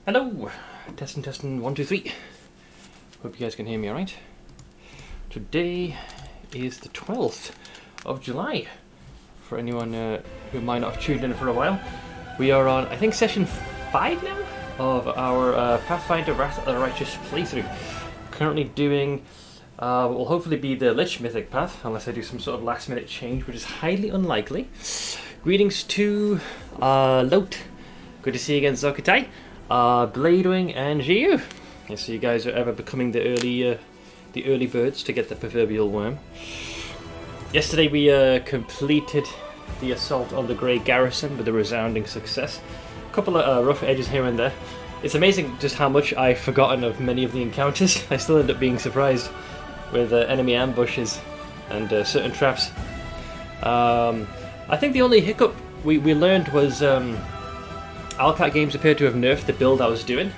Hello! Testing, 1, 2, 3. Hope you guys can hear me alright. Today is the 12th of July. For anyone who might not have tuned in for a while. We are on, I think, session 5 now of our Pathfinder Wrath of the Righteous playthrough. Currently doing what will hopefully be the Lich Mythic path, unless I do some sort of last minute change, which is highly unlikely. Greetings to Lot. Good to see you again, Zokatai. Bladewing and Jiu. I see you guys are ever becoming the early birds to get the proverbial worm. Yesterday we completed the assault on the Grey Garrison with a resounding success. A couple of rough edges here and there. It's amazing just how much I've forgotten of many of the encounters. I still end up being surprised with enemy ambushes and certain traps. I think the only hiccup we learned was Alcat Games appeared to have nerfed the build I was doing.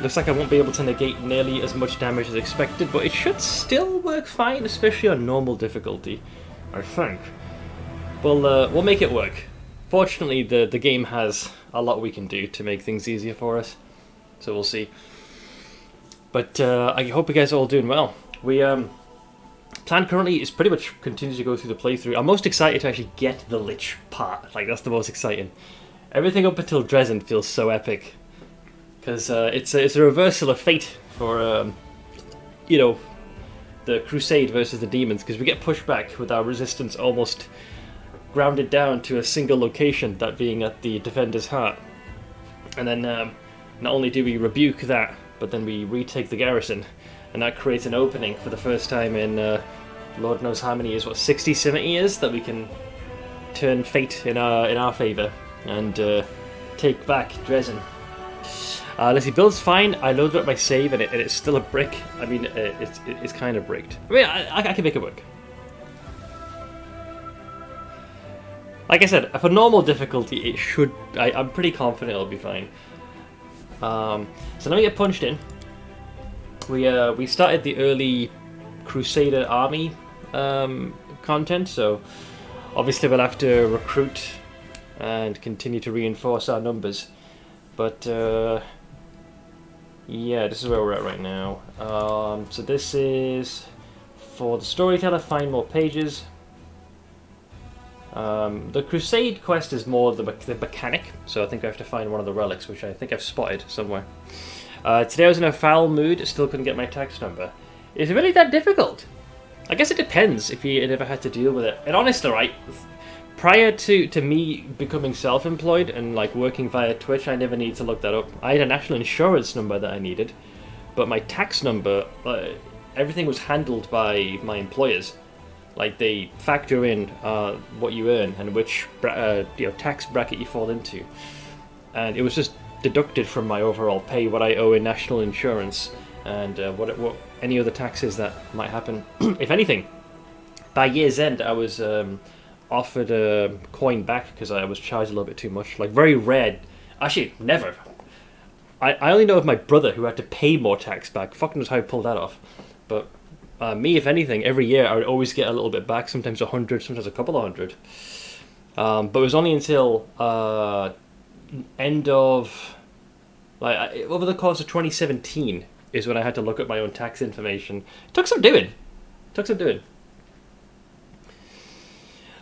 Looks like I won't be able to negate nearly as much damage as expected, but it should still work fine, especially on normal difficulty, I think. We'll make it work. Fortunately, the game has a lot we can do to make things easier for us, so we'll see. But I hope you guys are all doing well. We plan currently is pretty much continue to go through the playthrough. I'm most excited to actually get the Lich part. Like, that's the most exciting. Everything up until Dresden feels so epic, because it's a reversal of fate for the Crusade versus the demons, because we get pushed back with our resistance almost grounded down to a single location, that being at the Defender's Heart. And then not only do we rebuke that, but then we retake the garrison, and that creates an opening for the first time in Lord knows how many years, 60, 70 years, that we can turn fate in our favour and take back Dresden. Let's see, build's fine. I loaded up my save and it's still a brick. I mean, it's kind of bricked. I mean, I can make it work. Like I said, for normal difficulty, it should. I'm pretty confident it'll be fine. So now we get punched in. We started the early Crusader army content, so obviously we'll have to recruit and continue to reinforce our numbers. But yeah, this is where we're at right now. So this is for the storyteller, find more pages. The Crusade quest is more the mechanic, so I think I have to find one of the relics, which I think I've spotted somewhere. Today I was in a foul mood, still couldn't get my tax number. Is it really that difficult? I guess it depends if you ever had to deal with it. And honestly, right, prior to me becoming self-employed and like working via Twitch, I never needed to look that up. I had a national insurance number that I needed, but my tax number, everything was handled by my employers. Like, they factor in what you earn and which tax bracket you fall into, and it was just deducted from my overall pay what I owe in national insurance and what any other taxes that might happen. If anything, by year's end, I was offered a coin back because I was charged a little bit too much. Like, very rare. Actually, never. I only know of my brother who had to pay more tax back. Fuck knows how he pulled that off. But me, if anything, every year I would always get a little bit back, sometimes 100, sometimes a couple of hundred. But it was only until end of, over the course of 2017 is when I had to look at my own tax information. It took some doing.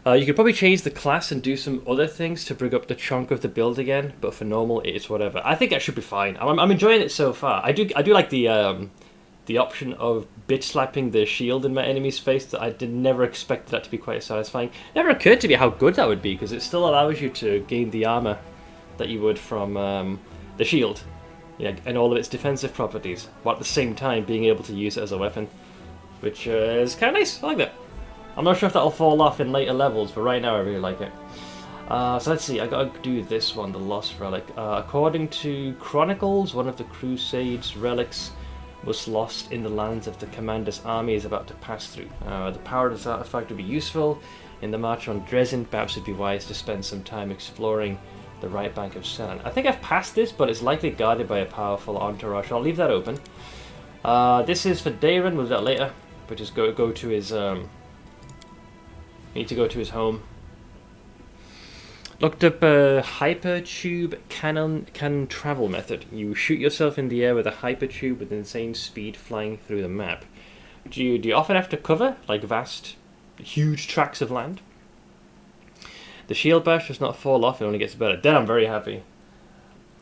You could probably change the class and do some other things to bring up the chunk of the build again, but for normal, it's whatever. I think I should be fine. I'm enjoying it so far. I do like the option of bitch slapping the shield in my enemy's face. That I did never expect that to be quite satisfying. Never occurred to me how good that would be, because it still allows you to gain the armor that you would from the shield, and all of its defensive properties, while at the same time being able to use it as a weapon, which is kind of nice. I like that. I'm not sure if that'll fall off in later levels, but right now I really like it. So let's see, I gotta do this one, the Lost Relic. According to Chronicles, one of the Crusades' relics was lost in the lands of the commander's army is about to pass through. The power of this artifact would be useful in the march on Dresden. Perhaps it'd be wise to spend some time exploring the right bank of Senan. I think I've passed this, but it's likely guarded by a powerful entourage. I'll leave that open. This is for Daren, we'll do that later. But just go to his... need to go to his home. Looked up a hypertube cannon travel method. You shoot yourself in the air with a hypertube with insane speed flying through the map. Do you often have to cover like vast, huge tracts of land? The shield bash does not fall off; it only gets better. Then I'm very happy.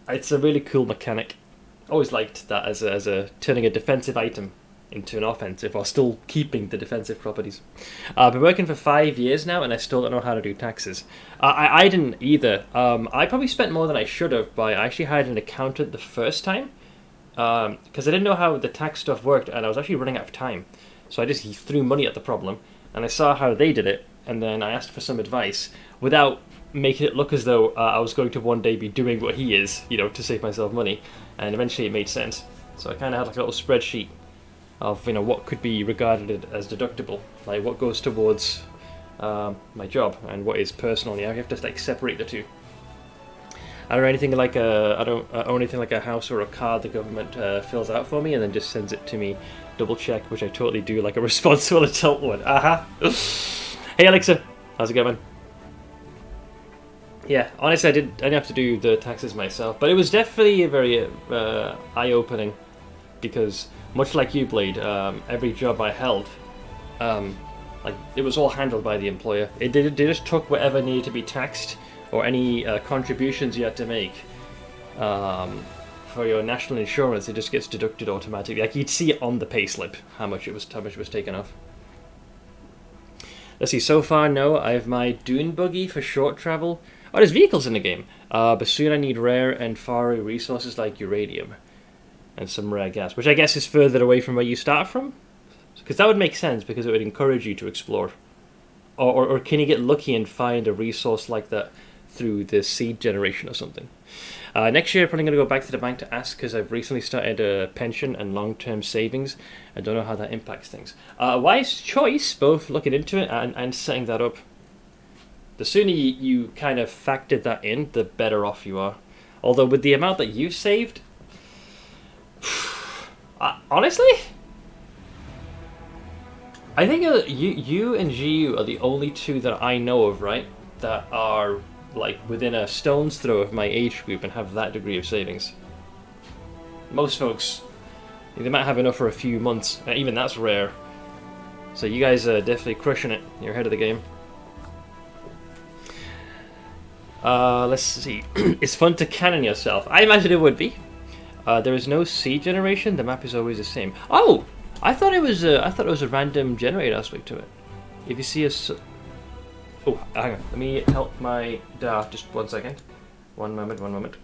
It's a really cool mechanic. Always liked that as a turning a defensive item into an offensive while still keeping the defensive properties. I've been working for 5 years now, and I still don't know how to do taxes. I didn't either. I probably spent more than I should have. By I actually hired an accountant the first time because I didn't know how the tax stuff worked, and I was actually running out of time. So I just threw money at the problem, and I saw how they did it, and then I asked for some advice without making it look as though I was going to one day be doing what he is, to save myself money, and eventually it made sense. So I kind of had like a little spreadsheet of what could be regarded as deductible, like what goes towards my job and what is personal. Yeah, you have to like separate the two. I don't own anything like a house or a car the government fills out for me and then just sends it to me, double check, which I totally do like a responsible adult would. Aha. Hey Alexa, how's it going? Yeah, honestly, I didn't have to do the taxes myself, but it was definitely very eye-opening because, much like you, Blade, every job I held, like it was all handled by the employer. They just took whatever needed to be taxed or any contributions you had to make for your national insurance. It just gets deducted automatically. Like you'd see it on the payslip how much it was taken off. Let's see. So far, no. I have my dune buggy for short travel. Oh, there's vehicles in the game, but soon I need rare and far-away resources like uranium and some rare gas, which I guess is further away from where you start from. Because that would make sense, because it would encourage you to explore. Or can you get lucky and find a resource like that through the seed generation or something? Next year, I'm probably going to go back to the bank to ask, because I've recently started a pension and long-term savings. I don't know how that impacts things. Wise choice, both looking into it and setting that up. The sooner you kind of factored that in, the better off you are. Although with the amount that you've saved, honestly, I think you and GU are the only two that I know of, right, that are like within a stone's throw of my age group and have that degree of savings. Most folks, they might have enough for a few months, and even that's rare. So you guys are definitely crushing it. You're ahead of the game. Let's see. It's fun to cannon yourself. I imagine it would be. There is no seed generation. The map is always the same. Oh, I thought it was a random generated aspect to it. If you see a oh, hang on. Let me help my dad. Just 1 second. One moment.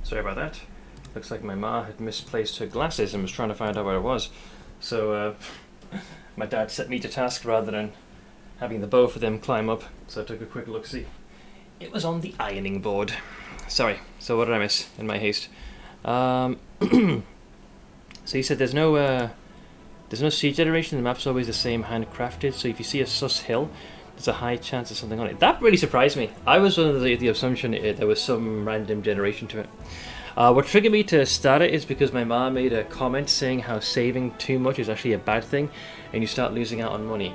Sorry about that. Looks like my ma had misplaced her glasses and was trying to find out where it was. So my dad set me to task rather than having the both of them climb up. So I took a quick look-see. It was on the ironing board. Sorry. So what did I miss in my haste? So you said there's no seed generation. The map's always the same, handcrafted. So if you see a sus hill, there's a high chance of something on it. That really surprised me. I was under the assumption there was some random generation to it. What triggered me to start it is because my mom made a comment saying how saving too much is actually a bad thing, and you start losing out on money.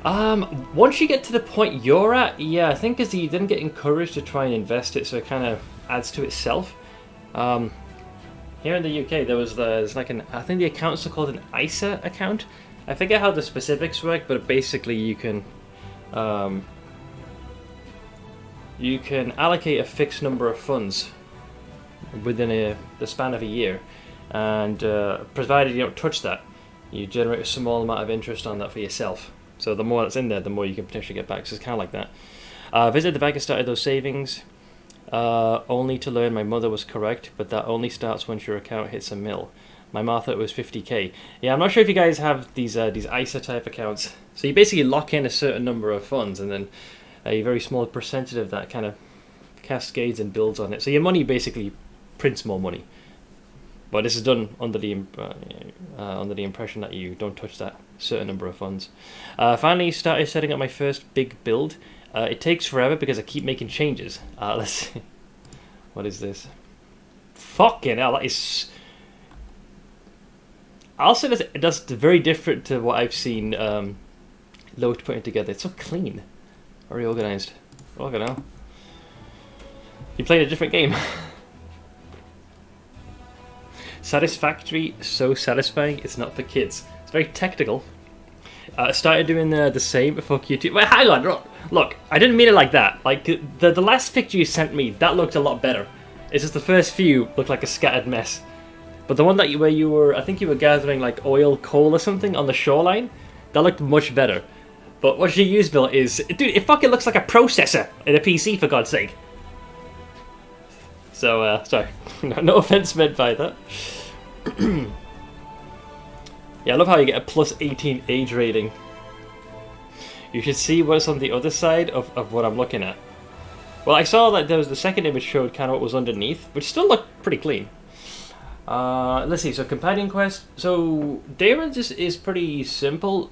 Once you get to the point you're at, yeah, I think you didn't get encouraged to try and invest it, so it kind of adds to itself. Here in the UK, there's like I think the accounts are called an ISA account. I forget how the specifics work, but basically you can allocate a fixed number of funds within the span of a year, and provided you don't touch that, you generate a small amount of interest on that for yourself. So the more that's in there, the more you can potentially get back. So it's kind of like that. Visited the bank and started those savings, only to learn my mother was correct, but that only starts once your account hits a mil. My mom thought it was 50k. Yeah, I'm not sure if you guys have these ISA type accounts. So you basically lock in a certain number of funds, and then a very small percentage of that kind of cascades and builds on it. So your money basically prints more money. But this is done under the impression that you don't touch that certain number of funds. Finally started setting up my first big build. It takes forever because I keep making changes. Let's see. What is this? Fucking hell, that is... I'll say that's very different to what I've seen Loach putting together. It's so clean. Very organised. Oh, you know. You played a different game. Satisfactory, so satisfying, it's not for kids. It's very technical. I started doing the same. Fuck you too. Wait, hang on, look, I didn't mean it like that. Like, the last picture you sent me, that looked a lot better. It's just the first few looked like a scattered mess. But the one that where you were, I think you were gathering like oil, coal or something on the shoreline, that looked much better. But what you used, Bill, is... Dude, it fucking looks like a processor in a PC, for God's sake. So, sorry. No offense meant by that. Yeah, I love how you get a plus 18 age rating. You should see what's on the other side of what I'm looking at. Well, I saw that there was the second image showed kind of what was underneath, which still looked pretty clean. Let's see, so companion quest. So, Darren's is pretty simple.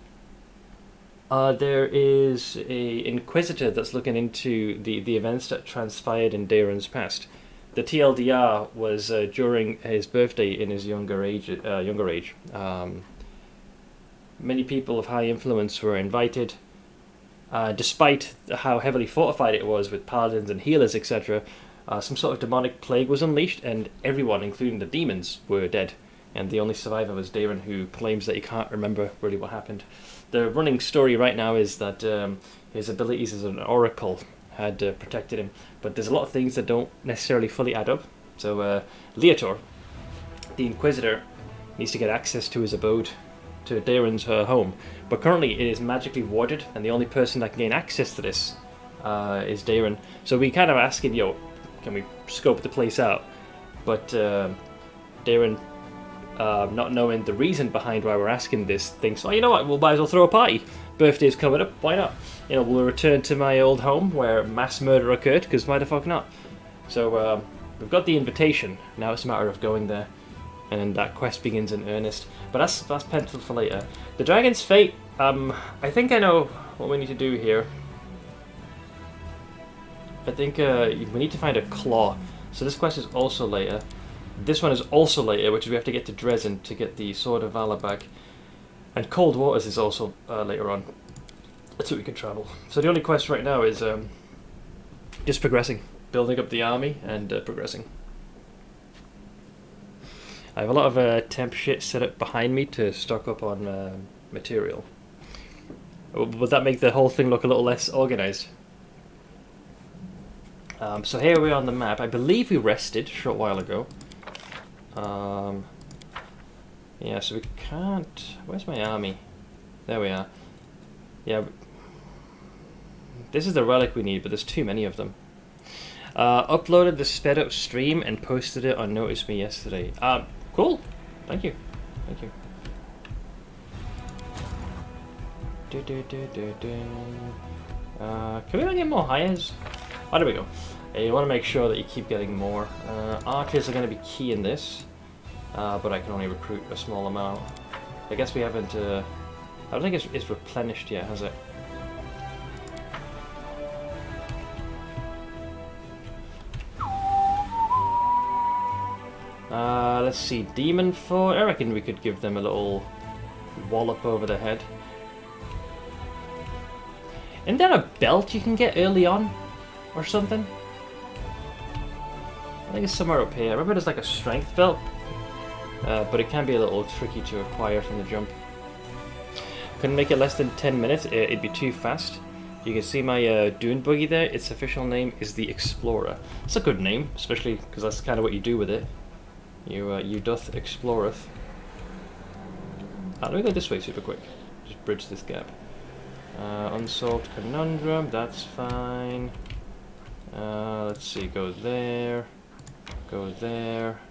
There is a Inquisitor that's looking into the events that transpired in Darren's past. The TLDR was during his birthday in his younger age. Many people of high influence were invited. Despite how heavily fortified it was with paladins and healers, etc., some sort of demonic plague was unleashed, and everyone, including the demons, were dead. And the only survivor was Darren, who claims that he can't remember really what happened. The running story right now is that his abilities as an oracle had protected him, but there's a lot of things that don't necessarily fully add up. So Leotor, the Inquisitor, needs to get access to his abode, to Darren's home, but currently it is magically warded, and the only person that can gain access to this is Darren. So we kind of asking, yo, can we scope the place out? But Darren, not knowing the reason behind why we're asking this, thinks, oh, you know what, we'll might as well throw a party. Birthday's coming up, why not? You know, we'll return to my old home where mass murder occurred, because why the fuck not? So we've got the invitation, now it's a matter of going there, and that quest begins in earnest. But that's penciled for later. The Dragon's Fate, I think I know what we need to do here. I think we need to find a claw. So this quest is also later. This one is also later, which is we have to get to Dresden to get the Sword of Valor back. And Cold Waters is also later on. That's what we can travel. So the only quest right now is just progressing. Building up the army and progressing. I have a lot of temp shit set up behind me to stock up on material. Would that make the whole thing look a little less organised? So here we are on the map. I believe we rested a short while ago. Yeah, so we can't... Where's my army? There we are. Yeah. This is the relic we need, but there's too many of them. Uploaded the sped up stream and posted it on Notice Me yesterday. Cool. Thank you. Thank you. Can we not get more hires? Oh, there we go. You want to make sure that you keep getting more. Archers are going to be key in this, but I can only recruit a small amount. I guess we haven't... I don't think it's replenished yet, has it? Let's see, Demon Fort. I reckon we could give them a little wallop over the head. Isn't there a belt you can get early on? Or something? I think it's somewhere up here. I remember there's like a strength belt. But it can be a little tricky to acquire from the jump. Couldn't make it less than 10 minutes. It'd be too fast. You can see my dune buggy there. Its official name is the Explorer. It's a good name, especially because that's kind of what you do with it. You doth exploreth. Let me go this way super quick. Just bridge this gap. Unsolved conundrum, that's fine. Let's see, go there. Go there.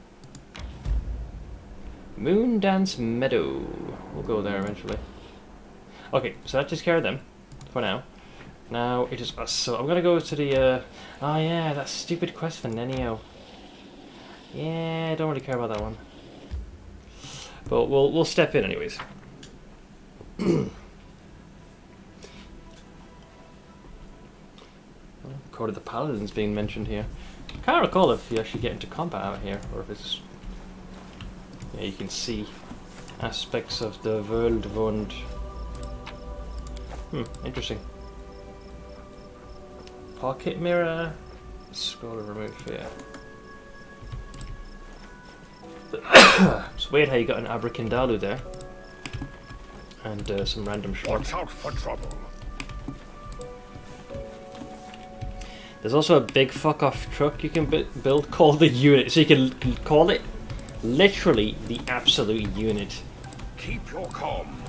Moondance Meadow. We'll go there eventually. Okay, so that takes care of them for now. Now it is us. So I'm gonna go to the oh yeah, that stupid quest for Nenio. Yeah, I don't really care about that one. But we'll step in anyways. Court of the Paladins being mentioned here. I can't recall if you actually get into combat out here, or if it's... Yeah, you can see aspects of the Worldwund. Interesting. Pocket mirror. Scroll of remote fear. It's weird how you got an Abracandalu there. And some random short. Watch out for trouble. There's also a big fuck off truck you can build called the unit. So you can call it literally the absolute unit. Keep your calm.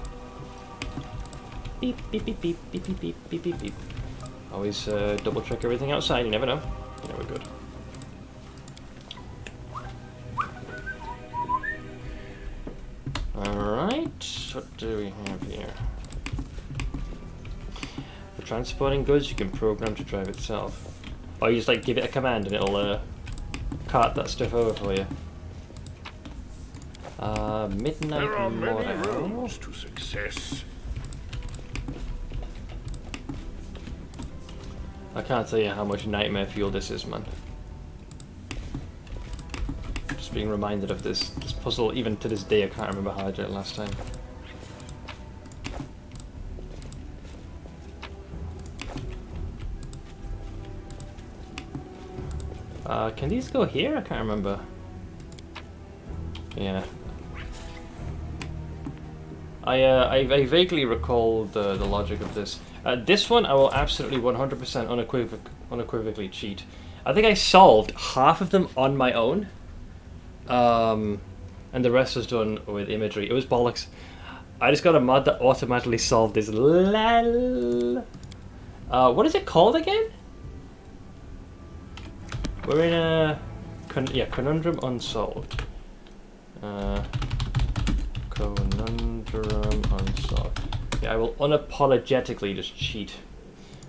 Beep beep beep beep beep beep beep beep beep beep. Always double check everything outside, you never know. Yeah, we're good. Alright, what do we have here? For transporting goods, you can program to drive itself. Or you just like give it a command and it'll cart that stuff over for you. Midnight There are many Mortal. roads to success. I can't tell you how much nightmare fuel this is, man. Just being reminded of this puzzle, even to this day, I can't remember how I did it last time. Can these go here? I can't remember. Yeah. I vaguely recall the logic of this. This one I will absolutely 100% unequivocally cheat. I think I solved half of them on my own. And the rest was done with imagery. It was bollocks. I just got a mod that automatically solved this. What is it called again? We're in a... Conundrum Unsolved. Conundrum Unsolved. Yeah, I will unapologetically just cheat.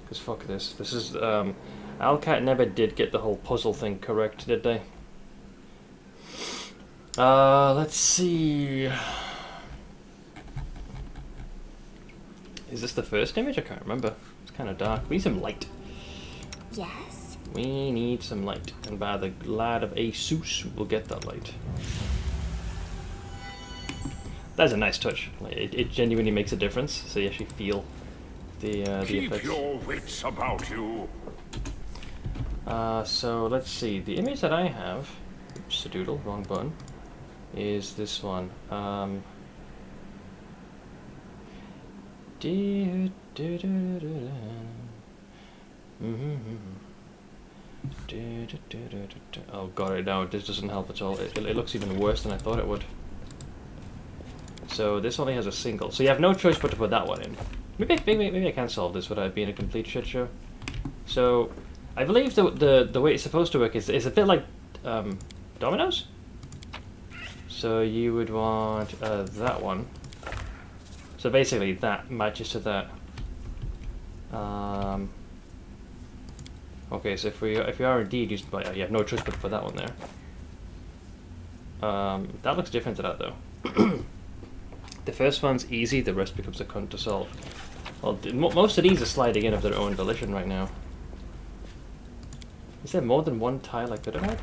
Because fuck this. This is... Alcat never did get the whole puzzle thing correct, did they? Let's see... Is this the first image? I can't remember. It's kind of dark. We need some light. Yes. We need some light, and by the lad of Asus, we'll get that light. That's a nice touch. It genuinely makes a difference, so you actually feel the Keep effects. your wits about you. So let's see. The image that I have, oops, a doodle, wrong button, is this one. Oh god, no, this doesn't help at all. It looks even worse than I thought it would. So this only has a single. So you have no choice but to put that one in. Maybe I can solve this without being a complete shit show. So I believe the way it's supposed to work is a bit like dominoes. So you would want that one. So basically that matches to that. Okay, so if we are indeed using, well, you have no choice but to put that one there. That looks different to that though. The first one's easy, the rest becomes a cunt to solve. Well, most of these are sliding in of their own volition right now. Is there more than one tile I could have had?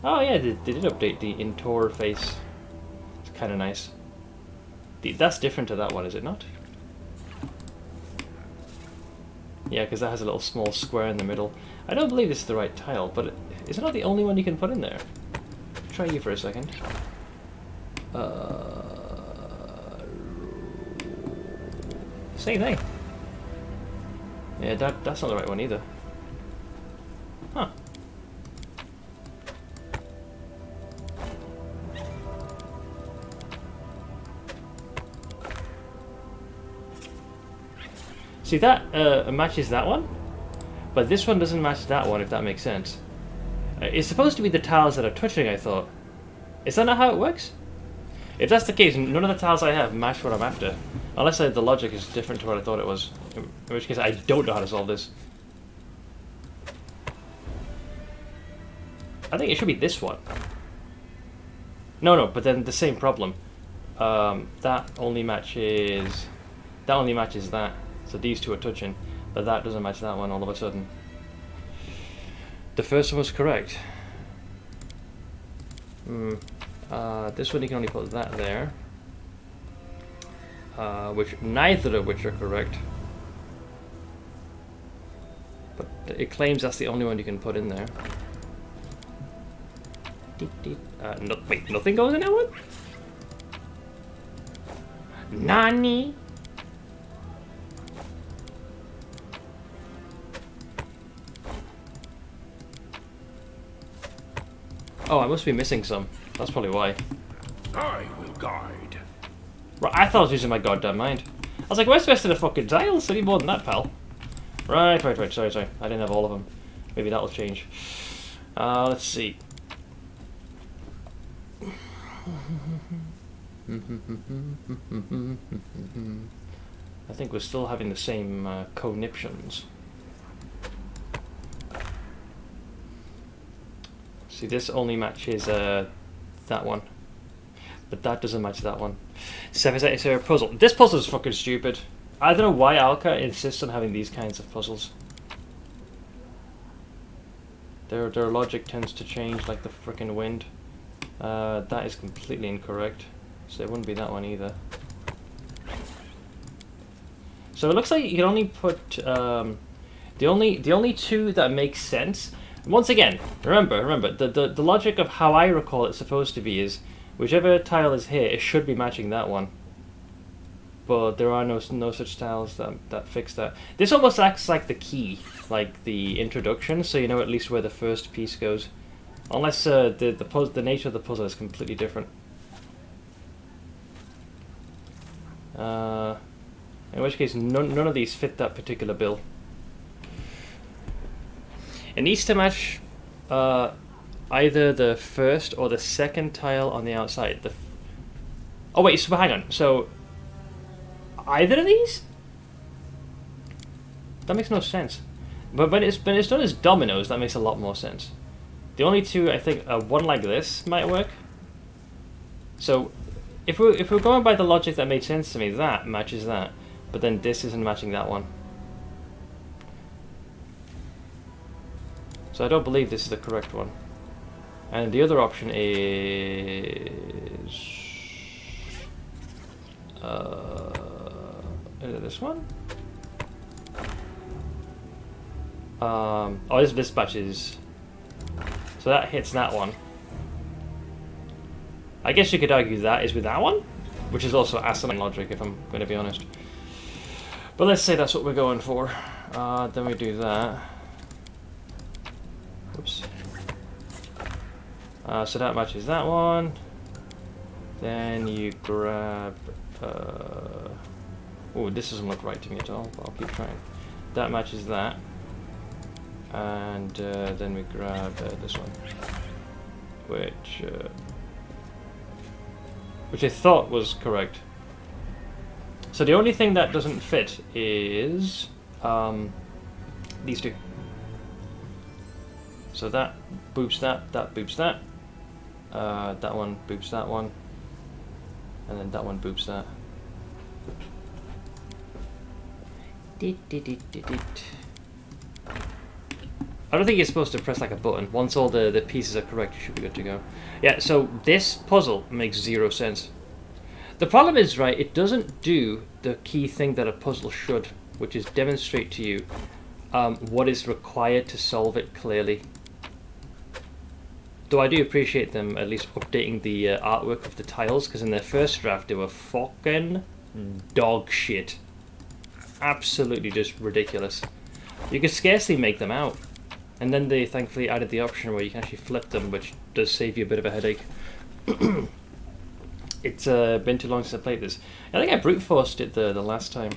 Oh yeah, they did update the interface. It's kind of nice. That's different to that one, is it not? Yeah, because that has a little small square in the middle. I don't believe this is the right tile, but is it not the only one you can put in there? Try you for a second. Same thing. Yeah, that's not the right one either. Huh. See, that matches that one, but this one doesn't match that one, if that makes sense. It's supposed to be the tiles that are touching, I thought. Is that not how it works? If that's the case, none of the tiles I have match what I'm after. Unless the logic is different to what I thought it was. In which case, I don't know how to solve this. I think it should be this one. No, but then the same problem. That only matches that. So these two are touching, but that doesn't match that one all of a sudden. The first one was correct. This one you can only put that there. Which neither of which are correct. But it claims that's the only one you can put in there. Wait, nothing goes in that one? Nani? Oh, I must be missing some. That's probably why. I will guide. Right, I thought I was using my goddamn mind. I was like, where's the rest of the fucking tiles? I need more than that, pal. Right, sorry. I didn't have all of them. Maybe that'll change. Let's see. I think we're still having the same conniptions. See, this only matches that one, but that doesn't match that one. Is there a puzzle? This puzzle is fucking stupid. I don't know why Alka insists on having these kinds of puzzles. Their logic tends to change like the frickin' wind. That is completely incorrect. So it wouldn't be that one either. So it looks like you can only put the only two that make sense. Once again, remember the logic of how I recall it's supposed to be is whichever tile is here, it should be matching that one. But there are no such tiles that fix that. This almost acts like the key, like the introduction, so you know at least where the first piece goes. Unless the nature of the puzzle is completely different. In which case, none of these fit that particular bill. It needs to match either the first or the second tile on the outside. Oh wait, so hang on. So either of these? That makes no sense. But when it's done as dominoes, that makes a lot more sense. The only two I think one like this might work. So if we're going by the logic that made sense to me, that matches that, but then this isn't matching that one. So I don't believe this is the correct one. And the other option is it this one? Oh, this matches. So that hits that one. I guess you could argue that is with that one, which is also asinine logic if I'm going to be honest. But let's say that's what we're going for. Then we do that. Oops. So that matches that one. Then you grab... oh, this doesn't look right to me at all, but I'll keep trying. That matches that. And then we grab this one, which I thought was correct. So the only thing that doesn't fit is these two. So that boops that boops that. That one boops that one. And then that one boops that. I don't think you're supposed to press like a button. Once all the pieces are correct, you should be good to go. Yeah, so this puzzle makes 0 sense. The problem is, right, it doesn't do the key thing that a puzzle should, which is demonstrate to you what is required to solve it clearly. Though I do appreciate them at least updating the artwork of the tiles, because in their first draft they were fucking dog shit. Absolutely just ridiculous. You could scarcely make them out. And then they thankfully added the option where you can actually flip them, which does save you a bit of a headache. It's been too long since I played this. I think I brute forced it the last time.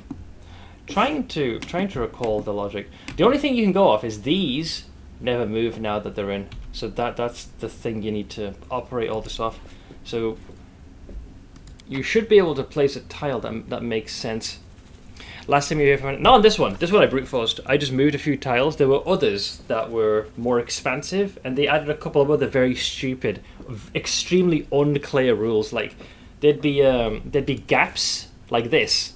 Trying to recall the logic. The only thing you can go off is these never move now that they're in. So that's the thing you need to operate all this off. So you should be able to place a tile that makes sense. Last time you ever found... Not on this one. This one I brute forced. I just moved a few tiles. There were others that were more expansive, and they added a couple of other very stupid, extremely unclear rules. Like there'd be gaps like this,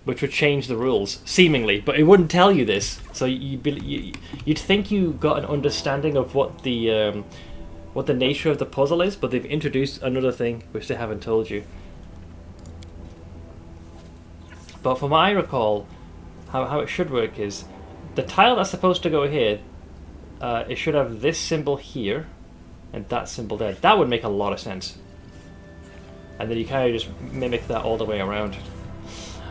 which would change the rules seemingly, but it wouldn't tell you this. So you'd think you got an understanding of what the nature of the puzzle is, but they've introduced another thing which they haven't told you. But from what I recall, how it should work is the tile that's supposed to go here, it should have this symbol here and that symbol there. That would make a lot of sense. And then you kind of just mimic that all the way around.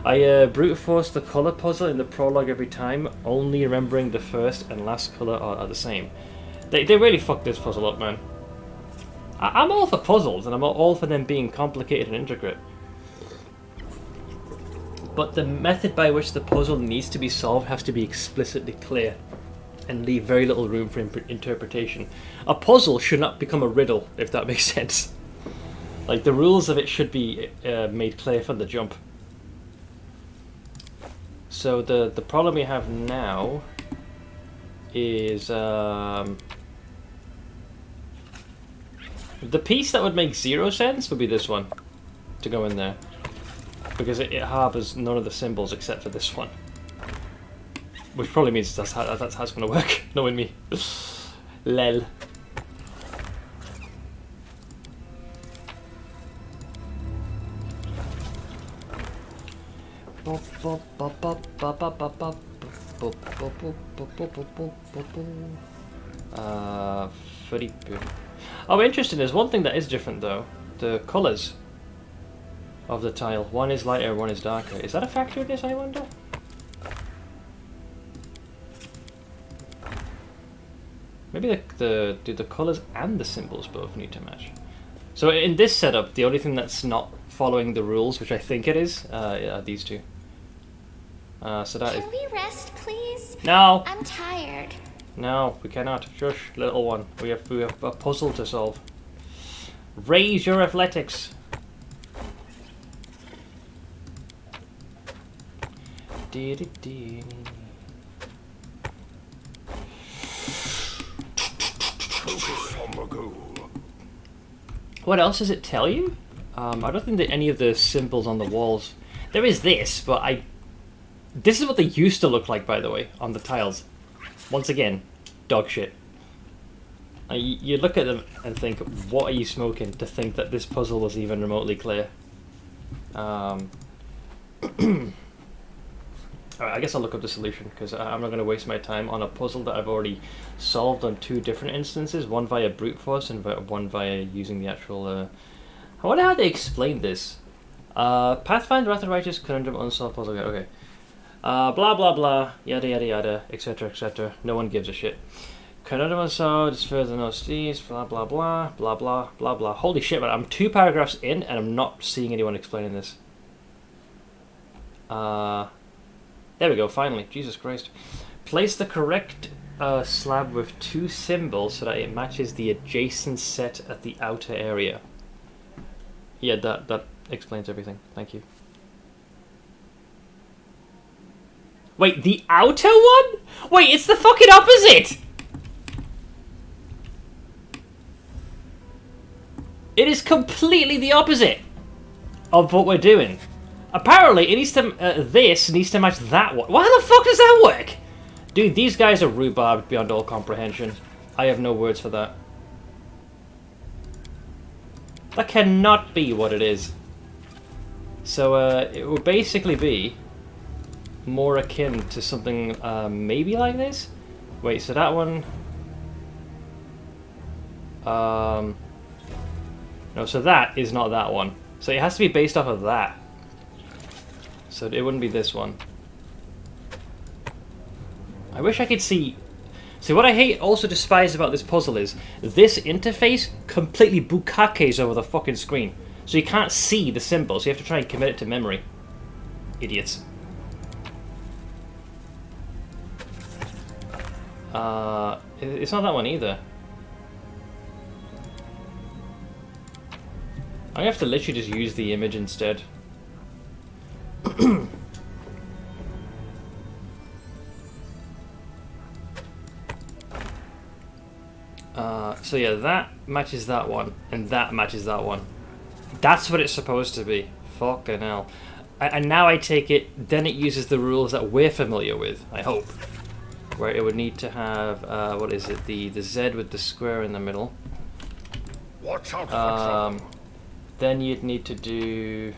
I brute forced the colour puzzle in the prologue every time, only remembering the first and last colour are the same. They really fucked this puzzle up, man. I'm all for puzzles, and I'm all for them being complicated and intricate. But the method by which the puzzle needs to be solved has to be explicitly clear and leave very little room for interpretation. A puzzle should not become a riddle, if that makes sense. Like, the rules of it should be made clear from the jump. So the problem we have now is the piece that would make 0 sense would be this one to go in there. Because it harbours none of the symbols except for this one. Which probably means that's how it's going to work, knowing me. Lel. Oh, interesting. There's one thing that is different though. The colours of the tile. One is lighter, one is darker. Is that a factor of this, I wonder? Maybe do the colours and the symbols both need to match? So in this setup, the only thing that's not following the rules, which I think it is, are these two. So that Can we rest, please? No! I'm tired. No, we cannot. Shush, little one. We have a puzzle to solve. Raise your athletics. Focus on the goal. What else does it tell you? I don't think that any of the symbols on the walls... There is this, but this is what they used to look like, by the way, on the tiles. Once again, dog shit. You look at them and think, what are you smoking to think that this puzzle was even remotely clear? Alright, I guess I'll look up the solution, because I'm not going to waste my time on a puzzle that I've already solved on 2 different instances, one via brute force and one via using the actual... I wonder how they explained this. Pathfinder, Wrath of the Righteous, Conundrum, Unsolved Puzzle, okay. Blah blah blah, yada yada yada, etc etc. No one gives a shit. Conundrum Unsolved is further no steeds, blah blah blah, blah blah blah blah. Holy shit, man, I'm 2 paragraphs in and I'm not seeing anyone explaining this. There we go, finally. Jesus Christ. Place the correct slab with 2 symbols so that it matches the adjacent set at the outer area. Yeah, that explains everything. Thank you. Wait, the outer one? Wait, it's the fucking opposite! It is completely the opposite of what we're doing. Apparently, it needs to. This needs to match that one. Why the fuck does that work? Dude, these guys are rhubarb beyond all comprehension. I have no words for that. That cannot be what it is. So, it will basically be more akin to something maybe like this. Wait, so that one. No, so that is not that one. So it has to be based off of that. So it wouldn't be this one. I wish I could see... See, what I hate, also despise about this puzzle is this interface completely bukakes over the fucking screen. So you can't see the symbols. You have to try and commit it to memory. Idiots. It's not that one either. I'm gonna have to literally just use the image instead. So yeah, that matches that one, and that matches that one. That's what it's supposed to be. Fucking hell. And now I take it, then it uses the rules that we're familiar with, I hope. Where it would need to have, what is it, the Z with the square in the middle. Watch out for trouble. Then you'd need to do...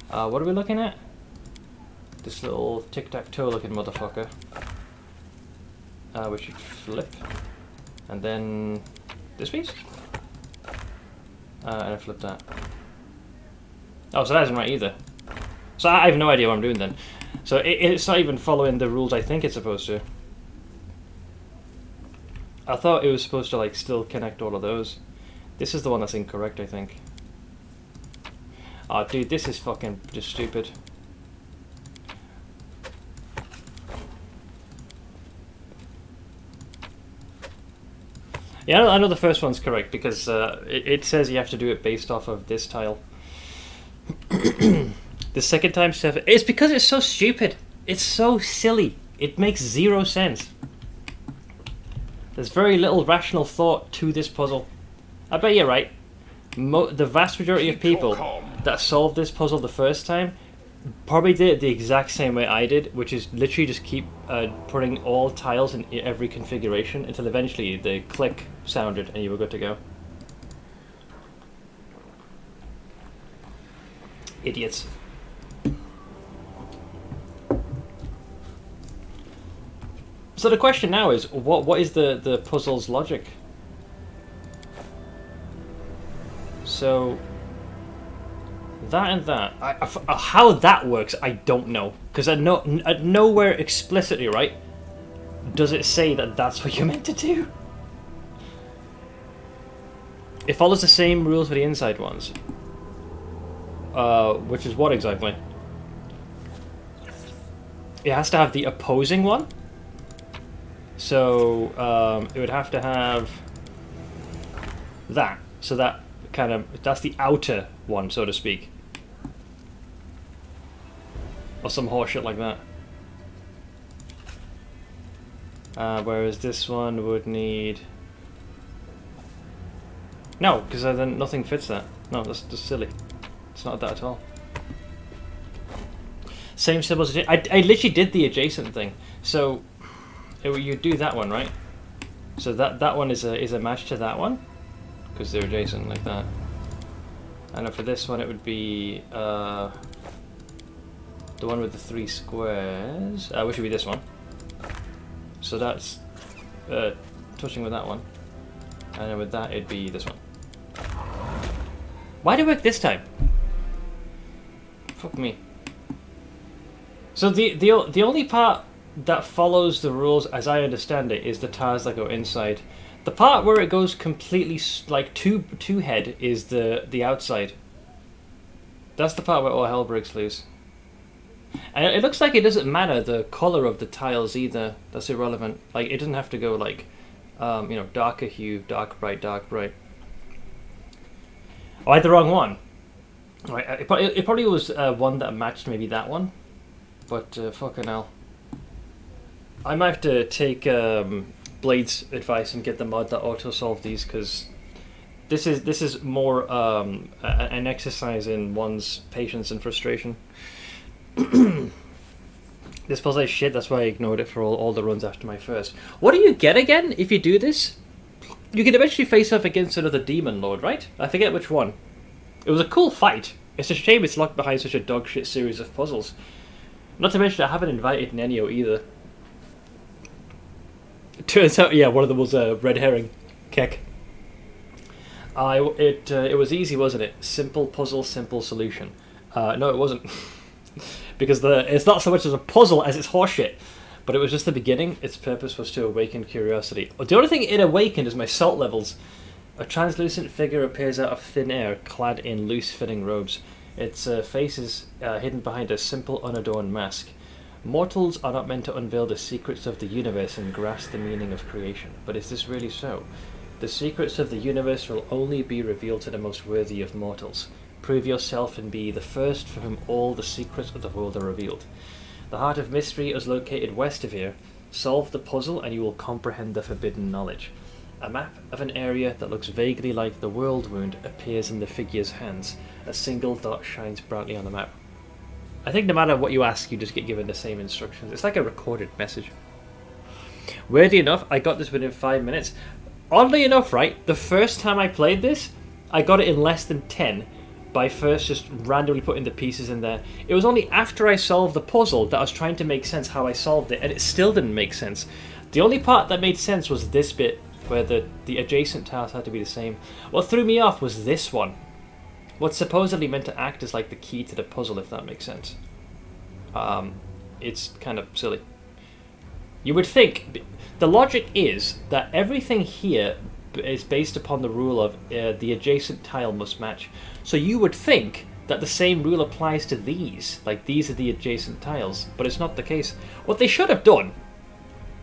what are we looking at? This little tic-tac-toe looking motherfucker. We should flip. And then... this piece? And I flip that. Oh, so that isn't right either. So I have no idea what I'm doing then. So it's not even following the rules I think it's supposed to. I thought it was supposed to like still connect all of those. This is the one that's incorrect, I think. Oh, dude, this is fucking just stupid. Yeah, I know the first one's correct because it says you have to do it based off of this tile. The second time stuff, it's because it's so stupid. It's so silly. It makes zero sense. There's very little rational thought to this puzzle. I bet you're right. The vast majority of people that solved this puzzle the first time probably did it the exact same way I did, which is literally just keep putting all tiles in every configuration until eventually the click sounded and you were good to go. Idiots. So the question now is, what is the puzzle's logic? So that and that, how that works, I don't know, because at nowhere explicitly, right, does it say that that's what you're meant to do. It follows the same rules for the inside ones, which is what exactly? It has to have the opposing one. So it would have to have that. So that kind of, that's the outer one, so to speak. Or some horseshit like that. Whereas this one would need... No, because then nothing fits that. No, that's just silly. It's not that at all. Same symbols. I literally did the adjacent thing. So you do that one, right? So that one is a match to that one, because they're adjacent like that. And then for this one, it would be the one with the 3 squares, which would be this one. So that's touching with that one, and then with that, it'd be this one. Why did it work this time? Fuck me. So the only part that follows the rules, as I understand it, is the tiles that go inside. The part where it goes completely like two head is the outside. That's the part where all hell breaks loose. And it looks like it doesn't matter the color of the tiles either. That's irrelevant. Like, it doesn't have to go like, darker hue, dark bright, dark bright. Oh, I had the wrong one. Right, it probably was one that matched maybe that one. But fucking hell. I might have to take Blade's advice and get the mod that auto-solve these, because this is more an exercise in one's patience and frustration. This puzzle is shit, that's why I ignored it for all the runs after my first. What do you get again if you do this? You can eventually face off against another demon lord, right? I forget which one. It was a cool fight. It's a shame it's locked behind such a dogshit series of puzzles. Not to mention I haven't invited Nenio either. Turns out, yeah, one of them was a red herring. Keck. It was easy, wasn't it? Simple puzzle, simple solution. No, it wasn't. Because it's not so much as a puzzle as it's horseshit. But it was just the beginning. Its purpose was to awaken curiosity. The only thing it awakened is my salt levels. A translucent figure appears out of thin air, clad in loose-fitting robes. Its face is hidden behind a simple, unadorned mask. Mortals are not meant to unveil the secrets of the universe and grasp the meaning of creation. But is this really so? The secrets of the universe will only be revealed to the most worthy of mortals. Prove yourself and be the first for whom all the secrets of the world are revealed. The heart of mystery is located west of here. Solve the puzzle and you will comprehend the forbidden knowledge. A map of an area that looks vaguely like the world wound appears in the figure's hands. A single dot shines brightly on the map. I think no matter what you ask, you just get given the same instructions. It's like a recorded message. Weirdly enough, I got this within 5 minutes. Oddly enough, right, the first time I played this, I got it in less than 10 by first just randomly putting the pieces in there. It was only after I solved the puzzle that I was trying to make sense how I solved it, and it still didn't make sense. The only part that made sense was this bit, where the adjacent tiles had to be the same. What threw me off was this one. What's supposedly meant to act as like the key to the puzzle, if that makes sense. It's kind of silly. You would think, the logic is that everything here is based upon the rule of the adjacent tile must match. So you would think that the same rule applies to these, like these are the adjacent tiles, but it's not the case. What they should have done,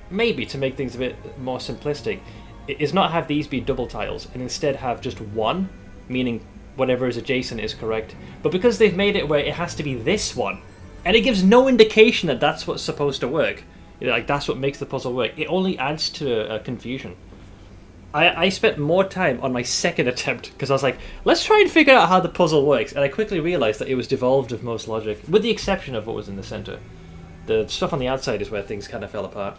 maybe to make things a bit more simplistic, is not have these be double tiles and instead have just one, meaning whatever is adjacent is correct. But because they've made it where it has to be this one, and it gives no indication that that's what's supposed to work, like that's what makes the puzzle work, it only adds to confusion. I spent more time on my second attempt because I was like, let's try and figure out how the puzzle works, and I quickly realised that it was devolved of most logic, with the exception of what was in the centre. The stuff on the outside is where things kind of fell apart.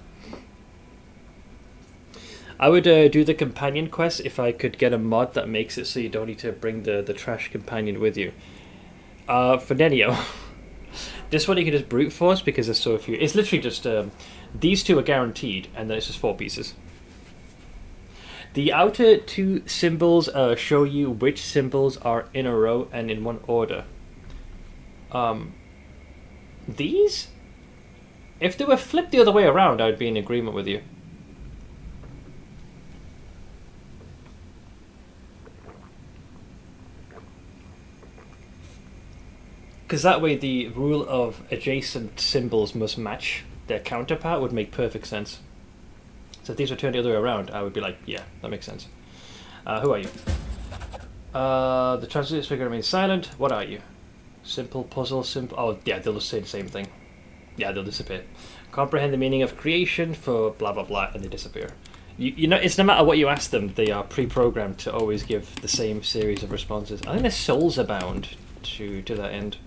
I would do the companion quest if I could get a mod that makes it so you don't need to bring the trash companion with you. For Nenio, this one you can just brute force because there's so few. It's literally just these two are guaranteed, and then it's just 4 pieces. The outer 2 symbols show you which symbols are in a row and in one order. These? If they were flipped the other way around, I would be in agreement with you. Because that way the rule of adjacent symbols must match their counterpart would make perfect sense. So if these were turned the other way around, I would be like, yeah, that makes sense. Who are you? The translucent figure remains silent. What are you? Simple puzzle, simple... Oh, yeah, they'll just say the same thing. Yeah, they'll disappear. Comprehend the meaning of creation for blah, blah, blah, and they disappear. You know, it's no matter what you ask them, they are pre-programmed to always give the same series of responses. I think their souls are bound to that end.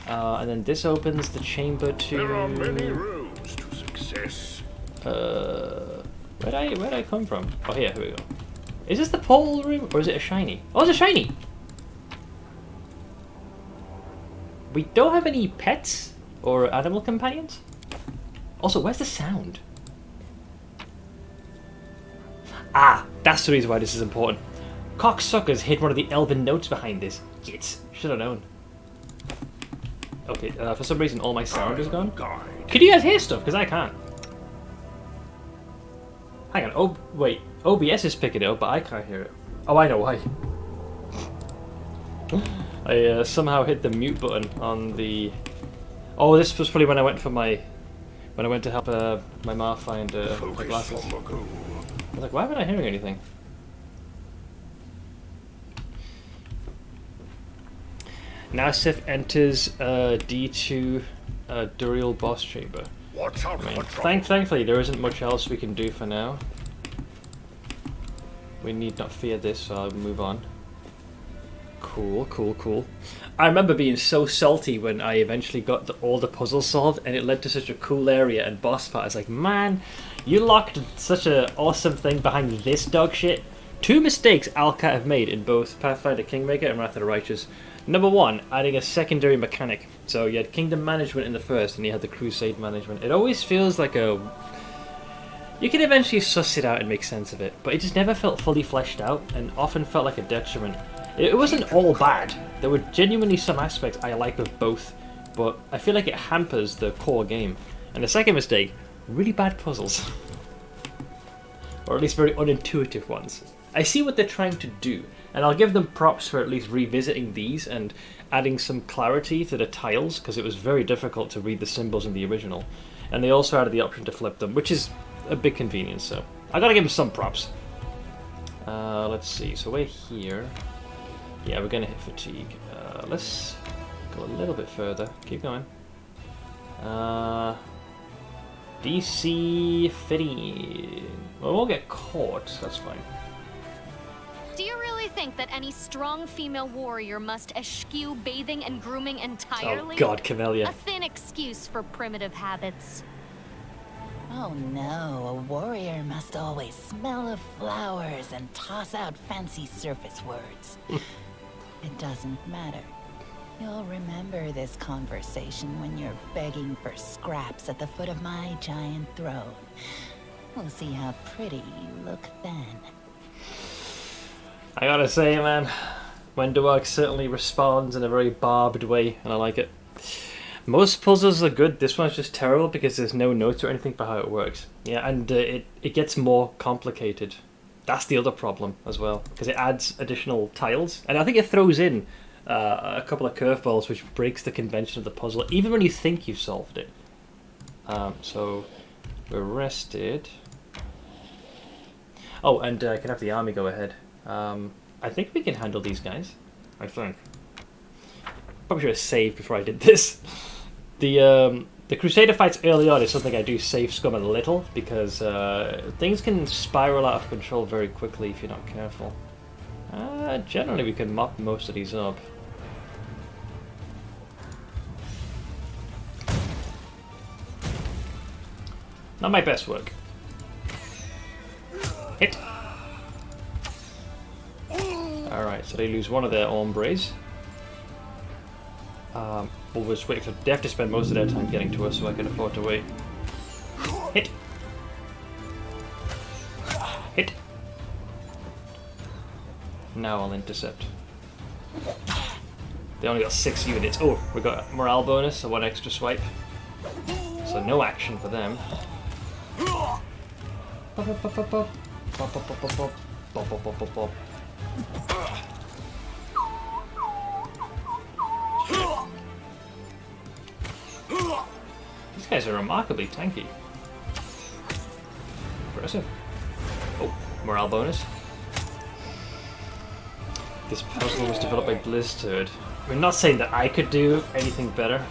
And then this opens the chamber to... There are many roads to success. Where'd I come from? Oh, here we go. Is this the portal room, or is it a shiny? Oh, it's a shiny! We don't have any pets or animal companions? Also, where's the sound? Ah, that's the reason why this is important. Cocksuckers hid one of the elven notes behind this. Gits, should have known. Okay, for some reason all my sound is gone. Can you guys hear stuff? Because I can't. Hang on, oh wait, OBS is picking it up, but I can't hear it. Oh, I know why. I somehow hit the mute button on the Oh, this was probably when I went for my... When I went to help my ma find my Focus glasses. on the goal. I was like, why am I not hearing anything? Now Sif enters D2 Duriel boss chamber. Watch out I mean, for trouble. thankfully there isn't much else we can do for now. We need not fear this, so I'll move on. Cool, cool, cool. I remember being so salty when I eventually got all the puzzles solved and it led to such a cool area and boss fight. I was like, man, you locked such an awesome thing behind this dog shit. 2 mistakes Alcat have made in both Pathfinder Kingmaker and Wrath of the Righteous. Number 1, adding a secondary mechanic. So you had Kingdom Management in the first and you had the Crusade Management. It always feels like a... You can eventually suss it out and make sense of it, but it just never felt fully fleshed out and often felt like a detriment. It wasn't all bad. There were genuinely some aspects I like of both, but I feel like it hampers the core game. And the second mistake, really bad puzzles. Or at least very unintuitive ones. I see what they're trying to do, and I'll give them props for at least revisiting these and adding some clarity to the tiles, because it was very difficult to read the symbols in the original. And they also added the option to flip them, which is a big convenience, so I gotta give them some props. Let's see, so we're here. Yeah, we're gonna hit fatigue. Let's go a little bit further. Keep going. DC 15. Well, we'll get caught, so that's fine. Do you really think that any strong female warrior must eschew bathing and grooming entirely? Oh god, Camellia. A thin excuse for primitive habits. Oh no, a warrior must always smell of flowers and toss out fancy surface words. It doesn't matter. You'll remember this conversation when you're begging for scraps at the foot of my giant throne. We'll see how pretty you look then. I gotta say, man, Wenderwag certainly responds in a very barbed way, and I like it. Most puzzles are good, this one's just terrible because there's no notes or anything for how it works. Yeah, and it gets more complicated. That's the other problem as well, because it adds additional tiles, and I think it throws in a couple of curveballs which breaks the convention of the puzzle, even when you think you've solved it. So, we're rested. Oh, and I can have the army go ahead. I think we can handle these guys, I think. Probably should have saved before I did this. The Crusader fights early on is something I do save scum a little, because things can spiral out of control very quickly if you're not careful. Generally we can mop most of these up. Not my best work. Hit! Alright, so they lose one of their ombres. We'll just wait for... They have to spend most of their time getting to us, so I can afford to wait. Hit! Hit! Now I'll intercept. They only got 6 units. Oh, we got a morale bonus, so 1 extra swipe. So no action for them. These guys are remarkably tanky. Impressive. Oh, morale bonus. This puzzle was developed by Blizzard. I'm not saying that I could do anything better.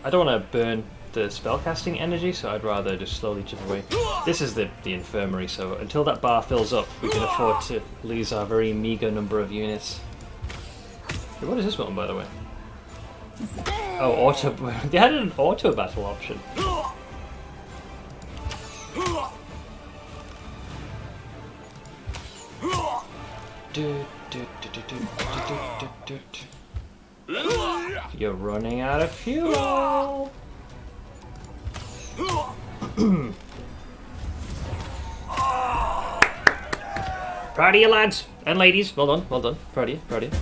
I don't want to burn the spellcasting energy, so I'd rather just slowly chip away. This is the infirmary, so until that bar fills up, we can afford to lose our very meager number of units. Hey, what is this one, by the way? Oh, auto... They had an auto battle option. You're running out of fuel. Proud of you, lads and ladies. Well done, well done. Proud of you, proud of you.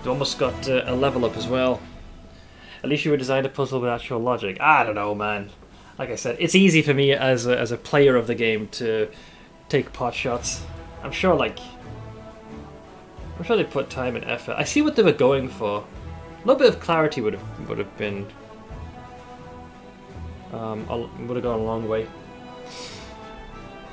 You almost got a level up as well. At least you were designed a puzzle with actual logic. I don't know, man. Like I said, it's easy for me as a player of the game to take pot shots. I'm sure, like... I'm sure they put time and effort. I see what they were going for. A little bit of clarity would have been... would have gone a long way.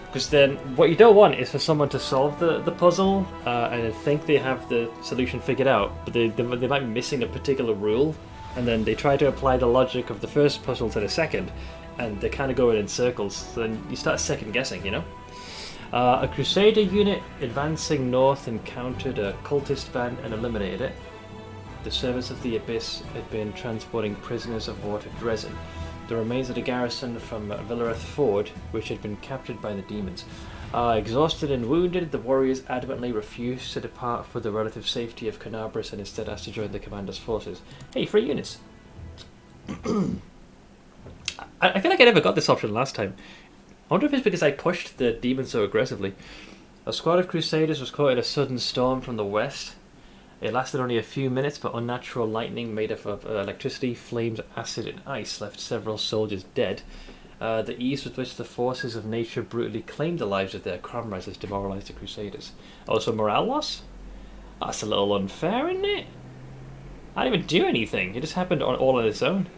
Because then, what you don't want is for someone to solve the puzzle and think they have the solution figured out, but they might be missing a particular rule, and then they try to apply the logic of the first puzzle to the second, and they're kind of going in circles, so then you start second guessing, you know? A Crusader unit advancing north encountered a cultist band and eliminated it. The servants of the Abyss had been transporting prisoners of war to Dresden. The remains of the garrison from Villareth Ford, which had been captured by the demons. Exhausted and wounded, the warriors adamantly refused to depart for the relative safety of Canabras and instead asked to join the commander's forces. Hey, free units! I feel like I never got this option last time. I wonder if it's because I pushed the demons so aggressively. A squad of Crusaders was caught in a sudden storm from the west. It lasted only a few minutes, but unnatural lightning made up of electricity, flames, acid, and ice left several soldiers dead. The ease with which the forces of nature brutally claimed the lives of their comrades has demoralized the Crusaders. Also, morale loss? That's a little unfair, isn't it? I didn't even do anything. It just happened all on its own.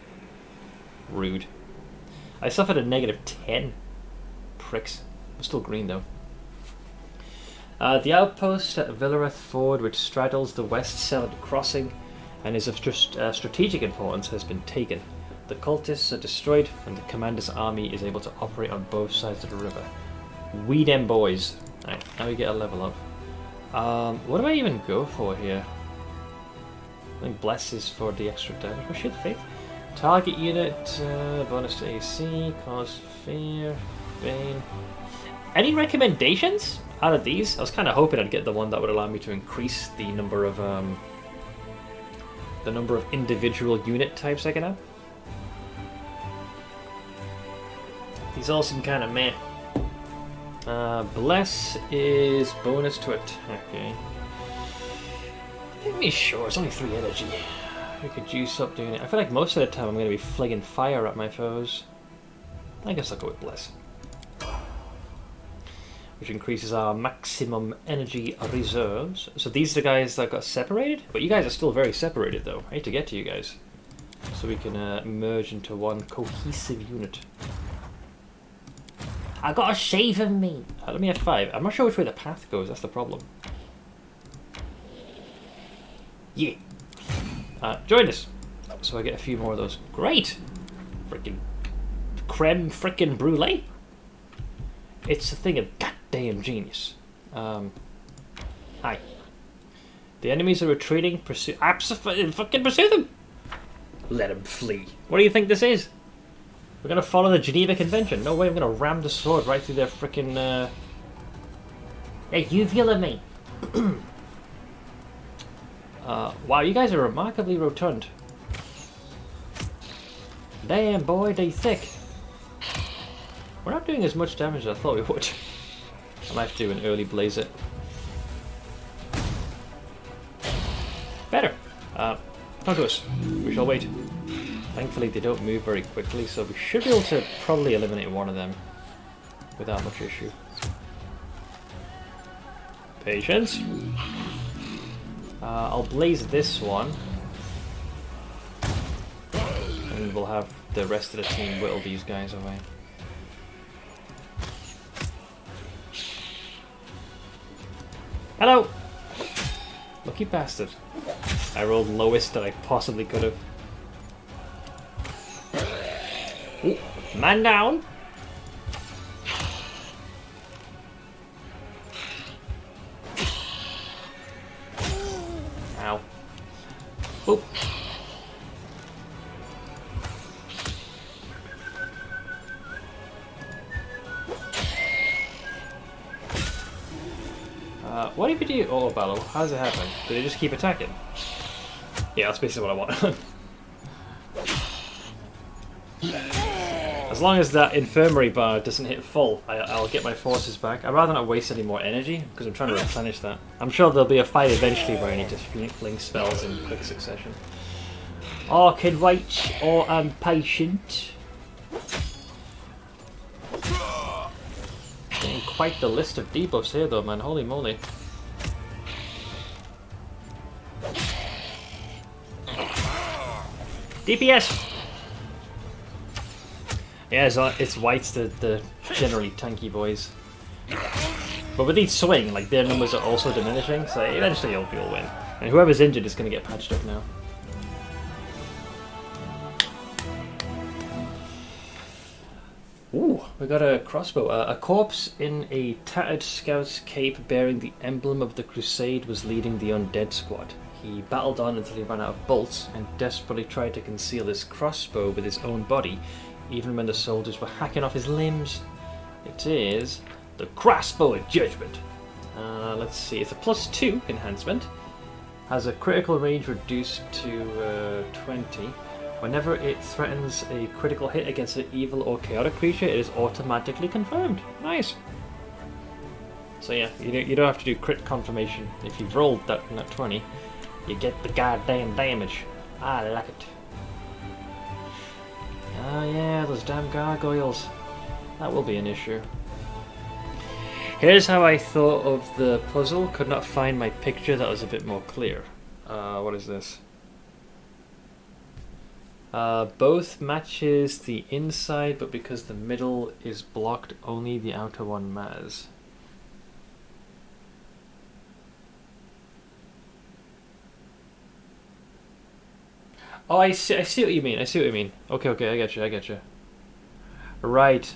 Rude. I suffered a -10. Pricks. I'm still green, though. The outpost at Villareth Ford, which straddles the West South crossing and is of strategic importance, has been taken. The cultists are destroyed, and the commander's army is able to operate on both sides of the river. We them boys. Alright, now we get a level up. What do I even go for here? I think Bless is for the extra damage. Oh, Shield of Faith. Target unit, bonus to AC, cause fear, Bane. Any recommendations out of these? I was kind of hoping I'd get the one that would allow me to increase the number of individual unit types I can have. These all seem kind of meh. Bless is bonus to attacking. Let me sure, it's only 3 energy. We could juice up doing it. I feel like most of the time I'm going to be flinging fire at my foes. I guess I'll go with Bless. Which increases our maximum energy reserves. So these are the guys that got separated? But you guys are still very separated though. I hate to get to you guys. So we can merge into one cohesive unit. I got a shave of me! Let me have 5. I'm not sure which way the path goes, that's the problem. Yeah. Join us! So I get a few more of those. Great! Freaking creme frickin' brulee! It's a thing of goddamn genius. Hi. The enemies are retreating. Fucking pursue them! Let them flee. What do you think this is? We're gonna follow the Geneva Convention. No way I'm gonna ram the sword right through their frickin' Hey, you feeling me? Wow, you guys are remarkably rotund. Damn, boy, they thick. We're not doing as much damage as I thought we would. I might have to do an early blaze it. Better. Come to us. We shall wait. Thankfully they don't move very quickly, so we should be able to probably eliminate one of them without much issue. Patience. I'll blaze this one. And we'll have the rest of the team whittle these guys away. Hello! Lucky bastard. I rolled lowest that I possibly could have. Ooh, man down! Ow. Oop. What if you do auto battle? How does it happen? Do they just keep attacking? Yeah, that's basically what I want. As long as that infirmary bar doesn't hit full, I'll get my forces back. I'd rather not waste any more energy, because I'm trying to replenish that. I'm sure there'll be a fight eventually where I need to fling spells in quick succession. I can wait, or I'm patient. Getting quite the list of debuffs here though, man. Holy moly. DPS! Yeah, it's whites, the generally tanky boys. But with each swing, like, their numbers are also diminishing, so eventually you'll win. And whoever's injured is going to get patched up now. Ooh, we got a crossbow. A corpse in a tattered scout's cape bearing the emblem of the crusade was leading the undead squad. He battled on until he ran out of bolts and desperately tried to conceal his crossbow with his own body, even when the soldiers were hacking off his limbs. It is the crossbow of judgment. Let's see, it's a +2 enhancement. Has a critical range reduced to 20. Whenever it threatens a critical hit against an evil or chaotic creature, it is automatically confirmed. Nice. So yeah, you don't have to do crit confirmation. If you've rolled that 20, you get the goddamn damage. I like it. Ah yeah, those damn gargoyles. That will be an issue. Here's how I thought of the puzzle. Could not find my picture that was a bit more clear. What is this? Both matches the inside, but because the middle is blocked, only the outer one matters. Oh, I see what you mean. Okay, I get you. Right.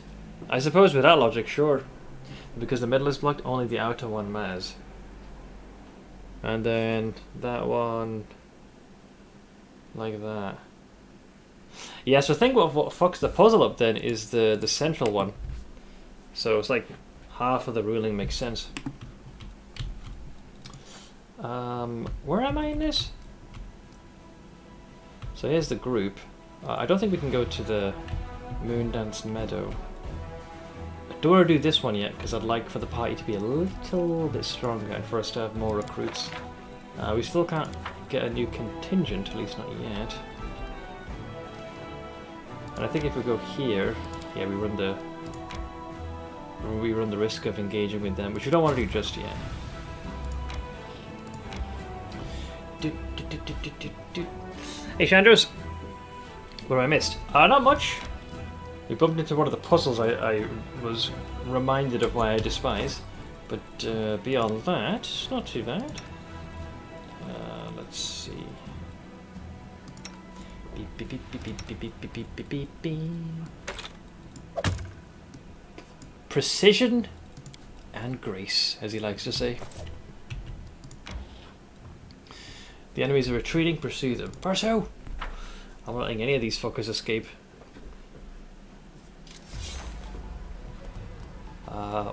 I suppose with that logic, sure. Because the middle is blocked, only the outer one matters. And then that one... like that. Yeah, so I think what fucks the puzzle up then is the central one. So it's like half of the ruling makes sense. Where am I in this? So here's the group. I don't think we can go to the Moondance Meadow. I don't want to do this one yet because I'd like for the party to be a little bit stronger and for us to have more recruits. We still can't get a new contingent, at least not yet. And I think if we go here, yeah, we run the risk of engaging with them, which we don't want to do just yet. Hey Shandros, what have I missed? Not much. We bumped into one of the puzzles I was reminded of why I despise, but beyond that, not too bad. Let's see. Beep, beep, beep, beep, beep, beep, beep, beep, beep, beep, beep. Precision and grace, as he likes to say. The enemies are retreating, pursue them. Pursue! I'm not letting any of these fuckers escape.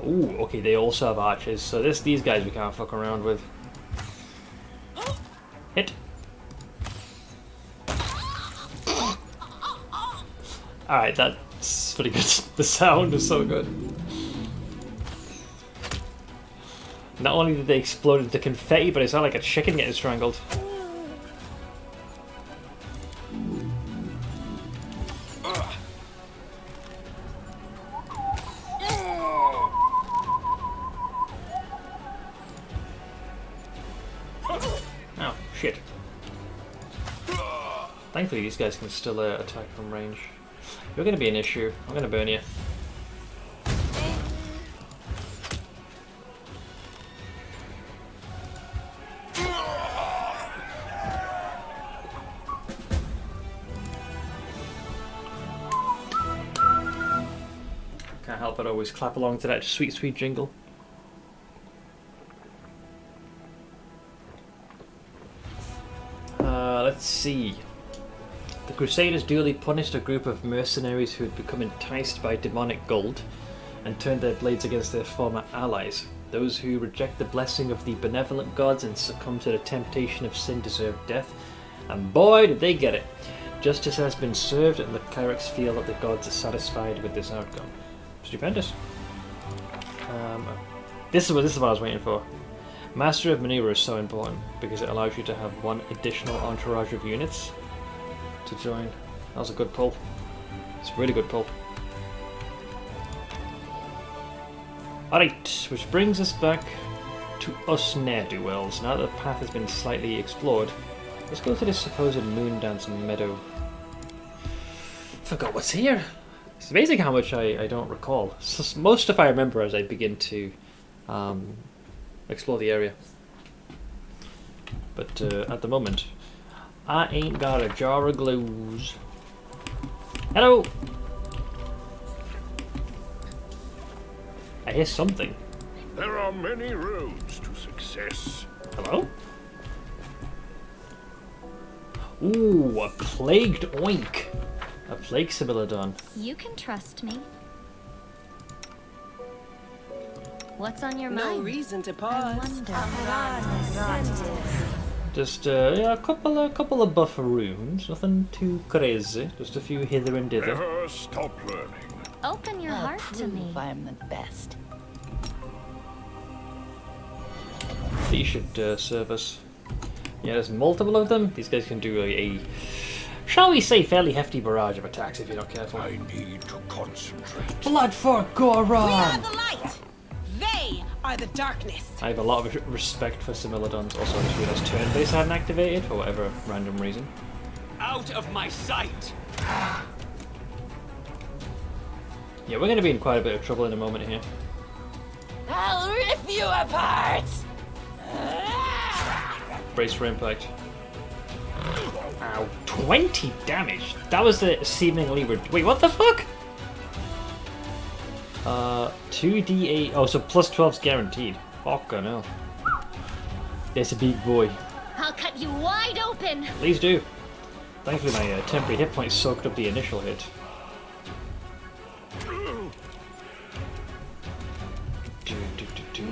Ooh, okay, they also have archers, so these guys we can't fuck around with. Hit. Alright, that's pretty good. The sound is so good. Not only did they explode into confetti, but it sounded like a chicken getting strangled. Oh, shit. Thankfully these guys can still attack from range. You're going to be an issue. I'm going to burn you. Can't help but always clap along to that sweet, sweet jingle. Let's see. The Crusaders duly punished a group of mercenaries who had become enticed by demonic gold and turned their blades against their former allies. Those who reject the blessing of the benevolent gods and succumb to the temptation of sin deserve death. And boy, did they get it! Justice has been served and the clerics feel that the gods are satisfied with this outcome. Stupendous. This is what I was waiting for. Master of Maneuver is so important because it allows you to have one additional entourage of units to join. That was a good pull. It's a really good pull. Alright, which brings us back to us ne'er-do-wells. Now that the path has been slightly explored, let's go to this supposed moon dance meadow. Forgot what's here. It's amazing how much I don't recall. Most stuff I remember as I begin to explore the area. But at the moment, I ain't got a jar of glues. Hello! I hear something. There are many roads to success. Hello? Ooh, a plagued oink. A plague Sibylodon. You can trust me. What's on your No mind? reason to I pause. wonder. Just yeah, a couple of buffer runes. Nothing too crazy. Just a few hither and thither. Never stop learning. Open your I'll heart to me. prove I'm the best. These should serve us. Yeah, there's multiple of them. These guys can do a shall we say, fairly hefty barrage of attacks if you're not careful. I need to concentrate. Blood for Goron! We are the light. They are the darkness. I have a lot of respect for Similodons. Also, I just realised turn-based hadn't activated for whatever random reason. Out of my sight! Yeah, we're going to be in quite a bit of trouble in a moment here. I'll rip you apart! Brace for impact. Ow. 20 damage? That was the seemingly... Wait, what the fuck? 2d8... Oh, so plus 12's guaranteed. Fucking hell. There's a big boy. I'll cut you wide open. Please do. Thankfully my temporary hit points soaked up the initial hit.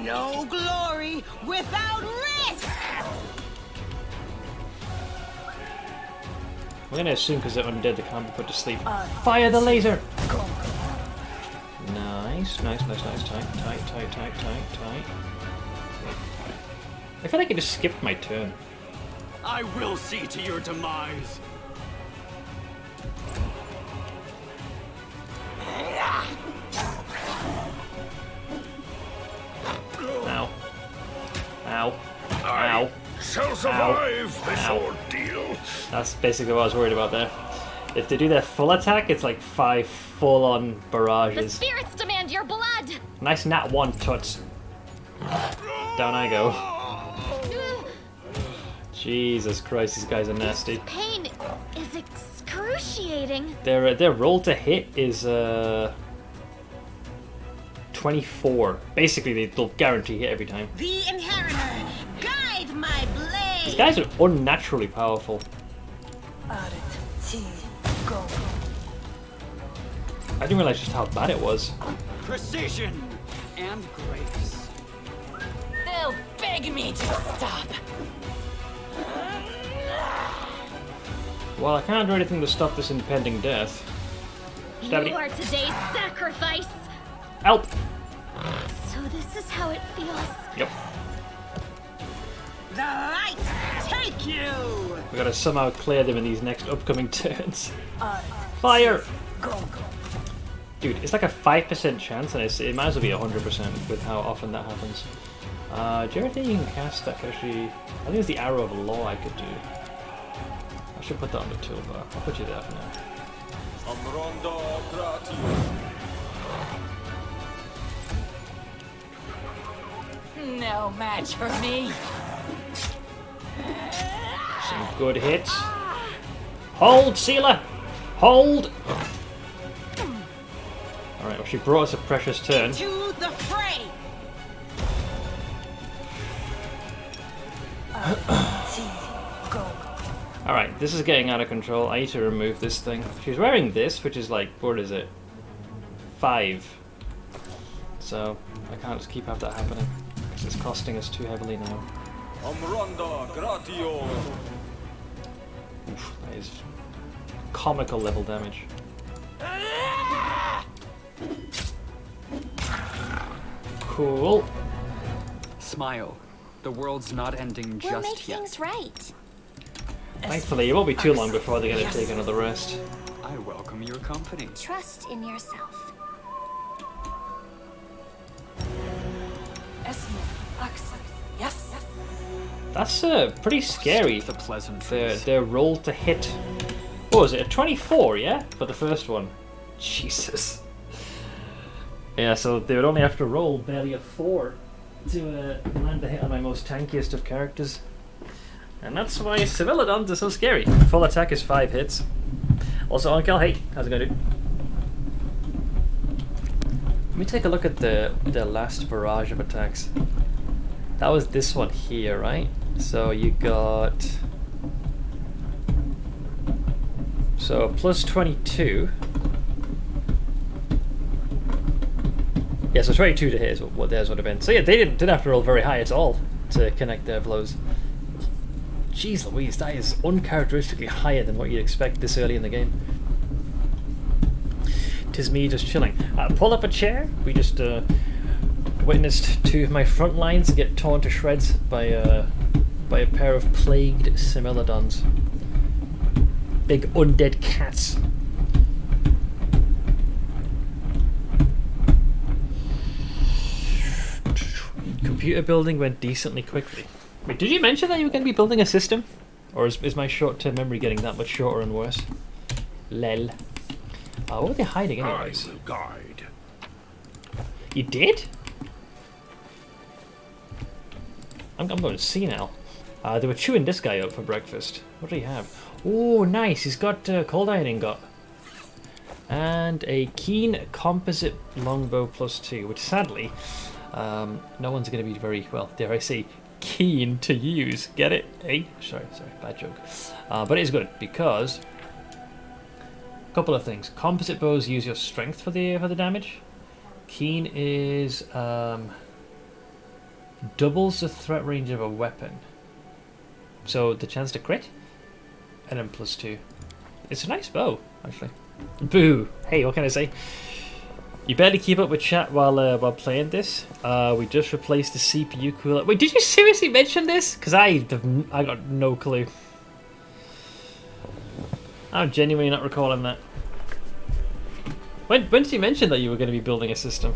No glory without risk. We're gonna assume because they're undead they can't be put to sleep. Fire the laser! Nice. Tight. I feel like I just skipped my turn. I will see to your demise. Ow. Ow. I Ow. shall survive this Ow. ordeal. That's basically what I was worried about there. If they do their full attack, it's like 5 full-on The barrages. spirits demand your blood. Nice nat 1 tuts. Down I go. Jesus Christ, these guys are nasty. Pain is excruciating. Their roll to hit is 24. Basically, they'll guarantee hit every time. The inheritor, guide my blade. These guys are unnaturally powerful. Go. I didn't realize just how bad it was. Precision and grace. They'll beg me to stop. Well, I can't do anything to stop this impending death. You Stabby. are today's sacrifice. Help! So this is how it feels. Yep. The light, take you. We gotta somehow clear them in these next upcoming turns. Fire! Go. Dude, it's like a 5% chance, and it might as well be 100% with how often that happens. Do you ever think you can cast that? Actually, I think it's the Arrow of Law I could do. I should put that on the toolbar. I'll put you there for now. No match for me. Some good hits. Hold, Sealer! Hold! Alright, well, she brought us a precious turn. To the fray. Alright, this is getting out of control. I need to remove this thing. She's wearing this, which is like, what is it? 5. So, I can't just keep have that happening. Because it's costing us too heavily now. Oof, that is comical level damage. Cool. Smile. The world's not ending We'll make just yet. things right. Thankfully, it won't be too long before they're going to take another rest. I welcome your company. Trust in yourself. That's pretty scary. The pleasantries. Their roll to hit. What was it? A 24, yeah, for the first one. Jesus. Yeah, so they would only have to roll barely a 4 to land a hit on my most tankiest of characters. And that's why Similodons are so scary. Full attack is 5 hits. Also, Onkel, hey, how's it going, dude? Let me take a look at the last barrage of attacks. That was this one here, right? So you got... So plus 22. Yeah, so 22 to hit is what theirs would have been. So yeah, they didn't have to roll very high at all to connect their blows. Jeez Louise, that is uncharacteristically higher than what you'd expect this early in the game. Tis me just chilling. Pull up a chair. We just witnessed 2 of my front lines get torn to shreds by a pair of plagued Similodons. Big undead cats. Computer building went decently quickly. Wait, did you mention that you were going to be building a system? Or is my short-term memory getting that much shorter and worse? Lel. What were they hiding anyways? I will guide. You did? I'm going to see now. They were chewing this guy up for breakfast. What do he have? Oh, nice. He's got cold iron ingot. And a keen composite longbow +2, which sadly, no one's going to be very, well, dare I say, keen to use. Get it? Hey? Sorry, bad joke. But it is good because a couple of things. Composite bows use your strength for the damage. Keen is doubles the threat range of a weapon. So the chance to crit, and then +2. It's a nice bow, actually. Boo! Hey, what can I say? You barely keep up with chat while playing this. We just replaced the CPU cooler. Wait, did you seriously mention this? Because I got no clue. I'm genuinely not recalling that. When did you mention that you were going to be building a system?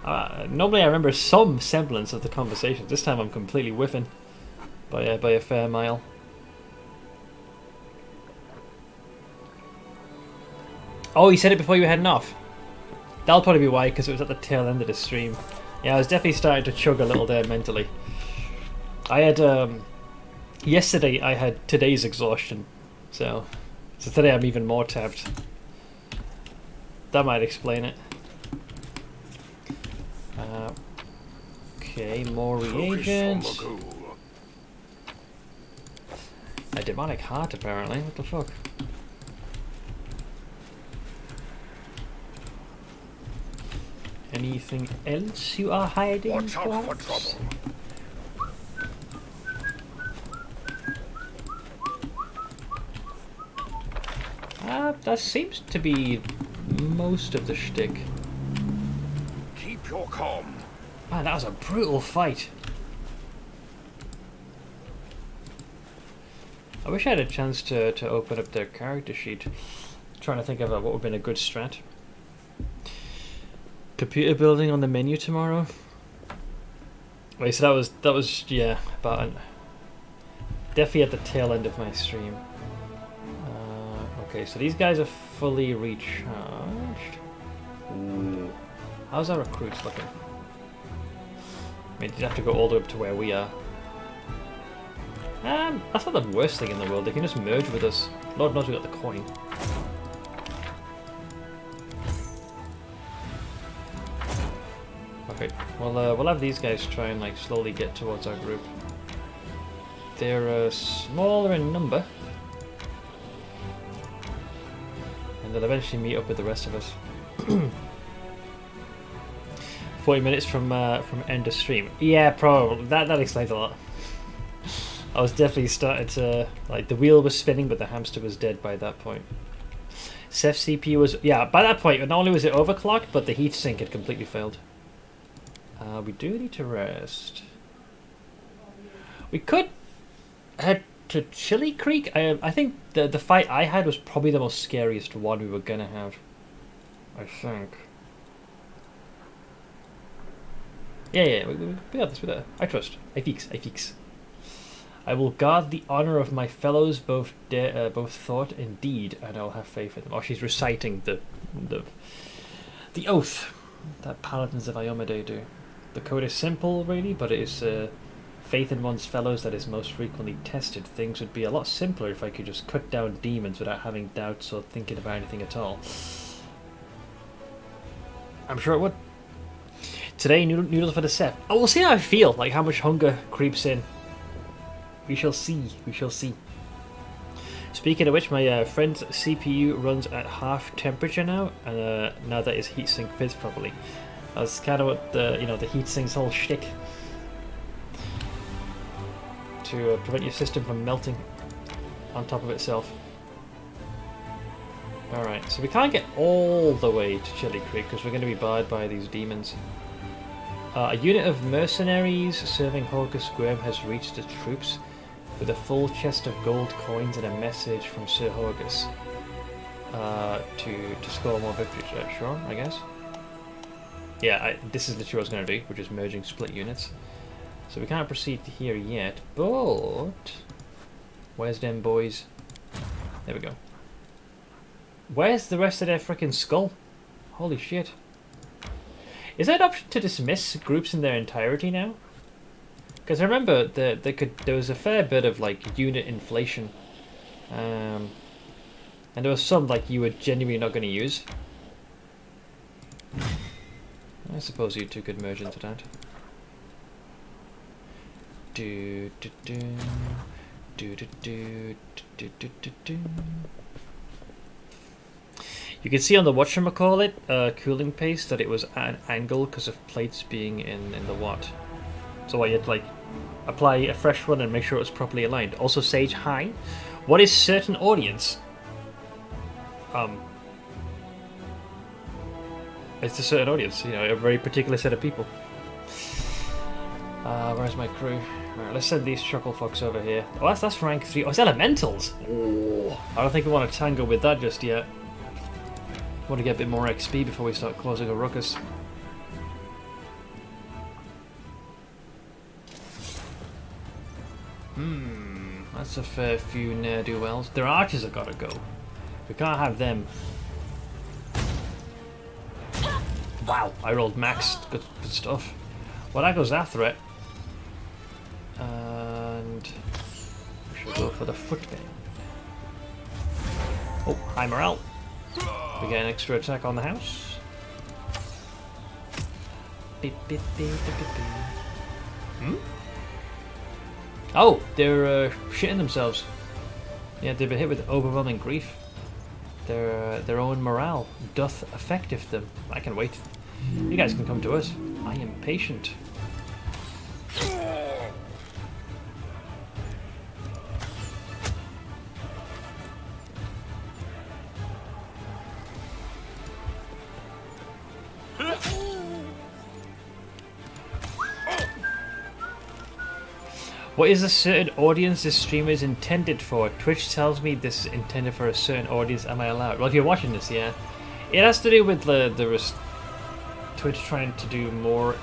Normally I remember some semblance of the conversation. This time I'm completely whiffing by a fair mile. Oh, you said it before you were heading off. That'll probably be why, because it was at the tail end of the stream. Yeah, I was definitely starting to chug a little there mentally. I had, yesterday I had today's exhaustion, so today I'm even more tapped. That might explain it. Okay, more reagents. A demonic heart, apparently. What the fuck? Anything else you are hiding? Watch out for trouble. That seems to be most of the shtick. Keep your calm. Man, that was a brutal fight. I wish I had a chance to open up their character sheet. Trying to think of what would have been a good strat. Computer building on the menu tomorrow. Wait, so that was yeah, about definitely at the tail end of my stream. Okay, so these guys are fully recharged. Ooh. How's our recruits looking? I mean, you'd have to go all the way up to where we are. That's not the worst thing in the world. They can just merge with us. Lord knows we got the coin. Okay, well, we'll have these guys try and like slowly get towards our group. They're smaller in number, and they'll eventually meet up with the rest of us. 40 minutes from end of stream. Yeah, probably. That explains a lot. I was definitely starting to, like, the wheel was spinning, but the hamster was dead by that point. Seth's CPU was, yeah, by that point, not only was it overclocked, but the heatsink had completely failed. We do need to rest. We could head to Chili Creek. I think the fight I had was probably the most scariest one we were gonna have. I think. Yeah, we got this with that. I trust. I fix. I will guard the honor of my fellows, both thought and deed, and I'll have faith in them. Oh, she's reciting the oath that paladins of Iomedae do. The code is simple, really, but it is faith in one's fellows that is most frequently tested. Things would be a lot simpler if I could just cut down demons without having doubts or thinking about anything at all. I'm sure it would. Today, noodle for the set. Oh, we'll see how I feel, like how much hunger creeps in. We shall see, we shall see. Speaking of which, my friend's CPU runs at half temperature now, and now that his heatsink fits properly. That's kind of what the heatsink's whole shtick. To prevent your system from melting on top of itself. Alright, so we can't get all the way to Chili Creek because we're going to be barred by these demons. A unit of mercenaries serving Horgus Graham has reached the troops with a full chest of gold coins and a message from Sir Horgus to score more victories. Sure, I guess. Yeah, this is literally what I was going to do, which is merging split units. So we can't proceed to here yet, but where's them boys? There we go. Where's the rest of their freaking skull? Holy shit. Is there an option to dismiss groups in their entirety now? Because I remember there was a fair bit of like unit inflation. And there was some like you were genuinely not going to use. I suppose you two could merge into that. Do do do do do do do do do do. You can see on the whatchamacallit cooling paste that it was at an angle because of plates being in the watt. So you had to like apply a fresh one and make sure it was properly aligned. Also, Sage, hi. What is certain audience? It's a certain audience, a very particular set of people. Where's my crew? Alright, let's send these chuckle fucks over here. Oh, that's rank 3. Oh, it's elementals! Oh, I don't think we want to tangle with that just yet. Want to get a bit more XP before we start causing a ruckus. That's a fair few ne'er-do-wells. Their archers have got to go. We can't have them. Wow, I rolled max. Good stuff. Well, that goes that threat. And we should go for the footbang. Oh, high morale. We get an extra attack on the house. Oh, they're shitting themselves. Yeah, they've been hit with overwhelming grief. Their own morale doth affecteth them. I can wait. You guys can come to us. I am patient. What is a certain audience this stream is intended for? Twitch tells me this is intended for a certain audience. Am I allowed? Well, if you're watching this, yeah. It has to do with Twitch trying to do more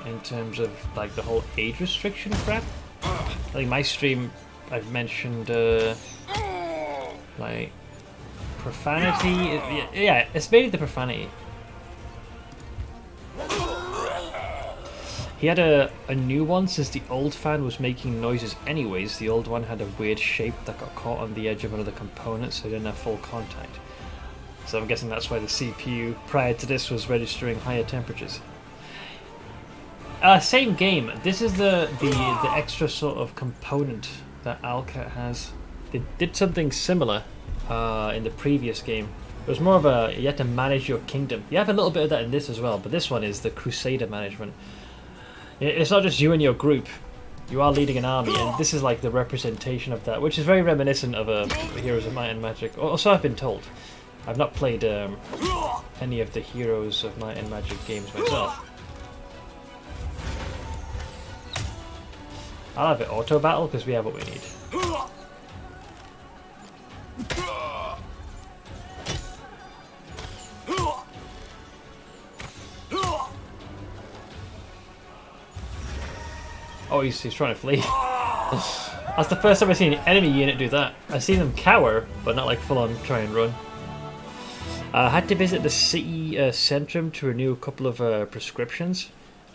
in terms of like the whole age restriction crap. Like my stream, I've mentioned like profanity. Yeah, it's mainly the profanity. He had a new one since the old fan was making noises anyways. The old one had a weird shape that got caught on the edge of another component, so it didn't have full contact. So I'm guessing that's why the CPU prior to this was registering higher temperatures. Same game. This is the extra sort of component that Alcat has. They did something similar in the previous game. It was more of you had to manage your kingdom. You have a little bit of that in this as well, but this one is the Crusader management. It's not just you and your group. You are leading an army, and this is like the representation of that, which is very reminiscent of Heroes of Might and Magic. Also, I've been told. I've not played any of the Heroes of Might and Magic games myself. I'll have it auto battle because we have what we need. Oh, he's trying to flee. That's the first time I've seen an enemy unit do that. I've seen them cower, but not like full on try and run. I had to visit the city centrum to renew a couple of prescriptions.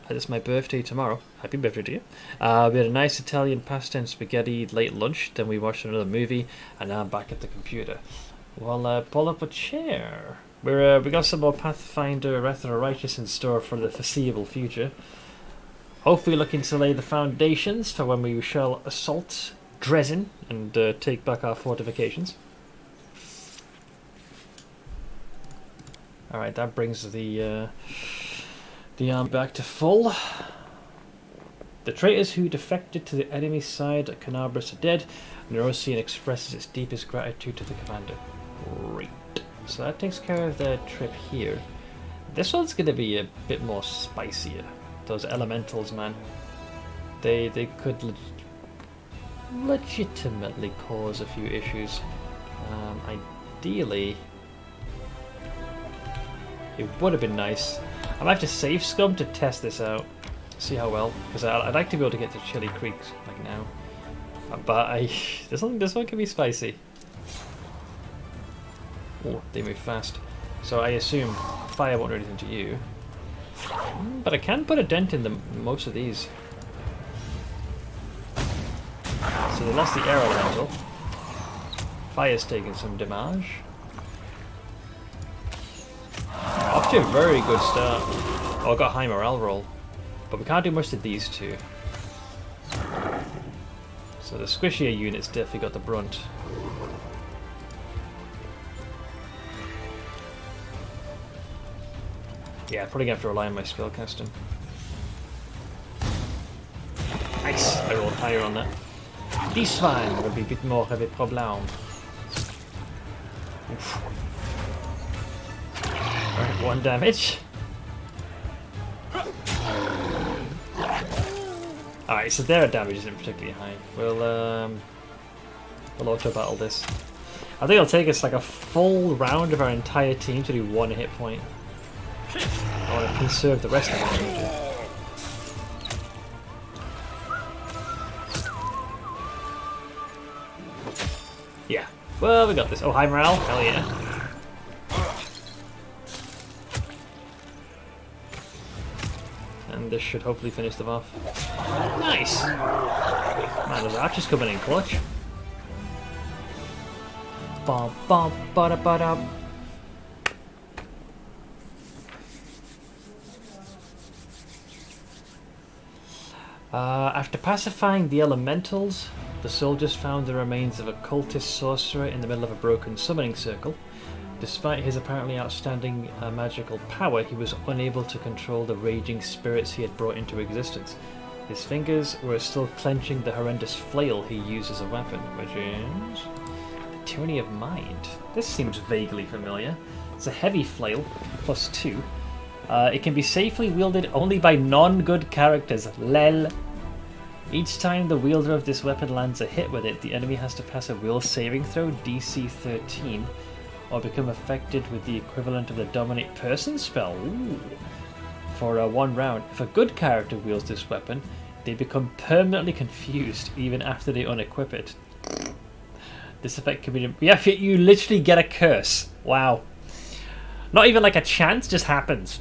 It's my birthday tomorrow. Happy birthday to you. We had a nice Italian pasta and spaghetti late lunch. Then we watched another movie, and now I'm back at the computer. Well, pull up a chair. We got some more Pathfinder Wrath of the Righteous in store for the foreseeable future. Hopefully looking to lay the foundations for when we shall assault Dresden and take back our fortifications. Alright, that brings the army back to full. The traitors who defected to the enemy side at Canabras are dead. Neurosian expresses its deepest gratitude to the commander. Great. So that takes care of the trip here. This one's going to be a bit more spicier. Those elementals, man. They could legitimately cause a few issues. Ideally, it would have been nice. I might have to save scum to test this out, see how well, because I'd like to be able to get to Chili Creeks like now. But this one can be spicy. Oh, they move fast. So I assume fire won't do anything to you. But I can put a dent in most of these. So they lost the air elemental. Fire's taking some damage. Off to a very good start. Oh, I got a high morale roll. But we can't do much to these two. So the squishier units definitely got the brunt. Yeah, probably gonna have to rely on my spellcasting. Nice! I rolled higher on that. This one will be a bit more of a problem. Oof. Alright, 1 damage. Alright, so their damage isn't particularly high. We'll auto battle this. I think it'll take us like a full round of our entire team to do 1 hit point. I want to conserve the rest of our energy. Yeah. Well, we got this. Oh, high morale? Hell yeah. And this should hopefully finish them off. Nice! Man, those archers coming in clutch. Bum bum ba da ba da. After pacifying the elementals, the soldiers found the remains of a cultist sorcerer in the middle of a broken summoning circle. Despite his apparently outstanding magical power, he was unable to control the raging spirits he had brought into existence. His fingers were still clenching the horrendous flail he used as a weapon, which is the Tyranny of Mind. This seems vaguely familiar. It's a heavy flail, +2. It can be safely wielded only by non-good characters. Lel. Each time the wielder of this weapon lands a hit with it, the enemy has to pass a will saving throw, DC 13, or become affected with the equivalent of the Dominate Person spell. Ooh. For 1 round. If a good character wields this weapon, they become permanently confused even after they unequip it. This effect can be... Yeah, you literally get a curse. Wow. Not even like a chance, just happens.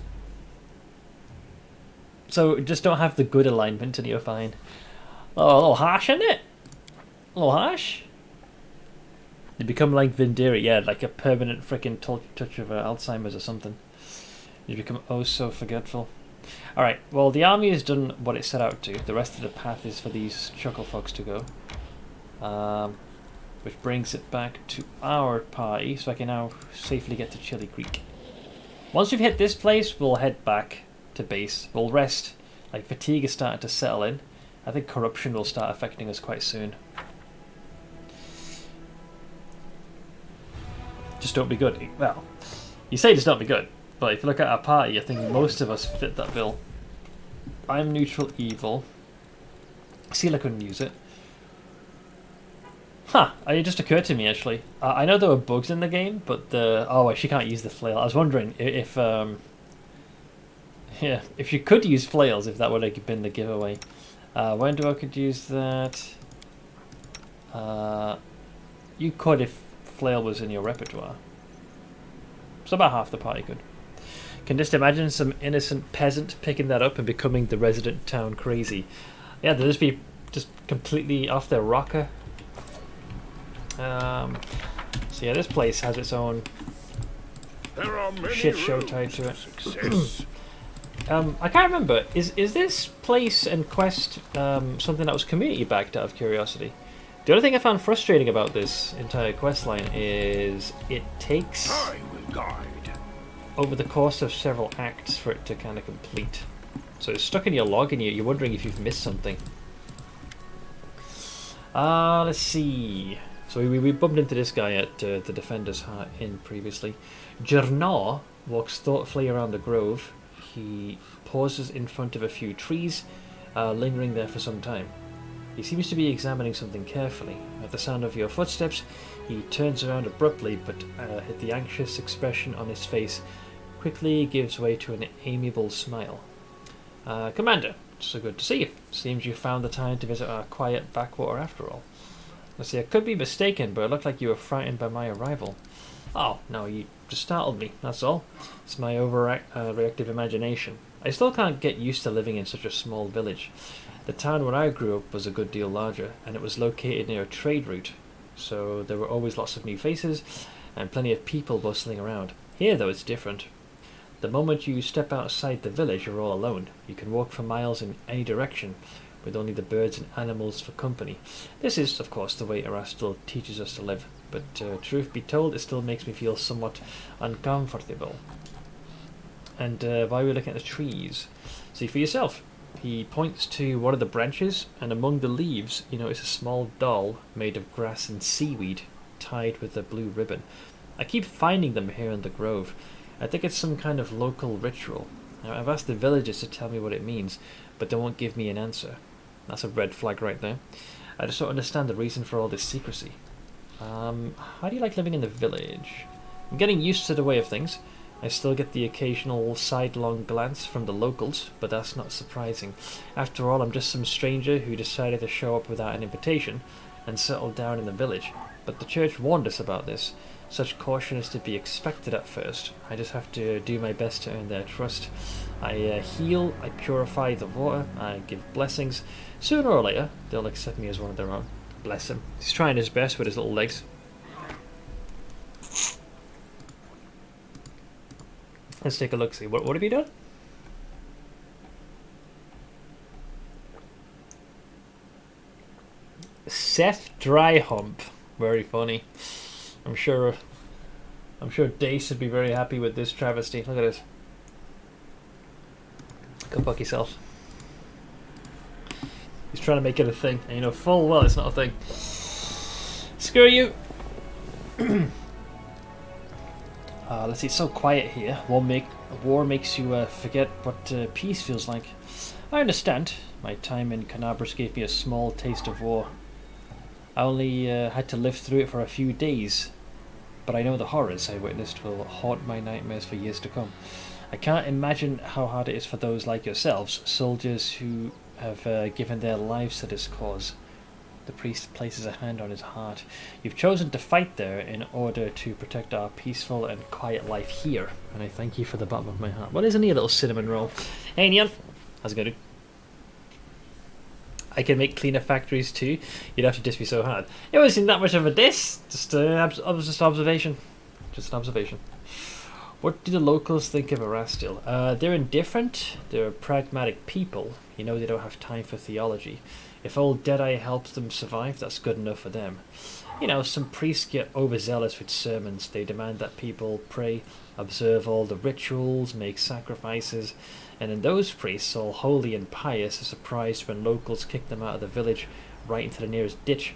So just don't have the good alignment and you're fine. Oh, a little harsh, isn't it? A little harsh? They become like Vindiri, yeah, like a permanent freaking touch of Alzheimer's or something. You become oh so forgetful. Alright, well the army has done what it set out to. The rest of the path is for these chuckle folks to go. Which brings it back to our party, so I can now safely get to Chili Creek. Once we've hit this place, we'll head back to base. We'll rest. Like fatigue is starting to settle in. I think corruption will start affecting us quite soon. Just don't be good. Well, you say just don't be good, but if you look at our party, I think most of us fit that bill. I'm neutral evil. See, I couldn't use it. Huh, it just occurred to me actually. I know there were bugs in the game, but she can't use the flail. I was wondering if if you could use flails, if that would have been the giveaway. When do I could use that? You could if flail was in your repertoire. So about half the party could. Can just imagine some innocent peasant picking that up and becoming the resident town crazy. Yeah, they'll just be just completely off their rocker. So yeah, this place has its own There are many shit show roads tied to it. success. I can't remember. Is this place and quest something that was community backed out of curiosity? The only thing I found frustrating about this entire quest line is it takes I will guide. over the course of several acts for it to kind of complete. So it's stuck in your log and you're wondering if you've missed something. Let's see. So we bumped into this guy at the Defender's Inn previously. Jernau walks thoughtfully around the grove. He pauses in front of a few trees, lingering there for some time. He seems to be examining something carefully. At the sound of your footsteps, he turns around abruptly, but the anxious expression on his face quickly gives way to an amiable smile. Commander, so good to see you. Seems you found the time to visit our quiet backwater after all. Let's see, I could be mistaken, but it looked like you were frightened by my arrival. Oh, no, you just startled me, that's all. It's my overreactive imagination. I still can't get used to living in such a small village. The town where I grew up was a good deal larger, and it was located near a trade route, so there were always lots of new faces and plenty of people bustling around. Here, though, it's different. The moment you step outside the village, you're all alone. You can walk for miles in any direction, with only the birds and animals for company. This is, of course, the way Erastil teaches us to live, but truth be told, it still makes me feel somewhat uncomfortable. And while we're looking at the trees, see for yourself. He points to one of the branches, and among the leaves you notice a small doll made of grass and seaweed, tied with a blue ribbon. I keep finding them here in the grove. I think it's some kind of local ritual. Now, I've asked the villagers to tell me what it means, but they won't give me an answer. That's a red flag right there. I just don't understand the reason for all this secrecy. How do you like living in the village? I'm getting used to the way of things. I still get the occasional sidelong glance from the locals, but that's not surprising. After all, I'm just some stranger who decided to show up without an invitation and settle down in the village. But the church warned us about this. Such caution is to be expected at first. I just have to do my best to earn their trust. I heal, I purify the water, I give blessings. Sooner or later, they'll accept me as one of their own. Bless him. He's trying his best with his little legs. Let's take a look, see. What have you done? Seth Dryhump. Very funny. I'm sure Dace would be very happy with this travesty. Look at this. Go fuck yourself. He's trying to make it a thing, and you know full well it's not a thing. Screw you! Let's see, it's so quiet here. War makes you forget what peace feels like. I understand. My time in Canabras gave me a small taste of war. I only had to live through it for a few days, but I know the horrors I witnessed will haunt my nightmares for years to come. I can't imagine how hard it is for those like yourselves, soldiers who have given their lives to this cause. The priest places a hand on his heart. You've chosen to fight there in order to protect our peaceful and quiet life here, and I thank you for the bottom of my heart. Well, isn't he a little cinnamon roll? Hey, Neon. How's it going, dude? I can make cleaner factories too. You'd have to diss me so hard. It wasn't that much of a diss. Just observation. Just an observation. What do the locals think of Erastil? They're indifferent. They're pragmatic people. You know, they don't have time for theology. If old Deadeye helps them survive, that's good enough for them. You know, some priests get overzealous with sermons. They demand that people pray, observe all the rituals, make sacrifices, and then those priests, all holy and pious, are surprised when locals kick them out of the village right into the nearest ditch.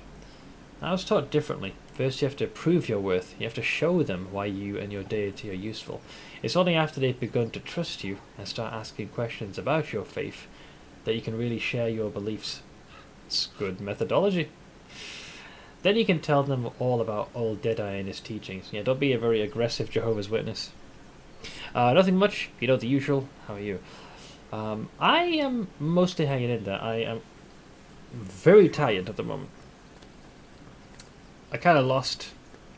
I was taught differently. First you have to prove your worth. You have to show them why you and your deity are useful. It's only after they've begun to trust you and start asking questions about your faith that you can really share your beliefs. It's good methodology. Then you can tell them all about old Deadeye and his teachings. Yeah, don't be a very aggressive Jehovah's Witness. Nothing much, you know, the usual. How are you? I am mostly hanging in there. I am very tired at the moment. I kind of lost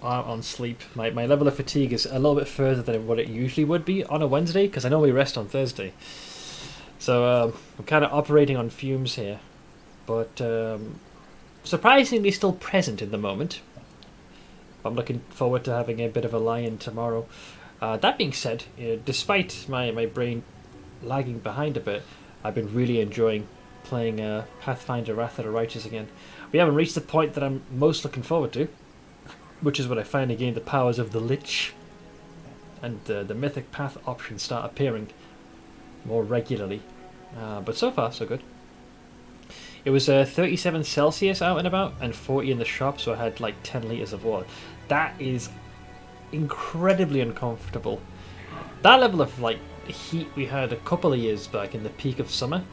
out on sleep. My level of fatigue is a little bit further than what it usually would be on a Wednesday, because I normally rest on Thursday. So I'm kind of operating on fumes here. But surprisingly still present in the moment. I'm looking forward to having a bit of a lie-in tomorrow. That being said, despite my brain lagging behind a bit, I've been really enjoying playing Pathfinder Wrath of the Righteous again. We haven't reached the point that I'm most looking forward to, which is when I finally gain the powers of the Lich, and the Mythic Path options start appearing more regularly. But so far, so good. It was 37 Celsius out and about, and 40 in the shop, so I had like 10 litres of water. That is incredibly uncomfortable. That level of like heat we had a couple of years back in the peak of summer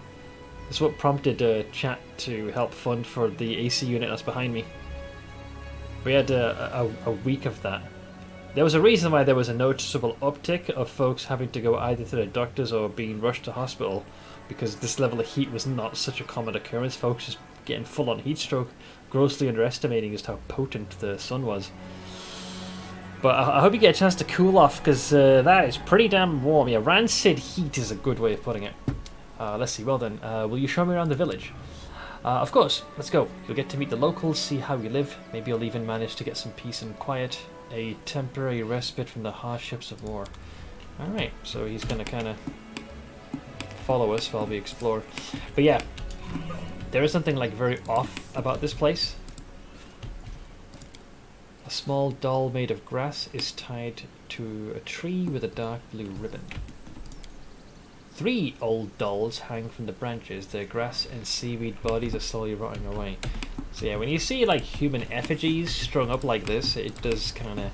is what prompted chat to help fund for the AC unit that's behind me. We had a week of that. There was a reason why there was a noticeable uptick of folks having to go either to the doctors or being rushed to hospital, because this level of heat was not such a common occurrence. Folks just getting full on heat stroke, grossly underestimating just how potent the sun was. But I hope you get a chance to cool off, because that is pretty damn warm. Yeah, rancid heat is a good way of putting it. Let's see, well then, will you show me around the village? Of course, let's go. You'll get to meet the locals, see how we live. Maybe you'll even manage to get some peace and quiet. A temporary respite from the hardships of war. Alright, so he's going to kind of follow us while we explore. But yeah, there is something like very off about this place. A small doll made of grass is tied to a tree with a dark blue ribbon. 3 old dolls hang from the branches. Their grass and seaweed bodies are slowly rotting away. So yeah, when you see like human effigies strung up like this, it does kind of,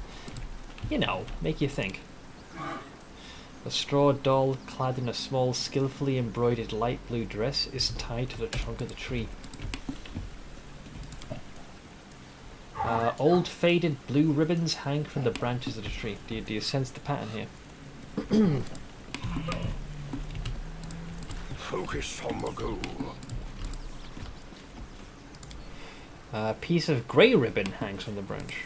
you know, make you think. A straw doll clad in a small, skillfully embroidered light blue dress is tied to the trunk of the tree. Old faded blue ribbons hang from the branches of the tree. Do you sense the pattern here? Focus on the goal. A piece of grey ribbon hangs from the branch.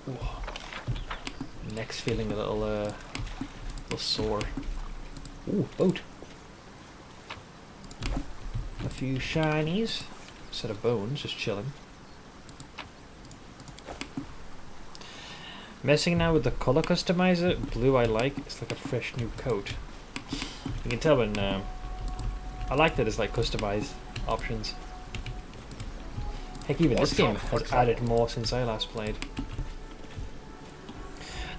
Ooh. Neck's feeling a little sore. Ooh, boat. A few shinies. A set of bones, just chilling. Messing now with the colour customizer. Blue I like. It's like a fresh new coat. You can tell when I like that it's like customized options. Heck, even this game has added more since I last played.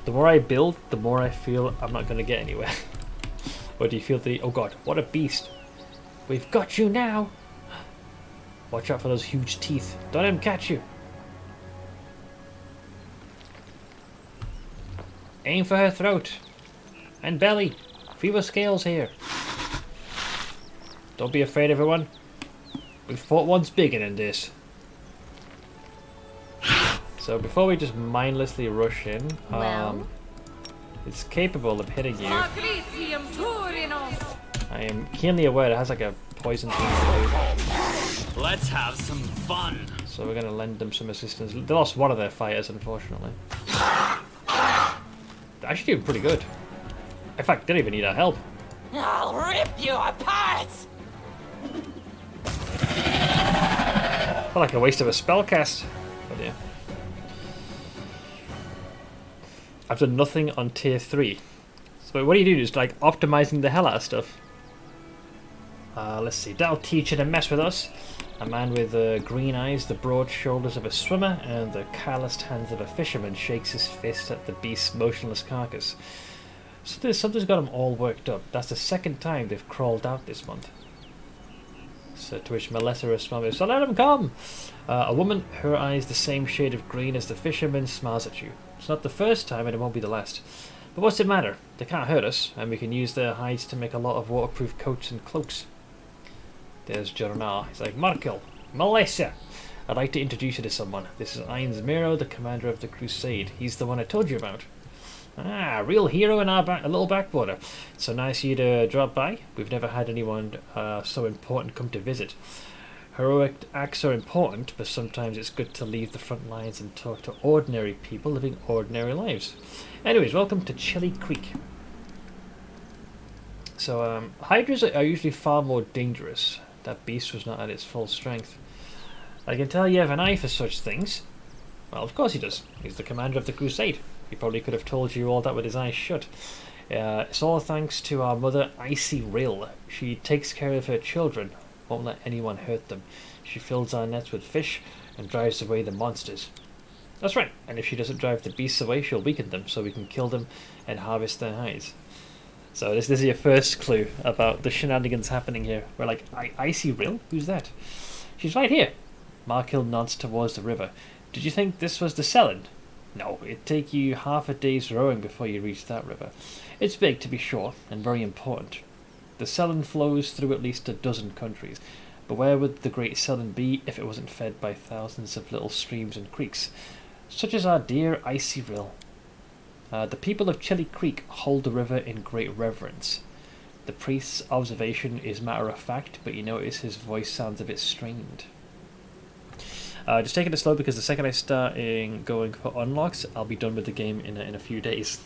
The more I build, the more I feel I'm not going to get anywhere. Or do you feel the... Oh god, what a beast. We've got you now. Watch out for those huge teeth. Don't let him catch you. Aim for her throat. And belly. Fewer scales here. Don't be afraid, everyone. We've fought once bigger than this. So before we just mindlessly rush in, it's capable of hitting you. I am keenly aware it has like a poison thing to do. Let's have some fun. So we're going to lend them some assistance. They lost one of their fighters, unfortunately. They're actually doing pretty good. In fact, they don't even need our help. I'll rip you apart! Felt like a waste of a spell cast. But yeah. I've done nothing on tier 3. So what do you do? Just like optimizing the hell out of stuff. Let's see. That'll teach you to mess with us. A man with green eyes, the broad shoulders of a swimmer, and the calloused hands of a fisherman shakes his fist at the beast's motionless carcass. So something's got them all worked up. That's the second time they've crawled out this month. So to which Melissa responds, so let him come! A woman, her eyes the same shade of green as the fisherman, smiles at you. It's not the first time and it won't be the last. But what's it matter? They can't hurt us, and we can use their hides to make a lot of waterproof coats and cloaks. There's Jornar. He's like, Markel, Melissa, I'd like to introduce you to someone. This is Ainz Miro, the commander of the Crusade. He's the one I told you about. Ah, real hero in our a little backwater. It's so nice of you to drop by. We've never had anyone so important come to visit. Heroic acts are important, but sometimes it's good to leave the front lines and talk to ordinary people living ordinary lives. Anyways, welcome to Chili Creek. So, Hydras are usually far more dangerous. That beast was not at its full strength. I can tell you have an eye for such things. Well, of course he does. He's the commander of the Crusade. He probably could have told you all that with his eyes shut. It's all thanks to our mother, Icy Rill. She takes care of her children, won't let anyone hurt them. She fills our nets with fish and drives away the monsters. That's right, and if she doesn't drive the beasts away, she'll weaken them so we can kill them and harvest their hides. So this is your first clue about the shenanigans happening here. We're like, Icy Rill? Who's that? She's right here. Markhill nods towards the river. Did you think this was the Selland? No, it'd take you half a day's rowing before you reach that river. It's big, to be sure, and very important. The Selland flows through at least a dozen countries, but where would the Great Selland be if it wasn't fed by thousands of little streams and creeks, such as our dear Icy Rill? The people of Chili Creek hold the river in great reverence. The priest's observation is matter-of-fact, but you notice his voice sounds a bit strained. Just taking it slow because the second I start going for unlocks, I'll be done with the game in a few days.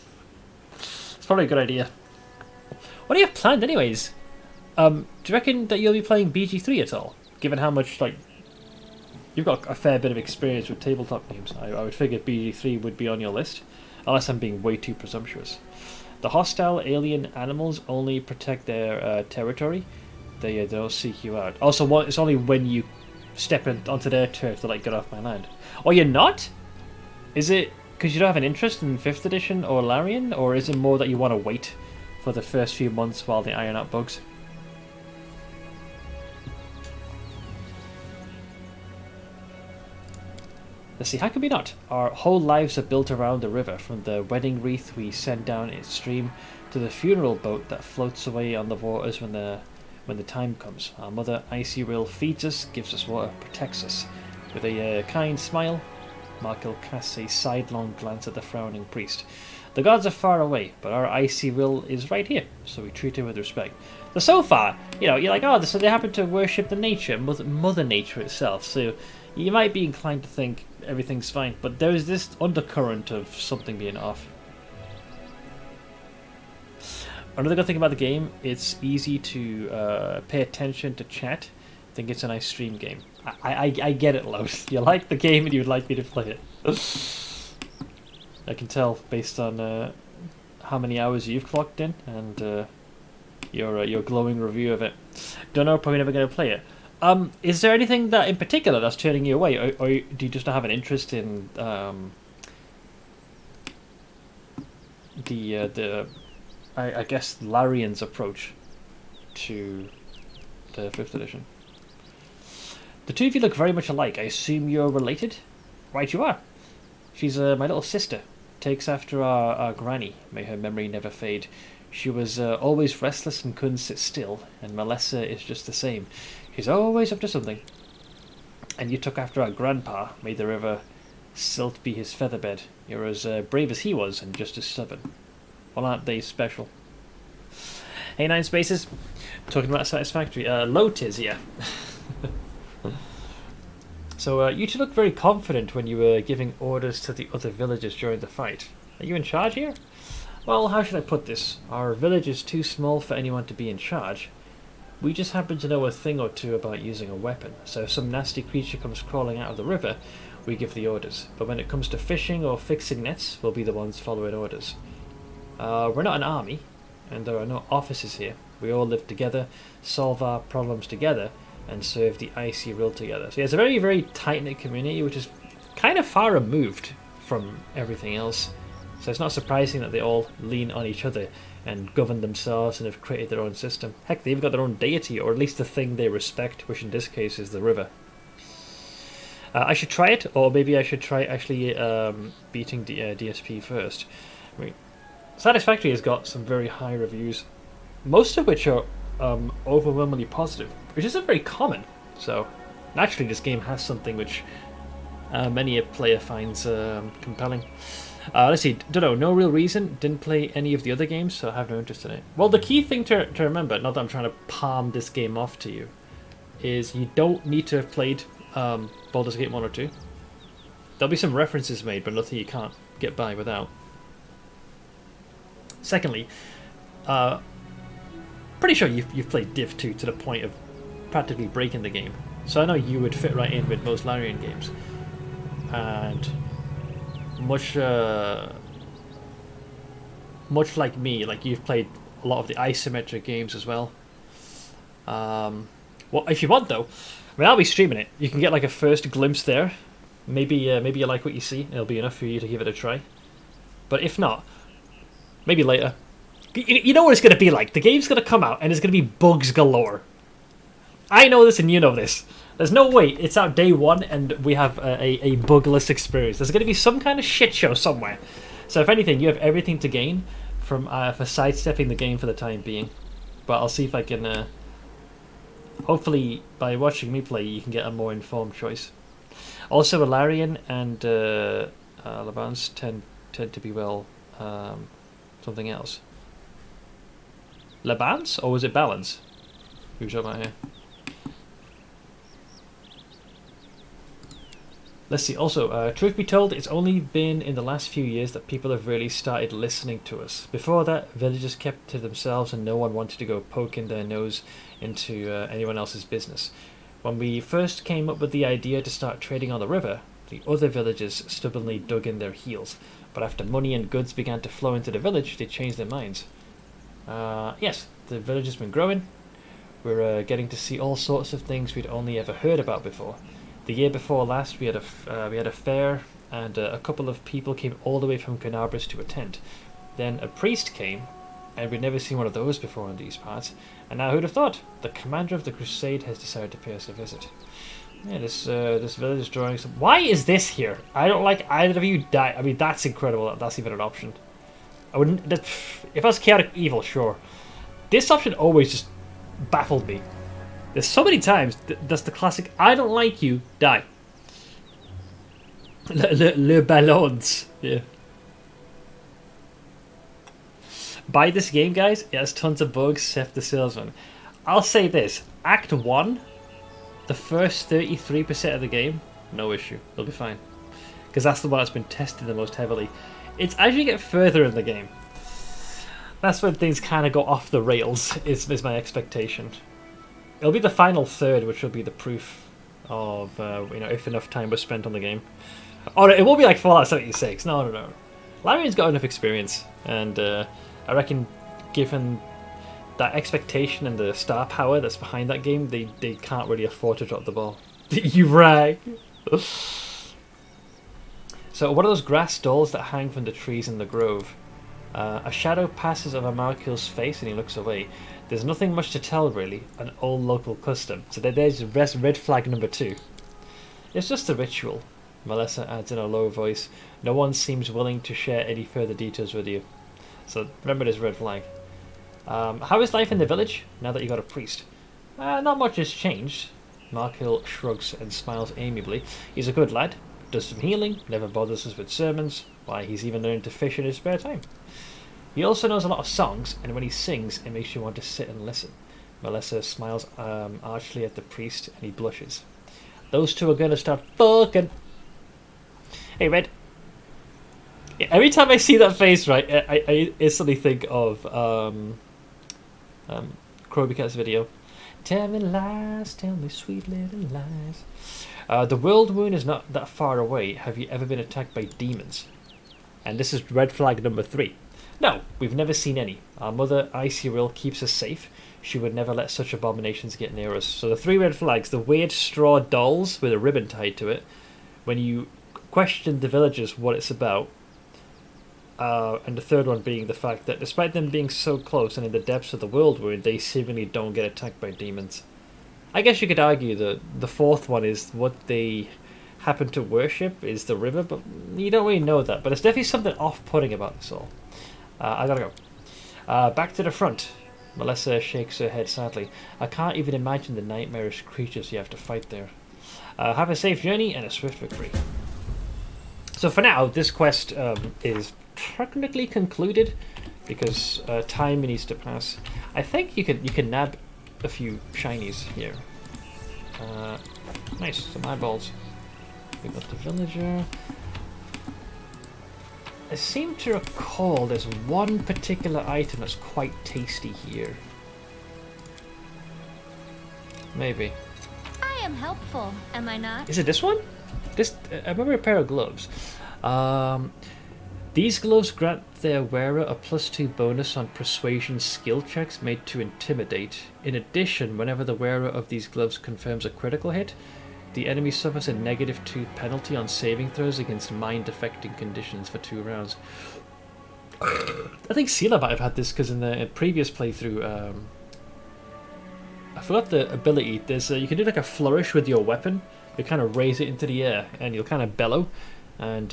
It's probably a good idea. What do you have planned anyways? Do you reckon that you'll be playing BG3 at all? Given how much, like, you've got a fair bit of experience with tabletop games. I would figure BG3 would be on your list. Unless I'm being way too presumptuous. The hostile alien animals only protect their territory. They don't seek you out. Also, it's only when you step onto their turf to, like, get off my land. Oh, you're not? Is it because you don't have an interest in 5th edition or Larian? Or is it more that you want to wait for the first few months while they iron out bugs? Let's see, how can we not? Our whole lives are built around the river, from the wedding wreath we send down its stream to the funeral boat that floats away on the waters when the time comes. Our mother, Icy Rill, feeds us, gives us water, protects us. With a kind smile, Markhill casts a sidelong glance at the frowning priest. The gods are far away, but our Icy Rill is right here, so we treat her with respect. So far, you know, you're like, oh, so they happen to worship the nature, Mother Nature itself, so you might be inclined to think everything's fine, but there's this undercurrent of something being off. Another good thing about the game, it's easy to pay attention to chat. I think it's a nice stream game. I get it, Lois. You like the game and you would like me to play it. I can tell based on how many hours you've clocked in and your glowing review of it. Don't know, probably never going to play it. Is there anything that in particular that's turning you away, or do you just not have an interest in I guess Larian's approach to the 5th edition? The two of you look very much alike. I assume you're related? Right, you are. She's my little sister. Takes after our granny. May her memory never fade. She was always restless and couldn't sit still, and Melissa is just the same. She's always up to something. And you took after our grandpa, made the river silt be his featherbed. You're as brave as he was, and just as stubborn. Well, aren't they special? Hey, Nine Spaces. Talking about Satisfactory. Lotus, yeah. So, you two look very confident when you were giving orders to the other villagers during the fight. Are you in charge here? Well, how should I put this? Our village is too small for anyone to be in charge. We just happen to know a thing or two about using a weapon, so if some nasty creature comes crawling out of the river, we give the orders. But when it comes to fishing or fixing nets, we'll be the ones following orders. We're not an army, and there are no officers here. We all live together, solve our problems together, and serve the Icy Rill together. So yeah, it's a very, very tight-knit community, which is kind of far removed from everything else. So it's not surprising that they all lean on each other and govern themselves and have created their own system. Heck, they've got their own deity, or at least the thing they respect, which in this case is the river. I should try it, or maybe I should try actually beating DSP first. I mean, Satisfactory has got some very high reviews, most of which are overwhelmingly positive, which isn't very common. So naturally this game has something which many a player finds compelling. Let's see, don't know, no real reason, didn't play any of the other games, so I have no interest in it. Well, the key thing to remember, not that I'm trying to palm this game off to you, is you don't need to have played Baldur's Gate 1 or 2. There'll be some references made, but nothing you can't get by without. Secondly, pretty sure you've played Div 2 to the point of practically breaking the game. So I know you would fit right in with most Larian games. And much like me, like you've played a lot of the isometric games as well. Well, if you want though, I mean, I'll be streaming it. You can get like a first glimpse there. Maybe you like what you see. It'll be enough for you to give it a try. But if not, maybe later. You know what it's going to be like. The game's going to come out and there's going to be bugs galore. I know this and you know this. There's no way it's out day one and we have a bugless experience. There's going to be some kind of shit show somewhere. So if anything, you have everything to gain from for sidestepping the game for the time being. But I'll see if I can... hopefully, by watching me play, you can get a more informed choice. Also, Alarian and Labans tend to be, well, something else. Labans? Or was it Balance? Who's talking about here? Let's see. Also, truth be told, it's only been in the last few years that people have really started listening to us. Before that, villagers kept to themselves and no one wanted to go poking their nose into anyone else's business. When we first came up with the idea to start trading on the river, the other villagers stubbornly dug in their heels. But after money and goods began to flow into the village, they changed their minds. Yes, the village has been growing. We're getting to see all sorts of things we'd only ever heard about before. The year before last, we had a fair, and a couple of people came all the way from Canabras to attend. Then a priest came, and we'd never seen one of those before in these parts. And now who'd have thought? The commander of the crusade has decided to pay us a visit. Yeah, this village is drawing some... Why is this here? I don't like either of you die. I mean, that's incredible that that's even an option. I wouldn't... If I was chaotic evil, sure. This option always just baffled me. There's so many times that's the classic I don't like you, die. Le ballons. Yeah. Buy this game, guys. It has tons of bugs, Seth the Salesman. I'll say this. Act 1, the first 33% of the game, no issue. It'll be fine. Because that's the one that's been tested the most heavily. It's as you get further in the game, that's when things kind of go off the rails, is my expectation. It'll be the final third, which will be the proof of, if enough time was spent on the game. Oh, it won't be like Fallout 76. No. Larian's got enough experience, and I reckon, given that expectation and the star power that's behind that game, they can't really afford to drop the ball. You rag! So, what are those grass stalls that hang from the trees in the grove? A shadow passes over Markil's face and he looks away. There's nothing much to tell, really. An old local custom. So there's red flag number 2. It's just a ritual, Melissa adds in a low voice. No one seems willing to share any further details with you. So remember this red flag. How is life in the village, now that you got a priest? Not much has changed. Markil shrugs and smiles amiably. He's a good lad. Does some healing. Never bothers us with sermons. Why, he's even learned to fish in his spare time. He also knows a lot of songs, and when he sings, it makes you want to sit and listen. Melissa smiles archly at the priest, and he blushes. Those two are going to start fucking. Hey, Red. Every time I see that face, right, I instantly think of Croby Cat's video. Tell me lies, tell me sweet little lies. The world wound is not that far away. Have you ever been attacked by demons? And this is red flag number 3. No, we've never seen any. Our mother, Icy Will, keeps us safe. She would never let such abominations get near us. So the 3 red flags, the weird straw dolls with a ribbon tied to it. When you question the villagers what it's about. And the third one being the fact that despite them being so close and in the depths of the world wound, they seemingly don't get attacked by demons. I guess you could argue that the 4th one is what they happen to worship is the river, but you don't really know that. But there's definitely something off-putting about this all. I gotta go. Back to the front. Melissa shakes her head sadly. I can't even imagine the nightmarish creatures you have to fight there. Have a safe journey and a swift victory. So for now, this quest is technically concluded because time needs to pass. I think you can nab a few shinies here. Nice, some eyeballs. We got the villager. I seem to recall there's one particular item that's quite tasty here. Maybe. I am helpful, am I not? Is it this one? I remember a pair of gloves. These gloves grant their wearer a +2 bonus on persuasion skill checks made to intimidate. In addition, whenever the wearer of these gloves confirms a critical hit, the enemy suffers a -2 penalty on saving throws against mind-affecting conditions for 2 rounds. I think Sela might have had this because in the previous playthrough, I forgot the ability. There's you can do like a flourish with your weapon. You kind of raise it into the air and you'll kind of bellow, and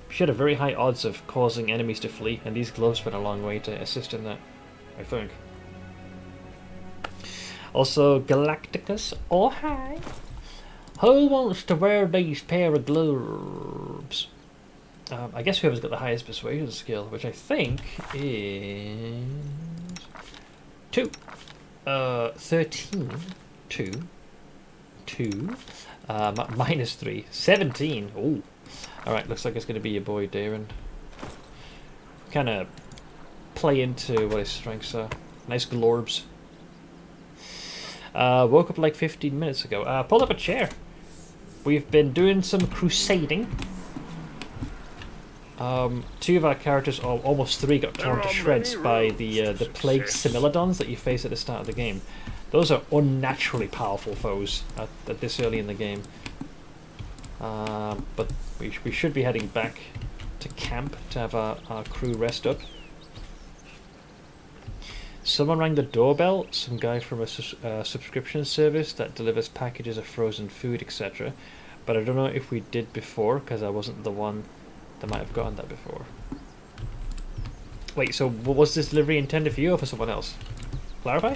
she had a very high odds of causing enemies to flee. And these gloves went a long way to assist in that, I think. Also, Galacticus. Oh hi. Who wants to wear these pair of gloves? I guess whoever's got the highest persuasion skill, which I think is 2. 13. 2. -3. 17. Ooh. Alright, looks like it's going to be your boy Darren. Kind of play into what his strengths are. Nice glorbs. Woke up like 15 minutes ago. Pulled up a chair. We've been doing some crusading. 2 of our characters, or almost 3, got torn to shreds by the plague similodons that you face at the start of the game. Those are unnaturally powerful foes at this early in the game. But we should be heading back to camp to have our crew rest up. Someone rang the doorbell, some guy from a subscription service that delivers packages of frozen food, etc. But I don't know if we did before, because I wasn't the one that might have gotten that before. Wait, so was this delivery intended for you or for someone else? Clarify?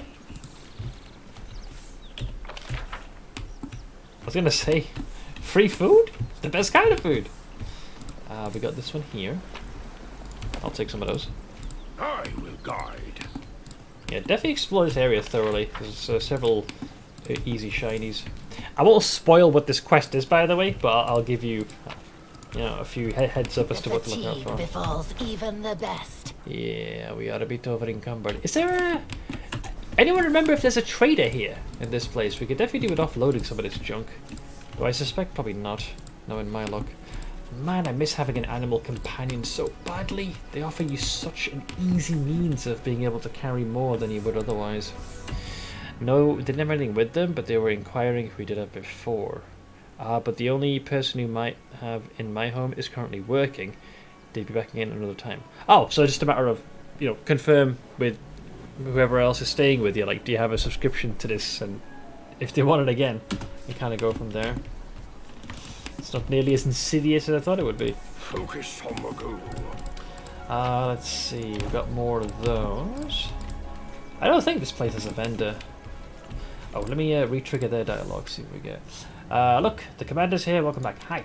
I was going to say, free food? The best kind of food! We got this one here. I'll take some of those. I will guide. Yeah, definitely explore this area thoroughly. There's several easy shinies. I won't spoil what this quest is, by the way, but I'll give you, a few heads up as to what to look out for. Befalls even the best. Yeah, we are a bit over encumbered. Is there anyone remember if there's a trader here in this place? We could definitely do with offloading some of this junk. Though I suspect probably not, knowing my luck. Man, I miss having an animal companion so badly. They offer you such an easy means of being able to carry more than you would otherwise. No, didn't have anything with them, but they were inquiring if we did that before. But the only person who might have in my home is currently working. They'd be back again another time. Oh, so just a matter of, confirm with whoever else is staying with you. Like, do you have a subscription to this? And if they want it again, you kind of go from there. It's not nearly as insidious as I thought it would be. Focus on the goal. Let's see. We've got more of those. I don't think this place has a vendor. Oh, let me re-trigger their dialogue, see what we get. Look, the commander's here. Welcome back. Hi.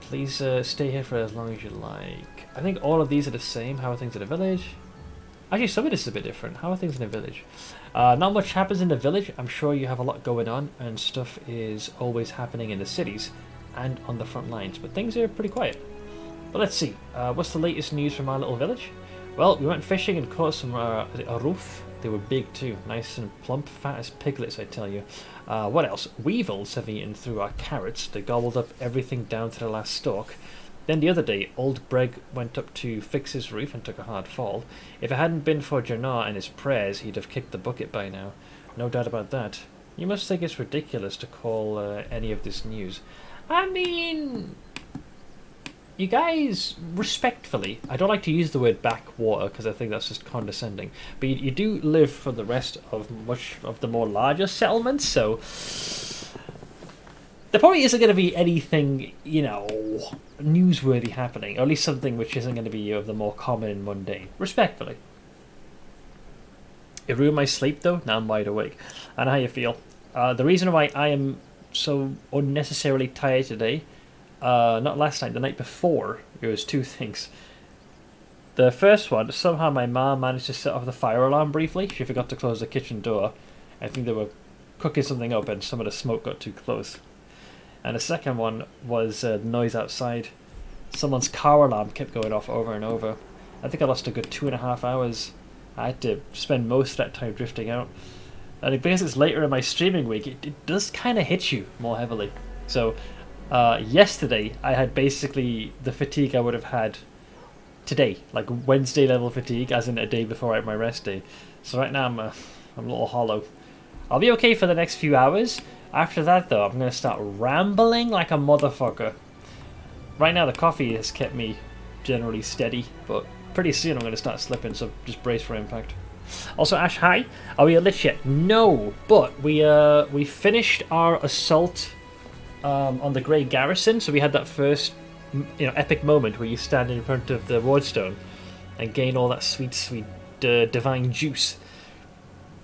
Please stay here for as long as you like. I think all of these are the same. How are things in the village? Actually, some of this is a bit different. How are things in the village? Not much happens in the village. I'm sure you have a lot going on, and stuff is always happening in the cities and on the front lines, but things are pretty quiet. But let's see, what's the latest news from our little village? Well, we went fishing and caught some aruf. They were big too, nice and plump, fat as piglets, I tell you. What else? Weevils have eaten through our carrots. They gobbled up everything down to the last stalk. Then the other day, old Breg went up to fix his roof and took a hard fall. If it hadn't been for Jannar and his prayers, he'd have kicked the bucket by now. No doubt about that. You must think it's ridiculous to call any of this news. I mean, you guys, respectfully, I don't like to use the word backwater because I think that's just condescending, but you do live for the rest of much of the more larger settlements, so there probably isn't going to be anything, newsworthy happening, or at least something which isn't going to be of the more common and mundane. Respectfully. It ruined my sleep though, now I'm wide awake. And how you feel? The reason why I am so unnecessarily tired today, not last night, the night before, it was 2 things. The first one, somehow my mom managed to set off the fire alarm briefly. She forgot to close the kitchen door. I think they were cooking something up and some of the smoke got too close. And the second one was the noise outside. Someone's car alarm kept going off over and over. I think I lost a good 2.5 hours. I had to spend most of that time drifting out. And because it's later in my streaming week, it does kind of hit you more heavily. So yesterday I had basically the fatigue I would have had today, like Wednesday level fatigue, as in a day before I had my rest day. So right now I'm a little hollow. I'll be okay for the next few hours. After that though, I'm going to start rambling like a motherfucker. Right now the coffee has kept me generally steady, but pretty soon I'm going to start slipping, so just brace for impact. Also, Ash, hi. Are we a Lich yet? No, but we finished our assault on the Grey Garrison, so we had that first epic moment where you stand in front of the wardstone and gain all that sweet divine juice.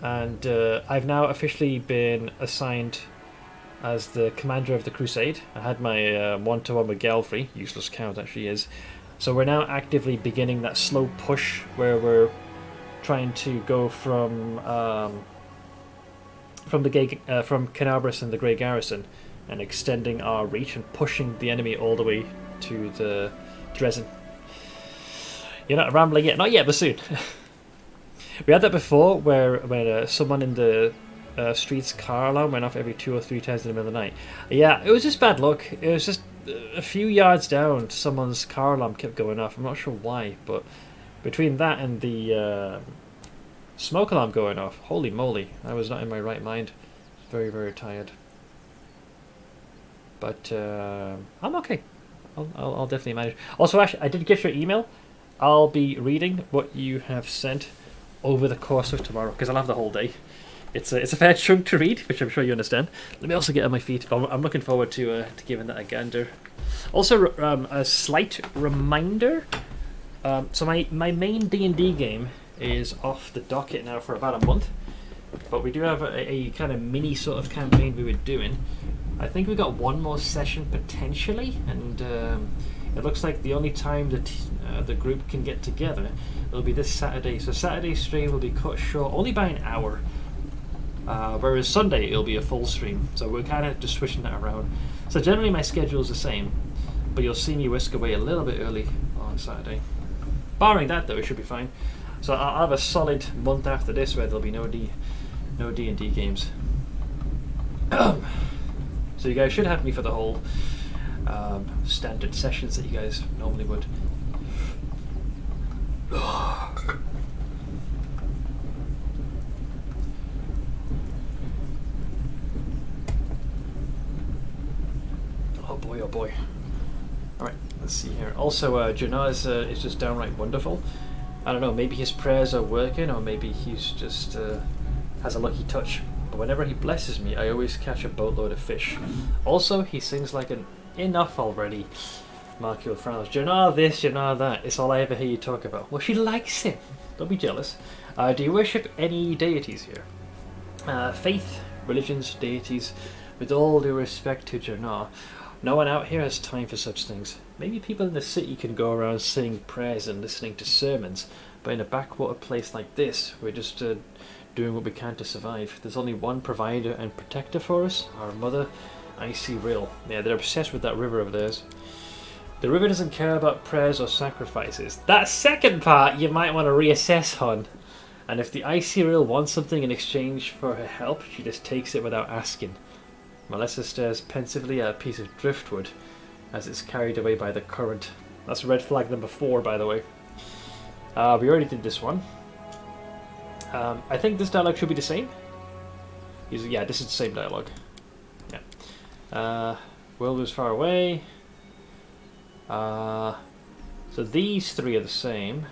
And I've now officially been assigned as the commander of the crusade. I had my one-to-one with Galfrey, useless count actually is. So we're now actively beginning that slow push where we're trying to go from Canabras and the Grey Garrison and extending our reach and pushing the enemy all the way to the Dresden. You're not rambling yet? Not yet, but soon. We had that before where someone in the street's car alarm went off every 2 or 3 times in the middle of the night. Yeah, it was just bad luck. It was just a few yards down, someone's car alarm kept going off. I'm not sure why, but between that and the smoke alarm going off, holy moly, I was not in my right mind. Very, very tired. But I'm okay. I'll definitely manage. Also, Ash, I did get your email. I'll be reading what you have sent over the course of tomorrow, because I'll have the whole day. It's a fair chunk to read, which I'm sure you understand. Let me also get on my feet. I'm looking forward to giving that a gander. Also, a slight reminder. So my main D&D game is off the docket now for about a month, but we do have a kind of mini sort of campaign we were doing. I think we got one more session potentially, and it looks like the only time that the group can get together will be this Saturday. So Saturday's stream will be cut short only by an hour. Whereas Sunday it'll be a full stream, so we're kind of just switching that around. So generally my schedule is the same, but you'll see me whisk away a little bit early on Saturday. Barring that though, it should be fine. So I'll have a solid month after this where there'll be no D&D games. So you guys should have me for the whole standard sessions that you guys normally would. Oh boy. Alright, let's see here. Also, Janaz is just downright wonderful. I don't know, maybe his prayers are working, or maybe he's just has a lucky touch. But whenever he blesses me, I always catch a boatload of fish. Also, he sings like an enough already. Markio frowns. Janaz this, Janaz that. It's all I ever hear you talk about. Well, she likes him. Don't be jealous. Do you worship any deities here? Faith, religions, deities. With all due respect to Janaz, no one out here has time for such things. Maybe people in the city can go around saying prayers and listening to sermons, but in a backwater place like this, we're just doing what we can to survive. There's only one provider and protector for us, our mother, Icy Rill. Yeah, they're obsessed with that river of theirs. The river doesn't care about prayers or sacrifices. That second part you might want to reassess, hon. And if the Icy Rill wants something in exchange for her help, she just takes it without asking. Melissa stares pensively at a piece of driftwood as it's carried away by the current. That's red flag number 4, by the way. We already did this one. I think this dialogue should be the same. Yeah, this is the same dialogue. Yeah. World is far away. So these 3 are the same,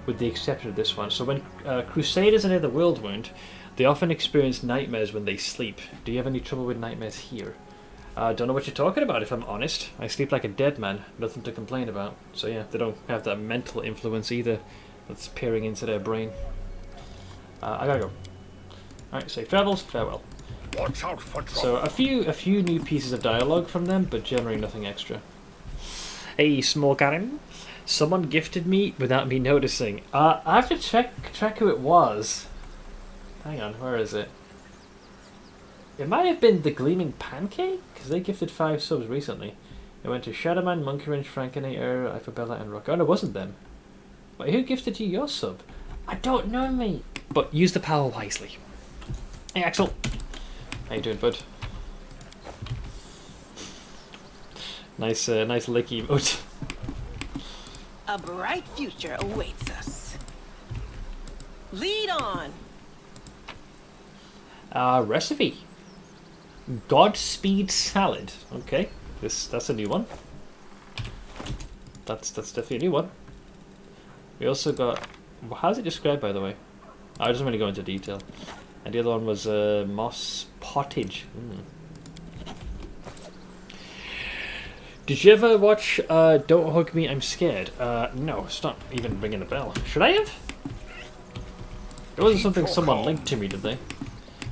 with the exception of this one. So when Crusaders are near the World Wound, they often experience nightmares when they sleep. Do you have any trouble with nightmares here? Don't know what you're talking about, if I'm honest. I sleep like a dead man, nothing to complain about. So yeah, they don't have that mental influence either that's peering into their brain. I gotta go. Alright, safe travels, farewell. Watch out for trouble. So a few new pieces of dialogue from them, but generally nothing extra. Hey, small Karen. Someone gifted me without me noticing. I have to check who it was. Hang on, where is it? It might have been the Gleaming Pancake, because they gifted 5 subs recently. It went to Shadowman, Monkey Wrench, Frankinator, Ifabella, and Rock. Oh, no, it wasn't them. Wait, who gifted you your sub? I don't know, mate. But use the power wisely. Hey, Axel. How you doing, bud? Nice lick emote. A bright future awaits us. Lead on. Recipe. Godspeed salad. Okay, that's a new one. That's definitely a new one. We also got. How's it described, by the way? I doesn't really go into detail. And the other one was moss pottage. Did you ever watch Don't Hug Me, I'm Scared? No, it's not even ringing a bell. Should I have? It wasn't something someone linked to me, did they?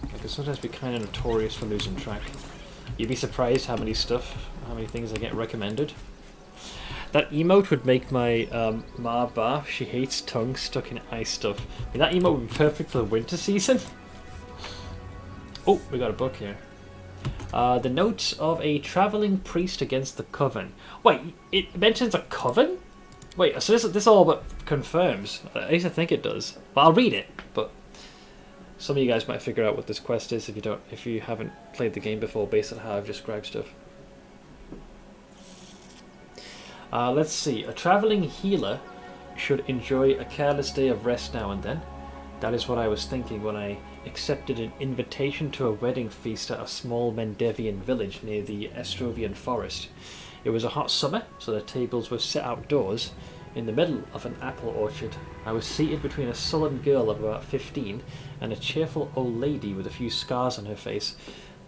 I could sometimes be kind of notorious for losing track. You'd be surprised how many things I get recommended. That emote would make my ma barf. She hates tongue stuck in ice stuff. I mean, that emote would be perfect for the winter season. Oh, we got a book here. The Notes of a Travelling Priest Against the Coven. Wait, it mentions a coven? Wait, so this all but confirms. At least I think it does. But I'll read it. But some of you guys might figure out what this quest is if you haven't played the game before, based on how I've described stuff. Let's see. A travelling healer should enjoy a careless day of rest now and then. That is what I was thinking when I accepted an invitation to a wedding feast at a small Mendevian village near the Estrovian forest. It was a hot summer, so the tables were set outdoors in the middle of an apple orchard. I was seated between a sullen girl of about 15 and a cheerful old lady with a few scars on her face.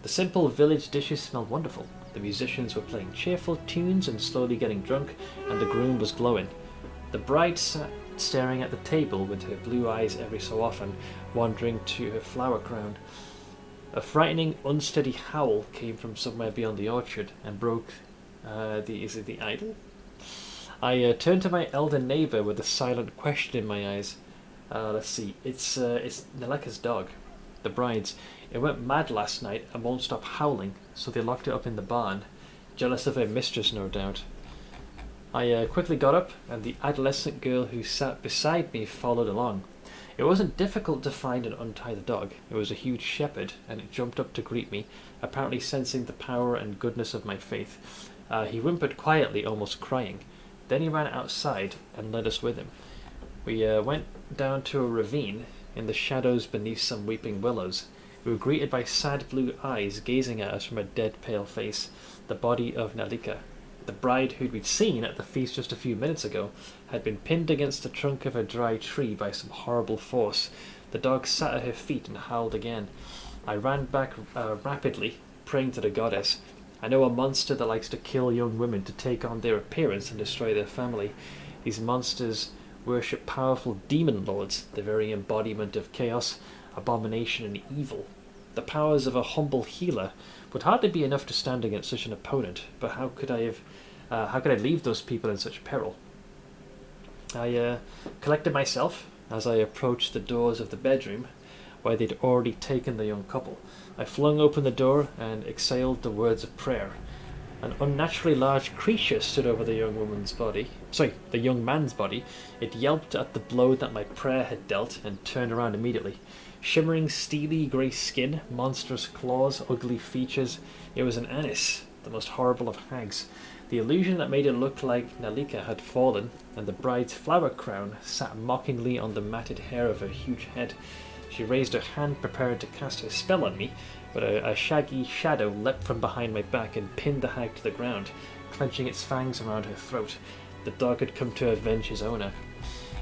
The simple village dishes smelled wonderful. The musicians were playing cheerful tunes and slowly getting drunk, and the groom was glowing. The bride sat staring at the table with her blue eyes every so often wandering to her flower crown. A frightening, unsteady howl came from somewhere beyond the orchard and broke the idol? I turned to my elder neighbour with a silent question in my eyes. Let's see, it's Naleka's dog, the bride's. It went mad last night and won't stop howling, so they locked it up in the barn, jealous of her mistress, no doubt. I quickly got up, and the adolescent girl who sat beside me followed along. It wasn't difficult to find and untie the dog. It was a huge shepherd, and it jumped up to greet me, apparently sensing the power and goodness of my faith. He whimpered quietly, almost crying. Then he ran outside and led us with him. We went down to a ravine in the shadows beneath some weeping willows. We were greeted by sad blue eyes gazing at us from a dead pale face, the body of Nalika. The bride who'd we'd seen at the feast just a few minutes ago had been pinned against the trunk of a dry tree by some horrible force. The dog sat at her feet and howled again. I ran back rapidly, praying to the goddess. I know a monster that likes to kill young women to take on their appearance and destroy their family. These monsters worship powerful demon lords, the very embodiment of chaos, abomination and evil. The powers of a humble healer would hardly be enough to stand against such an opponent, but how could I leave those people in such peril? I collected myself as I approached the doors of the bedroom, where they'd already taken the young couple. I flung open the door and exhaled the words of prayer. An unnaturally large creature stood over the young man's body. It yelped at the blow that my prayer had dealt and turned around immediately. Shimmering steely grey skin, monstrous claws, ugly features. It was an Anis, the most horrible of hags. The illusion that made it look like Nalika had fallen, and the bride's flower crown sat mockingly on the matted hair of her huge head. She raised her hand prepared to cast her spell on me, but a shaggy shadow leapt from behind my back and pinned the hag to the ground, clenching its fangs around her throat. The dog had come to avenge his owner.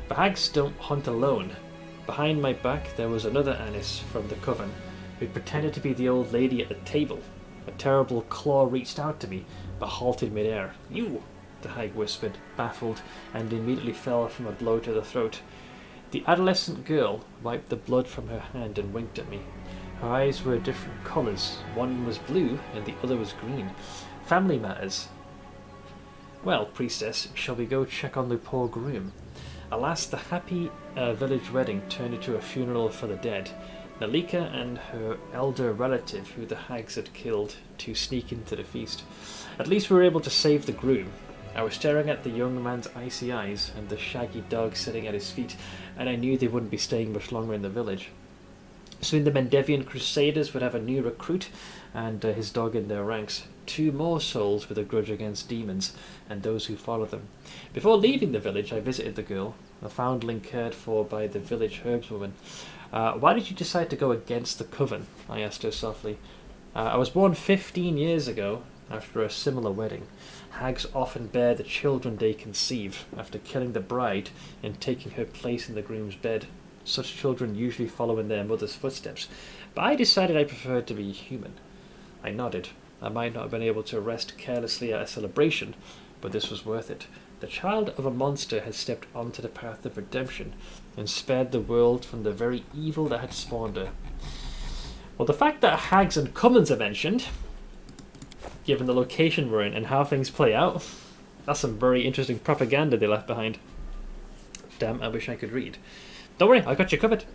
But hags don't hunt alone. Behind my back there was another Anis from the coven, who pretended to be the old lady at the table. A terrible claw reached out to me, but halted mid-air. "You!" the hag whispered, baffled, and immediately fell from a blow to the throat. The adolescent girl wiped the blood from her hand and winked at me. Her eyes were different colours. One was blue and the other was green. Family matters. Well, priestess, shall we go check on the poor groom? Alas, the happy village wedding turned into a funeral for the dead. Nalika and her elder relative, who the hags had killed, to sneak into the feast. At least we were able to save the groom. I was staring at the young man's icy eyes and the shaggy dog sitting at his feet, and I knew they wouldn't be staying much longer in the village. Soon the Mendevian Crusaders would have a new recruit and his dog in their ranks. 2 more souls with a grudge against demons and those who follow them. Before leaving the village, I visited the girl, a foundling cared for by the village herbswoman. Why did you decide to go against the coven? I asked her softly. I was born 15 years ago after a similar wedding. Hags often bear the children they conceive after killing the bride and taking her place in the groom's bed. Such children usually follow in their mother's footsteps, but I decided I preferred to be human. I nodded. I might not have been able to rest carelessly at a celebration, but this was worth it. The child of a monster had stepped onto the path of redemption and spared the world from the very evil that had spawned her. Well, the fact that hags and commons are mentioned, given the location we're in and how things play out, that's some very interesting propaganda they left behind. Damn, I wish I could read. Don't worry, I got you covered.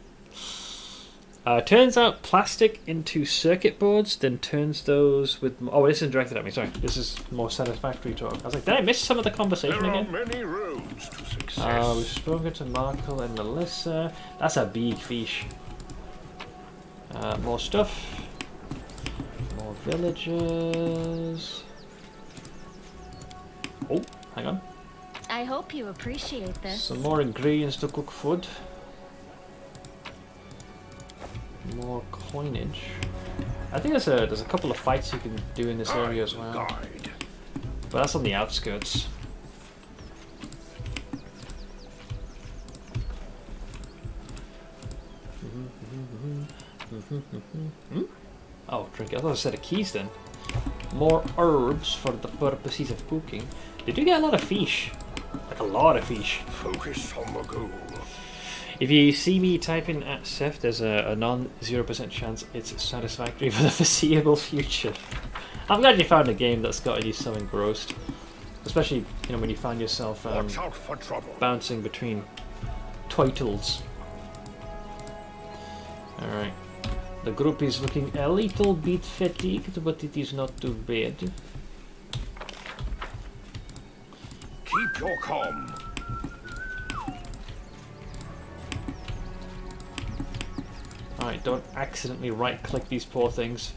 Turns out plastic into circuit boards, then turns those with... Oh, this isn't directed at me, sorry. This is more satisfactory talk. I was like, did I miss some of the conversation There are again? many roads to success. We've spoken to Markle and Melissa. That's a big fish. More stuff. More villages. Oh, hang on. I hope you appreciate this. Some more ingredients to cook food. More coinage. I think there's a couple of fights you can do in this area as well. Guide. But that's on the outskirts. Oh, drink. I thought I said a keys then. More herbs for the purposes of cooking. They do get a lot of fish. Like a lot of fish. Focus on the goal. If you see me typing at Seth, there's a non-0% chance it's satisfactory for the foreseeable future. I'm glad you found a game that's gotten you so engrossed. Especially, you know, when you find yourself Watch out for trouble. bouncing between titles. Alright. The group is looking a little bit fatigued, but it is not too bad. Keep your calm. Alright, don't accidentally right-click these poor things.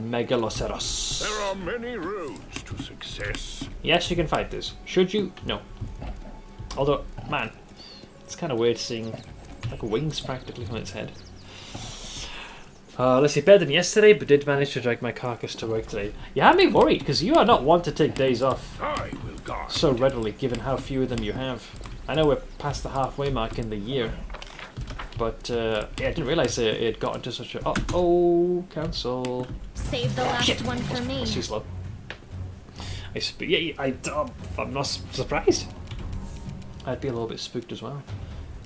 Megaloceros. There are many roads to success. Yes, you can fight this. Should you? No. Although, man, it's kind of weird seeing like wings practically on its head. Let's see, better than yesterday, but did manage to drag my carcass to work today. You had me worried, because you are not one to take days off I will guard. so readily, given how few of them you have. I know we're past the halfway mark in the year, but yeah, I didn't realise it had gotten to such a... Oh, cancel. Save the last Shit. one for me. That's too slow. I'm not surprised. I'd be a little bit spooked as well.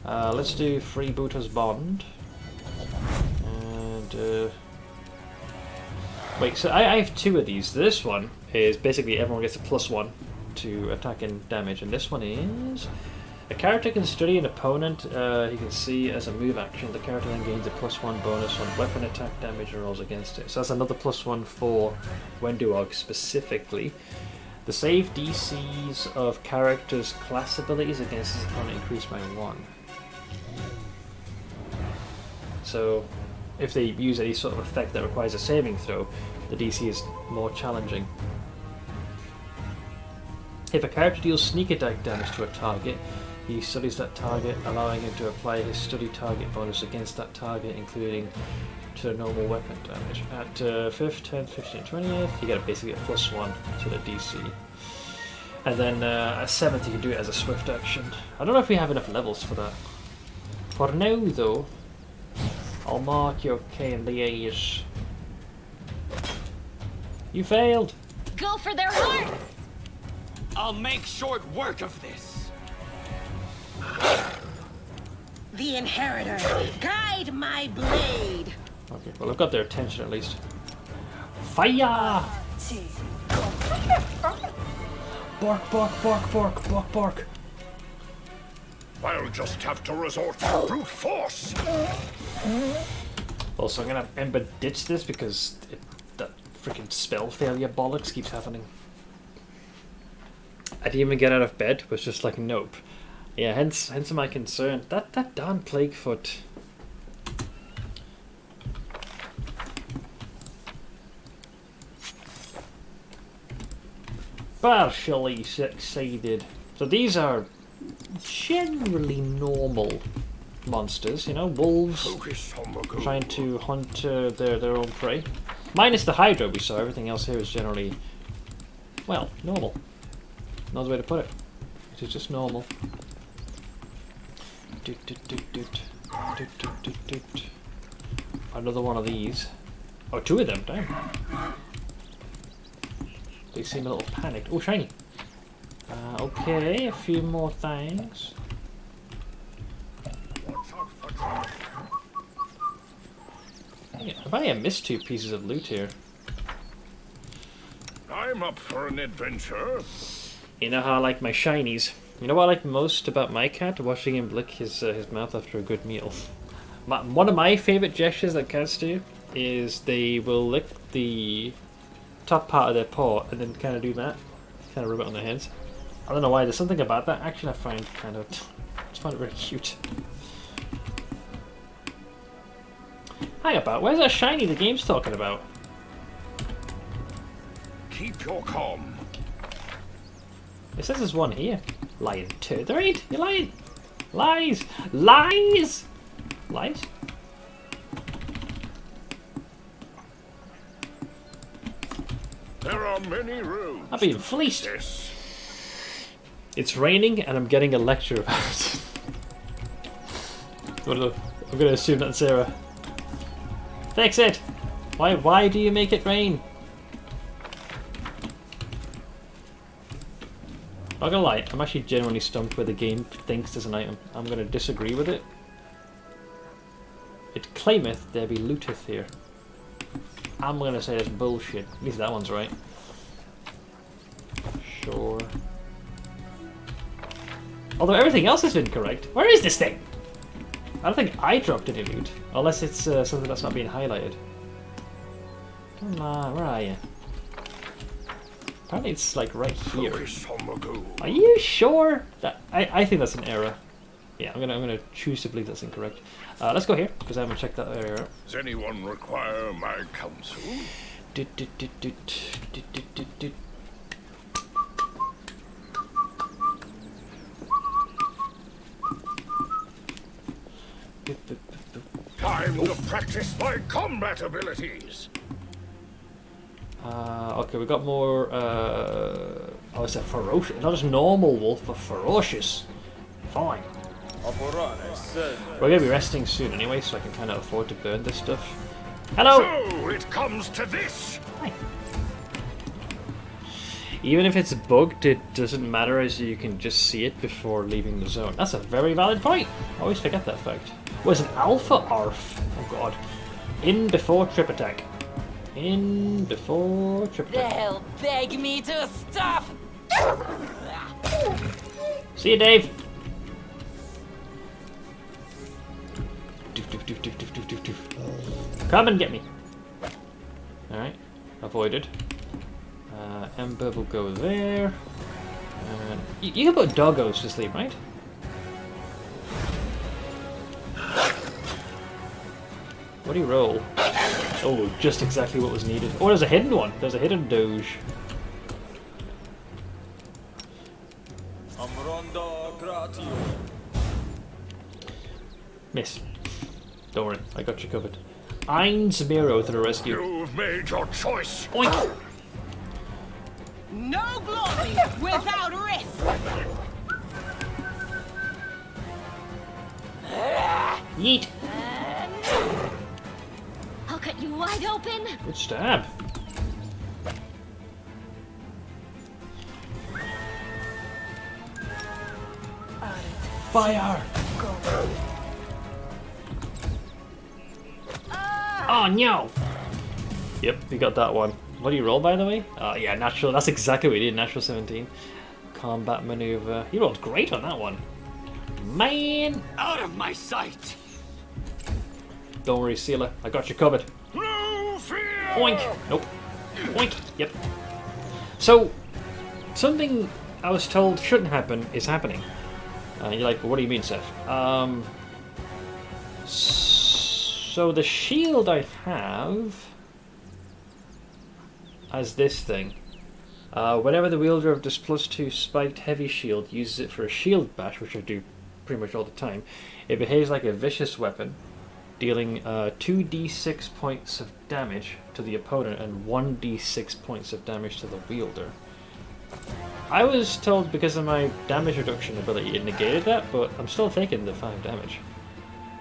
Let's do Freebooter's Bond. And wait, so I have 2 of these. This one is basically everyone gets a +1 to attack and damage, and this one is a character can study an opponent he can see as a move action. The character then gains a +1 bonus on weapon attack damage and rolls against it. So that's another +1 for Wenduog specifically. The save DCs of characters' class abilities against his opponent increase by 1. So if they use any sort of effect that requires a saving throw, the DC is more challenging. If a character deals sneak attack damage to a target, he studies that target, allowing him to apply his study target bonus against that target, including to the normal weapon damage. At 5th, 10th, 15th, 20th, you get basically a +1 to the DC. And then at 7th, you can do it as a swift action. I don't know if we have enough levels for that. For now, though, I'll mark your K in the A's. You failed! Go for their hearts! I'll make short work of this. The Inheritor, guide my blade. Okay, well I've got their attention at least. Fire! Bark, bark, bark, bark, bark, bark. I'll just have to resort to brute force. Also, I'm gonna Ember ditch this because that freaking spell failure bollocks keeps happening. I didn't even get out of bed. Was just like, nope. Yeah, hence my concern. That darn Plaguefoot. Partially succeeded. So these are generally normal monsters, you know, wolves Focus on the goal. trying to hunt their own prey. Minus the Hydra we saw, everything else here is generally, well, normal. No other way to put it. It is just normal. Another one of these. Oh, two of them, damn. They seem a little panicked. Oh, shiny. Okay, a few more things. Hey, I might have missed 2 pieces of loot here. I'm up for an adventure. You know how I like my shinies. You know what I like most about my cat? Watching him lick his mouth after a good meal. One of my favourite gestures that cats do is they will lick the top part of their paw and then kind of do that. Kind of rub it on their heads. I don't know why, there's something about that actually I find kind of... I just find it very cute. Hang about, where's that shiny the game's talking about? Keep your calm. It says there's one here. Lying too. There ain't! You're lying! Lies! Lies! Lies? There are many roads. I'm being to fleeced. success. It's raining and I'm getting a lecture about it. I'm gonna assume that's Sarah. Fix it! Why do you make it rain? Not gonna lie, I'm actually genuinely stumped where the game thinks there's an item. I'm gonna disagree with it. It claimeth there be looteth here. I'm gonna say that's bullshit. At least that one's right. Sure. Although everything else has been correct. Where is this thing? I don't think I dropped any loot. Unless it's something that's not being highlighted. Come on, where are you? Apparently it's like right here. Focus on the goal. Are you sure? That I think that's an error. Yeah, I'm gonna choose to believe that's incorrect. Let's go here, because I haven't checked that area out. Does anyone require my counsel? Time to practice my combat abilities. Okay, we got more. Oh, it's a ferocious, not just normal wolf, but ferocious. Fine. We're gonna be resting soon anyway, so I can kind of afford to burn this stuff. Hello. So it comes to this. Hi. Even if it's bugged, it doesn't matter as you can just see it before leaving the zone. That's a very valid point. I always forget that fact. Was an alpha arf? Oh god. In before trip attack. In before trip attack. They'll beg me to stop. See you, Dave. Come and get me. Alright. Avoided. Ember will go there. You can put doggos to sleep, right? What do you roll? Oh, just exactly what was needed. Oh, there's a hidden one. There's a hidden doge. Miss. Don't worry, I got you covered. Ein's Miro to the rescue. You've made your choice. Oink! No glory without risk. Yeet! I'll cut you wide open. Good stab. Fire! Oh no! Yep, we got that one. What do you roll, by the way? Yeah, natural. That's exactly what we did. Natural 17. Combat maneuver. You rolled great on that one. Man! Out of my sight! Don't worry, Sealer. I got you covered. No fear! Oink! Nope. Oink! Yep. So, something I was told shouldn't happen is happening. You're like, well, what do you mean, Seth? So the shield I have has this thing. Whenever the wielder of this +2 spiked heavy shield uses it for a shield bash, which I do pretty much all the time, it behaves like a vicious weapon, dealing 2d6 points of damage to the opponent and 1d6 points of damage to the wielder. I was told because of my damage reduction ability it negated that, but I'm still taking the 5 damage.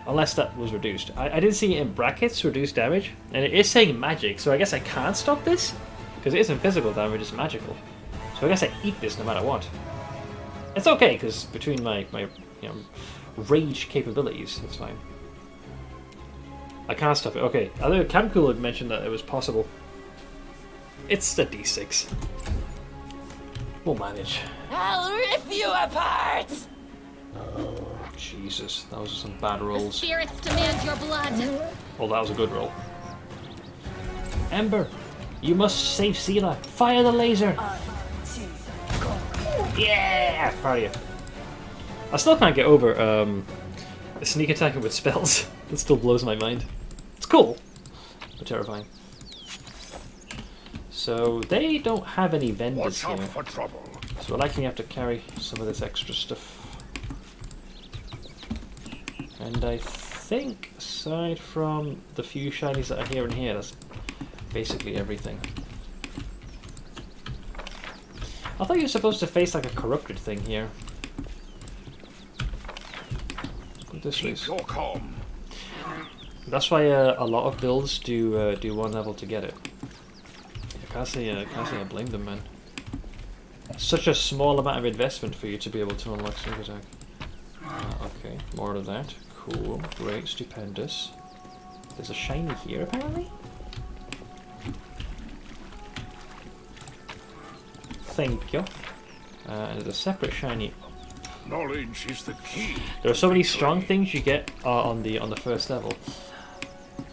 Unless that was reduced. I did see it in brackets, reduced damage, and it is saying magic, so I guess I can't stop this? Because it isn't physical damage, it's magical. So I guess I eat this no matter what. It's okay, because between my rage capabilities, it's fine. I can't stop it. Okay, I think Camcool had mentioned that it was possible. It's a d6. We'll manage. I'll rip you apart! Oh, Jesus. Those are some bad The rolls. spirits demand your blood. Oh, that was a good roll. Ember, you must save Seela. Fire the laser! Yeah! Proud of you. I still can't get over sneak attacking with spells. It still blows my mind. It's cool, but terrifying. So they don't have any vendors Watch here. out for trouble. So we'll likely have to carry some of this extra stuff. And I think, aside from the few shinies that are here and here, that's basically everything. I thought you were supposed to face like a corrupted thing here. This way. Keep your calm. That's why a lot of builds do 1 level to get it. I can't say I blame them, man. Such a small amount of investment for you to be able to unlock sneak attack. Okay, more of that. Cool, great, stupendous. There's a shiny here, apparently? Thank you. And there's a separate shiny. Knowledge is the key. There are so many strong things you get on the first level.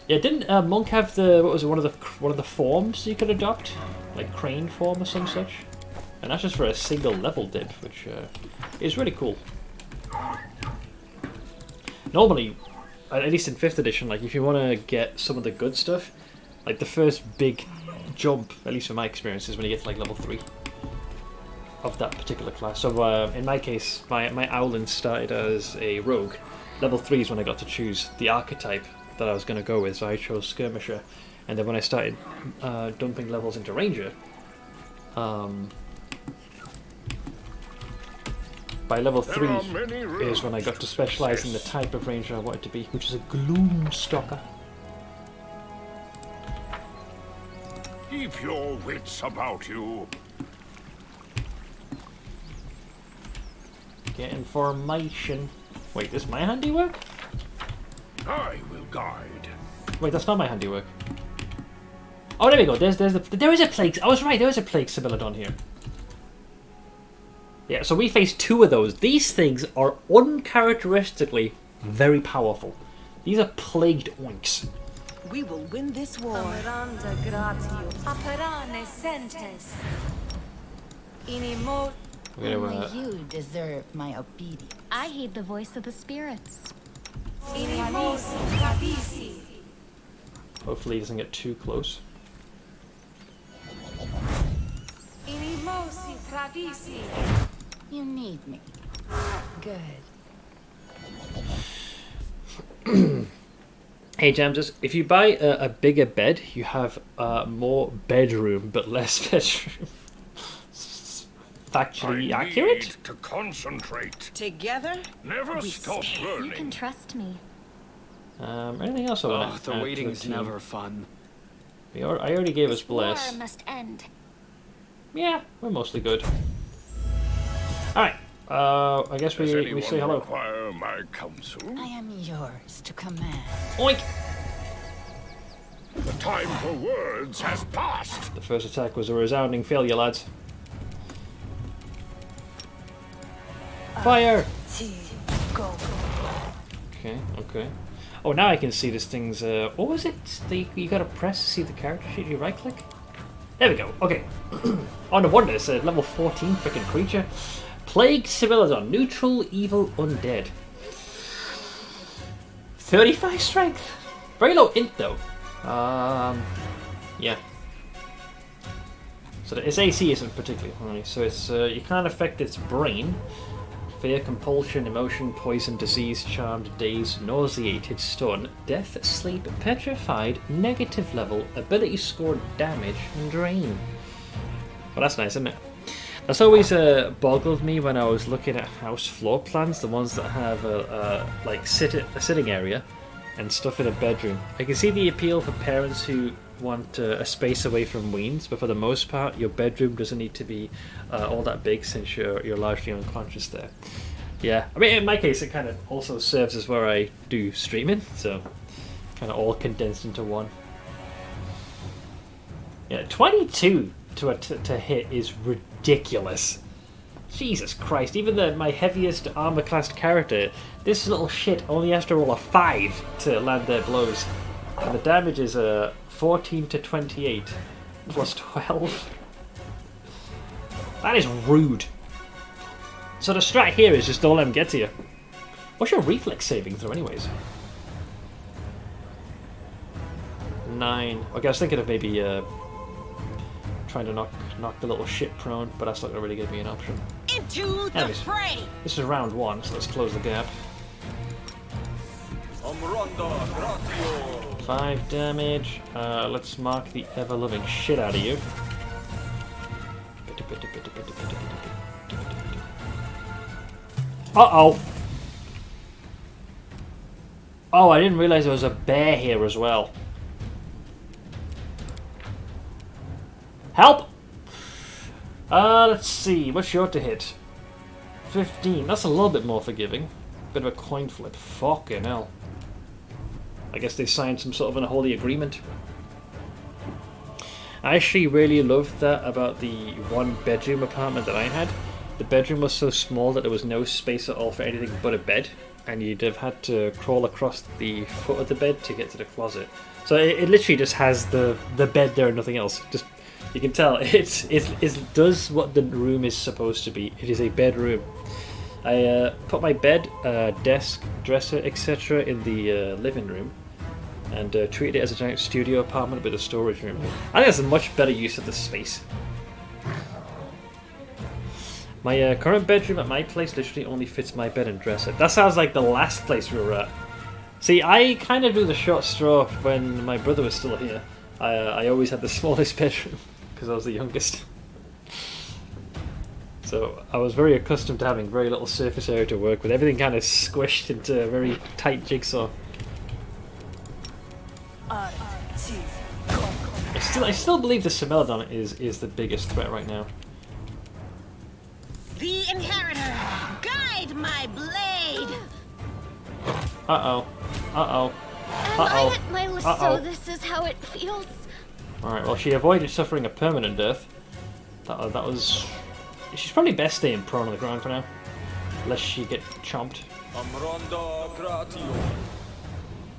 Yeah, didn't Monk have the one of the forms you could adopt, like crane form or some such? And that's just for a single level dip, which is really cool. Normally, at least in 5th edition, like if you want to get some of the good stuff, like the first big jump, at least from my experience, is when you get to like level 3 of that particular class. So in my case, my Owlin started as a rogue. Level 3 is when I got to choose the archetype that I was going to go with, so I chose Skirmisher. And then when I started dumping levels into Ranger, by level 3 is when I got to specialise in the type of Ranger I wanted to be, which is a Gloomstalker. Keep your wits about you. Get information. Wait, this is my handiwork? I will guide. Wait, that's not my handiwork. Oh, there we go. There is a plague. I was right. There is a plague Sibylodon here. Yeah, so we face 2 of those. These things are uncharacteristically very powerful. These are plagued oinks. We will win this war. Ameranda gratio, apparane sentes. Inimo. Only you deserve my obedience. I heed the voice of the spirits. Inimosi tradisi. Hopefully he doesn't get too close. Inimosi tradisi. You need me. Good. Hey Jamses, if you buy a bigger bed, you have more bedroom but less bedroom. Factually I accurate? need to concentrate. Together, Never we stop stand. You can learning. trust me. Anything else I want to The waiting's never fun. I already gave us War Bless. must end. Yeah, we're mostly good. Alright, I guess Does we anyone say hello. require my counsel? I am yours to command. Oink! The time for words has passed. The first attack was a resounding failure, lads. Fire! Go. Okay, okay. Oh, now I can see this thing's... what was it? You gotta press to see the character sheet. You right click? There we go. Okay. Oh, no wonder. It's a level 14 freaking creature. Plague Similodon. Neutral, evil, undead. 35 strength. Very low int, though. Yeah. So its AC isn't particularly high. So it's you can't affect its brain. Fear, compulsion, emotion, poison, disease, charmed, daze, nauseated, stun, death, sleep, petrified, negative level, ability score, damage, and drain. Well, that's nice, isn't it? That's always boggled me when I was looking at house floor plans, the ones that have like a sitting area and stuff in a bedroom. I can see the appeal for parents who want a space away from weens, but for the most part your bedroom doesn't need to be all that big since you're largely unconscious there. Yeah, I mean in my case it kind of also serves as where I do streaming, so kind of all condensed into one. Yeah, 22 to hit is ridiculous. Jesus Christ, even my heaviest armor class character, this little shit only has to roll a 5 to land their blows. And the damage is 14 to 28 plus 12. That is rude. So the strat here is just don't let him get to you. What's your reflex saving throw anyways? 9. Okay, I was thinking of maybe trying to knock the little shit prone, but that's not really going to be an option. Into the Anyways, fray! this is round 1, so let's close the gap. 5 damage. Let's mark the ever-loving shit out of you. Uh-oh! Oh, I didn't realize there was a bear here as well. Help! Let's see. What's your to hit? 15. That's a little bit more forgiving. Bit of a coin flip. Fucking hell. I guess they signed some sort of unholy agreement. I actually really loved that about the one bedroom apartment that I had. The bedroom was so small that there was no space at all for anything but a bed, and you'd have had to crawl across the foot of the bed to get to the closet. So it literally just has the bed there and nothing else. Just you can tell it does what the room is supposed to be. It is a bedroom. I put my bed, desk, dresser, etc. in the living room, and treated it as a giant studio apartment with a storage room. I think that's a much better use of the space. My current bedroom at my place literally only fits my bed and dresser. That sounds like the last place we were at. See, I kind of drew the short straw when my brother was still here. I always had the smallest bedroom because I was the youngest. So I was very accustomed to having very little surface area to work with. Everything kind of squished into a very tight jigsaw. I still believe the Similodon is the biggest threat right now. The Inheritor! Guide my blade! Uh-oh. Uh-oh. Am I at my so this is how it feels? Alright, well she avoided suffering a permanent death. That was... She's probably best staying prone on the ground for now. Unless she get chomped.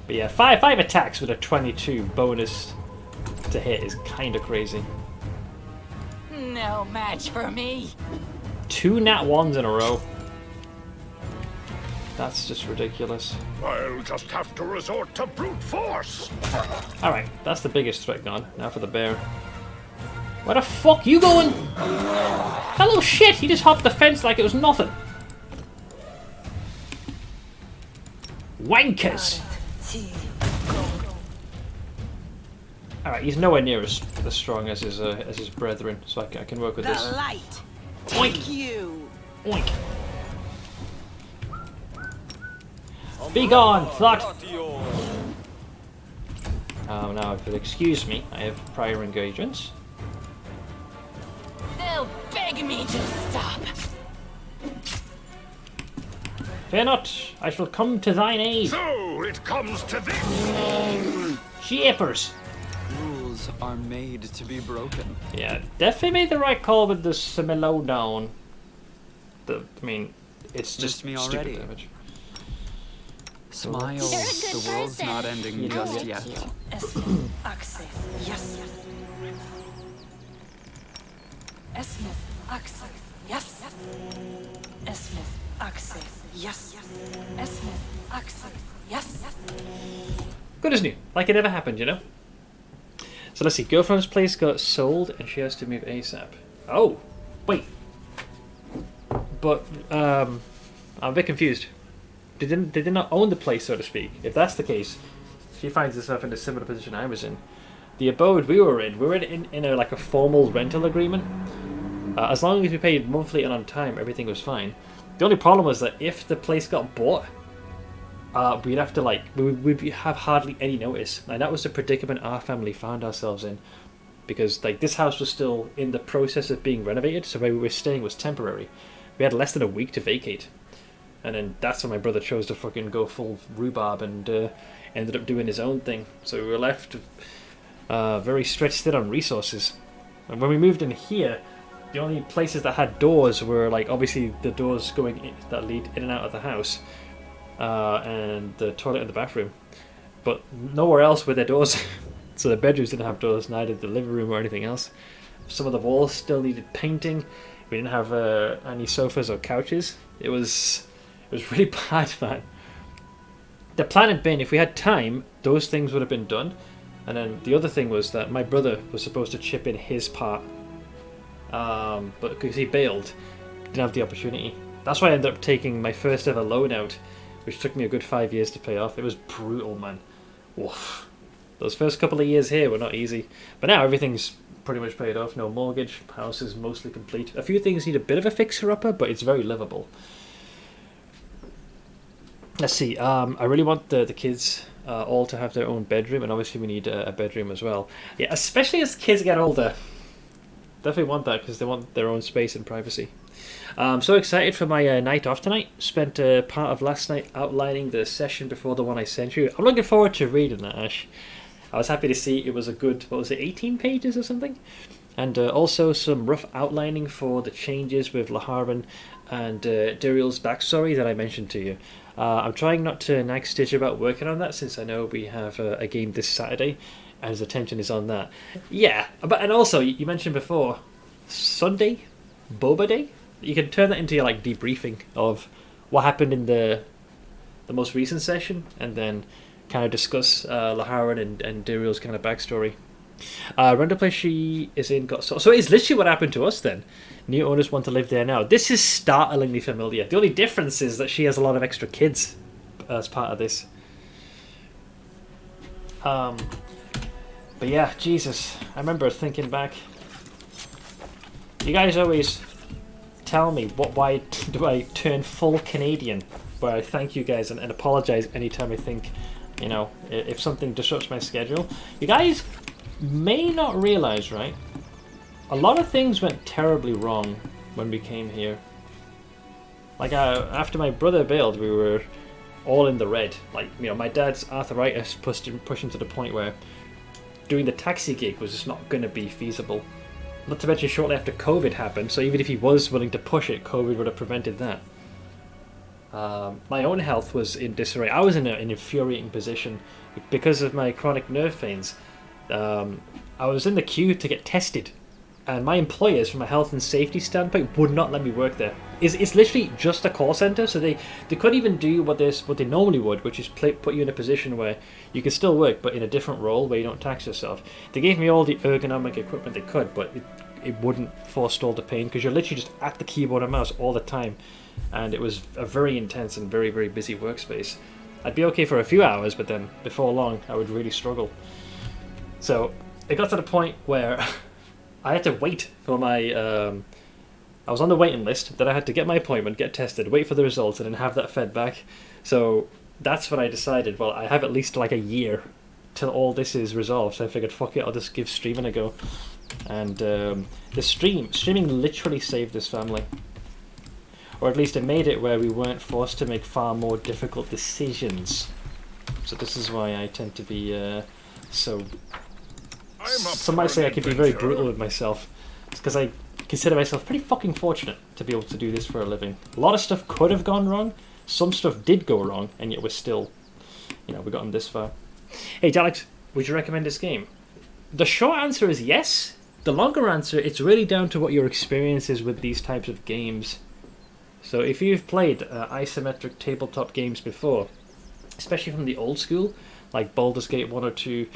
But yeah, 5 attacks with a 22 bonus to hit is kinda crazy. No match for me. 2 nat 1s in a row. That's just ridiculous. I'll just have to resort to brute force. Alright, that's the biggest threat gone. Now for the bear. Where the fuck you going? Hello shit, he just hopped the fence like it was nothing. Wankers! Alright, he's nowhere near as strong as his brethren, so I can work with this. The light! Oink! Take you! Oink! Be gone, thought! Oh, now if you'll excuse me, I have prior engagements. They'll beg me to stop. Fear not, I shall come to thine aid. So it comes to this. Jeepers! Rules are made to be broken. Yeah, definitely made the right call with the Similodon. I mean, it's just Missed me stupid already. damage. Smile. You're a good The world's person. not ending You just know. yet. Esmith, access. Yes. Esmith, access. Yes. Esmith, access. Yes. Esmith, access. Yes. Good as new. Like it never happened, you know? So let's see. Girlfriend's place got sold and she has to move ASAP. Oh! Wait. But, I'm a bit confused. Did they not own the place, so to speak? If that's the case, she finds herself in a similar position I was in. The abode we were in a like a formal rental agreement. As long as we paid monthly and on time, everything was fine. The only problem was that if the place got bought, we'd have to we'd have hardly any notice. And that was the predicament our family found ourselves in, because like this house was still in the process of being renovated, so where we were staying was temporary. We had less than a week to vacate, and then that's when my brother chose to fucking go full rhubarb and ended up doing his own thing. So we were left very stretched thin on resources. And when we moved in here, the only places that had doors were like obviously the doors going in, that lead in and out of the house, and the toilet and the bathroom, but nowhere else were there doors. So the bedrooms didn't have doors, neither did the living room or anything else. Some of the walls still needed painting. We didn't have any sofas or couches. It was really bad, man. The plan had been, if we had time, those things would have been done. And then the other thing was that my brother was supposed to chip in his part, but because he bailed, didn't have the opportunity. That's why I ended up taking my first ever loan out, which took me a good 5 years to pay off. It was brutal, man. Oof. Those first couple of years here were not easy, but now everything's pretty much paid off. No mortgage, house is mostly complete. A few things need a bit of a fixer-upper, but it's very livable. Let's see. I really want the kids all to have their own bedroom, and obviously we need a bedroom as well. Yeah, especially as kids get older. Definitely want that because they want their own space and privacy. I'm so excited for my night off tonight. Spent part of last night outlining the session before the one I sent you. I'm looking forward to reading that, Ash. I was happy to see it was a good, 18 pages or something? And also some rough outlining for the changes with Laharan and Duriel's backstory that I mentioned to you. I'm trying not to nag Stitch about working on that, since I know we have a game this Saturday and his attention is on that. Yeah, and also you mentioned before, Sunday, Boba Day? You can turn that into your debriefing of what happened in the most recent session, and then kind of discuss Laharan and Duriel's kind of backstory. Render place she is in got so it's literally what happened to us then. New owners want to live there now. This is startlingly familiar. The only difference is that she has a lot of extra kids as part of this. But yeah, Jesus, I remember thinking back. You guys always tell me why do I turn full Canadian, where I thank you guys and apologize anytime I think, if something disrupts my schedule. You guys may not realize, right? A lot of things went terribly wrong when we came here. After my brother bailed, we were all in the red. My dad's arthritis pushed him to the point where doing the taxi gig was just not going to be feasible. Not to mention shortly after COVID happened, so even if he was willing to push it, COVID would have prevented that. My own health was in disarray. I was in an infuriating position because of my chronic nerve pains. I was in the queue to get tested, and my employers, from a health and safety standpoint, would not let me work there. It's literally just a call center, so they couldn't even do what they normally would, which is put you in a position where you can still work, but in a different role where you don't tax yourself. They gave me all the ergonomic equipment they could, but it wouldn't forestall the pain, because you're literally just at the keyboard and mouse all the time, and it was a very intense and very, very busy workspace. I'd be okay for a few hours, but then before long I would really struggle. So it got to the point where I had to wait for my I was on the waiting list, then I had to get my appointment, get tested, wait for the results, and then have that fed back. So that's when I decided, well, I have at least a year till all this is resolved, so I figured, fuck it, I'll just give streaming a go. And the streaming literally saved this family. Or at least it made it where we weren't forced to make far more difficult decisions. So this is why I tend to be so... Some might say I can be very brutal with myself. It's because I consider myself pretty fucking fortunate to be able to do this for a living. A lot of stuff could have gone wrong, some stuff did go wrong, and yet we're still you know, we got this far. Hey, Alex, would you recommend this game? The short answer is yes. The longer answer, it's really down to what your experience is with these types of games. So if you've played isometric tabletop games before, especially from the old school, like Baldur's Gate 1 or 2,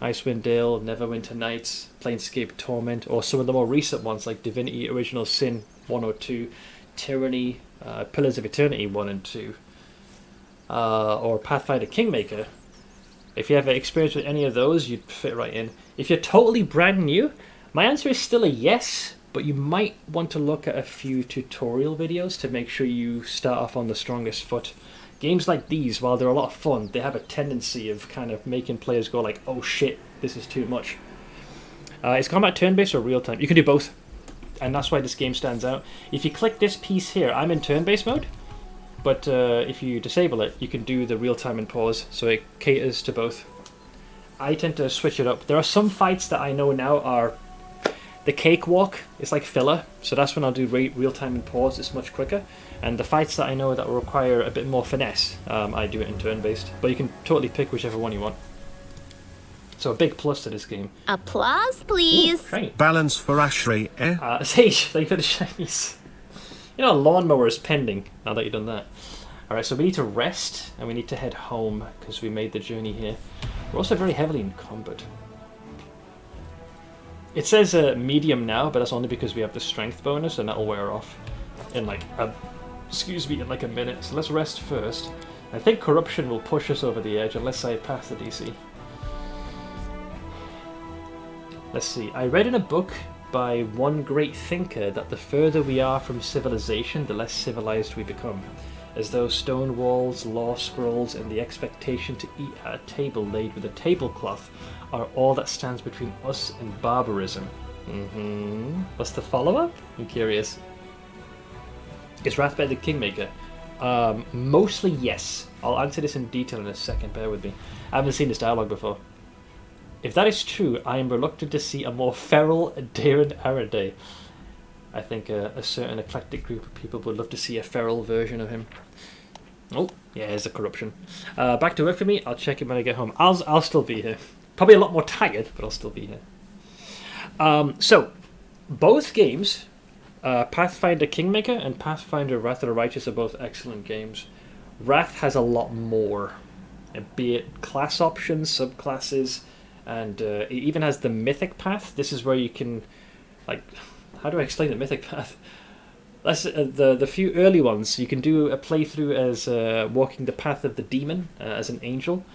Icewind Dale, Neverwinter Nights, Planescape Torment, or some of the more recent ones like Divinity Original Sin 1 or 2, Tyranny, Pillars of Eternity 1 and 2, or Pathfinder Kingmaker, if you have experience with any of those, you'd fit right in. If you're totally brand new, my answer is still a yes, but you might want to look at a few tutorial videos to make sure you start off on the strongest foot. Games like these, while they're a lot of fun, they have a tendency of kind of making players go like, oh shit, this is too much. Is combat turn-based or real-time? You can do both, and that's why this game stands out. If you click this piece here, I'm in turn-based mode, but if you disable it, you can do the real-time and pause, so it caters to both. I tend to switch it up. There are some fights that I know now are the cakewalk. It's like filler, so that's when I'll do real-time and pause. It's much quicker. And the fights that I know that require a bit more finesse, I do it in turn-based. But you can totally pick whichever one you want. So a big plus to this game. Applause, please. Ooh, right. Balance for Ashray, eh? Sage, thank you for the shinies. You know, a lawnmower is pending now that you've done that. Alright, so we need to rest and we need to head home because we made the journey here. We're also very heavily encumbered. It says medium now, but that's only because we have the strength bonus and that'll wear off in like in like a minute. So let's rest first. I think corruption will push us over the edge unless I pass the DC. Let's see. I read in a book by one great thinker that the further we are from civilization, the less civilized we become, as though stone walls, law scrolls, and the expectation to eat at a table laid with a tablecloth are all that stands between us and barbarism. What's the follow-up? I'm curious. Is Wrath better than Kingmaker? Mostly yes. I'll answer this in detail in a second, bear with me. I haven't seen this dialogue before. If that is true, I am reluctant to see a more feral Darren Araday. I think a certain eclectic group of people would love to see a feral version of him. Oh, yeah, here's the corruption. Back to work for me. I'll check it when I get home. I'll still be here. Probably a lot more tired, but I'll still be here. So, both games, Pathfinder Kingmaker and Pathfinder Wrath of the Righteous, are both excellent games. Wrath has a lot more, be it class options, subclasses, and it even has the Mythic Path. This is where you can, like, how do I explain the Mythic Path? That's the few early ones. You can do a playthrough as walking the path of the demon as an angel.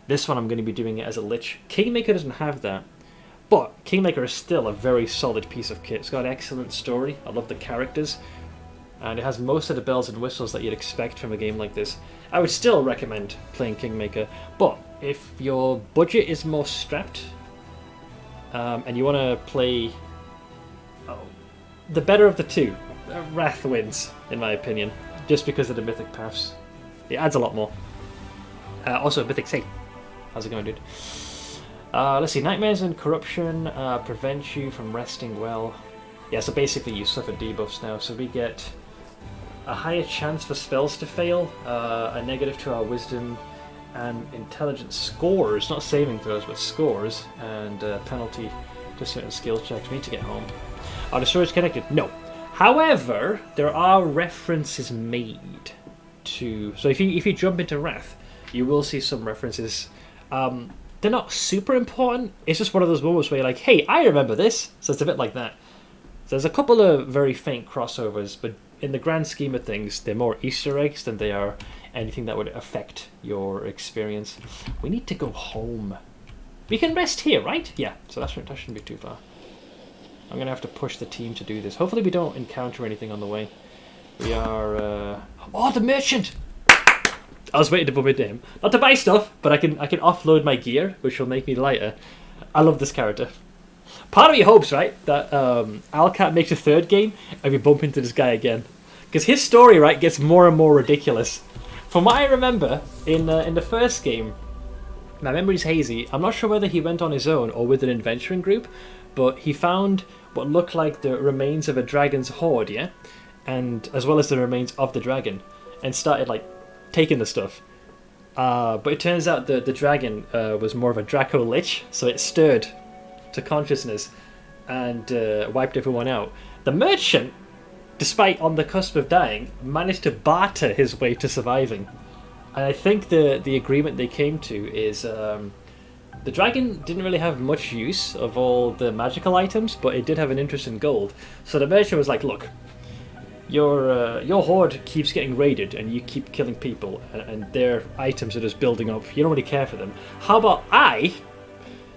This one I'm going to be doing it as a Lich. Kingmaker doesn't have that, but Kingmaker is still a very solid piece of kit. It's got an excellent story. I love the characters, and it has most of the bells and whistles that you'd expect from a game like this. I would still recommend playing Kingmaker, but if your budget is more strapped and you want to play the better of the two, Wrath wins, in my opinion, just because of the Mythic Paths. It adds a lot more. Also, Mythic Safe. How's it going, dude? Let's see. Nightmares and Corruption prevent you from resting well. Yeah, so basically you suffer debuffs now. So we get a higher chance for spells to fail, a negative to our Wisdom and Intelligence scores, not saving throws, but scores, and penalty to certain skill checks. We need to get home. Are the stories connected? No. However, there are references made to... So if you jump into Wrath, you will see some references. They're not super important. It's just one of those moments where you're like, hey, I remember this. So it's a bit like that. So there's a couple of very faint crossovers, but in the grand scheme of things, they're more Easter eggs than they are anything that would affect your experience. We need to go home. We can rest here, right? Yeah, so that shouldn't be too far. I'm going to have to push the team to do this. Hopefully we don't encounter anything on the way. We are... Oh, the merchant! I was waiting to bump into him. Not to buy stuff, but I can offload my gear, which will make me lighter. I love this character. Part of me hopes, right, that Alcat makes a third game and we bump into this guy again. Because his story, right, gets more and more ridiculous. From what I remember, in the first game, my memory's hazy, I'm not sure whether he went on his own or with an adventuring group, but he found what looked like the remains of a dragon's hoard, yeah? And as well as the remains of the dragon, and started, like, taking the stuff. But it turns out the dragon was more of a Draco Lich, so it stirred to consciousness and wiped everyone out. The merchant, despite on the cusp of dying, managed to barter his way to surviving. And I think the agreement they came to is the dragon didn't really have much use of all the magical items, but it did have an interest in gold. So the merchant was like, look, your horde keeps getting raided and you keep killing people and their items are just building up. You don't really care for them. How about I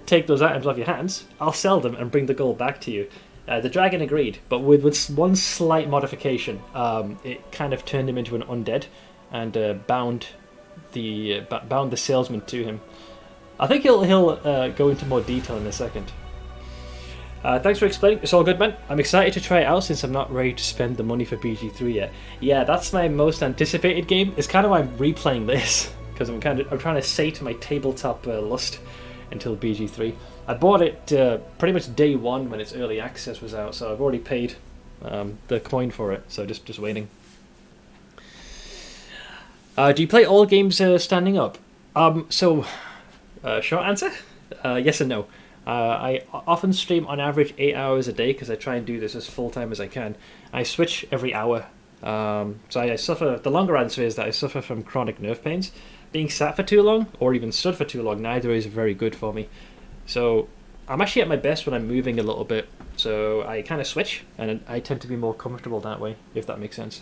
take those items off your hands, I'll sell them and bring the gold back to you. The dragon agreed, but with one slight modification. It kind of turned him into an undead and bound the salesman to him. I think he'll go into more detail in a second. Thanks for explaining. It's all good, man. I'm excited to try it out since I'm not ready to spend the money for BG3 yet. Yeah, that's my most anticipated game. It's kind of why I'm replaying this because I'm trying to sate my tabletop lust until BG3. I bought it pretty much day one when its early access was out, so I've already paid the coin for it. So just waiting. Do you play all games standing up? Short answer, yes and no. I often stream on average 8 hours a day because I try and do this as full time as I can. I switch every hour. So I suffer. The longer answer is that I suffer from chronic nerve pains. Being sat for too long or even stood for too long, neither is very good for me. So I'm actually at my best when I'm moving a little bit. So I kind of switch, and I tend to be more comfortable that way, if that makes sense.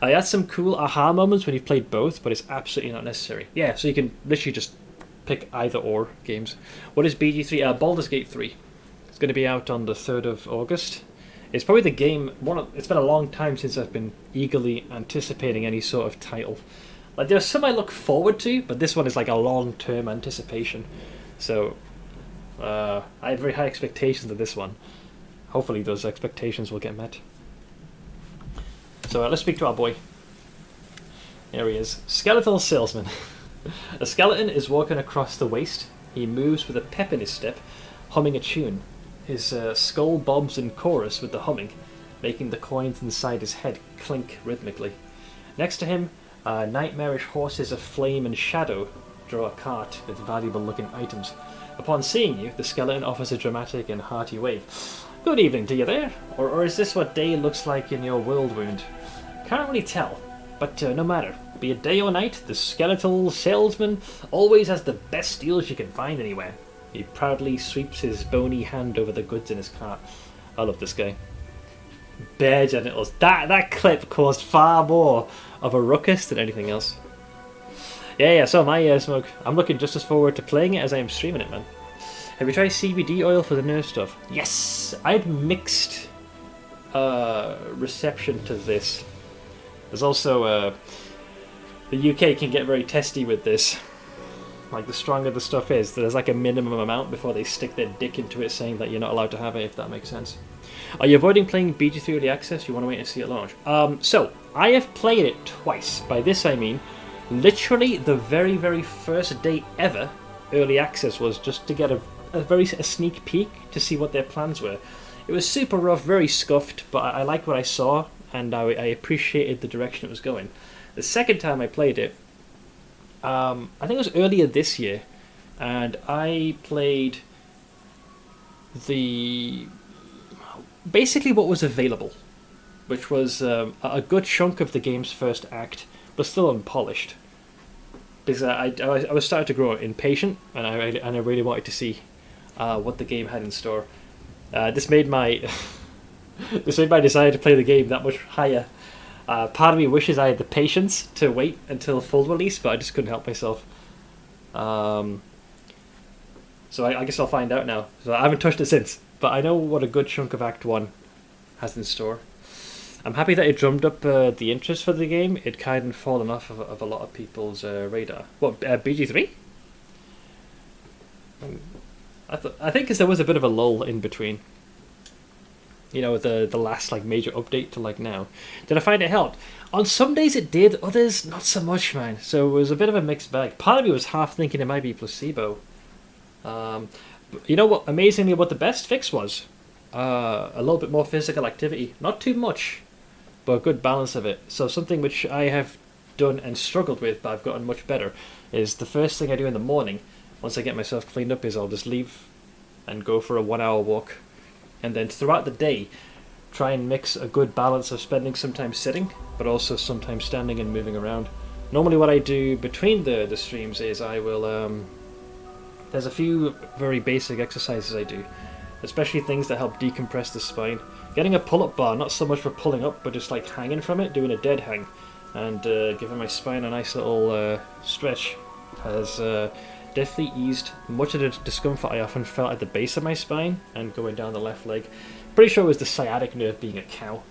I had some cool aha moments when you've played both, but it's absolutely not necessary. Yeah, so you can literally just pick either or games. What is BG3? Baldur's Gate 3. It's going to be out on the 3rd of August. It's probably the game, it's been a long time since I've been eagerly anticipating any sort of title. Like, there's some I look forward to, but this one is like a long-term anticipation. So, I have very high expectations of this one. Hopefully those expectations will get met. So let's speak to our boy. There he is. Skeletal Salesman. A skeleton is walking across the waste. He moves with a pep in his step, humming a tune. His skull bobs in chorus with the humming, making the coins inside his head clink rhythmically. Next to him, nightmarish horses of flame and shadow draw a cart with valuable-looking items. Upon seeing you, the skeleton offers a dramatic and hearty wave. Good evening to you there, or is this what day looks like in your world wound? Can't really tell, but no matter. Be it day or night, the skeletal salesman always has the best deals you can find anywhere. He proudly sweeps his bony hand over the goods in his cart. I love this guy. Bare genitals. That clip caused far more of a ruckus than anything else. Yeah, so my Smoke. I'm looking just as forward to playing it as I am streaming it, man. Have you tried CBD oil for the nerve stuff? Yes! I had mixed reception to this. There's also... the UK can get very testy with this. Like, the stronger the stuff is, there's like a minimum amount before they stick their dick into it saying that you're not allowed to have it, if that makes sense. Are you avoiding playing BG3 Early Access? You want to wait and see it launch? So, I have played it twice. By this I mean, literally the very, very first day ever Early Access was just to get a sneak peek to see what their plans were. It was super rough, very scuffed, but I liked what I saw, and I appreciated the direction it was going. The second time I played it, I think it was earlier this year, and I played basically what was available, which was a good chunk of the game's first act, but still unpolished. Because I was starting to grow impatient, and I really wanted to see what the game had in store. This made my desire to play the game that much higher. Part of me wishes I had the patience to wait until full release, but I just couldn't help myself. So I guess I'll find out now. So I haven't touched it since, but I know what a good chunk of Act 1 has in store. I'm happy that it drummed up the interest for the game. It kind of fallen off of a lot of people's radar. What, BG3? I think because there was a bit of a lull in between. You know, the last like major update to like now. Did I find it helped? On some days it did, others not so much, man. So it was a bit of a mixed bag. Part of me was half thinking it might be placebo. You know what? Amazingly, what the best fix was? A little bit more physical activity. Not too much, but a good balance of it. So something which I have done and struggled with, but I've gotten much better, is the first thing I do in the morning, once I get myself cleaned up, is I'll just leave and go for a 1 hour walk. And then throughout the day, try and mix a good balance of spending some time sitting, but also sometimes standing and moving around. Normally what I do between the streams is I will, there's a few very basic exercises I do, especially things that help decompress the spine. Getting a pull-up bar, not so much for pulling up, but just like hanging from it, doing a dead hang, and giving my spine a nice little stretch, has definitely eased much of the discomfort I often felt at the base of my spine and going down the left leg. Pretty sure it was the sciatic nerve being a cow.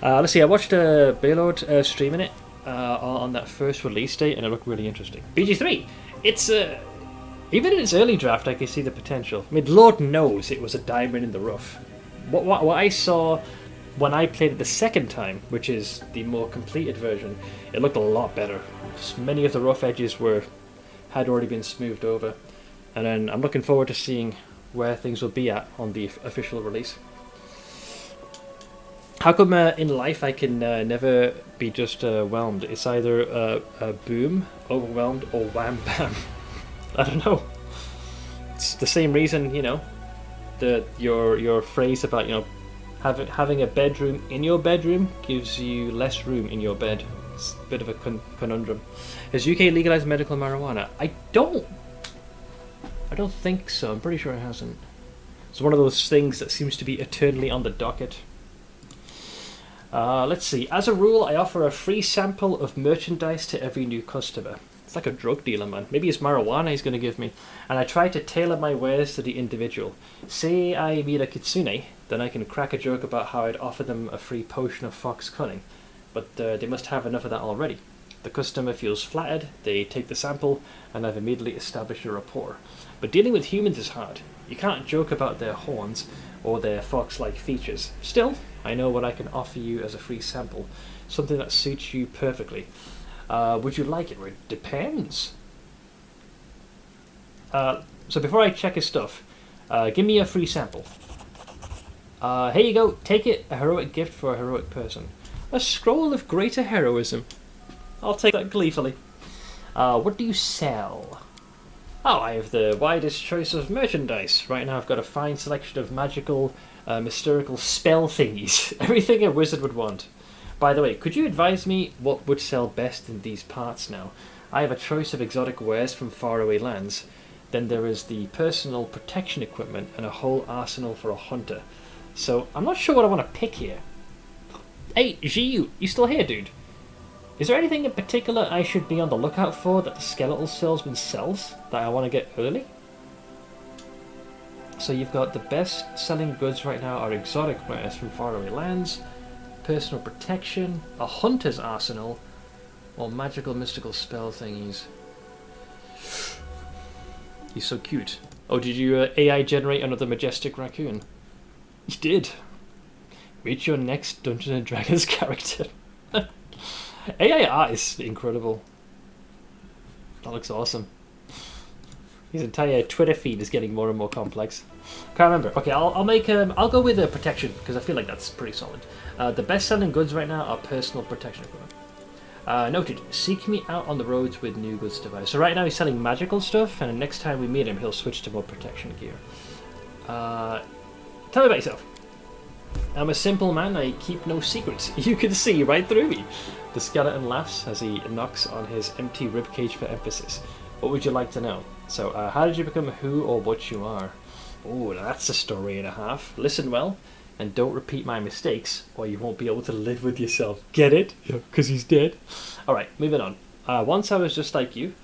Let's see, I watched Baylord streaming it on that first release date, and it looked really interesting. BG3, it's even in its early draft, I can see the potential. I mean, Lord knows it was a diamond in the rough. What I saw when I played it the second time, which is the more completed version, it looked a lot better. Many of the rough edges had already been smoothed over, and then I'm looking forward to seeing where things will be at on the official release. How come in life I can never be just whelmed? It's either a boom, overwhelmed, or wham bam. I don't know. It's the same reason, you know, your phrase about, you know, having a bedroom in your bedroom gives you less room in your bed. It's a bit of a conundrum. Has UK legalized medical marijuana? I don't think so. I'm pretty sure it hasn't. It's one of those things that seems to be eternally on the docket. Let's see. As a rule, I offer a free sample of merchandise to every new customer. It's like a drug dealer, man. Maybe it's marijuana he's going to give me. And I try to tailor my wares to the individual. Say I meet a kitsune, then I can crack a joke about how I'd offer them a free potion of fox cunning. But they must have enough of that already. The customer feels flattered, they take the sample, and I've immediately established a rapport. But dealing with humans is hard. You can't joke about their horns or their fox-like features. Still, I know what I can offer you as a free sample, something that suits you perfectly. Would you like it? Well, it depends. So before I check his stuff, give me a free sample. Here you go, take it, a heroic gift for a heroic person. A scroll of greater heroism. I'll take that gleefully. What do you sell? Oh, I have the widest choice of merchandise. Right now I've got a fine selection of magical, mystical spell thingies. Everything a wizard would want. By the way, could you advise me what would sell best in these parts now? I have a choice of exotic wares from faraway lands. Then there is the personal protection equipment and a whole arsenal for a hunter. So I'm not sure what I want to pick here. Hey, Jiu, you still here, dude? Is there anything in particular I should be on the lookout for that the skeletal salesman sells that I want to get early? So you've got the best selling goods right now are exotic wares from faraway lands, personal protection, a hunter's arsenal, or magical mystical spell thingies. He's so cute. Oh, did you AI generate another majestic raccoon? You did. Reach your next Dungeons and Dragons character. AI art is incredible. That looks awesome. His entire Twitter feed is getting more and more complex. Can't remember. Okay, I'll go with protection because I feel like that's pretty solid. The best-selling goods right now are personal protection equipment. Noted. Seek me out on the roads with new goods device. So right now he's selling magical stuff, and next time we meet him, he'll switch to more protection gear. Tell me about yourself. I'm a simple man. I keep no secrets. You can see right through me. The skeleton laughs as he knocks on his empty ribcage for emphasis. What would you like to know? So, how did you become who or what you are? Oh, that's a story and a half. Listen well, and don't repeat my mistakes, or you won't be able to live with yourself. Get it? Yeah, because he's dead. Alright, moving on. Once I was just like you,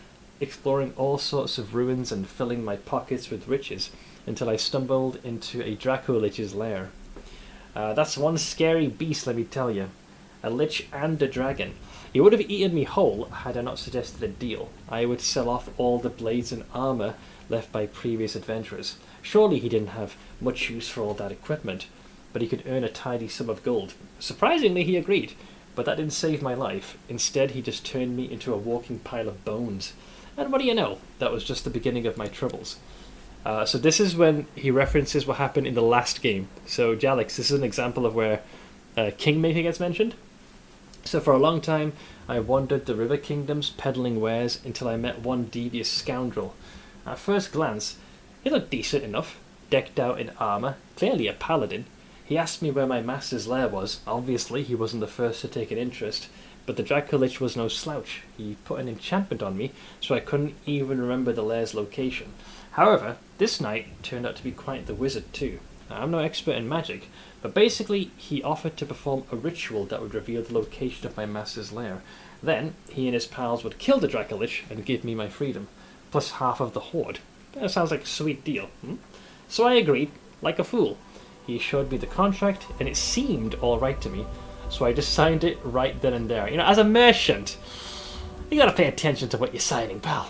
exploring all sorts of ruins and filling my pockets with riches, until I stumbled into a Draco Lich's lair. That's one scary beast, let me tell you. A lich and a dragon. He would have eaten me whole had I not suggested a deal. I would sell off all the blades and armour left by previous adventurers. Surely he didn't have much use for all that equipment, but he could earn a tidy sum of gold. Surprisingly, he agreed, but that didn't save my life. Instead, he just turned me into a walking pile of bones. And what do you know? That was just the beginning of my troubles. So this is when he references what happened in the last game. So Jalix, this is an example of where Kingmaker gets mentioned. So for a long time, I wandered the river kingdoms peddling wares until I met one devious scoundrel. At first glance, he looked decent enough, decked out in armour, clearly a paladin. He asked me where my master's lair was. Obviously, he wasn't the first to take an interest, but the Dracolich was no slouch. He put an enchantment on me, so I couldn't even remember the lair's location. However, this knight turned out to be quite the wizard too. Now, I'm no expert in magic, but basically he offered to perform a ritual that would reveal the location of my master's lair. Then, he and his pals would kill the Dracolich and give me my freedom, plus half of the hoard. That sounds like a sweet deal. So I agreed, like a fool. He showed me the contract, and it seemed alright to me, so I just signed it right then and there. You know, as a merchant, you gotta pay attention to what you're signing, pal.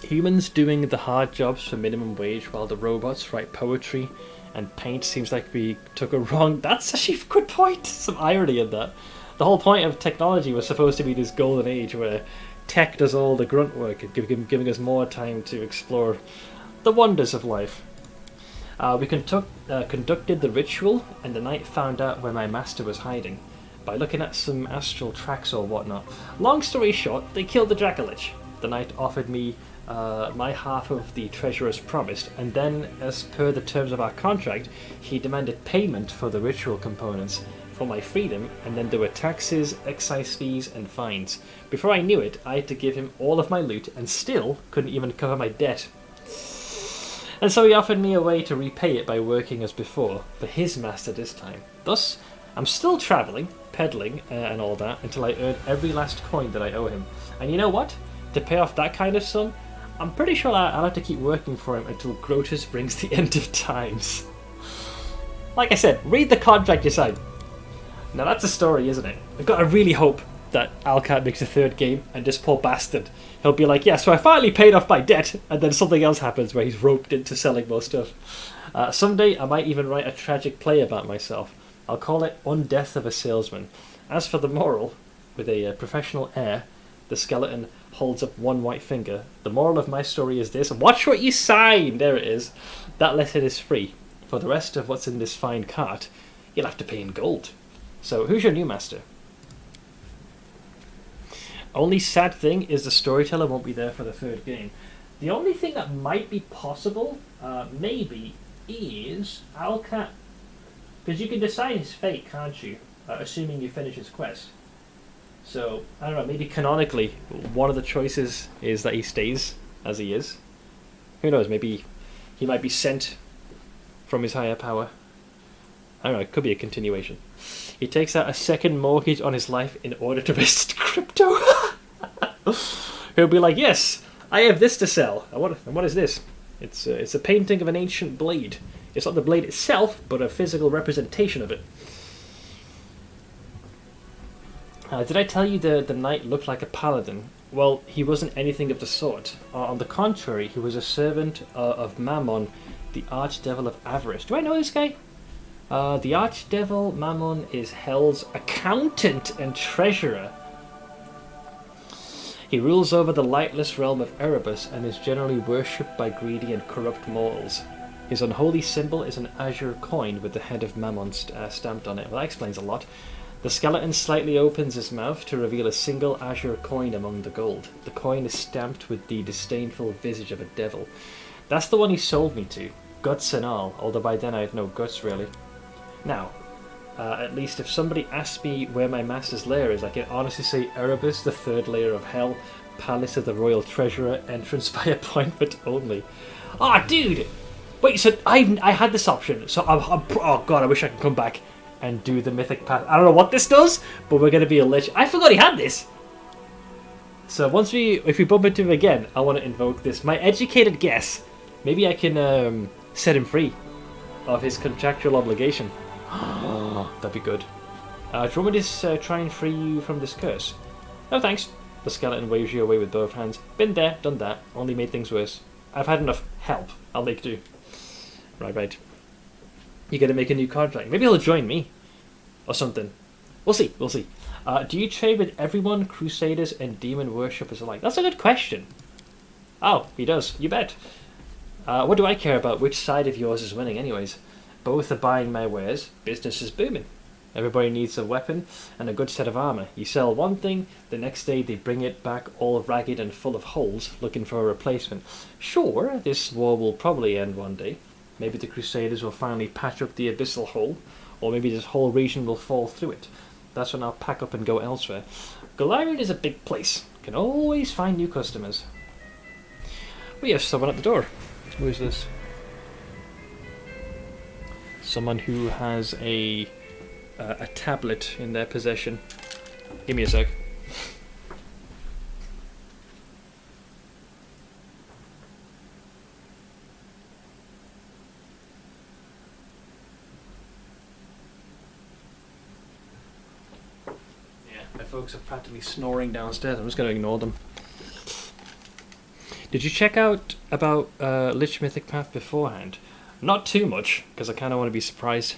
Humans doing the hard jobs for minimum wage while the robots write poetry and paint seems like we took a wrong... That's actually a good point. Some irony in that. The whole point of technology was supposed to be this golden age where tech does all the grunt work and giving us more time to explore the wonders of life. We conducted the ritual, and the knight found out where my master was hiding by looking at some astral tracks or whatnot. Long story short, they killed the Dracolich. The knight offered me my half of the treasure as promised, and then, as per the terms of our contract, he demanded payment for the ritual components for my freedom, and then there were taxes, excise fees, and fines. Before I knew it, I had to give him all of my loot, and still couldn't even cover my debt. And so he offered me a way to repay it by working as before, for his master this time. Thus, I'm still travelling, peddling, and all that, until I earn every last coin that I owe him. And you know what? To pay off that kind of sum, I'm pretty sure I'll have to keep working for him until Grotus brings the end of times. Like I said, read the contract you signed. Now that's a story, isn't it? I really hope that Alcat makes a third game, and this poor bastard, he'll be like, yeah, so I finally paid off my debt, and then something else happens where he's roped into selling more stuff. Someday I might even write a tragic play about myself. I'll call it Undeath of a Salesman. As for the moral, with a professional air, the skeleton holds up one white finger. The moral of my story is this: watch what you sign! There it is. That letter is free. For the rest of what's in this fine cart, you'll have to pay in gold. So, who's your new master? Only sad thing is the storyteller won't be there for the third game. The only thing that might be possible, maybe, is Alcat. Because you can decide his fate, can't you? Assuming you finish his quest. So, I don't know, maybe canonically, one of the choices is that he stays as he is. Who knows, maybe he might be sent from his higher power. I don't know, it could be a continuation. He takes out a second mortgage on his life in order to invest crypto. He'll be like, yes, I have this to sell. And what is this? It's a painting of an ancient blade. It's not the blade itself, but a physical representation of it. Did I tell you the knight looked like a paladin? Well, he wasn't anything of the sort. On the contrary, he was a servant of Mammon, the archdevil of avarice. Do I know this guy? The archdevil Mammon is Hell's accountant and treasurer. He rules over the lightless realm of Erebus and is generally worshipped by greedy and corrupt mortals. His unholy symbol is an azure coin with the head of Mammon stamped on it. Well, that explains a lot. The skeleton slightly opens his mouth to reveal a single azure coin among the gold. The coin is stamped with the disdainful visage of a devil. That's the one he sold me to, guts and all, although by then I had no guts really. Now, at least if somebody asked me where my master's lair is, I can honestly say Erebus, the third layer of hell, palace of the royal treasurer, entrance by appointment only. Ah, dude! Wait, so I had this option, so oh god, I wish I could come back and do the mythic path. I don't know what this does, but we're going to be a lich. I forgot he had this! So if we bump into him again, I want to invoke this. My educated guess, maybe I can set him free of his contractual obligation. That'd be good. Do you want me to try and free you from this curse? No thanks. The skeleton waves you away with both hands. Been there, done that, only made things worse. I've had enough help. I'll make do. Right. You're going to make a new contract. Maybe he'll join me. Or something. We'll see. Do you trade with everyone, crusaders and demon worshippers alike? That's a good question. Oh, he does. You bet. What do I care about which side of yours is winning anyways? Both are buying my wares. Business is booming. Everybody needs a weapon and a good set of armor. You sell one thing, the next day they bring it back all ragged and full of holes, looking for a replacement. Sure, this war will probably end one day. Maybe the Crusaders will finally patch up the abyssal hole, or maybe this whole region will fall through it. That's when I'll pack up and go elsewhere. Golarion is a big place. Can always find new customers. We have someone at the door. Who is this? Someone who has a tablet in their possession. Give me a sec. Yeah, my folks are practically snoring downstairs. I'm just going to ignore them. Did you check out about Lich Mythic Path beforehand? Not too much, because I kind of want to be surprised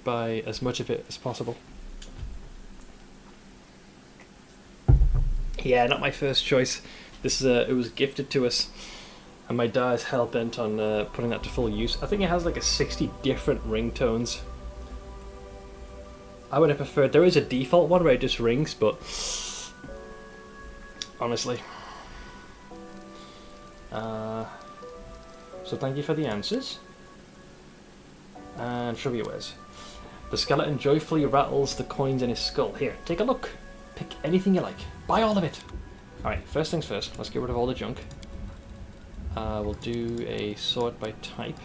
by as much of it as possible. Yeah, not my first choice. This is it was gifted to us, and my dad is hell bent on putting that to full use. I think it has like 60 different ringtones. I would have preferred. There is a default one where it just rings, but honestly. So thank you for the answers. And show me yours. The skeleton joyfully rattles the coins in his skull. Here, take a look. Pick anything you like. Buy all of it. Alright, first things first. Let's get rid of all the junk. We'll do a sort by type.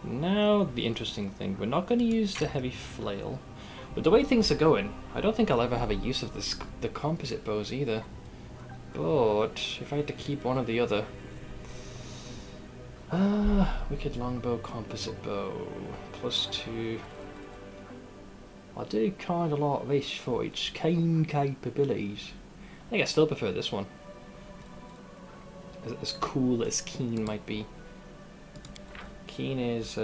Now, the interesting thing. We're not going to use the heavy flail. But the way things are going, I don't think I'll ever have a use of the composite bows either. But if I had to keep one or the other... wicked longbow, composite bow. +2. I do kind of like this for its keen capabilities. I think I still prefer this one. As cool as keen might be. Keen is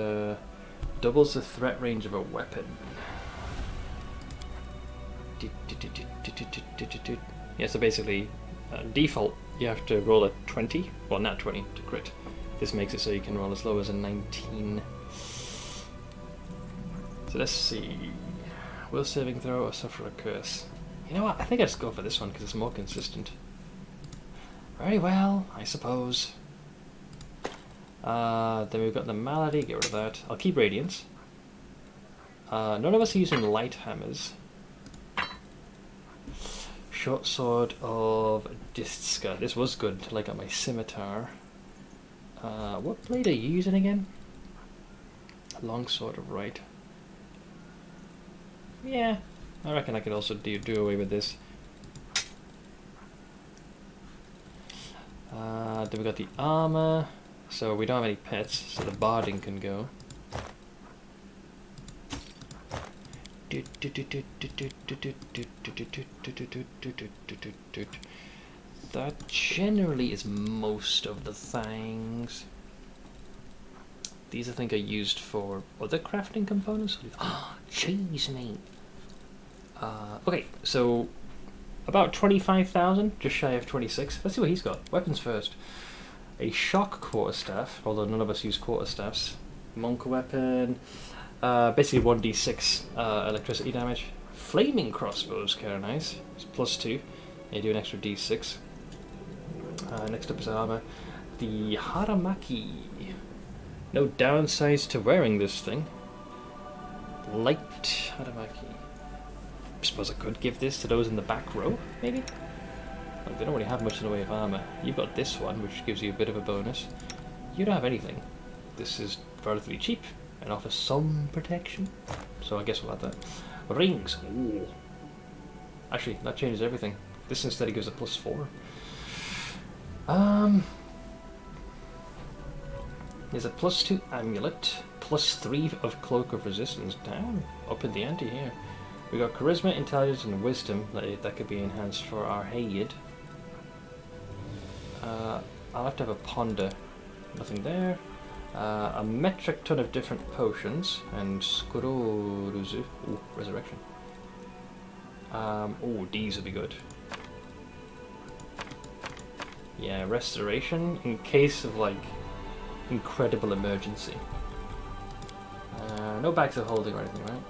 doubles the threat range of a weapon. Yeah, so basically, default you have to roll a 20, well not 20 to crit. This makes it so you can roll as low as a 19. So let's see. Will saving throw or suffer a curse? You know what? I think I'll just go for this one because it's more consistent. Very well, I suppose. Then we've got the malady. Get rid of that. I'll keep radiance. None of us are using light hammers. Short sword of Distka. This was good until I got my scimitar. What blade are you using again? Long sword of right. Yeah, I reckon I could also do away with this. Then we got the armor. So we don't have any pets, so the barding can go. That generally is most of the things. These I think are used for other crafting components. Oh, cheese meat. Okay, so about 25,000, just shy of 26. Let's see what he's got. Weapons first. A shock quarterstaff, although none of us use quarterstaffs. Monk weapon. Basically 1d6 electricity damage. Flaming crossbows, kind of nice. It's +2. You do an extra d6. Next up is armor. The Haramaki. No downsides to wearing this thing. Light Haramaki. I suppose I could give this to those in the back row, maybe? Like, they don't really have much in the way of armor. You've got this one, which gives you a bit of a bonus. You don't have anything. This is relatively cheap and offers some protection. So I guess we'll have that. Rings. Ooh. Actually, that changes everything. This instead gives a +4. There's a +2 amulet, +3 of cloak of resistance. Damn, up in the ante here. We got charisma, intelligence, and wisdom that could be enhanced for our Hayed. I'll have to have a ponder. Nothing there. A metric ton of different potions and Skuroruzu. Ooh, resurrection. Oh, these would be good. Yeah, restoration in case of like incredible emergency. No bags of holding or anything, right?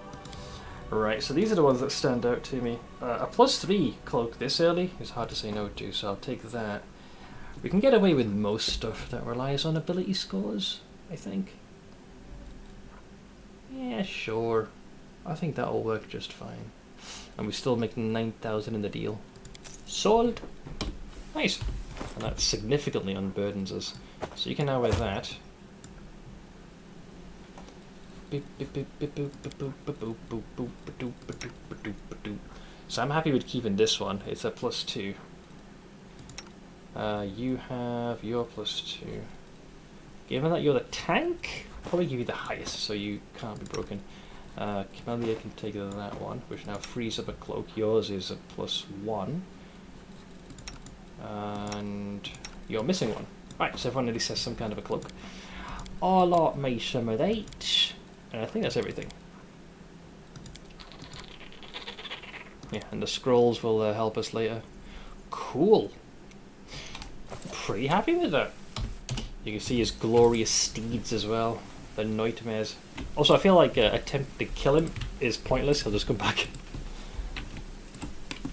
Right, so these are the ones that stand out to me. A +3 cloak this early is hard to say no to, so I'll take that. We can get away with most stuff that relies on ability scores, I think. Yeah, sure. I think that'll work just fine. And we still make 9,000 in the deal. Sold! Nice! And that significantly unburdens us. So you can now wear that. So I'm happy with keeping this one. It's a +2. You have your +2. Given that you're the tank, I'll probably give you the highest so you can't be broken. Camellia can take that one, which now frees up a cloak. Yours is a +1. And you're missing one. Right, so everyone at least has some kind of a cloak. I'll lot me some of that. And I think that's everything. Yeah, and the scrolls will help us later. Cool. Pretty happy with that. You can see his glorious steeds as well. The nightmares. Also, I feel like attempting to kill him is pointless. He'll just come back.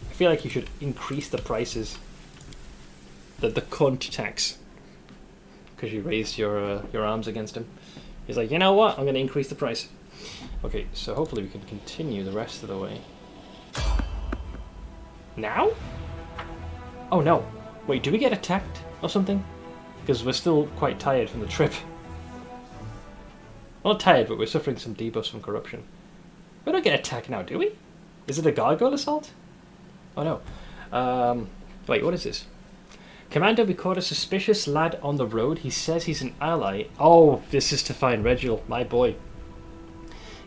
I feel like you should increase the prices. The cunt tax. Because you raised your arms against him. He's like, you know what? I'm going to increase the price. Okay, so hopefully we can continue the rest of the way. Now? Oh no. Wait, do we get attacked or something? Because we're still quite tired from the trip. Well, not tired, but we're suffering some debuffs from corruption. We don't get attacked now, do we? Is it a gargoyle assault? Oh no. Wait, what is this? Commander, we caught a suspicious lad on the road. He says he's an ally. Oh, this is to find Reginald, my boy.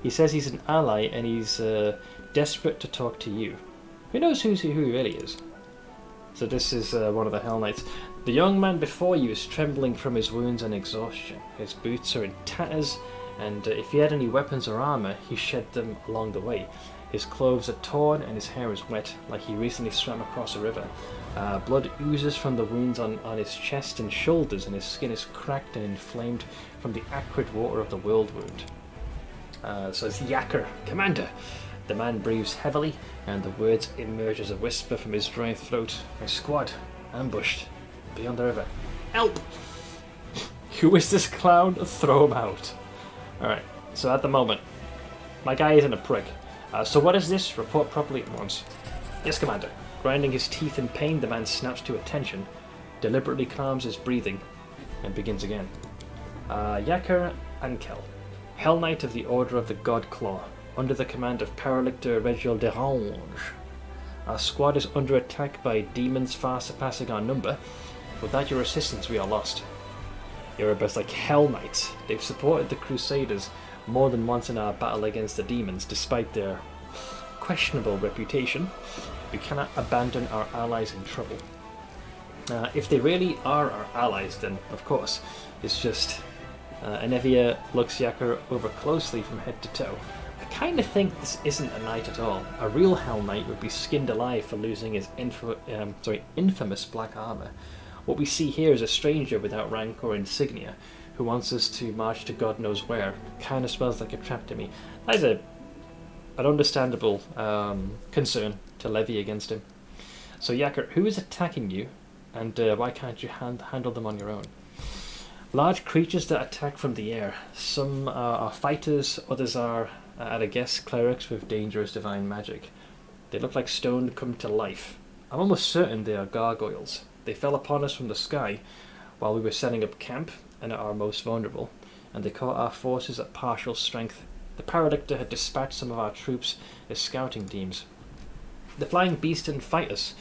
He says he's an ally and he's desperate to talk to you. Who knows who he really is? So this is one of the Hell Knights. The young man before you is trembling from his wounds and exhaustion. His boots are in tatters, and if he had any weapons or armour, he shed them along the way. His clothes are torn and his hair is wet, like he recently swam across a river. Blood oozes from the wounds on his chest and shoulders, and his skin is cracked and inflamed from the acrid water of the world wound. So it's Yacker, Commander. The man breathes heavily, and the words emerge as a whisper from his dry throat. My squad, ambushed, beyond the river. Help! Who is this clown? Throw him out. Alright, so at the moment, my guy isn't a prick. So what is this? Report properly at once. Yes, Commander. Grinding his teeth in pain, the man snaps to attention, deliberately calms his breathing, and begins again. Yacker Ankel, Hell Knight of the Order of the God Claw, under the command of Paralictor Reginald Derange. Our squad is under attack by demons far surpassing our number. Without your assistance, we are lost. Erebus like Hell Knights. They've supported the Crusaders more than once in our battle against the demons, despite their questionable reputation. We cannot abandon our allies in trouble. If they really are our allies, then of course, it's just... Anevia looks Yacker over closely from head to toe. I kind of think this isn't a knight at all. A real Hell Knight would be skinned alive for losing his infamous black armour. What we see here is a stranger without rank or insignia, who wants us to march to God knows where. Kind of smells like a trap to me. That is an understandable concern to levy against him. So Yacker, who is attacking you, and why can't you handle them on your own? Large creatures that attack from the air. Some are fighters, others are, at a guess, clerics with dangerous divine magic. They look like stone come to life. I'm almost certain they are gargoyles. They fell upon us from the sky while we were setting up camp and at our most vulnerable, and they caught our forces at partial strength. The Paralictor had dispatched some of our troops as scouting teams. The flying beast didn't fight us.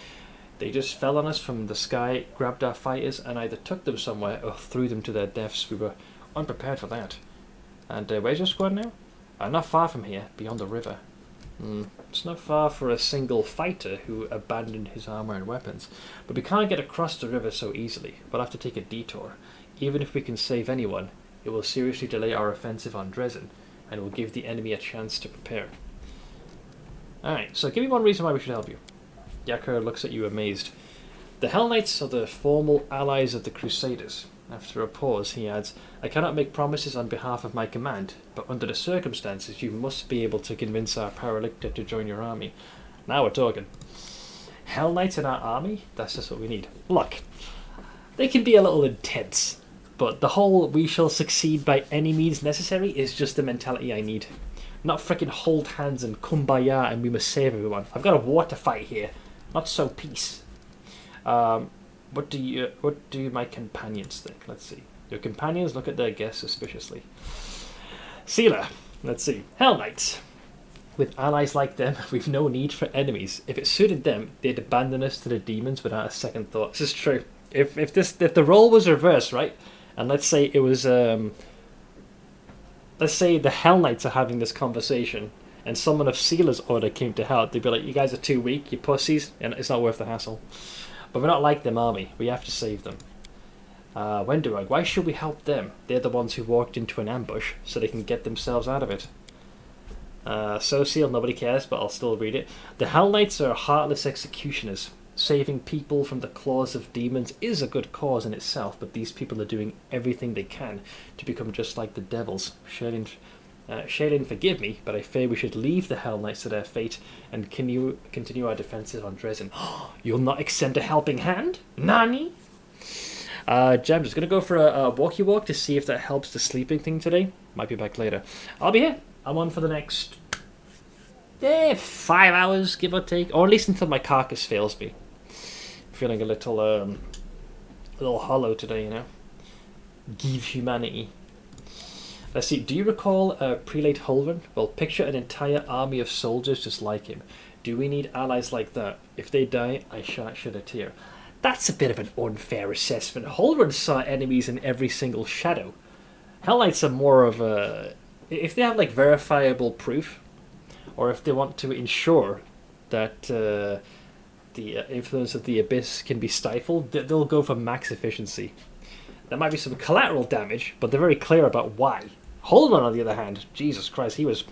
They just fell on us from the sky, grabbed our fighters, and either took them somewhere or threw them to their deaths. We were unprepared for that. And where's your squad now? Not far from here, beyond the river. It's not far for a single fighter who abandoned his armour and weapons. But we can't get across the river so easily. We'll have to take a detour. Even if we can save anyone, it will seriously delay our offensive on Dresden, and will give the enemy a chance to prepare. Alright, so give me one reason why we should help you. Yacker looks at you amazed. The Hell Knights are the formal allies of the Crusaders. After a pause, he adds, I cannot make promises on behalf of my command, but under the circumstances, you must be able to convince our paralictor to join your army. Now we're talking. Hell Knights in our army? That's just what we need. Look, they can be a little intense, but the whole we shall succeed by any means necessary is just the mentality I need. Not freaking hold hands and kumbaya and we must save everyone. I've got a war to fight here. Not so peace. What do my companions think? Let's see. Your companions look at their guests suspiciously. Sealer, let's see. Hell Knights. With allies like them, we've no need for enemies. If it suited them, they'd abandon us to the demons without a second thought. This is true. If the role was reversed, right? And let's say it was let's say the Hell Knights are having this conversation and someone of Sealer's order came to help, they'd be like, you guys are too weak, you pussies, and it's not worth the hassle. But we're not like them, army. We have to save them. Wenderug, why should we help them? They're the ones who walked into an ambush, so they can get themselves out of it. So Seal, nobody cares, but I'll still read it. The Hell Knights are heartless executioners. Saving people from the claws of demons is a good cause in itself, but these people are doing everything they can to become just like the devils. Shaylin, forgive me, but I fear we should leave the Hell Knights to their fate and continue our defences on Dresden. You'll not extend a helping hand? Nani? Jam, just going to go for a walkie walk to see if that helps the sleeping thing today. Might be back later. I'll be here. I'm on for the next 5 hours, give or take. Or at least until my carcass fails me. Feeling a little hollow today, you know. Give humanity. Let's see, do you recall Prelate Holvin? Well, picture an entire army of soldiers just like him. Do we need allies like that? If they die, I shan't shed a tear. That's a bit of an unfair assessment. Holvin saw enemies in every single shadow. Hell Knights are more of a... If they have, like, verifiable proof, or if they want to ensure that the influence of the Abyss can be stifled, they'll go for max efficiency. There might be some collateral damage, but they're very clear about why. Holman, on the other hand, Jesus Christ, he was...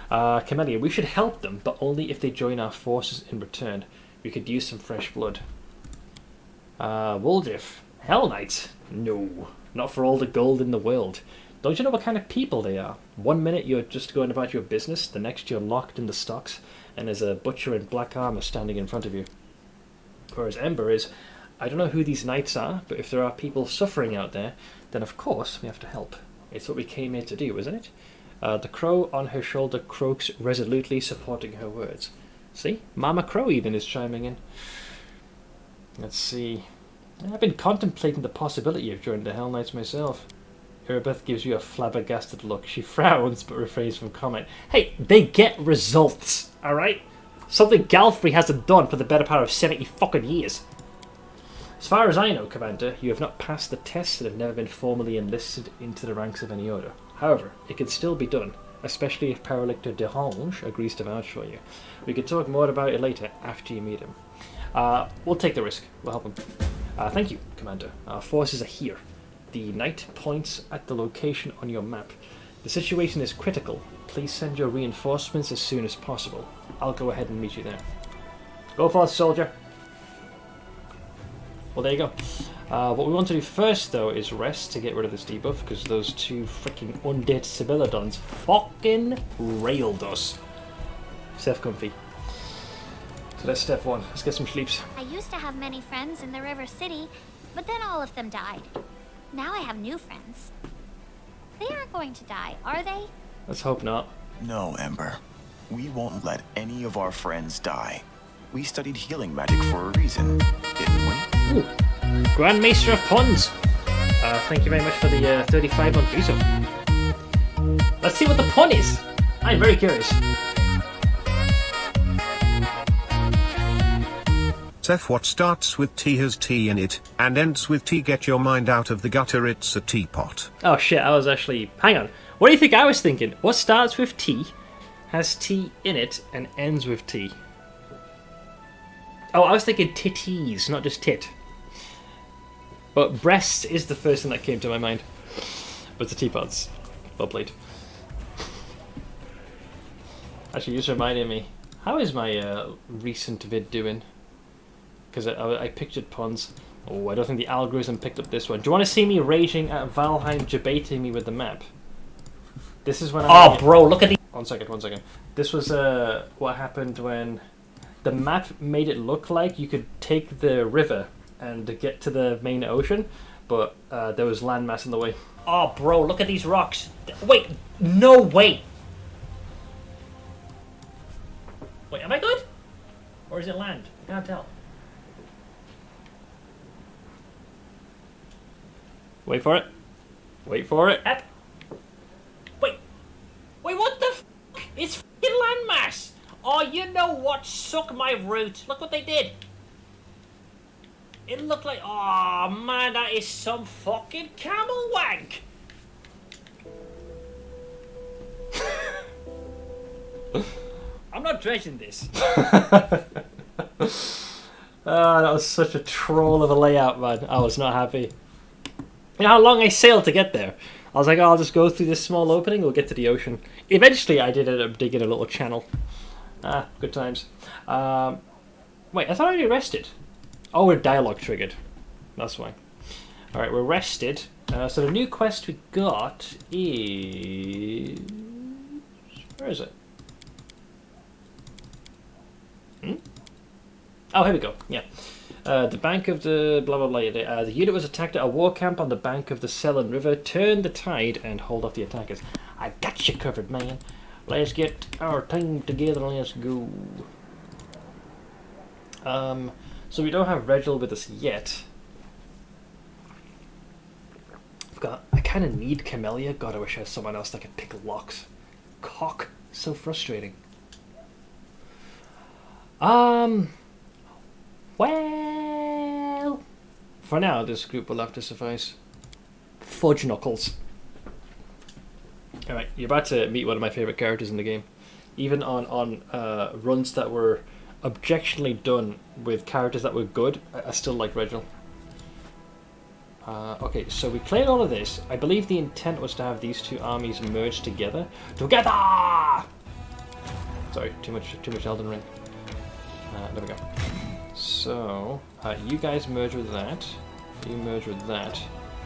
Camellia, we should help them, but only if they join our forces in return. We could use some fresh blood. Woldriff, Hell Knights? No, not for all the gold in the world. Don't you know what kind of people they are? 1 minute you're just going about your business, the next you're locked in the stocks, and there's a butcher in black armour standing in front of you. Whereas Ember is, I don't know who these knights are, but if there are people suffering out there, then of course we have to help. It's what we came here to do, isn't it? The crow on her shoulder croaks resolutely, supporting her words. See? Mama Crow even is chiming in. Let's see. I've been contemplating the possibility of joining the Hell Knights myself. Erebeth gives you a flabbergasted look. She frowns but refrains from comment. Hey, they get results, alright? Something Galfrey hasn't done for the better part of 70 fucking years. As far as I know, Commander, you have not passed the tests and have never been formally enlisted into the ranks of any order. However, it can still be done, especially if Paralictor Derange agrees to vouch for you. We can talk more about it later after you meet him. We'll take the risk. We'll help him. Thank you, Commander. Our forces are here. The knight points at the location on your map. The situation is critical. Please send your reinforcements as soon as possible. I'll go ahead and meet you there. Go forth, soldier. Well, there you go. What we want to do first, though, is rest to get rid of this debuff, because those two freaking undead Sibylodons fucking railed us. Steph comfy. So that's step one. Let's get some sleeps. I used to have many friends in the River City, but then all of them died. Now I have new friends. They aren't going to die, are they? Let's hope not. No, Ember. We won't let any of our friends die. We studied healing magic for a reason, didn't we? Ooh. Grand Maester of Puns! Thank you very much for the 35 on Visa. Let's see what the pun is! I'm very curious. Seth, what starts with T has tea in it, and ends with T. Get your mind out of the gutter, it's a teapot. Oh shit, I was actually... Hang on. What do you think I was thinking? What starts with T, has T in it, and ends with T? Oh, I was thinking titties, not just tit. But breast is the first thing that came to my mind. But the teapots. Well played. Actually, you just reminded me. How is my recent vid doing? Because I pictured puns. Oh, I don't think the algorithm picked up this one. Do you want to see me raging at Valheim debating me with the map? This is when Oh, bro, look at the... One second. This was what happened when the map made it look like you could take the river and get to the main ocean, but there was landmass in the way. Oh, bro, look at these rocks. Wait, no, wait. Wait, am I good? Or is it land? I can't tell. Wait for it. Wait for it. Wait, what the f***? It's f***ing landmass. Oh, you know what? Suck my root. Look what they did. It looked like... Oh, man, that is some fucking camel wank. I'm not dredging this. That was such a troll of a layout, man. I was not happy. You know how long I sailed to get there? I was like, oh, I'll just go through this small opening, we'll get to the ocean. Eventually, I did end up digging a little channel. Ah, good times. Wait, I thought I already rested. Oh, we're dialogue triggered. That's why. Alright, we're rested. So the new quest we got is... Where is it? Oh, here we go. Yeah. The bank of the blah blah blah. The unit was attacked at a war camp on the bank of the Selin River. Turn the tide and hold off the attackers. I got you covered, man. Let's get our time together. Let's go. So we don't have Regil with us yet. I kind of need Camellia. God, I wish I had someone else that could pick locks. Cock, so frustrating. Well, for now, this group will have to suffice. Fudge Knuckles. Alright, you're about to meet one of my favourite characters in the game. Even on runs that were objectionably done with characters that were good, I still like Regil. Okay, so we played all of this. I believe the intent was to have these two armies merge together. Sorry, too much Elden Ring. There we go. So, you guys merge with that. You merge with that.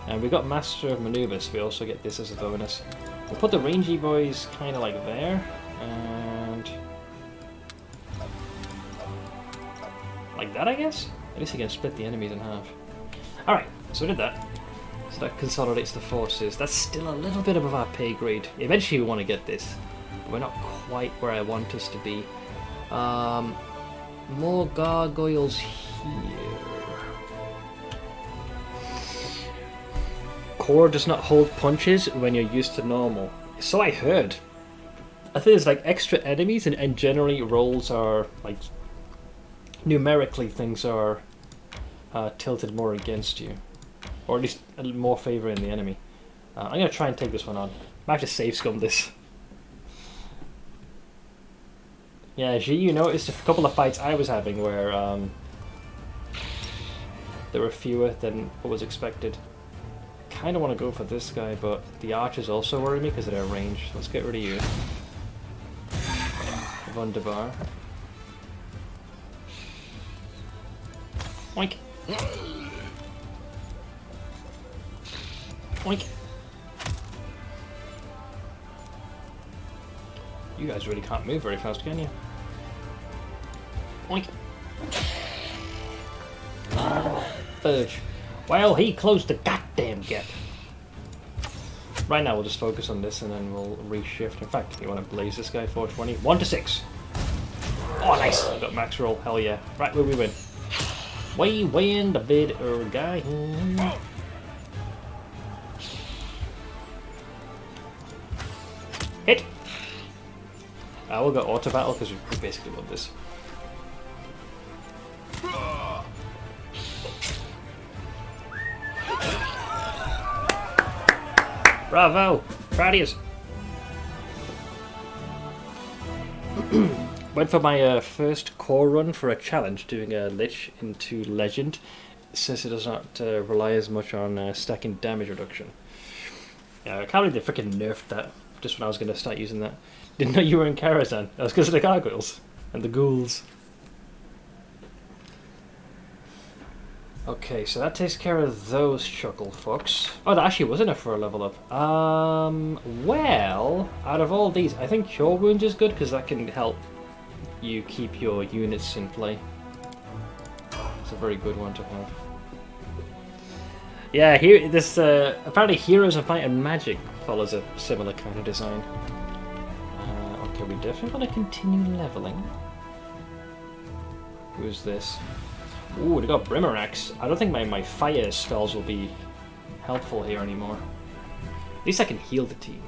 And we got Master of Maneuvers, so we also get this as a bonus. We'll put the rangy boys kind of like there. And... like that, I guess? At least you can split the enemies in half. Alright, so we did that. So that consolidates the forces. That's still a little bit above our pay grade. Eventually we want to get this. But we're not quite where I want us to be. More gargoyles here. Core does not hold punches when you're used to normal. So I heard. I think there's like extra enemies and generally rolls are like... numerically things are tilted more against you. Or at least more favouring the enemy. I'm going to try and take this one on. I might have to save scum this. Yeah, G, you noticed a couple of fights I was having where there were fewer than what was expected. Kind of want to go for this guy, but the archers also worry me because of their range. Let's get rid of you. Wunderbar. Oink. Oink. You guys really can't move very fast, can you? Oink. Fudge. Well, he closed the goddamn gap. Right now, we'll just focus on this and then we'll reshift. In fact, you want to blaze this guy 420? 1 to 6. Oh, nice. Got max roll. Hell yeah. Right, where we win. We win the bid guy. Hit. We'll go auto battle because we basically won this. Bravo! Proud of you. Went for my first core run for a challenge, doing a Lich into Legend, since it does not rely as much on stacking damage reduction. Yeah, I can't believe they freaking nerfed that just when I was going to start using that. Didn't know you were in Karazhan. That was because of the gargoyles and the ghouls. Okay, so that takes care of those chuckle fucks. Oh, that actually was enough for a level up. Well, out of all these, I think Cure Wounds is good because that can help you keep your units in play. It's a very good one to have. Yeah, here this apparently Heroes of Might and Magic follows a similar kind of design. Okay, we definitely want to continue leveling. Who's this? Ooh, they got Brimerax. I don't think my fire spells will be helpful here anymore. At least I can heal the team.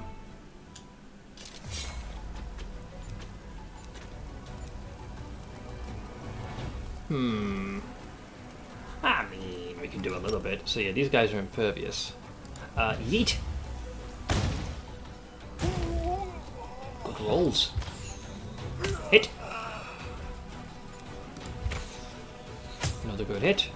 I mean, we can do a little bit. So yeah, these guys are impervious. Yeet! Good rolls. Hit! Another good hit.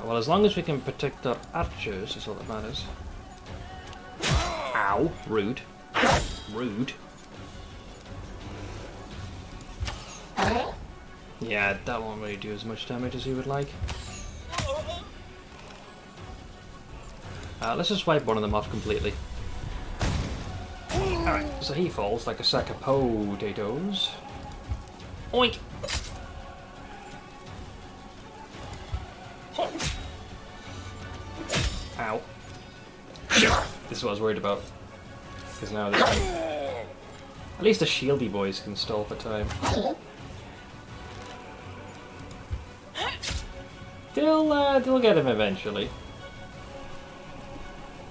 Well, as long as we can protect our archers is all that matters. Ow! Rude. Rude. Yeah, that won't really do as much damage as you would like. Let's just wipe one of them off completely. Alright, so he falls like a sack of potatoes. Oink! Ow. This is what I was worried about. Because now this one... At least the shieldy boys can stall for time. They'll get him eventually.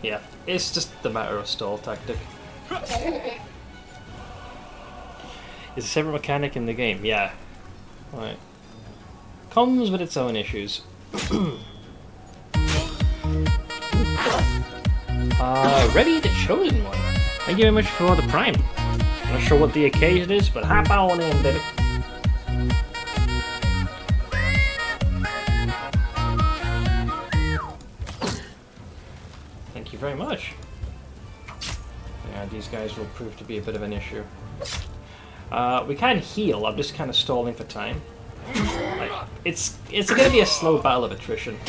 Yeah, it's just the matter of stall tactic. It's a separate mechanic in the game, yeah. Right. Comes with its own issues. Ready, the chosen one. Thank you very much for the prime. Not sure what the occasion is, but hop on in, baby. Thank you very much. Yeah, these guys will prove to be a bit of an issue. We can heal, I'm just kind of stalling for time. Like, it's going to be a slow battle of attrition.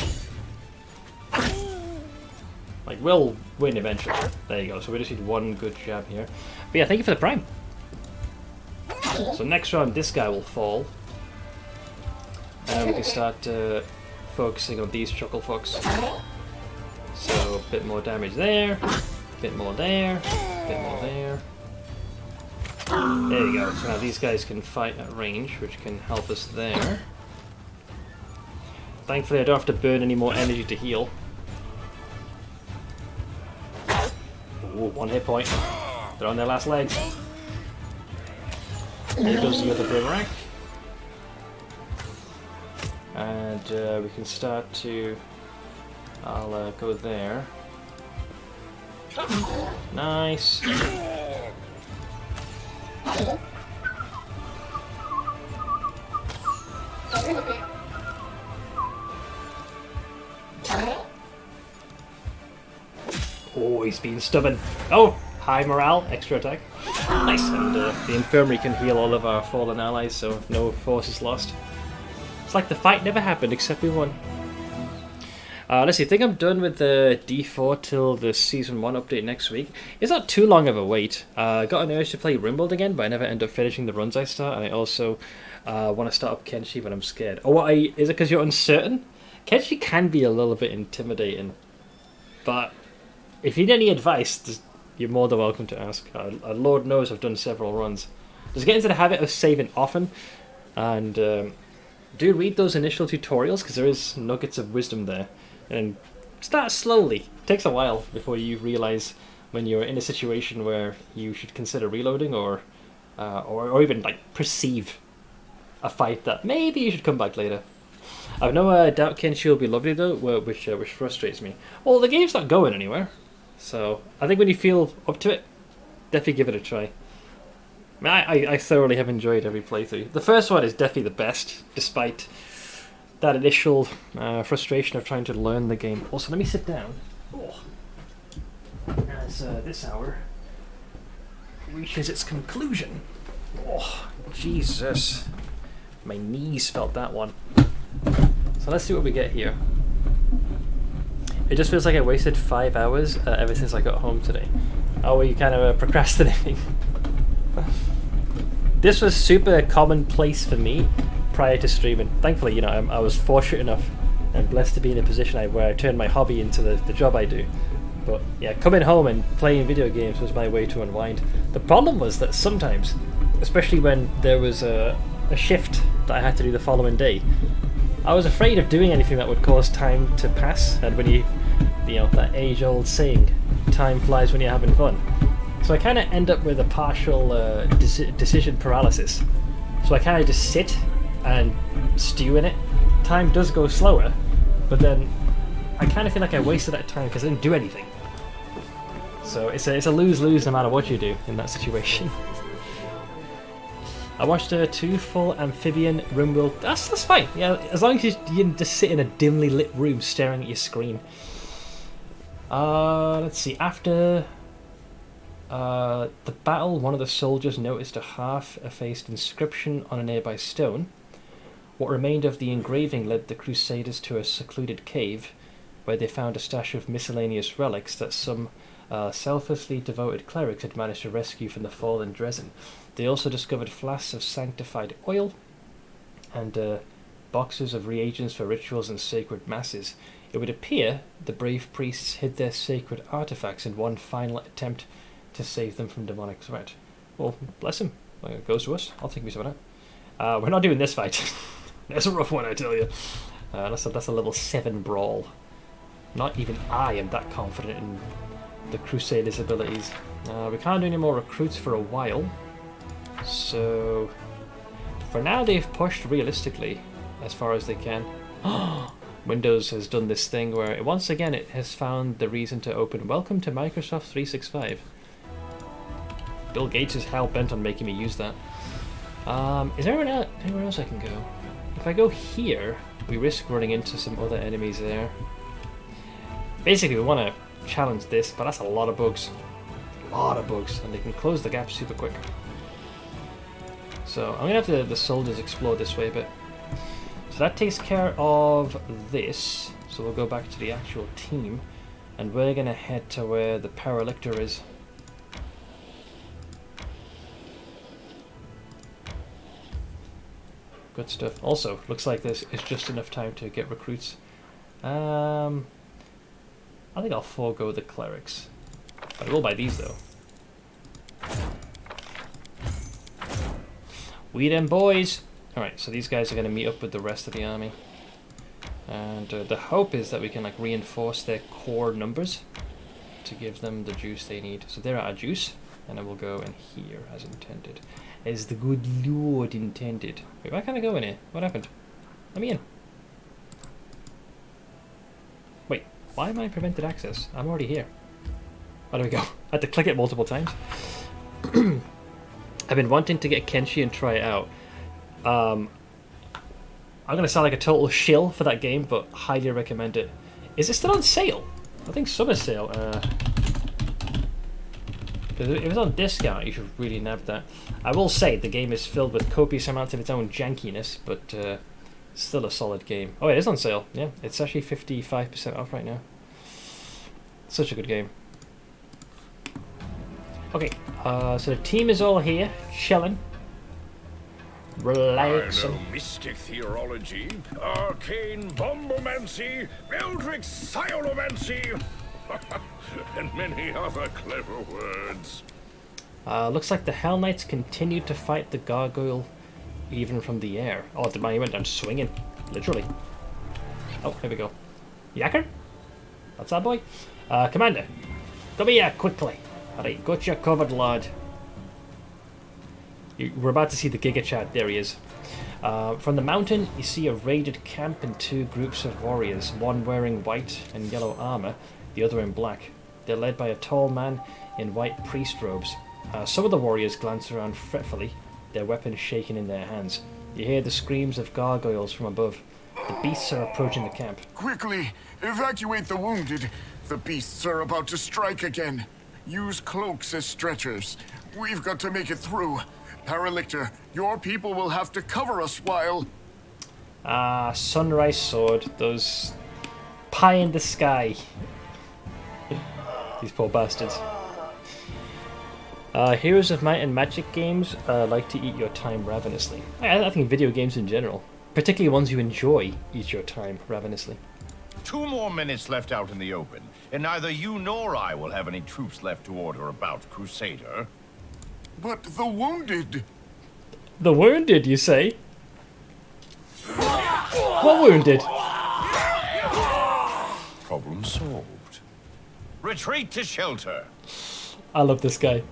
Like, we'll win eventually. There you go, so we just need one good jab here. But yeah, thank you for the prime. So next round, this guy will fall. And we can start focusing on these chuckle fucks. So, a bit more damage there, a bit more there, a bit more there. There you go, so now these guys can fight at range, which can help us there. Thankfully I don't have to burn any more energy to heal. Ooh, one hit point. They're on their last legs. There goes the other boomerang. And we can start to... I'll go there. Nice. Oh, he's being stubborn. Oh, high morale, extra attack. Nice, and the infirmary can heal all of our fallen allies, so no forces lost. It's like the fight never happened, except we won. Let's see, I think I'm done with the D4 till the Season 1 update next week. It's not too long of a wait. Got an urge to play Rimworld again, but I never end up finishing the runs I start, and I also want to start up Kenshi, but I'm scared. Oh, is it because you're uncertain? Kenshi can be a little bit intimidating, but if you need any advice, you're more than welcome to ask. Lord knows I've done several runs. Just get into the habit of saving often, and do read those initial tutorials, because there is nuggets of wisdom there. And start slowly. It takes a while before you realize when you're in a situation where you should consider reloading or even like perceive a fight that maybe you should come back later. I've no doubt Kenshi will be lovely though, which frustrates me. Well, the game's not going anywhere, so I think when you feel up to it, definitely give it a try. I mean, I thoroughly have enjoyed every playthrough. The first one is definitely the best, despite that initial frustration of trying to learn the game. Also, let me sit down. Oh. As this hour reaches its conclusion. Oh, Jesus. My knees felt that one. So let's see what we get here. It just feels like I wasted 5 hours ever since I got home today. Oh, were you kind of procrastinating? This was super commonplace for me prior to streaming. Thankfully, you know, I was fortunate enough and blessed to be in a position where I turned my hobby into the job I do. But yeah, coming home and playing video games was my way to unwind. The problem was that sometimes, especially when there was a shift that I had to do the following day, I was afraid of doing anything that would cause time to pass. And when you know, that age-old saying, time flies when you're having fun. So I kind of end up with a partial decision paralysis. So I kind of just sit and stew in it. Time does go slower, but then I kind of feel like I wasted that time because I didn't do anything. So it's a lose-lose no matter what you do in that situation. I watched 2 full amphibian RimWorld. That's fine. Yeah, as long as you didn't just sit in a dimly lit room staring at your screen. Let's see. After the battle, one of the soldiers noticed a half-effaced inscription on a nearby stone. What remained of the engraving led the Crusaders to a secluded cave, where they found a stash of miscellaneous relics that some selflessly devoted clerics had managed to rescue from the fallen Dresden. They also discovered flasks of sanctified oil and boxes of reagents for rituals and sacred masses. It would appear the brave priests hid their sacred artifacts in one final attempt to save them from demonic threat. Well, bless him. It goes to us. I'll take me some of that. We're not doing this fight. That's a rough one, I tell you. That's a level 7 brawl. Not even I am that confident in the Crusaders' abilities. We can't do any more recruits for a while. So, for now they've pushed realistically as far as they can. Windows has done this thing where, once again, it has found the reason to open Welcome to Microsoft 365. Bill Gates is hell-bent on making me use that. Is there anywhere else I can go? If I go here, we risk running into some other enemies there. Basically, we want to challenge this, but that's a lot of bugs. A lot of bugs, and they can close the gap super quick. So, I'm going to have the soldiers explore this way a bit. So that takes care of this. So we'll go back to the actual team, and we're going to head to where the Paralictor is. Good stuff. Also, looks like this is just enough time to get recruits. I think I'll forego the clerics. I will buy these though. We them boys! Alright, so these guys are going to meet up with the rest of the army. And the hope is that we can like reinforce their core numbers to give them the juice they need. So they're out of juice, and then we'll go in here as intended. As the good Lord intended. Wait, why can't I go in here? What happened? Let me in. Wait, why am I prevented access? I'm already here. Oh, there we go. I had to click it multiple times. I've been wanting to get Kenshi and try it out. I'm going to sound like a total shill for that game, but highly recommend it. Is it still on sale? I think summer sale. If it was on discount, you should really nab that. I will say the game is filled with copious amounts of its own jankiness, but still a solid game. Oh, it is on sale. Yeah, it's actually 55% off right now. Such a good game. Okay, so the team is all here, chilling, relaxing. I know mystic theology, arcane bombomancy, eldritch sciomancy, and many other clever words. Looks like the Hell Knights continued to fight the gargoyle even from the air. Oh, the man went down swinging, literally. Oh, here we go. Yacker? That's our boy. Commander, come here quickly. Alright, got you covered, lad. We're about to see the Giga Chat. There he is. From the mountain, you see a raided camp and 2 groups of warriors, one wearing white and yellow armor, the other in black. They're led by a tall man in white priest robes. Some of the warriors glance around fretfully, their weapons shaking in their hands. You hear the screams of gargoyles from above. The beasts are approaching the camp. Quickly, evacuate the wounded. The beasts are about to strike again. Use cloaks as stretchers. We've got to make it through. Paralictor, your people will have to cover us while... Ah, Sunrise Sword. Those pie in the sky. These poor bastards. Heroes of Might and Magic games like to eat your time ravenously. I think video games in general, particularly ones you enjoy, eat your time ravenously. 2 more minutes left out in the open, and neither you nor I will have any troops left to order about, Crusader. But the wounded... The wounded, you say? What wounded? Problem solved. Retreat to shelter. I love this guy.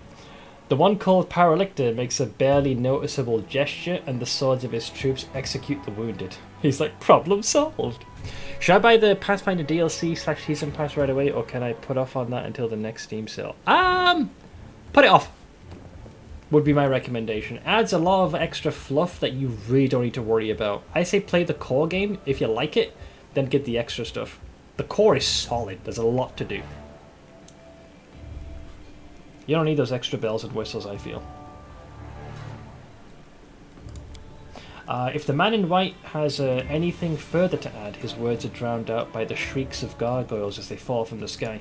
The one called Paralictor makes a barely noticeable gesture and the swords of his troops execute the wounded. He's like, problem solved. Should I buy the Pathfinder DLC / Season Pass right away, or can I put off on that until the next Steam sale? Put it off. Would be my recommendation. Adds a lot of extra fluff that you really don't need to worry about. I say play the core game. If you like it, then get the extra stuff. The core is solid. There's a lot to do. You don't need those extra bells and whistles, I feel. If the man in white has anything further to add, his words are drowned out by the shrieks of gargoyles as they fall from the sky.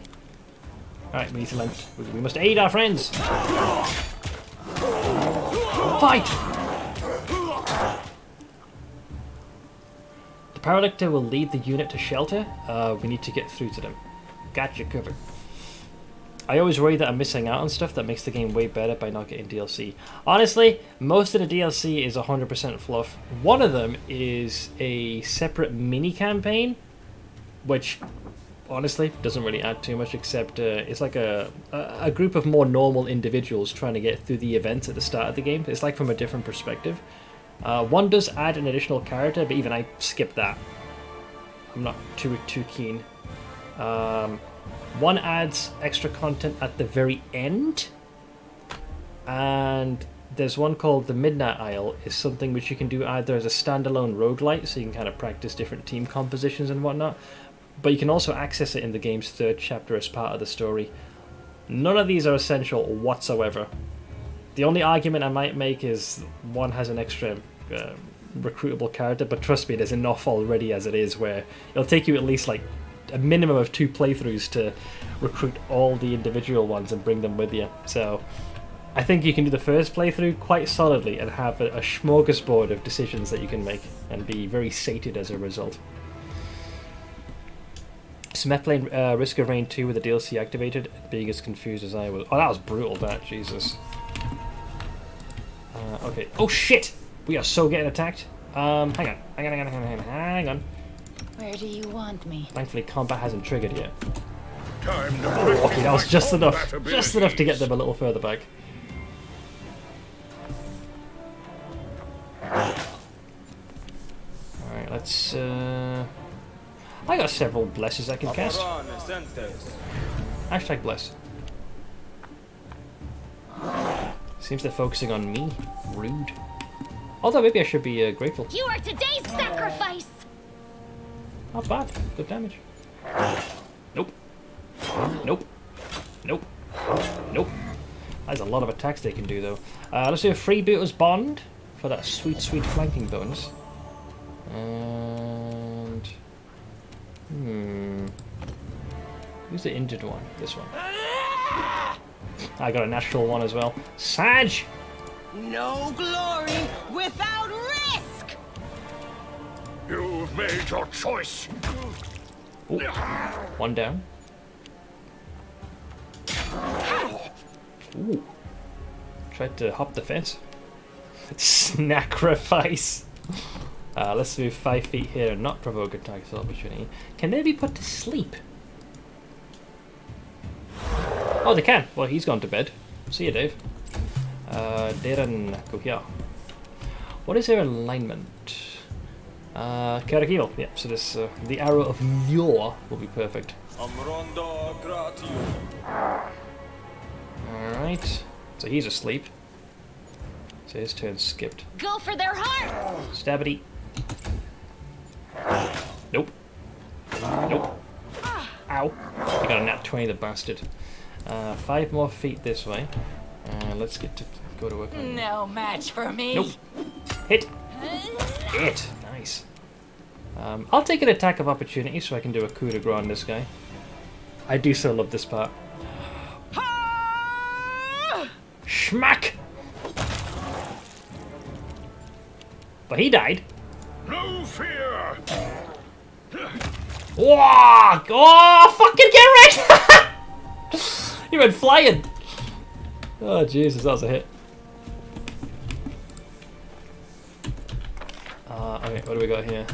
Alright, we need to lend. We must aid our friends! Fight! The Paralictor will lead the unit to shelter. We need to get through to them. Gotcha covered. I always worry that I'm missing out on stuff that makes the game way better by not getting DLC. Honestly, most of the DLC is 100% fluff. One of them is a separate mini-campaign, which honestly doesn't really add too much, except it's like a group of more normal individuals trying to get through the events at the start of the game. It's like from a different perspective. One does add an additional character, but even I skipped that. I'm not too keen. One adds extra content at the very end, and there's one called the Midnight Isle. Is something which you can do either as a standalone roguelite, so you can kind of practice different team compositions and whatnot, but you can also access it in the game's 3rd chapter as part of the story. None of these are essential whatsoever. The only argument I might make is one has an extra recruitable character, but trust me, there's enough already as it is where it'll take you at least like a minimum of 2 playthroughs to recruit all the individual ones and bring them with you. So I think you can do the first playthrough quite solidly and have a smorgasbord of decisions that you can make and be very sated as a result. Smith playing Risk of Rain 2 with the DLC activated, being as confused as I was. Oh, that was brutal, that. Jesus. Okay. Oh, shit! We are so getting attacked. Hang on. Where do you want me? Thankfully, combat hasn't triggered yet. Time to Okay, that was just enough. Just enough to get them a little further back. Alright, let's... I got several blesses I can cast. Hashtag bless. Seems they're focusing on me. Rude. Although maybe I should be grateful. You are today's sacrifice! Not bad. Good damage. Nope. Nope. Nope. Nope. There's a lot of attacks they can do, though. Let's do a Freebooter's Bond for that sweet, sweet flanking bonus. And... Who's the injured one? This one. I got a natural one as well. Sag! No glory without risk! You've made your choice. Ooh. One down. Ooh. Tried to hop the fence. Sacrifice. Let's move 5 feet here and not provoke attacks of opportunity. Can they be put to sleep? Oh, they can. Well, he's gone to bed. See you, Dave. Darren, go here. What is their alignment? Karakil. Yeah, so this the arrow of Yor will be perfect. Alright. So he's asleep. So his turn skipped. Go for their hearts! Stabity. Nope. Nope. Ow. He got a nat 20, the bastard. 5 more feet this way. Let's go to work. No match for me. Nope. Hit. Hit. Nice. I'll take an attack of opportunity so I can do a coup de grace on this guy. I do so love this part. Schmack! But he died. No fear! Whoa! Oh, fucking get right! He went flying. Oh, Jesus, that was a hit. Okay, what do we got here?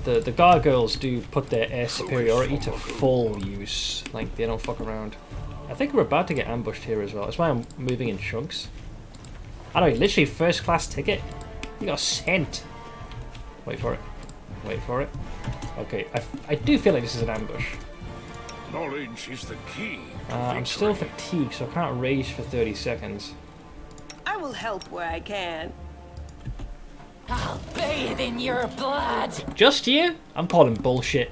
The gargoyles do put their air superiority to full use. Like, they don't fuck around. I think we're about to get ambushed here as well. That's why I'm moving in chunks. I know, literally first class ticket. You got sent. Wait for it. Wait for it. Okay, I do feel like this is an ambush. Knowledge is the key. I'm still fatigued, so I can't rage for 30 seconds. I will help where I can. I'll bathe in your blood. Just you? I'm calling bullshit.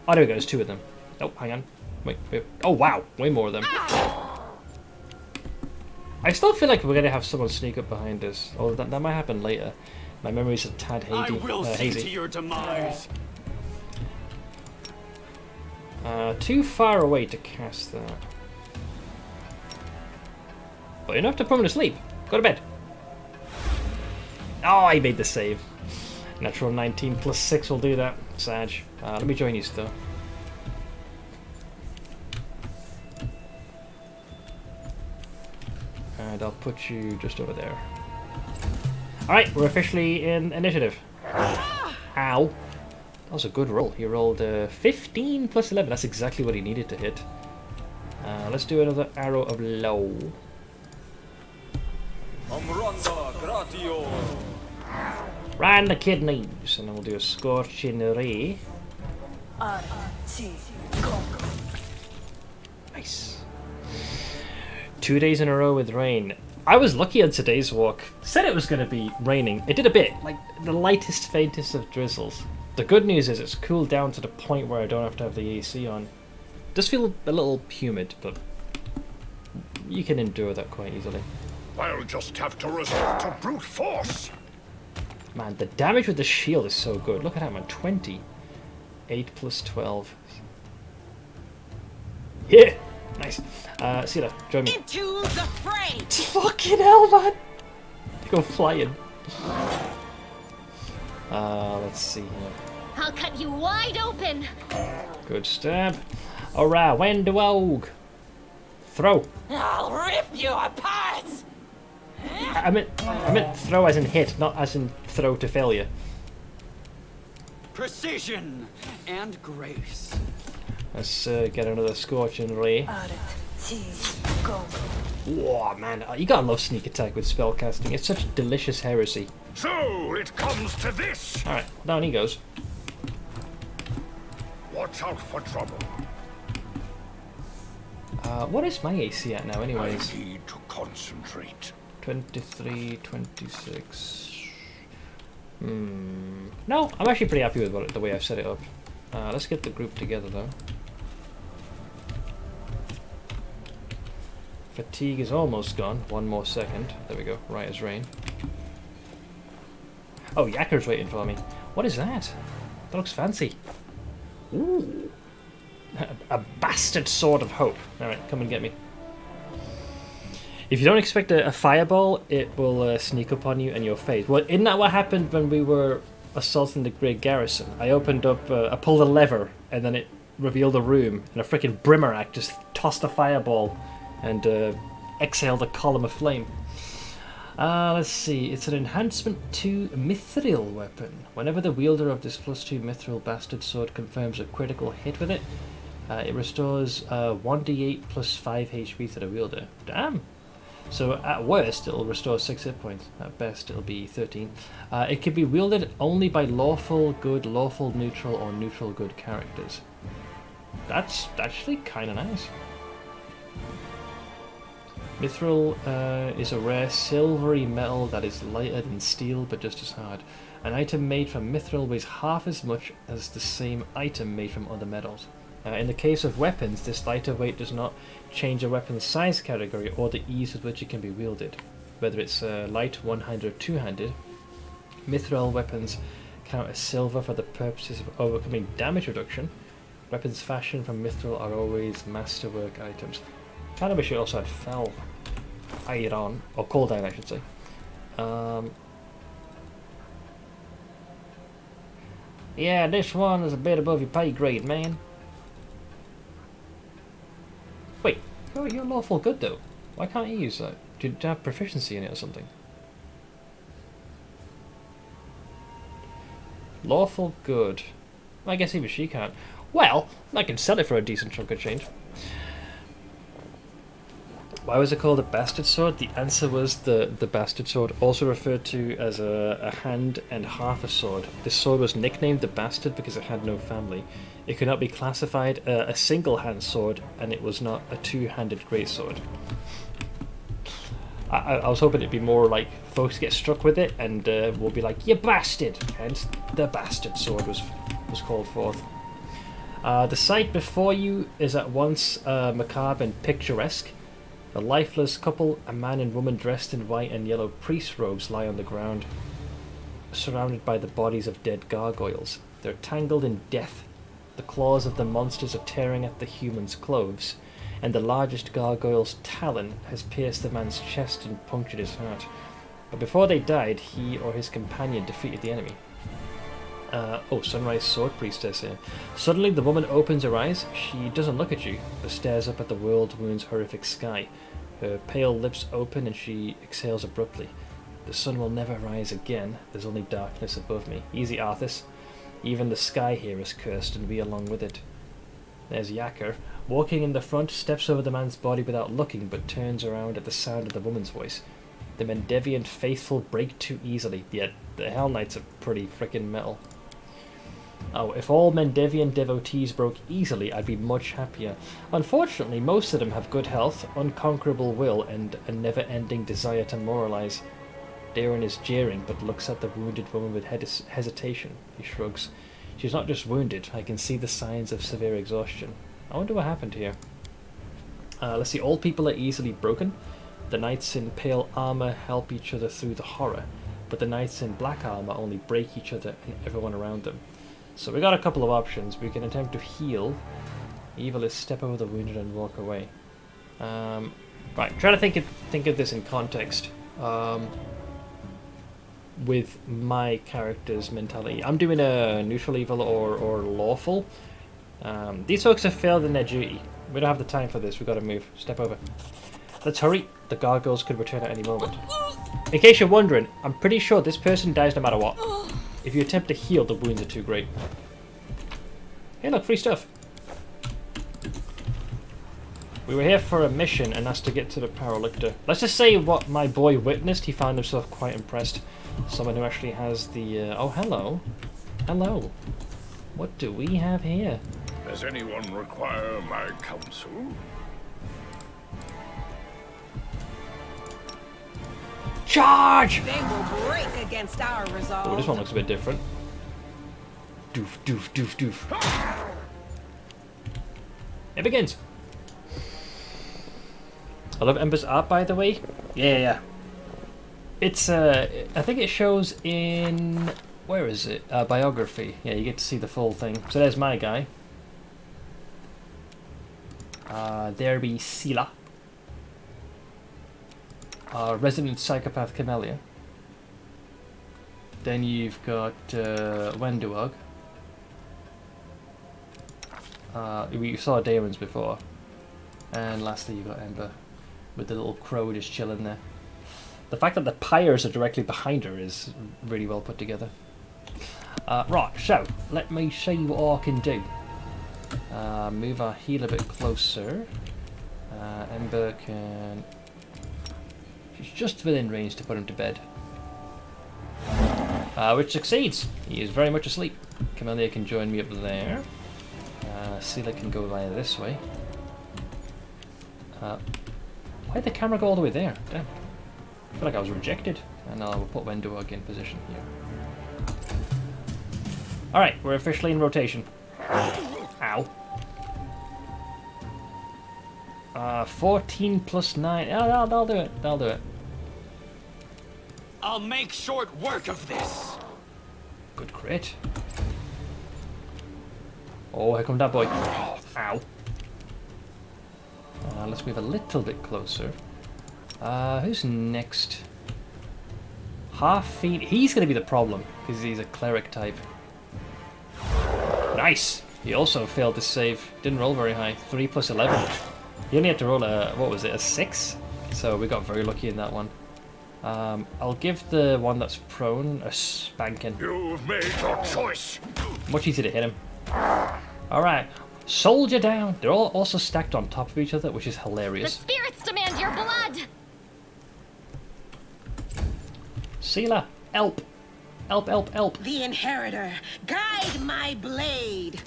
Oh, there we go. There's 2 of them. Oh, hang on. Wait. Oh, wow. Way more of them. I still feel like we're going to have someone sneak up behind us. Oh, that might happen later. My memory's a tad I will see hazy. to your demise. Too far away to cast that. But enough to put him to sleep. Go to bed. Oh, I made the save. Natural 19 plus 6 will do that. Sag. Let me join you still. And I'll put you just over there. Alright, we're officially in initiative. Ow. That was a good roll. He rolled 15 plus 11. That's exactly what he needed to hit. Let's do another arrow of low. Ran the kidneys. And then we'll do a scorching ray. Nice. 2 days in a row with rain. I was lucky on today's walk. Said it was going to be raining. It did a bit. Like the lightest, faintest of drizzles. The good news is it's cooled down to the point where I don't have to have the AC on. Does feel a little humid, but you can endure that quite easily. I'll just have to resort to brute force. Man, the damage with the shield is so good. Look at that, man. 20. 8 plus 12. Yeah! Nice. See you later. Join me. Into the fray! Fucking hell, man! Go flying. Let's see here. I'll cut you wide open. Good stab. Alright, when to og. Throw. I'll rip you apart. I meant throw as in hit, not as in throw to failure. Precision and grace. Let's get another scorching ray. Whoa, man, you gotta love sneak attack with spellcasting. It's such delicious heresy. So it comes to this. Alright, down he goes. Watch out for trouble. What is my AC at now, anyways? I need to concentrate. 23, 26. No, I'm actually pretty happy with the way I've set it up. Let's get the group together though. Fatigue is almost gone. 1 more second. There we go. Right as rain. Oh, Yakker's waiting for me. What is that? That looks fancy. Ooh. A bastard sword of hope. Alright, come and get me. If you don't expect a fireball, it will sneak up on you and your face. Well, isn't that what happened when we were assaulting the Great Garrison? I opened up, I pulled a lever, and then it revealed a room, and a freaking Brimmerak just tossed a fireball and exhaled a column of flame. Let's see. It's an enhancement to Mithril weapon. Whenever the wielder of this +2 Mithril bastard sword confirms a critical hit with it, it restores 1d8 plus 5 HP to the wielder. Damn! So at worst, it'll restore 6 hit points. At best, it'll be 13. It can be wielded only by lawful good, lawful neutral, or neutral good characters. That's actually kind of nice. Mithril is a rare silvery metal that is lighter than steel but just as hard. An item made from mithril weighs half as much as the same item made from other metals. In the case of weapons, this lighter weight does not change a weapon's size category or the ease with which it can be wielded. Whether it's light, one-handed or two-handed, mithril weapons count as silver for the purposes of overcoming damage reduction. Weapons fashioned from mithril are always masterwork items. Kind of wish it also had fell iron, or cold iron I should say. Yeah, this one is a bit above your pay grade, man. Wait, you're lawful good though. Why can't you use that? Do you have proficiency in it or something? Lawful good. I guess even she can't. Well, I can sell it for a decent chunk of change. Why was it called a bastard sword? The answer was the bastard sword, also referred to as a hand and half a sword. This sword was nicknamed the bastard because it had no family. It could not be classified a single-hand sword, and it was not a two-handed greatsword. I was hoping it'd be more like folks get struck with it and will be like, you bastard! Hence, the bastard sword was called forth. The sight before you is at once macabre and picturesque. A lifeless couple, a man and woman dressed in white and yellow priest robes, lie on the ground, surrounded by the bodies of dead gargoyles. They're tangled in death. The claws of the monsters are tearing at the human's clothes, and the largest gargoyle's talon has pierced the man's chest and punctured his heart. But before they died, he or his companion defeated the enemy. Sunrise Sword Priestess here. Suddenly the woman opens her eyes. She doesn't look at you, but stares up at the world wound's horrific sky. Her pale lips open and she exhales abruptly. The sun will never rise again. There's only darkness above me. Easy, Arthas. Even the sky here is cursed, and we along with it. There's Yacker. Walking in the front, steps over the man's body without looking, but turns around at the sound of the woman's voice. The Mendevian faithful break too easily, yet the Hell Knights are pretty frickin' metal. Oh, if all Mendevian devotees broke easily, I'd be much happier. Unfortunately, most of them have good health, unconquerable will, and a never-ending desire to moralize. Darren is jeering, but looks at the wounded woman with hesitation. He shrugs. She's not just wounded, I can see the signs of severe exhaustion. I wonder what happened here. Let's see, all people are easily broken. The knights in pale armor help each other through the horror, but the knights in black armor only break each other and everyone around them. So we got a couple of options. We can attempt to heal. Evil is step over the wounded and walk away. Right, try to think of this in context. With my character's mentality. I'm doing a neutral evil or lawful. These folks have failed in their duty. We don't have the time for this. We've got to move. Step over. Let's hurry. The gargoyles could return at any moment. In case you're wondering, I'm pretty sure this person dies no matter what. If you attempt to heal, the wounds are too great. Hey look, free stuff. We were here for a mission and asked to get to the Paralictor. Let's just say what my boy witnessed, he found himself quite impressed. Someone who actually has the... oh, hello. Hello. What do we have here? Does anyone require my counsel? Charge! They will break against our resolve. Oh, this one looks a bit different. Doof, doof, doof, doof. It begins. I love Ember's art, by the way. Yeah. It's, I think it shows in... Where is it? Biography. Yeah, you get to see the full thing. So there's my guy. There be Sila. Resident Psychopath Camellia. Then you've got Wenduog. We saw Daemon's before. And lastly you've got Ember with the little crow just chilling there. The fact that the pyres are directly behind her is really well put together. Right, so let me see what I can do. Move our heal a bit closer. Ember can... She's just within range to put him to bed. Which succeeds. He is very much asleep. Camellia can join me up there. Sela can go via this way. Why'd the camera go all the way there? Damn. I feel like I was rejected. And I will put Wenduog in position here. Alright, we're officially in rotation. Ow. 14 plus 9. Oh, that'll do it. That'll do it. I'll make short work of this. Good crit. Oh, here comes that boy. Ow. Let's move a little bit closer. Who's next? Half feet. He's going to be the problem because he's a cleric type. Nice. He also failed to save. Didn't roll very high. 3 plus 11. He only had to roll a, what was it, a 6? So we got very lucky in that one. I'll give the one that's prone a spanking. You've made your choice. Much easier to hit him. Alright. Soldier down. They're all also stacked on top of each other, which is The hilarious. spirits demand your blood. Sealer, help. Help, help, help. The Inheritor, guide my blade.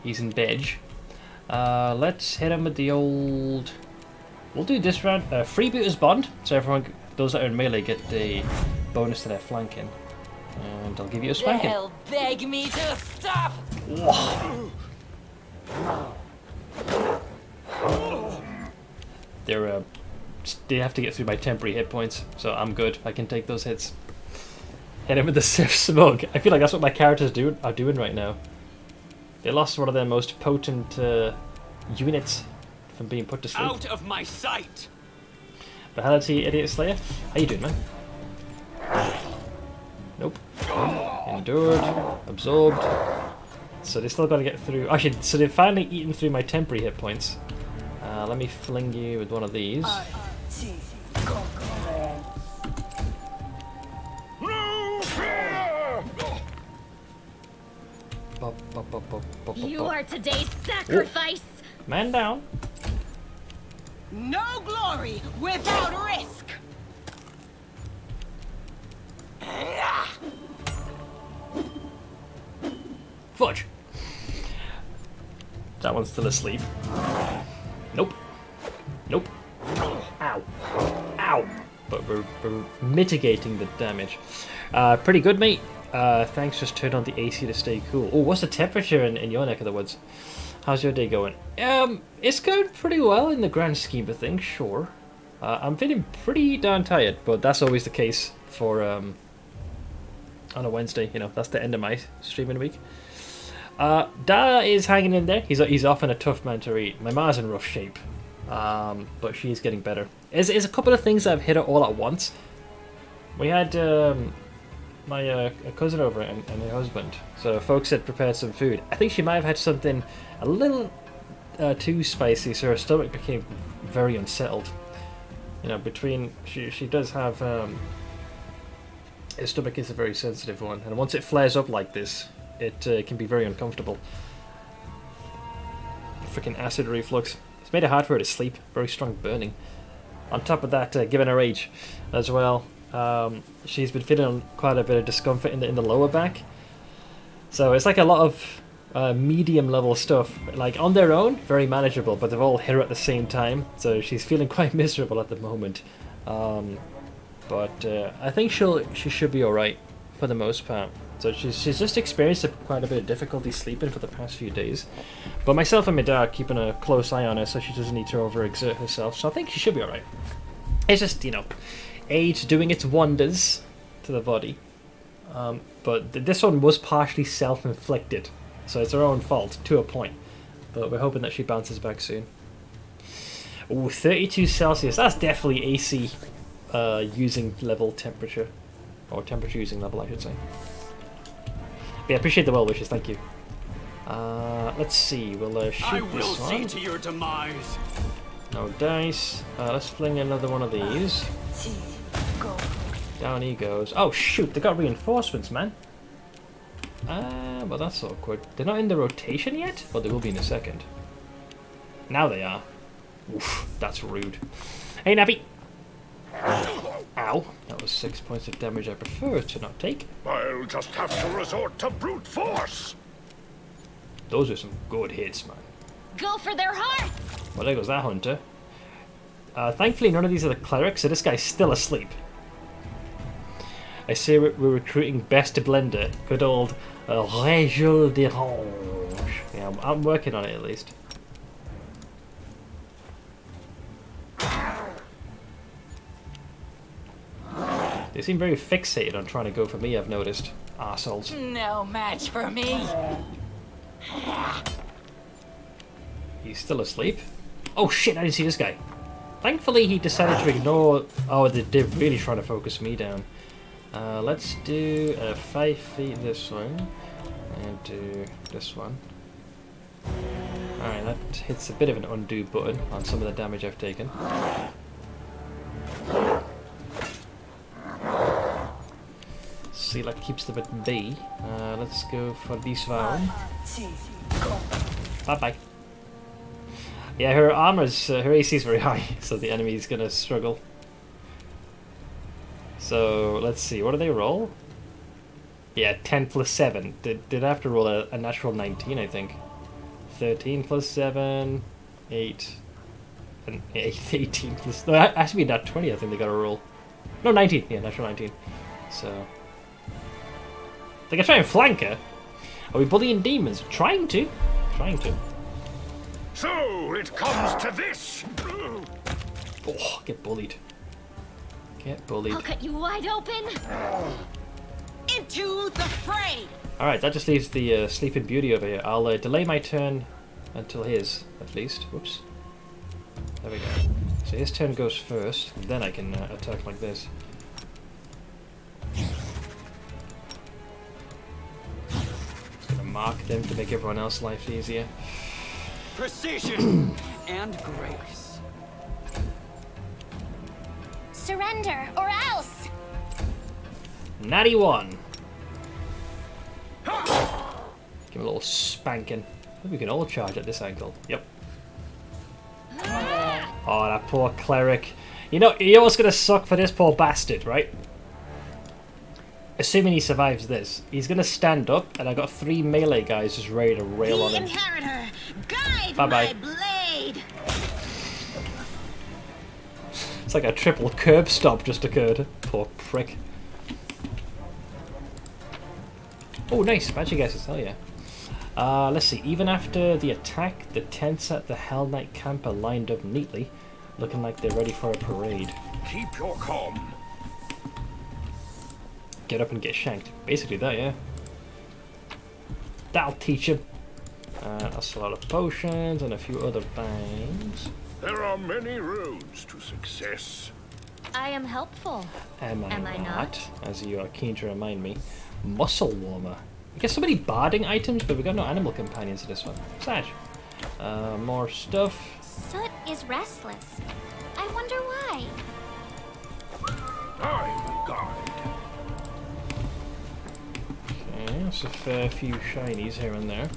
He's in bedge. Let's hit him with the old... We'll do this round. Freebooters Bond. So everyone, those that are in melee, get the bonus to their flanking. And I'll give you a spanking. They'll beg me to stop. Whoa. They have to get through my temporary hit points, so I'm good. I can take those hits. Hit him with the Sif Smoke. I feel like that's what my characters are doing right now. They lost one of their most potent units from being put to sleep. Out of my sight. Vitality, Idiot Slayer. How you doing, man? Nope. Endured. Absorbed. So they still got to get through. Actually, so they've finally eaten through my temporary hit points. Let me fling you with one of these. You are today's sacrifice. Man down. No glory without risk. Fudge. That one's still asleep. Nope. Nope. Ow. Ow. But we're mitigating the damage. Pretty good, mate. Thanks, just turned on the AC to stay cool. Oh, what's the temperature in your neck of the woods? How's your day going? It's going pretty well in the grand scheme of things, sure. I'm feeling pretty darn tired, but that's always the case for on a Wednesday. You know, that's the end of my streaming week. Da is hanging in there. He's often a tough man to read. My ma's in rough shape, but she's getting better. There's a couple of things that have hit her all at once. We had my a cousin over and her husband. So folks had prepared some food. I think she might have had something a little too spicy, so her stomach became very unsettled. You know, between she does have her stomach is a very sensitive one, and once it flares up like this, it can be very uncomfortable. Freaking acid reflux. It's made it hard for her to sleep. Very strong burning. On top of that, given her age as well, she's been feeling quite a bit of discomfort in the lower back. So it's like a lot of medium level stuff. Like on their own, very manageable, but they've all hit her at the same time. So she's feeling quite miserable at the moment. But I think she should be alright for the most part. So she's just experienced quite a bit of difficulty sleeping for the past few days. But myself and my dad are keeping a close eye on her so she doesn't need to overexert herself. So I think she should be alright. It's just, you know, age doing its wonders to the body. But this one was partially self-inflicted. So it's her own fault, to a point. But we're hoping that she bounces back soon. Ooh, 32 Celsius. That's definitely AC using level temperature. Or temperature using level, I should say. But yeah, appreciate the well wishes, thank you. Let's see, we'll shoot I will this see one. to your demise. No dice. Let's fling another one of these. Down he goes. Oh shoot, they got reinforcements, man. Well that's awkward. They're not in the rotation yet? Well, they will be in a second. Now they are. Oof, that's rude. Hey, Nappy! Ow. That was 6 points of damage I prefer to not take. I'll just have to resort to brute force. Those are some good hits, man. Go for their hearts! Well, there goes that hunter. Thankfully, none of these are the clerics, so this guy's still asleep. I say we're recruiting best blender. Good old Régul d'Orange. Yeah, I'm working on it at least. They seem very fixated on trying to go for me, I've noticed. Arseholes. No match for me. He's still asleep. Oh shit, I didn't see this guy. Thankfully he decided to ignore... Oh, they're really trying to focus me down. Let's do 5 feet this one. And do this one. Alright, that hits a bit of an undo button on some of the damage I've taken. See, that keeps them at bay. Let's go for this one. Bye bye. Yeah, her armor's, her AC is very high, so the enemy's gonna struggle. So, let's see, what do they roll? Yeah, 10 plus 7. Did I have to roll a natural 19, I think. 13 plus 7, 8, and 18 plus... No, it has to be nat 20, I think they gotta roll. No, 19, yeah, natural 19. So... They can try and flank her. Are we bullying demons? Trying to. Trying to. So, it comes to this! Oh, get bullied. Get bullied. I'll cut you wide open! Into the fray! Alright, that just leaves the Sleeping Beauty over here. I'll delay my turn until his, at least. Whoops. There we go. So his turn goes first, and then I can attack like this. Just gonna mark them to make everyone else's life easier. Precision and grace. Surrender, or else! Natty 1. Give him a little spanking. I think we can all charge at this angle. Yep. Oh, that poor cleric. You know what's gonna suck for this poor bastard, right? Assuming he survives this, he's gonna stand up, and I got 3 melee guys just ready to rail on him. Inheritor, guide Bye bye. my blade. It's like a triple curb stop just occurred. Poor prick. Oh, nice. Magic guesses. Hell yeah. Let's see. Even after the attack, the tents at the Hell Knight camp are lined up neatly, looking like they're ready for a parade. Keep your calm. Get up and get shanked. Basically that, yeah. That'll teach him. That's a lot of potions and a few other things. There are many roads to success. I am helpful. Am I not? not? As you are keen to remind me. Muscle warmer. We get so many barding items, but we got no animal companions in this one. Sad. More stuff. Soot is restless. I wonder why. I will guide. Okay, there's a fair few shinies here and there.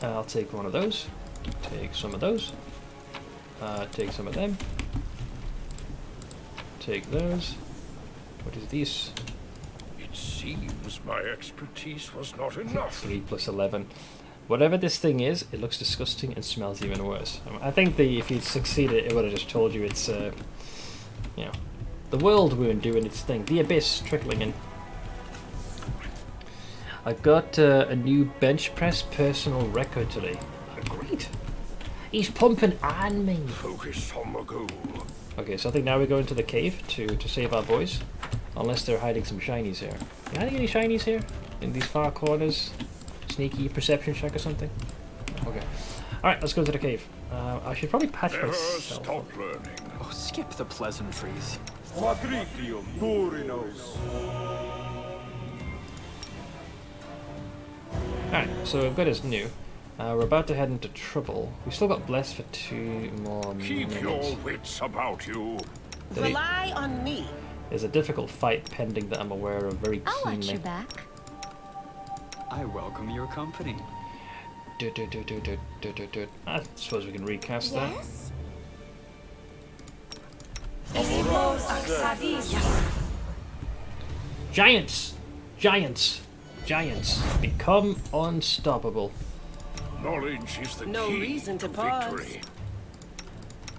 I'll take one of those. Take some of those. Take some of them. Take those. What is this? It seems my expertise was not enough. 3 plus 11. Whatever this thing is, it looks disgusting and smells even worse. I think if you'd succeeded, it would have just told you it's, you know, the world wound doing its thing. The abyss trickling in. I got a new bench press personal record today. Great. He's pumping on me. Focus on the goal. Okay, so I think now we go into the cave to save our boys. Unless they're hiding some shinies here. Are you hiding any shinies here? In these far corners? Sneaky perception check or something? Okay. Alright, let's go to the cave. I should probably patch Never myself. stop learning. Oh, skip the pleasantries. Alright, so we've got his new. We're about to head into trouble. We've still got blessed for 2 more Keep minutes. your wits about you. Rely on me. There's a difficult fight pending that I'm aware of very I'll watch keenly. your back. I welcome your company. I suppose we can recast that. Yes? Giants! Giants! Giants! Become unstoppable. Knowledge is the No key reason to victory.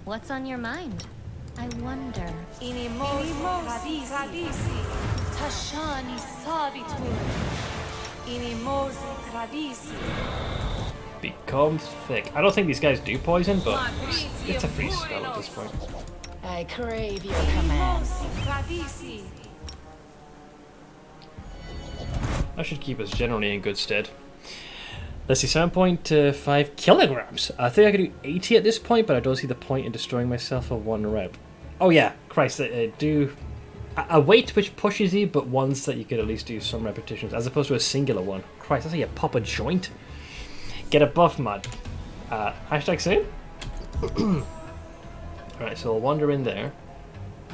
What's on your mind? I wonder. Become thick. I don't think these guys do poison, but it's a free spell at this point. I crave your commands. That should keep us generally in good stead. Let's see, 7.5 kilograms. I think I could do 80 at this point, but I don't see the point in destroying myself for 1 rep. Oh yeah, Christ, do a weight which pushes you, but ones that you could at least do some repetitions, as opposed to a singular one. Christ, that's how you pop a joint. Get a buff, man. Hashtag soon? Alright, so I'll wander in there.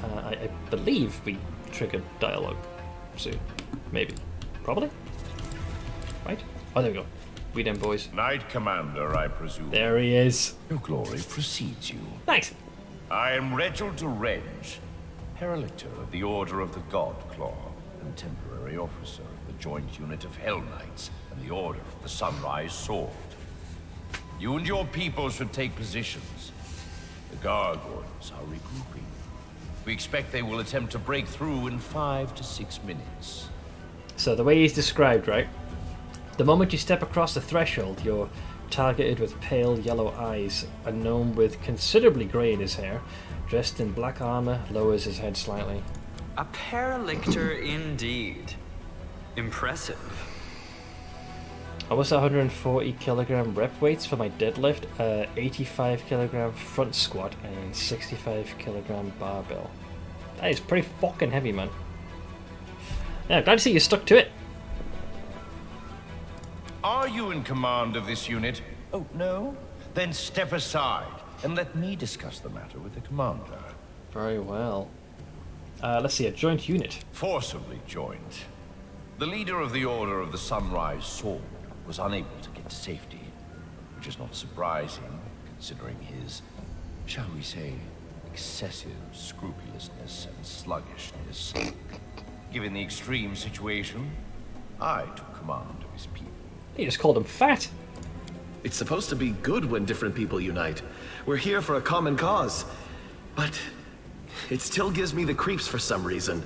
I believe we triggered dialogue soon. Maybe. Probably? Right? Oh, there we go. We them boys. Knight Commander, I presume. There he is. Your glory precedes you. Thanks. I am Reginald de Reg, Herelictor of the Order of the God Claw, and temporary officer of the joint unit of Hell Knights and the Order of the Sunrise Sword. You and your people should take positions. The gargoyles are regrouping. We expect they will attempt to break through in 5 to 6 minutes. So the way he's described, right? The moment you step across the threshold, you're targeted with pale yellow eyes. A gnome with considerably grey in his hair, dressed in black armor, lowers his head slightly. A paralictor indeed. Impressive. Almost 140 kilogram rep weights for my deadlift, 85 kilogram front squat, and 65 kilogram barbell. That is pretty fucking heavy, man. Yeah, glad to see you stuck to it. Are you in command of this unit? Oh, no? Then step aside and let me discuss the matter with the commander. Very well. Let's see, a joint unit. Forcibly joined. The leader of the Order of the Sunrise Sword was unable to get to safety, which is not surprising, considering his, shall we say, excessive scrupulousness and sluggishness. Given the extreme situation, I took command of his people. You just called him fat. It's supposed to be good when different people unite. We're here for a common cause. But it still gives me the creeps for some reason.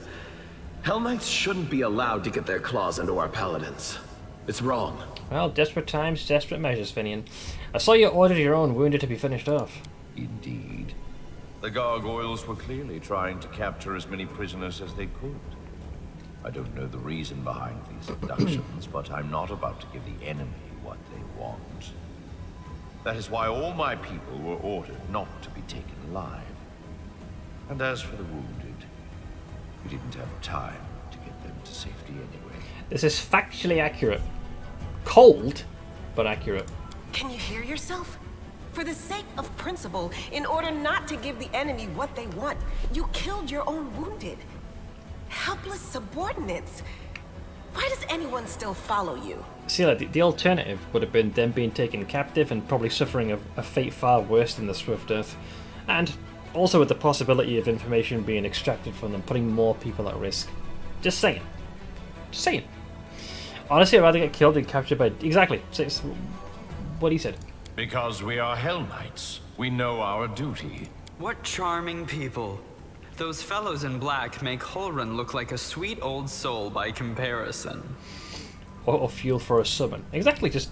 Hell Knights shouldn't be allowed to get their claws into our paladins. It's wrong. Well, desperate times, desperate measures, Finian. I saw you ordered your own wounded to be finished off. Indeed. The gargoyles were clearly trying to capture as many prisoners as they could. I don't know the reason behind these abductions, but I'm not about to give the enemy what they want. That is why all my people were ordered not to be taken alive. And as for the wounded, we didn't have time to get them to safety anyway. This is factually accurate. Cold, but accurate. Can you hear yourself? For the sake of principle, in order not to give the enemy what they want, you killed your own wounded. Helpless subordinates. Why does anyone still follow you? See, like, the alternative would have been them being taken captive and probably suffering a fate far worse than the swift death. And also with the possibility of information being extracted from them, putting more people at risk. Just saying. Just saying. Honestly, I'd rather get killed than captured by... Exactly. It's what he said. Because we are Hell Knights. We know our duty. What charming people. Those fellows in black make Holrun look like a sweet old soul by comparison. Or fuel for a summon. Exactly, just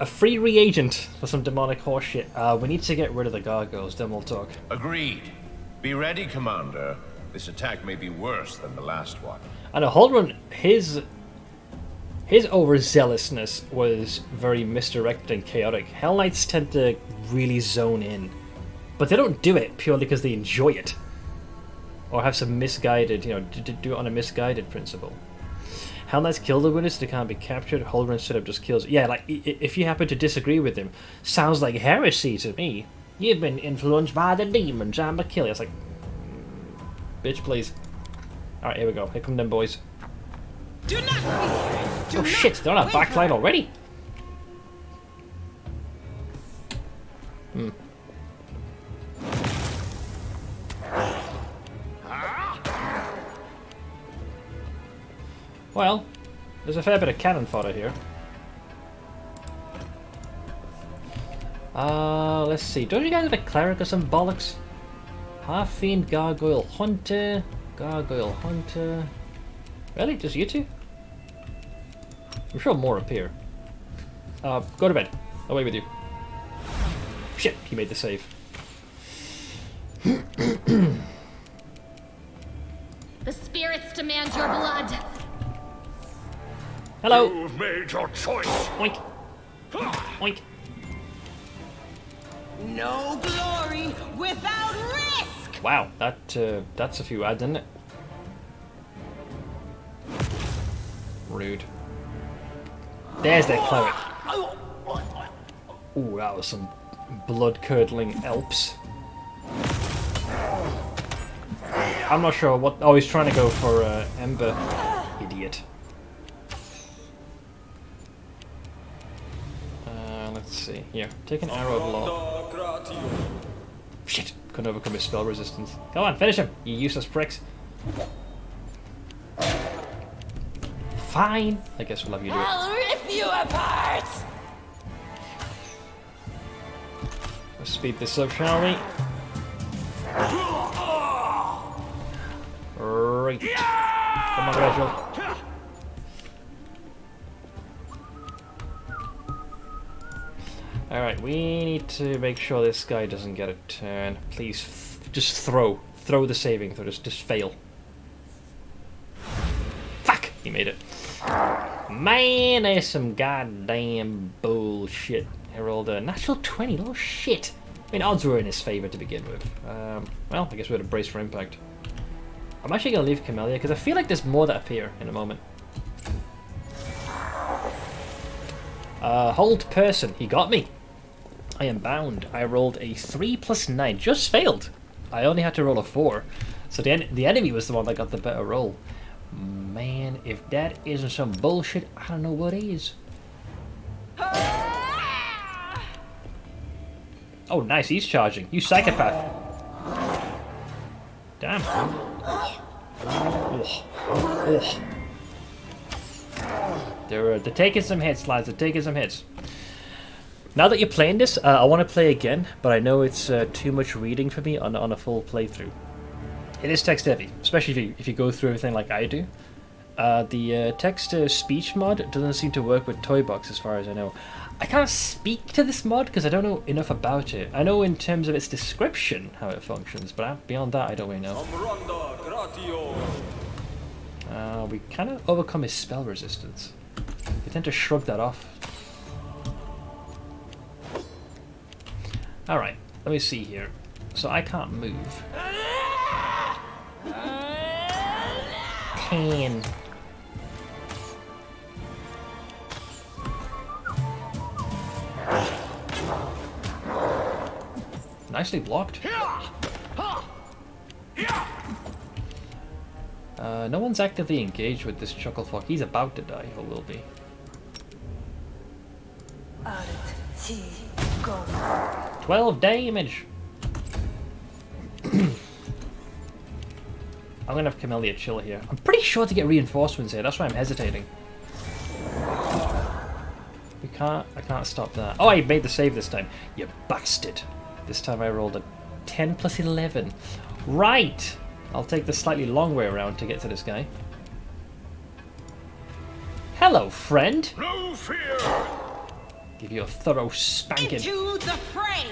a free reagent for some demonic horseshit. We need to get rid of the gargoyles, then we'll talk. Agreed. Be ready, Commander. This attack may be worse than the last one. I know, Holrun, his overzealousness was very misdirected and chaotic. Hell Knights tend to really zone in. But they don't do it purely because they enjoy it. Or have some misguided, do it on a misguided principle. Hell Knights kill the winners so they can't be captured. Holrun straight up just kills. Yeah, like, if you happen to disagree with him, sounds like heresy to me. You've been influenced by the demons, I'm gonna kill you. It's like, bitch, please. Alright, here we go. Here come them boys. Do not fear. Oh shit, they're on a backline already? Well, there's a fair bit of cannon fodder here. Let's see. Don't you guys have a cleric or some bollocks? Half-fiend, gargoyle hunter, gargoyle hunter. Really? Just you two? I'm sure more appear. Go to bed. Away with you. Shit, he made the save. The spirits demand your blood. Hello. You've made your choice. Oink. Oink. No glory without risk! Wow, that's a few ads, isn't it? Rude. There's their cleric. Ooh, that was some blood-curdling elps. I'm not sure what... Oh, he's trying to go for Ember. Idiot. Let's see. Here, take an arrow of law. Shit! Couldn't overcome his spell resistance. Come on, finish him, you useless pricks. Fine. I guess we'll have you do it. I'll rip you apart! Let's speed this up, shall we? Right. Come on, Rachel. Alright, we need to make sure this guy doesn't get a turn. Please, just throw. Throw the saving throw. Just fail. Fuck! He made it. Man, there's some goddamn bullshit. He rolled a natural 20. Oh shit! I mean, odds were in his favor to begin with. Well, I guess we had a brace for impact. I'm actually going to leave Camellia, because I feel like there's more that appear in a moment. Hold person. He got me. I am bound. I rolled a 3 plus 9. Just failed. I only had to roll a 4. So the enemy was the one that got the better roll. Man, if that isn't some bullshit, I don't know what is. Oh, nice. He's charging. You psychopath. Damn. Oh. They're taking some hits, lads. They're taking some hits. Now that you're playing this, I want to play again, but I know it's too much reading for me on a full playthrough. It is text heavy, especially if you go through everything like I do. The text-to-speech mod doesn't seem to work with Toybox as far as I know. I can't speak to this mod because I don't know enough about it. I know in terms of its description how it functions, but beyond that I don't really know. We kind of overcome his spell resistance. We tend to shrug that off. Alright, let me see here. So I can't move. 10. Nicely blocked. No one's actively engaged with this chucklefuck. He's about to die, or will be. 12 damage! I'm gonna have Camellia chill here. I'm pretty sure to get reinforcements here, that's why I'm hesitating. I can't stop that. Oh, I made the save this time. You bastard. This time I rolled a 10 plus 11. Right! I'll take the slightly long way around to get to this guy. Hello, friend! No fear! Give you a thorough spanking. Into the fray!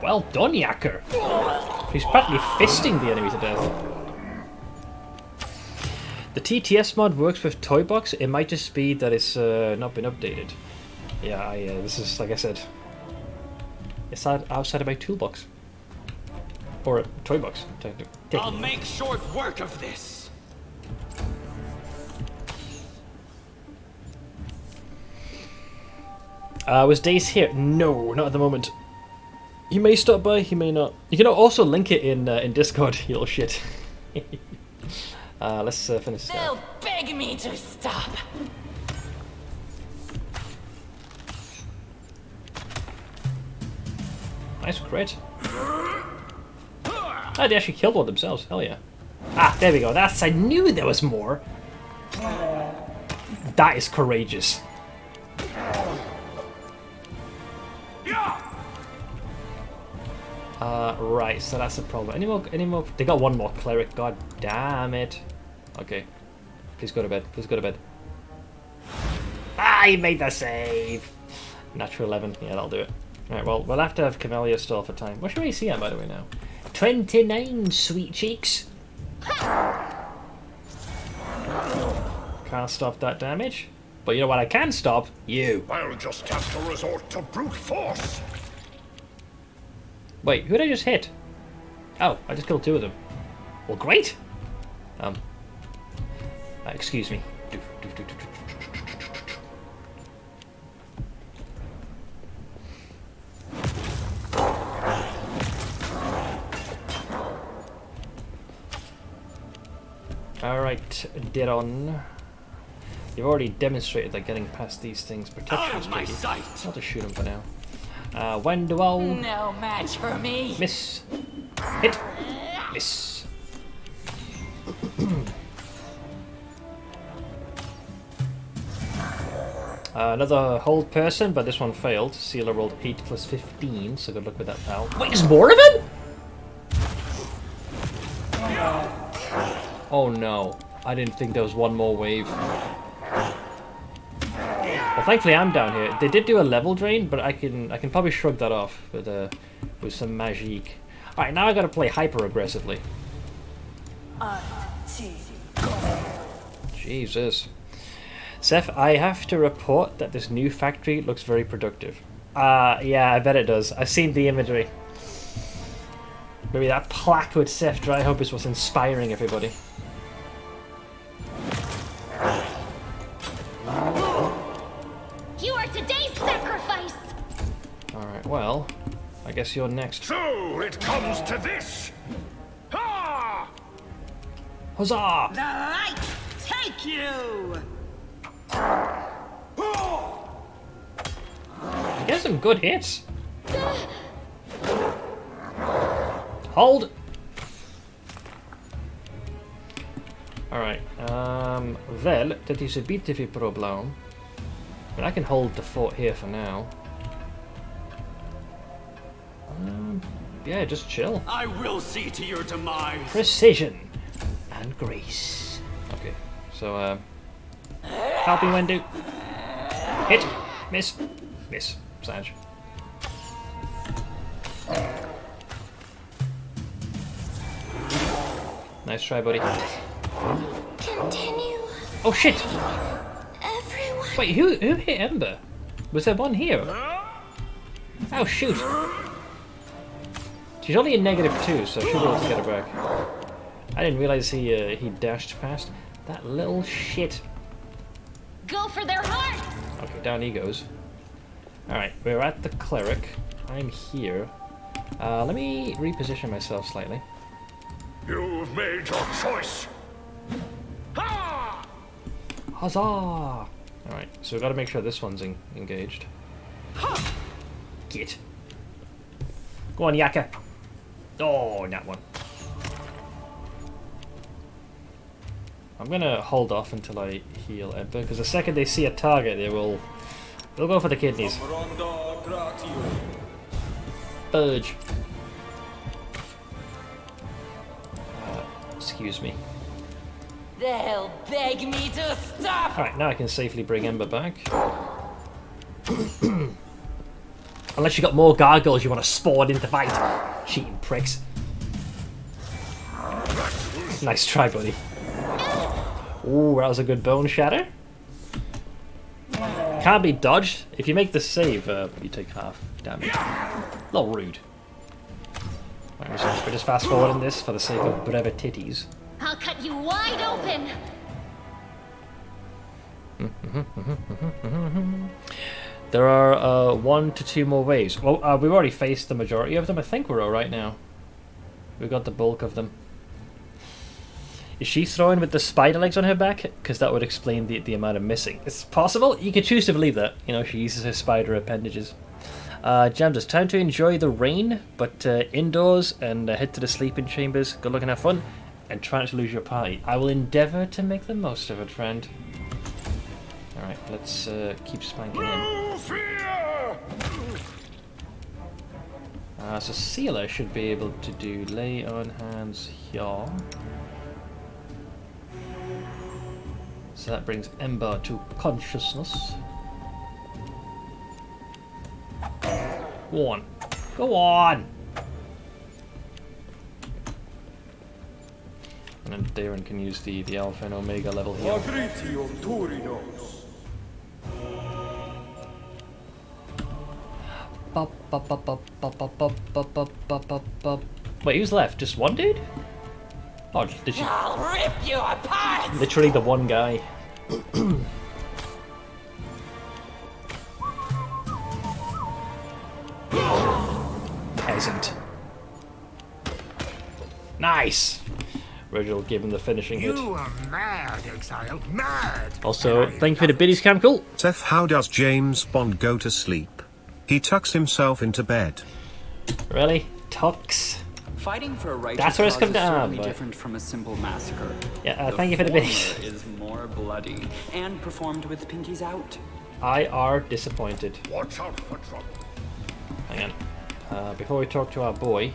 Well done, Yacker! He's practically fisting the enemy to death. The TTS mod works with Toybox. It might just be that it's not been updated. Yeah, this is, like I said, it's outside of my toolbox. Or a Toybox. I'll make short work of this. Was Dace here? No, not at the moment. He may stop by, he may not. You can also link it in Discord, you little shit. Let's finish this. They'll beg me to stop. Nice crit. Oh, they actually killed one themselves. Hell yeah. Ah, there we go. I knew there was more. That is courageous. Right, so that's the problem. Any more? They got one more cleric. God damn it. Okay. Please go to bed. Please go to bed. Ah, he made the save. Natural 11. Yeah, that'll do it. Alright, well, we'll have to have Camellia stall for time. What should we see at, by the way, now? 29, sweet cheeks. Can't stop that damage. But you know what I can stop? You. I'll just have to resort to brute force. Wait, who did I just hit? Oh, I just killed 2 of them. Well, great. Excuse me. Alright, Diron. You've already demonstrated that getting past these things protection is pretty. I'll just shoot him for now. Wendual. No match for me. Miss. Hit. Miss. Another hold person, but this one failed. Sealer rolled 8 plus 15, so good luck with that, pal. Wait, there's more of him? Oh no. I didn't think there was one more wave. Well, thankfully I'm down here. They did do a level drain, but I can probably shrug that off with some magique. Alright, now I gotta play hyper aggressively. Jesus. Seth, I have to report that this new factory looks very productive. Yeah, I bet it does. I've seen the imagery. Maybe that plaque with Seth Dryhope is what's inspiring everybody. You are today's sacrifice! Alright, well, I guess you're next. So it comes to this. Ha! Huzzah! The light take you! He has some good hits. Hold! Alright, well, that is a bit of a problem. But I can hold the fort here for now. Yeah, just chill. I will see to your demise. Precision and grace. Okay, so, help me, Wendu. Hit. Miss. Miss. Sage. Nice try, buddy. Continue. Oh shit! Everyone. Wait, who hit Ember? Was there one here? Oh shoot! She's only in -2, so she'll be able to get her back. I didn't realize he dashed past. That little shit. Go for their hearts! Okay, down he goes. Alright, we're at the cleric. I'm here. Let me reposition myself slightly. You've made your choice. Ha! Huzzah! Alright, so we've got to make sure this one's engaged. Get. Go on, Yaka. Oh, not one. I'm gonna hold off until I heal Ember, because the second they see a target, they'll go for the kidneys. Purge. Excuse me. They'll beg me to stop! Alright, now I can safely bring Ember back. Unless you got more gargoyles you want to spawn into fight. Cheating pricks. Nice try, buddy. Ooh, that was a good bone shatter. Can't be dodged. If you make the save, you take half damage. A little rude. Right, we're just fast forwarding this for the sake of brevettities. I'll cut you wide open! There are 1 to 2 more waves. Well, we've already faced the majority of them. I think we're alright now. We got the bulk of them. Is she throwing with the spider legs on her back? Because that would explain the amount of missing. It's possible. You could choose to believe that. You know, she uses her spider appendages. Jams, it's time to enjoy the rain, but indoors and head to the sleeping chambers. Good luck and have fun. And try not to lose your party. I will endeavour to make the most of it, friend. Alright, let's keep spanking in. So Sealer should be able to do lay on hands here. So that brings Ember to consciousness. Go on. Go on! And then Darren can use the Alpha and Omega level heal. Wait, who's left? Just one dude? Oh, did you? I'll rip you apart! Literally the one guy. Peasant. Nice! Reginald gave him the finishing hit. You are mad, exile. Mad! Also, thank you for the biddies, Cam. Cool. Seth, how does James Bond go to sleep? He tucks himself into bed. Really? Tucks? Fighting for a righteous That's where it's cause come is down, certainly but... different from a simple massacre. Yeah, thank you for the biddies. former is more bloody and performed with pinkies out. I are disappointed. Watch out for trouble. Hang on. Before we talk to our boy...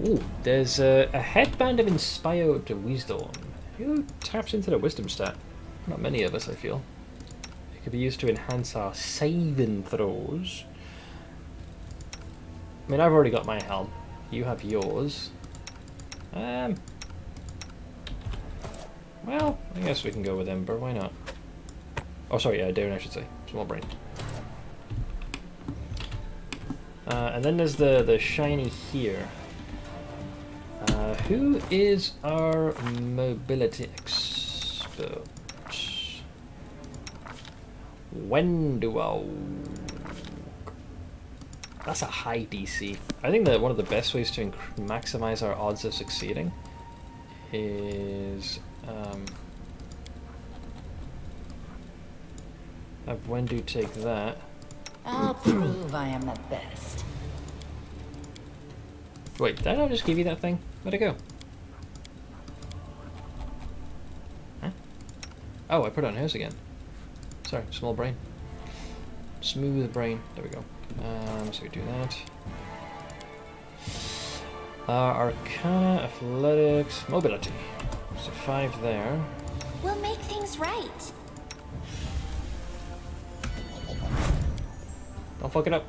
Ooh, there's a headband of inspired wisdom. Who taps into the wisdom stat? Not many of us, I feel. It could be used to enhance our saving throws. I mean, I've already got my helm. You have yours. Well, I guess we can go with Ember. Why not? Oh, sorry, yeah, Darren, I should say. Small brain. And then there's the shiny here. Who is our mobility expert? Wenduo. That's a high DC. I think that one of the best ways to maximize our odds of succeeding is have Wendu take that. I'll prove I am the best. Wait, did I not just give you that thing? Where'd it go? Huh? Oh, I put it on hers again. Sorry, small brain. Smooth brain. There we go. So we do that. Arcana, Athletics, Mobility. So 5 there. We'll make things right. Don't fuck it up.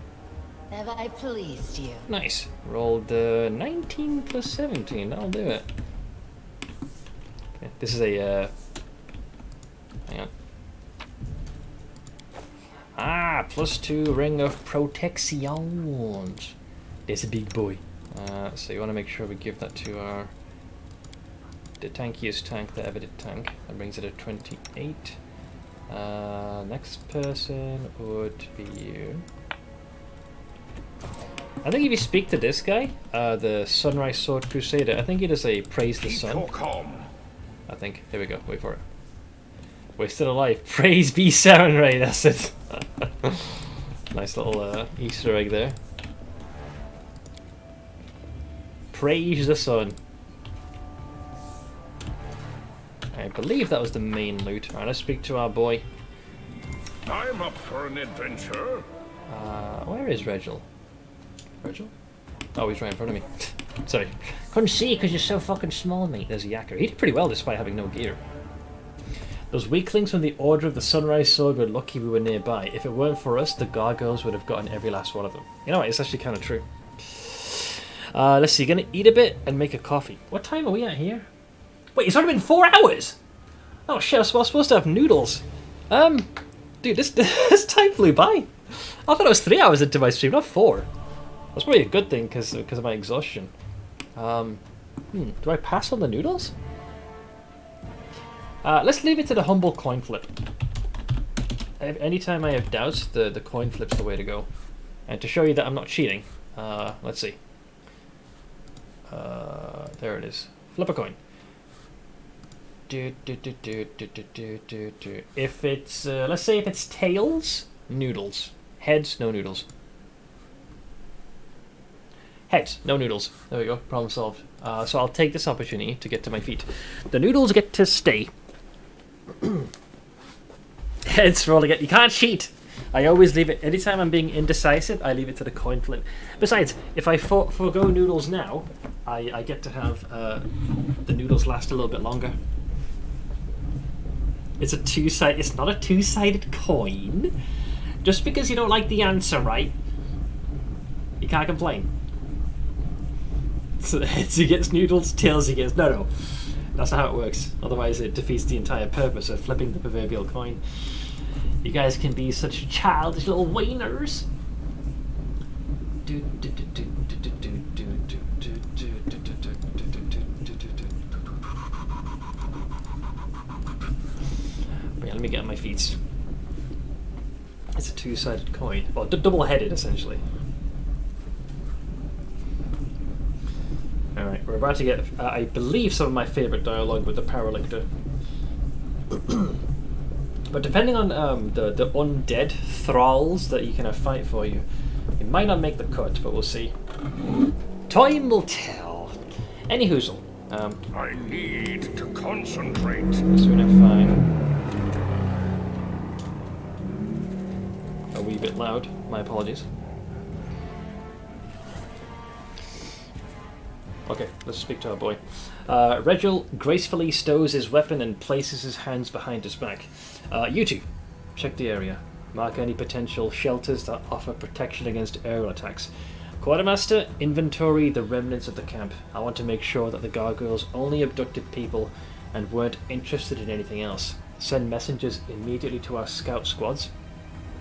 Have I pleased you? Nice. Rolled 19 plus 17. That'll do it. Okay, this is a... hang on. Ah, +2 Ring of Protections. It's a big boy. So you want to make sure we give that to the tankiest tank that ever did tank. That brings it to 28. Next person would be you. I think if you speak to this guy, the Sunrise Sword Crusader, I think he does a Praise the Sun. I think. Here we go. Wait for it. We're still alive. Praise be Samurai. That's it. Nice little Easter egg there. Praise the sun. I believe that was the main loot. Alright, let's speak to our boy. I'm up for an adventure. Where is Regil? Regil? Oh, he's right in front of me. Sorry. Couldn't see because you're so fucking small, mate. There's a Yakker. He did pretty well despite having no gear. Those weaklings from the Order of the Sunrise Sword were lucky we were nearby. If it weren't for us, the gargoyles would have gotten every last one of them. You know what? It's actually kind of true. Let's see. Gonna eat a bit and make a coffee. What time are we at here? Wait, it's only been 4 hours! Oh shit, I was supposed to have noodles. Dude, this time flew by. I thought it was 3 hours into my stream, not 4. That's probably a good thing because of my exhaustion. Do I pass on the noodles? Let's leave it to the humble coin flip. Anytime I have doubts, the coin flip's the way to go. And to show you that I'm not cheating, let's see. There it is. Flip a coin. If it's, let's say if it's tails, noodles. Heads, no noodles. Heads, no noodles. There we go, problem solved. So I'll take this opportunity to get to my feet. The noodles get to stay. Heads roll again. You can't cheat. I always leave it. Anytime I'm being indecisive, I leave it to the coin flip. Besides, if I forego noodles now, I get to have the noodles last a little bit longer. It's a two-sided. It's not a two-sided coin. Just because you don't like the answer, right? You can't complain. So heads he gets noodles, tails he gets... No. That's not how it works. Otherwise it defeats the entire purpose of flipping the proverbial coin. You guys can be such childish little whiners. Let me get on my feet. It's a two-sided coin. Well, double-headed, essentially. Alright, we're about to get, I believe, some of my favourite dialogue with the Paralictor. But depending on the undead thralls that you can fight for you, it might not make the cut, but we'll see. Time will tell. Any hoozle. I need to concentrate. Soon I'm fine. A wee bit loud. My apologies. Okay, let's speak to our boy. Regil gracefully stows his weapon and places his hands behind his back. You two, check the area. Mark any potential shelters that offer protection against aerial attacks. Quartermaster, inventory the remnants of the camp. I want to make sure that the gargoyles only abducted people and weren't interested in anything else. Send messengers immediately to our scout squads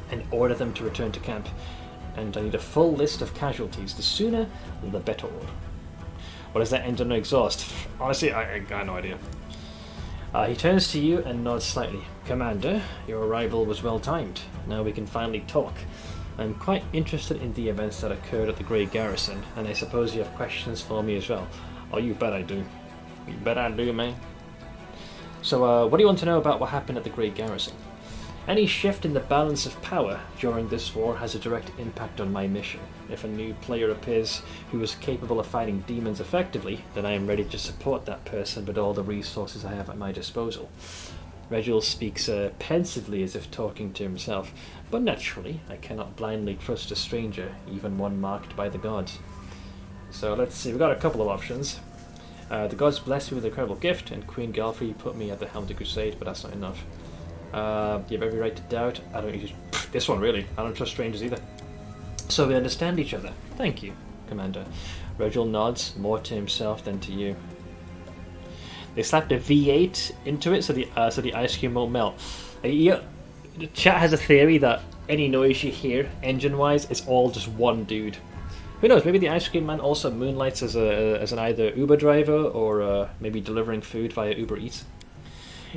and order them to return to camp. And I need a full list of casualties. The sooner, the better. What does that end on exhaust? Honestly, I got no idea. He turns to you and nods slightly. Commander, your arrival was well timed. Now we can finally talk. I'm quite interested in the events that occurred at the Grey Garrison, and I suppose you have questions for me as well. Oh, you bet I do. You bet I do, man. So, what do you want to know about what happened at the Grey Garrison? Any shift in the balance of power during this war has a direct impact on my mission. If a new player appears who is capable of fighting demons effectively, then I am ready to support that person with all the resources I have at my disposal. Regil speaks pensively as if talking to himself, but naturally I cannot blindly trust a stranger, even one marked by the gods. So let's see, we've got a couple of options. The gods bless me with an incredible gift, and Queen Galfrey put me at the helm of the crusade, but that's not enough. You have every right to doubt. I don't use this one, really. I don't trust strangers either. So we understand each other. Thank you, Commander. Regil nods, more to himself than to you. They slapped a V8 into it so the ice cream won't melt. The chat has a theory that any noise you hear, engine-wise, is all just one dude. Who knows? Maybe the ice cream man also moonlights as an either Uber driver or maybe delivering food via Uber Eats.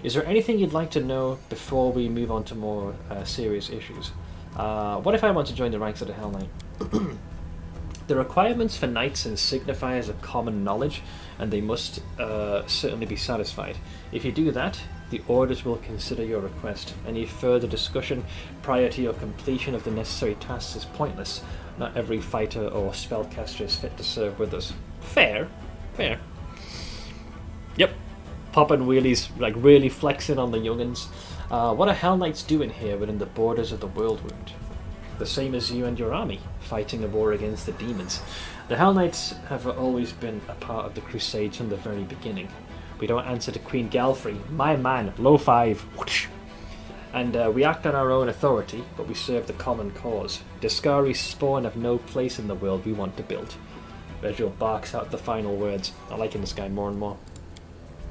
Is there anything you'd like to know before we move on to more serious issues? What if I want to join the ranks of the Hell Knight? The requirements for knights and signifiers are common knowledge, and they must certainly be satisfied. If you do that, the orders will consider your request. Any further discussion prior to your completion of the necessary tasks is pointless. Not every fighter or spellcaster is fit to serve with us. Fair. Yep. Popping wheelies, like really flexing on the young'uns. What are Hell Knights doing here within the borders of the Worldwound? The same as you and your army, fighting a war against the demons. The Hell Knights have always been a part of the Crusades from the very beginning. We don't answer to Queen Galfrey, my man, low 5. Whoosh. And we act on our own authority, but we serve the common cause. Discari's spawn have no place in the world we want to build. Regil barks out the final words. I'm liking this guy more and more.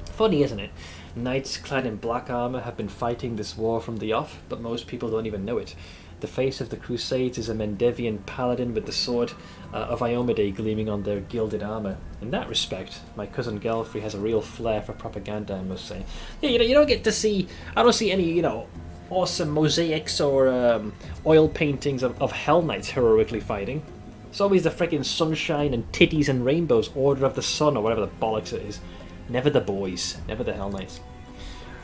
Funny, isn't it? Knights clad in black armour have been fighting this war from the off, but most people don't even know it. The face of the Crusades is a Mendevian paladin with the sword of Iomedae gleaming on their gilded armour. In that respect, my cousin Galfrey has a real flair for propaganda, I must say. Yeah, you don't get to see... I don't see any, awesome mosaics or oil paintings of Hell Knights heroically fighting. It's always the freaking sunshine and titties and rainbows, Order of the Sun, or whatever the bollocks it is. Never the boys, never the Hell Knights.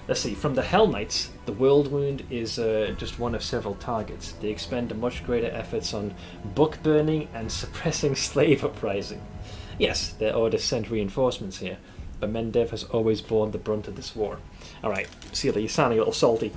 Let's see, from the Hell Knights, the Worldwound is just one of several targets. They expend much greater efforts on book burning and suppressing slave uprising. Yes, their order sent reinforcements here, but Mendev has always borne the brunt of this war. Alright, Celia, you're sounding a little salty.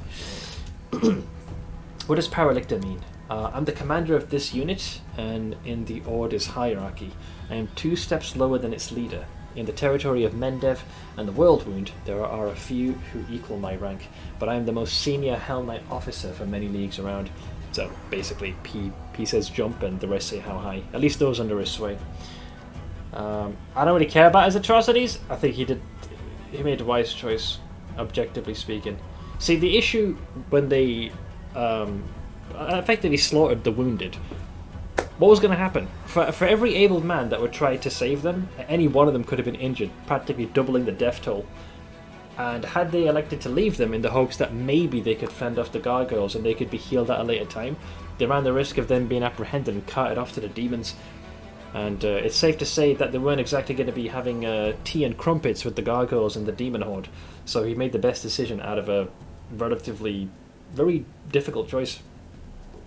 What does Paralictor mean? I'm the commander of this unit, and in the Order's hierarchy, I am 2 steps lower than its leader. In the territory of Mendev and the Worldwound, there are a few who equal my rank, but I am the most senior Hell Knight officer for many leagues around. So basically, P says jump, and the rest say how high. At least those under his sway. I don't really care about his atrocities. I think he made a wise choice, objectively speaking. See, the issue when they effectively slaughtered the wounded, what was going to happen? For every able man that would try to save them, any one of them could have been injured, practically doubling the death toll. And had they elected to leave them in the hopes that maybe they could fend off the gargoyles and they could be healed at a later time, they ran the risk of them being apprehended and carted off to the demons. And it's safe to say that they weren't exactly going to be having tea and crumpets with the gargoyles and the demon horde. So he made the best decision out of a relatively very difficult choice.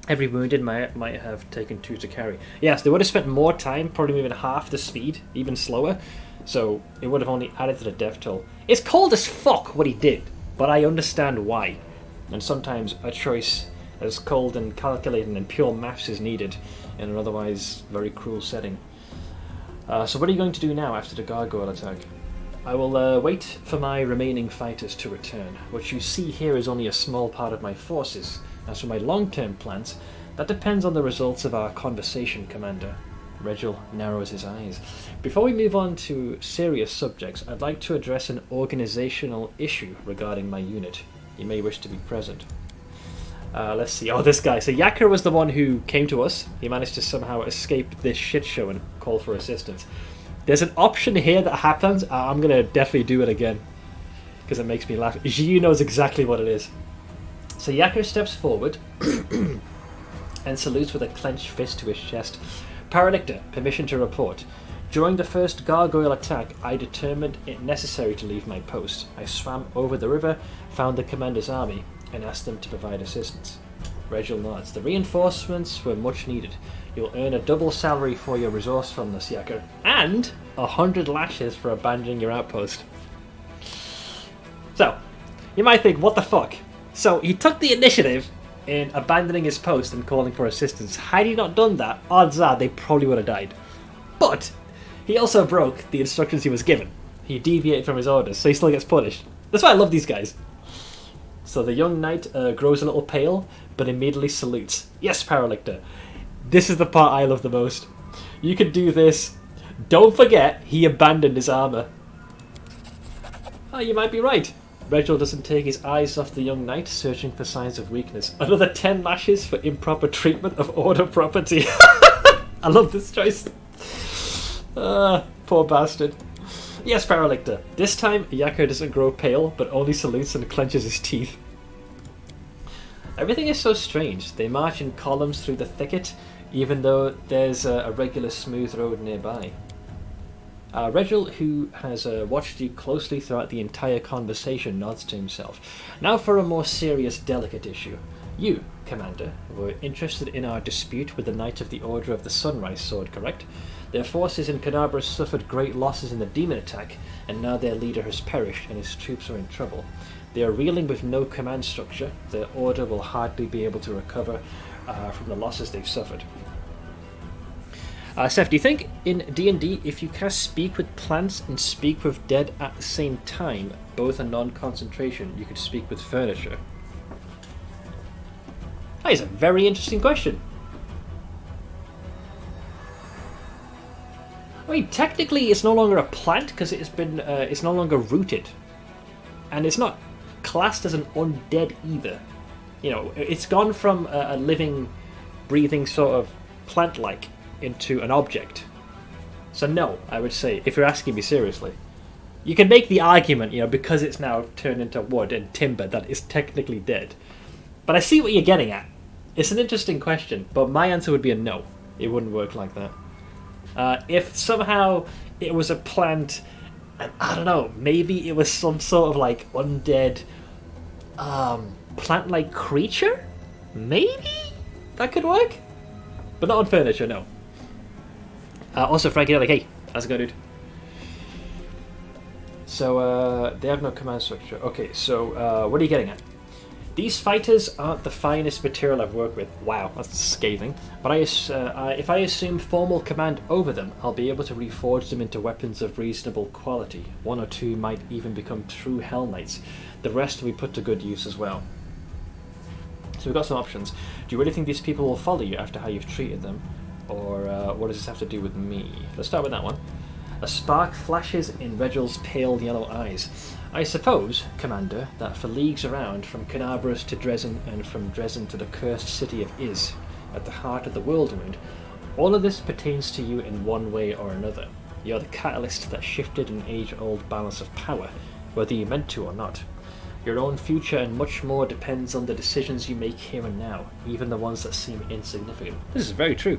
Every wounded might have taken 2 to carry. Yes, they would have spent more time, probably even half the speed, even slower. So it would have only added to the death toll. It's cold as fuck what he did, but I understand why. And sometimes a choice as cold and calculating and pure maths is needed in an otherwise very cruel setting. So what are you going to do now after the gargoyle attack? I will wait for my remaining fighters to return. What you see here is only a small part of my forces. As for my long-term plans, that depends on the results of our conversation, Commander. Regil narrows his eyes. Before we move on to serious subjects, I'd like to address an organizational issue regarding my unit. You may wish to be present. Let's see. Oh, this guy. So Yakir was the one who came to us. He managed to somehow escape this shit show and call for assistance. There's an option here that happens. I'm going to definitely do it again because it makes me laugh. Jiu knows exactly what it is. So Yakir steps forward and salutes with a clenched fist to his chest. Paralictor, permission to report. During the first gargoyle attack, I determined it necessary to leave my post. I swam over the river, found the commander's army, and asked them to provide assistance. Regil nods. The reinforcements were much needed. You'll earn a double salary for your resourcefulness, Yakir, and 100 lashes for abandoning your outpost. So, you might think, what the fuck? So, he took the initiative in abandoning his post and calling for assistance. Had he not done that, odds are they probably would have died. But he also broke the instructions he was given. He deviated from his orders, so he still gets punished. That's why I love these guys. So the young knight grows a little pale, but immediately salutes. Yes, Paralictor. This is the part I love the most. You can do this. Don't forget, he abandoned his armor. Oh, you might be right. Regil doesn't take his eyes off the young knight, searching for signs of weakness. Another 10 lashes for improper treatment of order property. I love this choice. Poor bastard. Yes, Paralictor. This time, Yakir doesn't grow pale, but only salutes and clenches his teeth. Everything is so strange. They march in columns through the thicket, even though there's a regular smooth road nearby. Regil, who has watched you closely throughout the entire conversation, nods to himself. Now for a more serious, delicate issue. You, Commander, were interested in our dispute with the Knight of the Order of the Sunrise Sword, correct? Their forces in Kadabra suffered great losses in the demon attack, and now their leader has perished and his troops are in trouble. They are reeling with no command structure. Their order will hardly be able to recover from the losses they've suffered. Seth, do you think in D&D, if you cast Speak with Plants and Speak with Dead at the same time, both are non-concentration, you could speak with furniture? That is a very interesting question. I mean, technically it's no longer a plant because it's no longer rooted. And it's not classed as an undead either. You know, it's gone from a living, breathing sort of plant-like into an object. So no, I would say, if you're asking me seriously. You can make the argument, you know, because it's now turned into wood and timber, that it's technically dead. But I see what you're getting at. It's an interesting question, but my answer would be a no. It wouldn't work like that. If somehow it was a plant, and I don't know, maybe it was some sort of like undead plant-like creature? Maybe? That could work? But not on furniture, no. Also, Frankie, like, hey, how's it going, dude? So, they have no command structure. Okay, so, what are you getting at? These fighters aren't the finest material I've worked with. Wow, that's scathing. But if I assume formal command over them, I'll be able to reforge them into weapons of reasonable quality. 1 or 2 might even become true Hell Knights. The rest will be put to good use as well. So we've got some options. Do you really think these people will follow you after how you've treated them? Or what does this have to do with me? Let's start with that one. A spark flashes in Regel's pale yellow eyes. I suppose, Commander, that for leagues around, from Canabras to Dresden and from Dresden to the cursed city of Iz, at the heart of the Worldwound, all of this pertains to you in one way or another. You're the catalyst that shifted an age-old balance of power, whether you meant to or not. Your own future and much more depends on the decisions you make here and now, even the ones that seem insignificant. This is very true.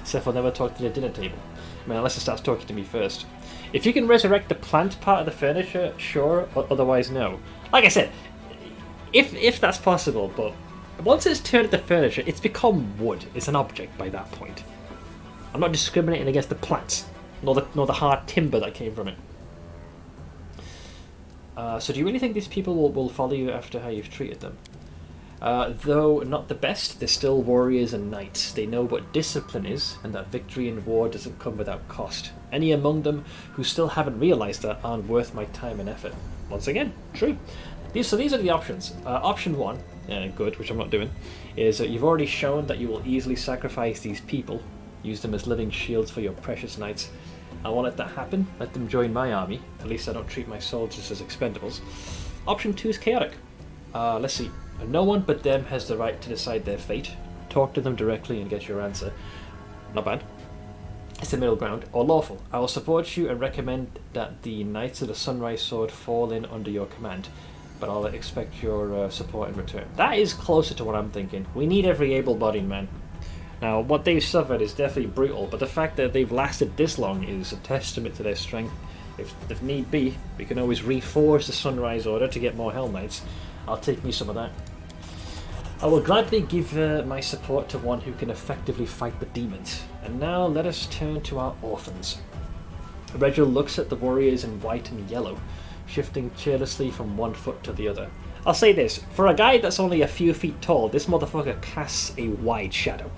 Seth will never talk to the dinner table. I mean, unless it starts talking to me first. If you can resurrect the plant part of the furniture, sure, otherwise no. Like I said, if that's possible, but once it's turned into furniture, it's become wood. It's an object by that point. I'm not discriminating against the plants, nor the hard timber that came from it. So do you really think these people will follow you after how you've treated them? Though not the best, they're still warriors and knights. They know what discipline is, and that victory in war doesn't come without cost. Any among them who still haven't realised that aren't worth my time and effort. Once again, true. These are the options. Option 1, good, which I'm not doing, is that you've already shown that you will easily sacrifice these people, use them as living shields for your precious knights. I won't let that happen. Let them join my army. At least I don't treat my soldiers as expendables. Option 2 is chaotic. Let's see. No one but them has the right to decide their fate. Talk to them directly and get your answer. Not bad. It's the middle ground. Or lawful. I will support you and recommend that the Knights of the Sunrise Sword fall in under your command, but I'll expect your support in return. That is closer to what I'm thinking. We need every able-bodied man. Now, what they've suffered is definitely brutal, but the fact that they've lasted this long is a testament to their strength. If need be, we can always reforge the Sunrise Order to get more Hell Knights. I'll take me some of that. I will gladly give my support to one who can effectively fight the demons. And now let us turn to our orphans. Regil looks at the warriors in white and yellow, shifting cheerlessly from one foot to the other. I'll say this, for a guy that's only a few feet tall, this motherfucker casts a wide shadow.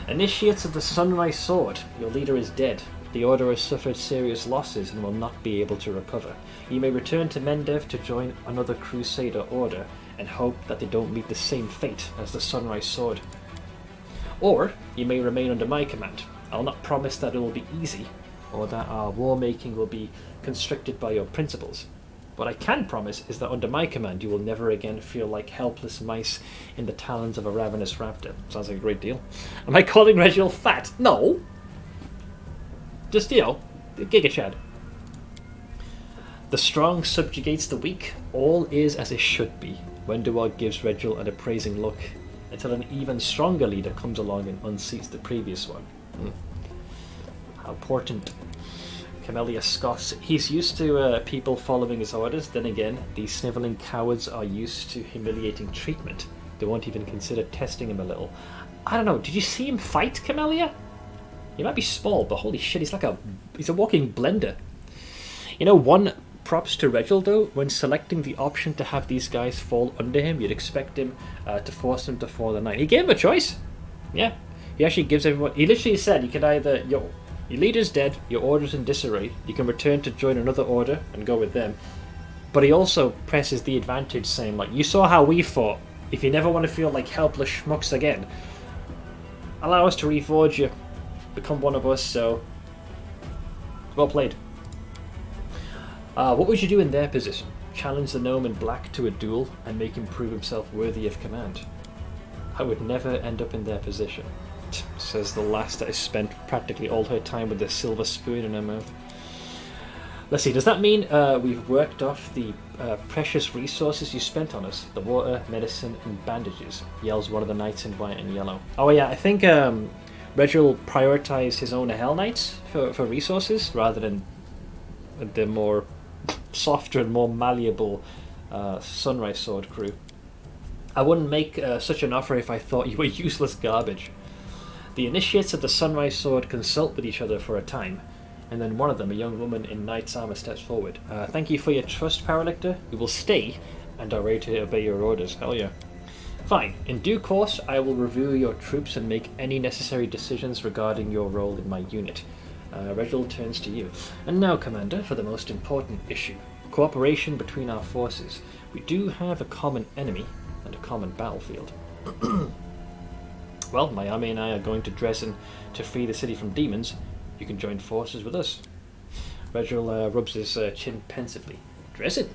Initiates of the Sunrise Sword, your leader is dead. The Order has suffered serious losses and will not be able to recover. You may return to Mendev to join another Crusader Order and hope that they don't meet the same fate as the Sunrise Sword. Or you may remain under my command. I'll not promise that it will be easy, or that our war-making will be constricted by your principles. What I can promise is that under my command you will never again feel like helpless mice in the talons of a ravenous raptor. Sounds like a great deal. Am I calling Regil fat? No! Just, Giga Chad. The strong subjugates the weak. All is as it should be. Wenduog gives Regil an appraising look, until an even stronger leader comes along and unseats the previous one. How important. Camellia scoffs. He's used to people following his orders. Then again, these snivelling cowards are used to humiliating treatment. They won't even consider testing him a little. I don't know, did you see him fight Camellia? He might be small, but holy shit, he's a walking blender. One props to Regil though, when selecting the option to have these guys fall under him, you'd expect him to force them to fall the knight. He gave him a choice. Yeah. He actually gives everyone... He literally said you can either... Your leader's dead, your order's in disarray, you can return to join another order and go with them. But he also presses the advantage, saying, like, you saw how we fought. If you never want to feel like helpless schmucks again, allow us to reforge you. Become one of us, so... Well played. What would you do in their position? Challenge the gnome in black to a duel and make him prove himself worthy of command? I would never end up in their position, says the last that has spent practically all her time with a silver spoon in her mouth. Let's see, does that mean we've worked off the precious resources you spent on us? The water, medicine, and bandages, yells one of the knights in white and yellow. Oh yeah, I think Regil prioritized his own Hell Knights for resources rather than the more softer and more malleable Sunrise Sword crew. I wouldn't make such an offer if I thought you were useless garbage. The initiates of the Sunrise Sword consult with each other for a time, and then one of them, a young woman in knight's armor, steps forward. Thank you for your trust, Paralictor. We will stay and are ready to obey your orders. Hell yeah. Fine. In due course, I will review your troops and make any necessary decisions regarding your role in my unit. Regil turns to you. And now, Commander, for the most important issue. Cooperation between our forces. We do have a common enemy, and a common battlefield. Well, my army and I are going to Dresden to free the city from demons. You can join forces with us. Regil rubs his chin pensively. Dresden?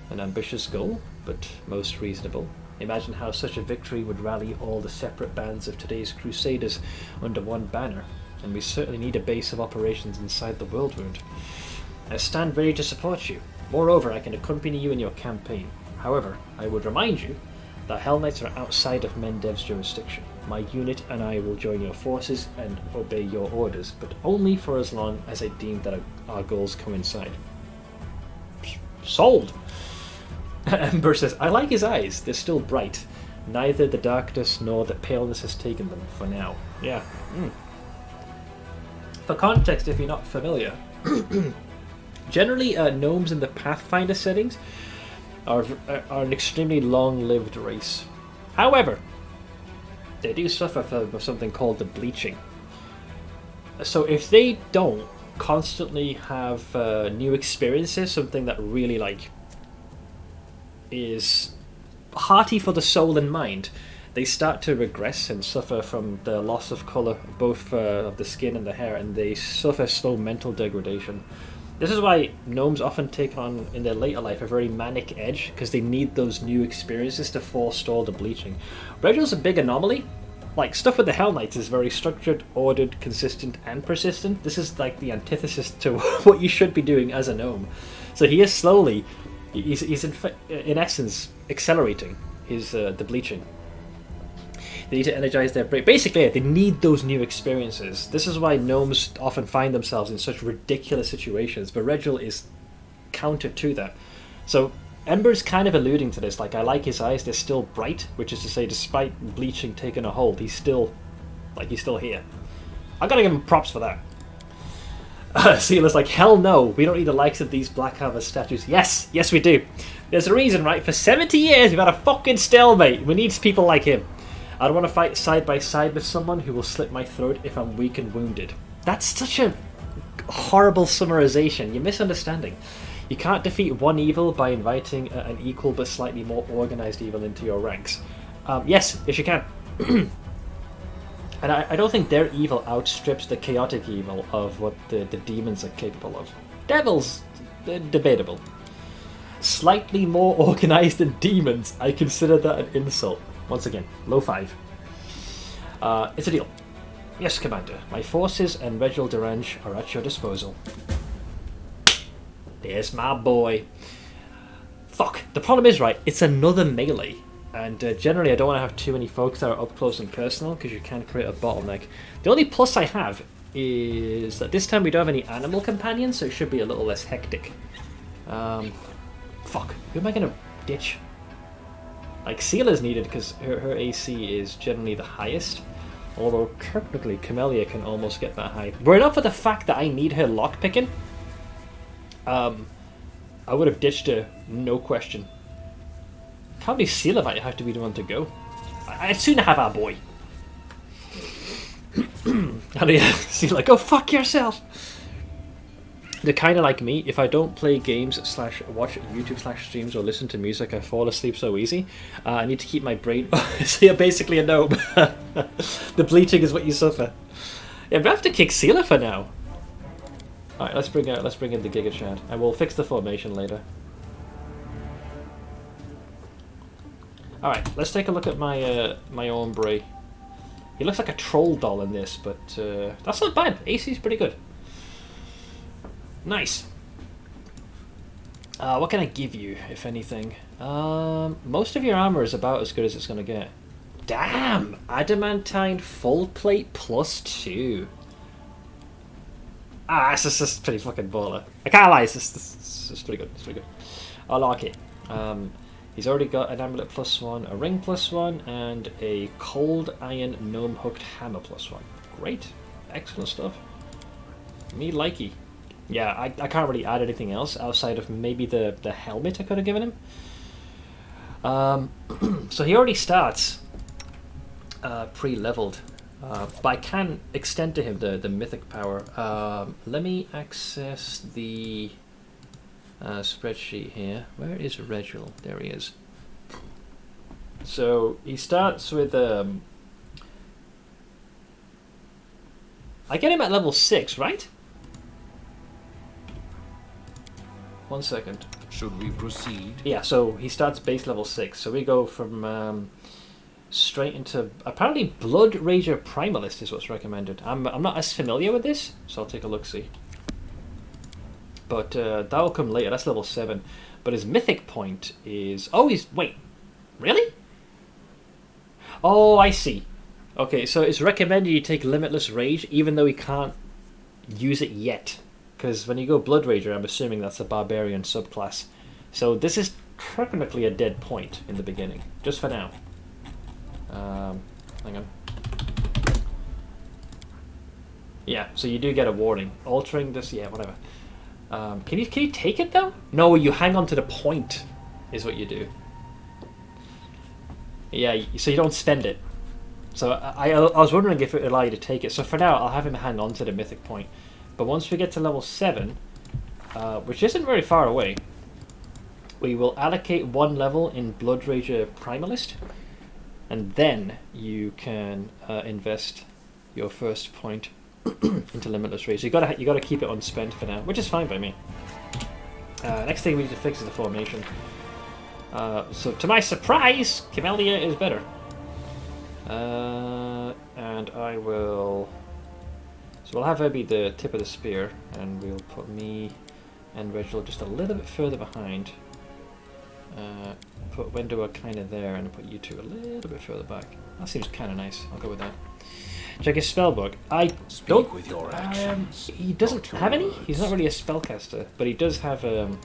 An ambitious goal, but most reasonable. Imagine how such a victory would rally all the separate bands of today's crusaders under one banner, and we certainly need a base of operations inside the Worldwound. I stand ready to support you. Moreover, I can accompany you in your campaign. However, I would remind you that Hell Knights are outside of Mendev's jurisdiction. My unit and I will join your forces and obey your orders, but only for as long as I deem that our goals coincide. Sold! Ember says, I like his eyes. They're still bright. Neither the darkness nor the paleness has taken them for now. Yeah. For context, if you're not familiar, generally gnomes in the Pathfinder settings are an extremely long-lived race. However, they do suffer from something called the bleaching. So if they don't constantly have new experiences, something that really is hearty for the soul and mind, they start to regress and suffer from the loss of colour, both of the skin and the hair, and they suffer slow mental degradation. This is why gnomes often take on, in their later life, a very manic edge, because they need those new experiences to forestall the bleaching. Regil's a big anomaly. Like, stuff with the Hell Knights is very structured, ordered, consistent, and persistent. This is like the antithesis to what you should be doing as a gnome. So he is slowly, he's in essence, accelerating his the bleaching. They need to energize their brain. Basically, they need those new experiences. This is why gnomes often find themselves in such ridiculous situations, but Regil is counter to that. So Ember's kind of alluding to this, like, I like his eyes, they're still bright, which is to say, despite bleaching taking a hold, he's still here. I gotta give him props for that. Sealer's like, hell no, we don't need the likes of these Black Harvest statues. Yes, we do. There's a reason, right? For 70 years, we've had a fucking stalemate. We need people like him. I don't want to fight side by side with someone who will slit my throat if I'm weak and wounded. That's such a horrible summarization. You're misunderstanding. You can't defeat one evil by inviting an equal but slightly more organized evil into your ranks. Yes, you can. And I don't think their evil outstrips the chaotic evil of what the demons are capable of. Devils, debatable. Slightly more organized than demons, I consider that an insult. Once again, low 5. It's a deal. Yes, Commander. My forces and Regil Derange are at your disposal. There's my boy. Fuck. The problem is, right, it's another melee. And generally I don't want to have too many folks that are up close and personal, because you can create a bottleneck. The only plus I have is that this time we don't have any animal companions, so it should be a little less hectic. Fuck. Who am I going to ditch? Like, Seala's needed because her AC is generally the highest. Although, technically, Camellia can almost get that high. Were it not for the fact that I need her lockpicking, I would have ditched her, no question. Can't be Seala might have to be the one to go. I'd sooner have our boy. And yeah, Seala, go fuck yourself! They're kind of like me. If I don't play games / watch YouTube / streams or listen to music, I fall asleep so easy. I need to keep my brain... So you're basically a gnome. The bleaching is what you suffer. Yeah, we have to kick Seala for now. Alright, let's bring in the Giga Chad. And we'll fix the formation later. Alright, let's take a look at my my Ombre. He looks like a troll doll in this, but that's not bad. AC's pretty good. Nice. What can I give you, if anything? Most of your armor is about as good as it's going to get. Damn! Adamantine full plate +2. It's just pretty fucking baller. I can't lie, it's pretty good. It's pretty good. I like it. He's already got an amulet +1, a ring +1, and a cold iron gnome hooked hammer +1. Great. Excellent stuff. Me likey. Yeah, I can't really add anything else outside of maybe the helmet I could have given him. So he already starts pre-leveled, but I can extend to him the mythic power. Let me access the spreadsheet here. Where is Regil? There he is. So he starts with I get him at level 6, right? 1 second. Should we proceed? Yeah, so he starts base level 6. So we go from straight into... Apparently Blood Rager Primalist is what's recommended. I'm not as familiar with this, so I'll take a look-see. But that will come later. That's level 7. But his mythic point is... Oh, he's... Wait. Really? Oh, I see. Okay, so it's recommended you take Limitless Rage, even though he can't use it yet. Because when you go Blood Rager, I'm assuming that's a Barbarian subclass. So this is technically a dead point in the beginning, just for now. Hang on. Yeah, so you do get a warning. Altering this, yeah, whatever. Can you take it though? No, you hang on to the point, is what you do. Yeah, so you don't spend it. So I was wondering if it would allow you to take it. So for now, I'll have him hang on to the mythic point. But once we get to level 7, which isn't very far away, we will allocate 1 level in Blood Rager Primalist, and then you can invest your first point into Limitless Rage. So you gotta keep it unspent for now, which is fine by me. Next thing we need to fix is the formation. So to my surprise, Camellia is better. And I will... So we'll have her be the tip of the spear, and we'll put me and Reginald just a little bit further behind. Put Wendover kind of there, and put you two a little bit further back. That seems kind of nice. I'll go with that. Check his spellbook. I don't... with your actions, he doesn't have any. He's not really a spellcaster, but he does have a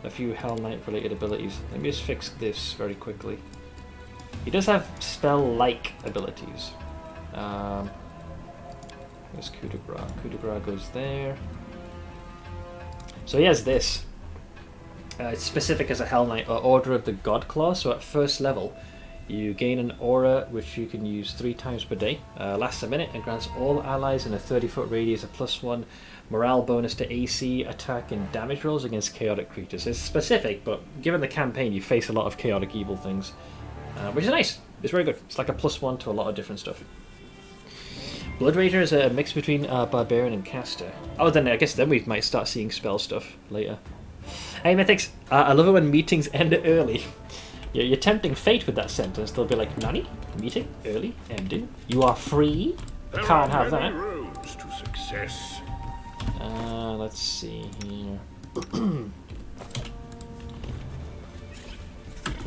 few Hell Knight related abilities. Let me just fix this very quickly. He does have spell-like abilities. There's coup de grace. Coup de grace goes there. So he has this. It's specific as a Hell Knight or Order of the God Claw. So at first level, you gain an aura which you can use 3 times per day. Lasts a minute and grants all allies in a 30-foot radius a +1 morale bonus to AC, attack, and damage rolls against chaotic creatures. It's specific, but given the campaign, you face a lot of chaotic evil things, which is nice. It's very good. It's like a +1 to a lot of different stuff. Blood Rager is a mix between Barbarian and Caster. Oh, then I guess then we might start seeing spell stuff later. Hey Mythics, I love it when meetings end early. You're tempting fate with that sentence. They'll be like, Nani? Meeting? Early? Ending? You are free? Can't have that. Roads to success. Let's see here.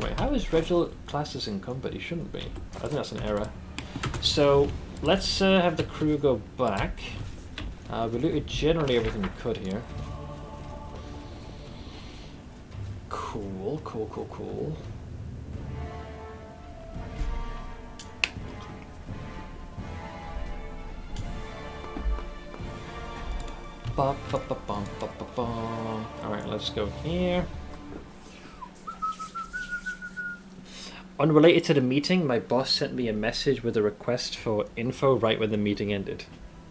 Wait, how is Reginald classed as incumbent? He shouldn't be. I think that's an error. So, let's have the crew go back. We looted generally everything we could here. Cool, cool, cool, cool. Alright, let's go here. Unrelated to the meeting, my boss sent me a message with a request for info right when the meeting ended,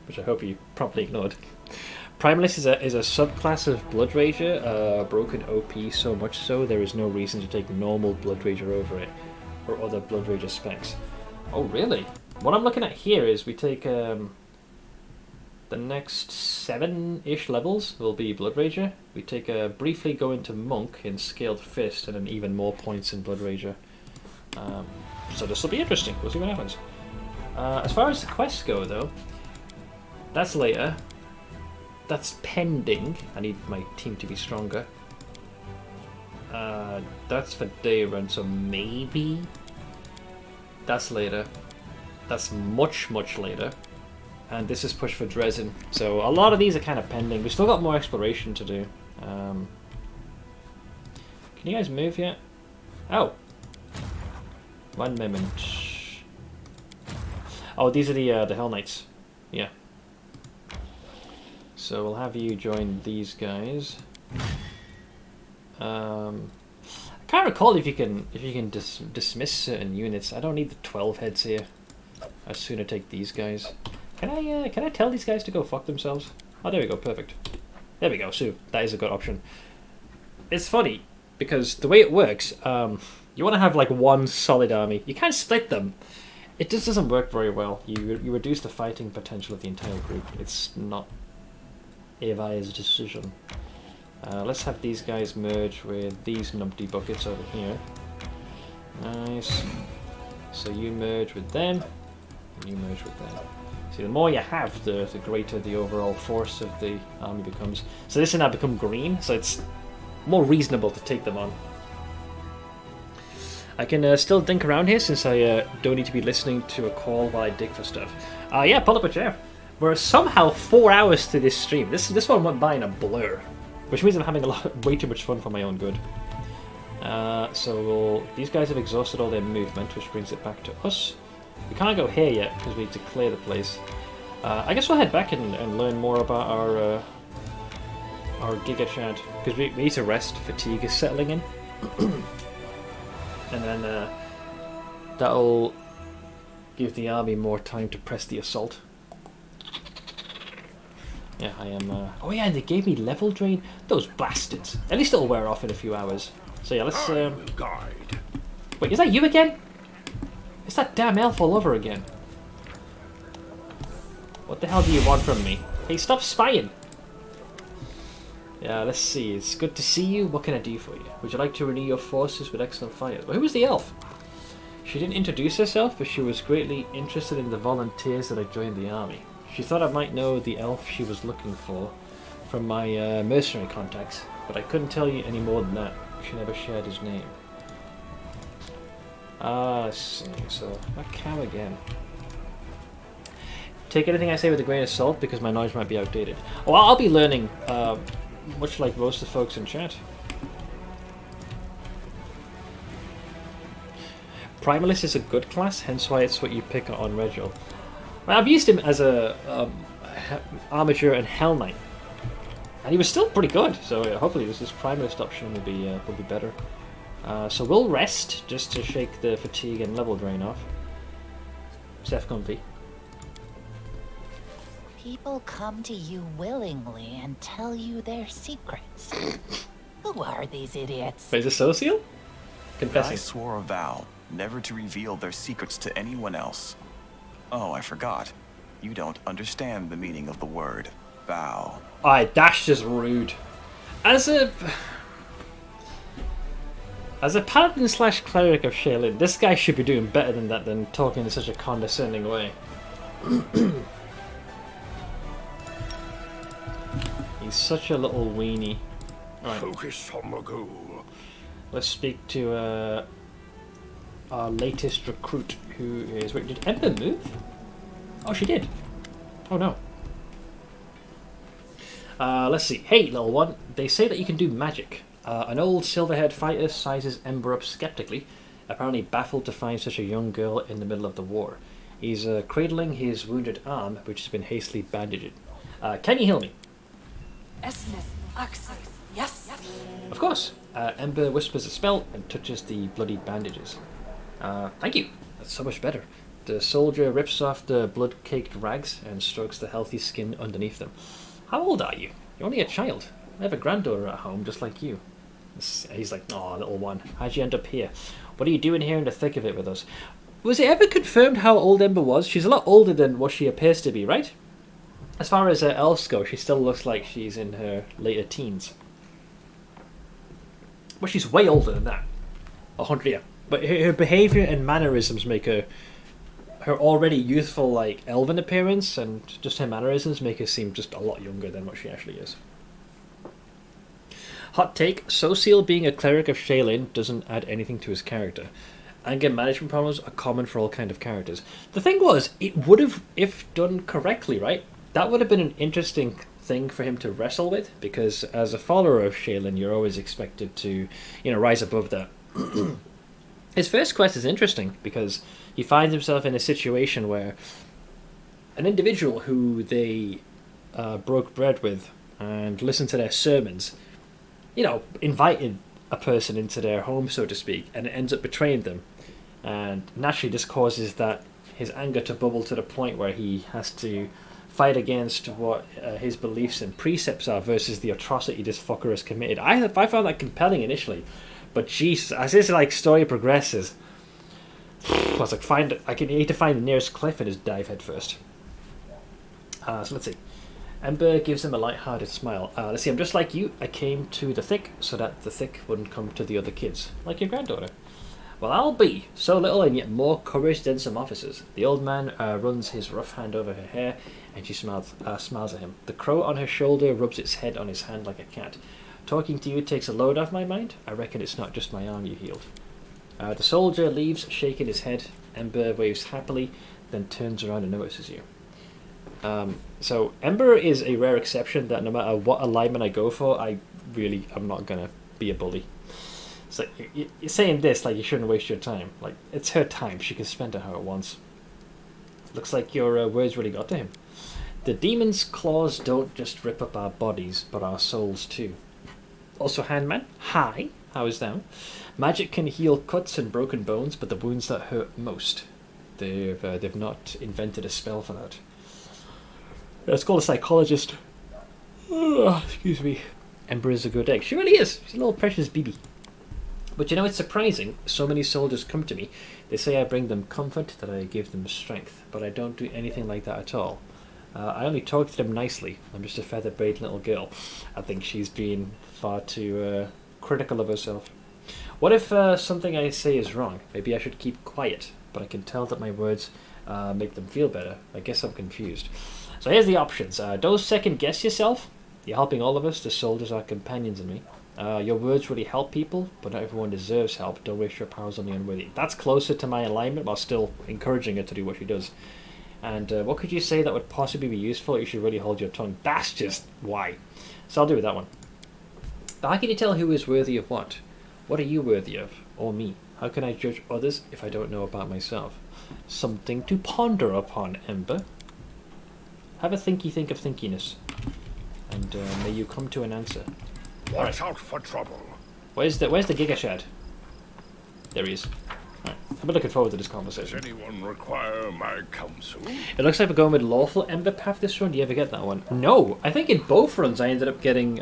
which I hope you promptly ignored. Primalist is a subclass of Blood Rager, broken OP so much so there is no reason to take normal Blood Rager over it, or other Blood Rager specs. Oh really? What I'm looking at here is we take the next 7-ish levels will be Blood Rager. We take briefly go into Monk in Scaled Fist, and then even more points in Blood Rager. So this will be interesting. We'll see what happens. As far as the quests go, though, that's later. That's pending. I need my team to be stronger. That's for day run, so maybe that's later. That's much, much later. And this is push for Dresden. So a lot of these are kind of pending. We've still got more exploration to do. Can you guys move yet? Oh. 1 moment. Oh, these are the Hell Knights. Yeah. So we'll have you join these guys. I can't recall if you can dismiss certain units. I don't need the 12 heads here. I'd sooner take these guys. Can I tell these guys to go fuck themselves? Oh, there we go. Perfect. There we go. So that is a good option. It's funny because the way it works, You want to have like one solid army. You can't split them. It just doesn't work very well. You reduce the fighting potential of the entire group. It's not Eva's decision. Let's have these guys merge with these numpty buckets over here. Nice. So you merge with them, and you merge with them. See, the more you have, the greater the overall force of the army becomes. So this has now become green, so it's more reasonable to take them on. I can still dink around here since I don't need to be listening to a call while I dig for stuff. Yeah, pull up a chair. We're somehow 4 hours through this stream. This one went by in a blur, which means I'm having way too much fun for my own good. These guys have exhausted all their movement, which brings it back to us. We can't go here yet because we need to clear the place. I guess we'll head back and learn more about our Giga Chad, because we need to rest. Fatigue is settling in. And then that'll give the army more time to press the assault. Yeah, I am... Oh yeah, and they gave me level drain. Those bastards. At least it'll wear off in a few hours. So yeah, let's... Wait, is that you again? It's that damn elf all over again. What the hell do you want from me? Hey, stop spying! Yeah, let's see. It's good to see you. What can I do for you? Would you like to renew your forces with excellent fire? Well, who was the elf? She didn't introduce herself, but she was greatly interested in the volunteers that had joined the army. She thought I might know the elf she was looking for from my mercenary contacts, but I couldn't tell you any more than that. She never shared his name. Let's see. So, that cow again. Take anything I say with a grain of salt because my knowledge might be outdated. Oh, I'll be learning, much like most of the folks in chat. Primalist is a good class, hence why it's what you pick on Regal. Well, I've used him as a Armature and Hell Knight, and he was still pretty good. So hopefully this Primalist option will be better. So we'll rest just to shake the fatigue and level drain off. Seth comfy. People come to you willingly and tell you their secrets. Who are these idiots? Wait, is this Social? Confessing. I swore a vow never to reveal their secrets to anyone else. Oh, I forgot. You don't understand the meaning of the word vow. Alright, that's just rude. As a paladin slash cleric of Shaolin, this guy should be doing better than that, than talking in such a condescending way. He's such a little weenie. Right. Focus on the goal. Let's speak to our latest recruit, who is... Wait, did Ember move? Oh, she did. Oh no. Let's see. Hey, little one. They say that you can do magic. An old silver-haired fighter sizes Ember up skeptically, apparently baffled to find such a young girl in the middle of the war. He's cradling his wounded arm, which has been hastily bandaged. Can you heal me? Yes. Of course. Ember whispers a spell and touches the bloody bandages. Thank you. That's so much better. The soldier rips off the blood-caked rags and strokes the healthy skin underneath them. How old are you? You're only a child. I have a granddaughter at home just like you. He's like, oh, little one. How'd you end up here? What are you doing here in the thick of it with us? Was it ever confirmed how old Ember was? She's a lot older than what she appears to be, right? As far as elves go, she still looks like she's in her later teens. Well, she's way older than that. 100, yeah. But her behaviour and mannerisms make her already youthful, like, elven appearance, and just her mannerisms make her seem just a lot younger than what she actually is. Hot take, Social being a cleric of Shaolin doesn't add anything to his character. Anger management problems are common for all kinds of characters. The thing was, it would have, if done correctly, right? That would have been an interesting thing for him to wrestle with, because as a follower of Shaolin, you're always expected to, rise above that. His first quest is interesting, because he finds himself in a situation where an individual who they broke bread with and listened to their sermons, invited a person into their home, so to speak, and it ends up betraying them. And naturally this causes his anger to bubble to the point where he has to fight against what his beliefs and precepts are versus the atrocity this fucker has committed. I found that compelling initially, But Jesus, as this like story progresses, I was like, need to find the nearest cliff and just dive head first. So let's see. Ember gives him a light-hearted smile. Let's see, I'm just like you. I came to the thick so that the thick wouldn't come to the other kids, like your granddaughter. Well, I'll be so little and yet more courage than some officers. The old man runs his rough hand over her hair, and she smiles at him. The crow on her shoulder rubs its head on his hand like a cat. Talking to you takes a load off my mind. I reckon it's not just my arm you healed. The soldier leaves, shaking his head. Ember waves happily, then turns around and notices you. So Ember is a rare exception that no matter what alignment I go for, I'm not gonna be a bully. So you're saying this like you shouldn't waste your time. Like, it's her time. She can spend it how it wants. Looks like your words really got to him. The demon's claws don't just rip up our bodies, but our souls too. Also, Handman, hi, how is thou? Magic can heal cuts and broken bones, but the wounds that hurt most, they've not invented a spell for that. Let's call a psychologist. Excuse me. Ember is a good egg. She really is. She's a little precious baby. But you know, it's surprising. So many soldiers come to me. They say I bring them comfort, that I give them strength. But I don't do anything like that at all. I only talk to them nicely. I'm just a feather-braid little girl. I think she's been far too critical of herself. What if something I say is wrong? Maybe I should keep quiet. But I can tell that my words make them feel better. I guess I'm confused. So here's the options. Don't second guess yourself. You're helping all of us. The soldiers are companions in me. Your words really help people, but not everyone deserves help. Don't waste your powers on the unworthy. That's closer to my alignment while still encouraging her to do what she does. And what could you say that would possibly be useful? You should really hold your tongue. That's just why. So I'll do with that one. But how can you tell who is worthy of what? What are you worthy of? Or me? How can I judge others if I don't know about myself? Something to ponder upon, Ember. Have a think of thinkiness. And may you come to an answer. Watch out for trouble. Where's the Giga Shad? There he is. Right. I've been looking forward to this conversation. Does anyone require my counsel? It looks like we're going with lawful Ember Path this run. Do you ever get that one? No. I think in both runs I ended up getting...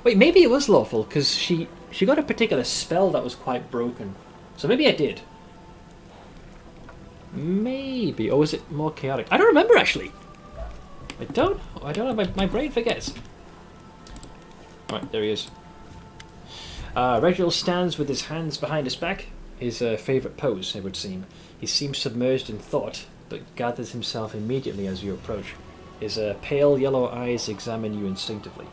Wait, maybe it was lawful, because she got a particular spell that was quite broken. So maybe I did. Maybe. Or was it more chaotic? I don't remember, actually. I don't know. My brain forgets. Alright, there he is. Reginald stands with his hands behind his back. His favourite pose, it would seem. He seems submerged in thought, but gathers himself immediately as you approach. His pale yellow eyes examine you instinctively.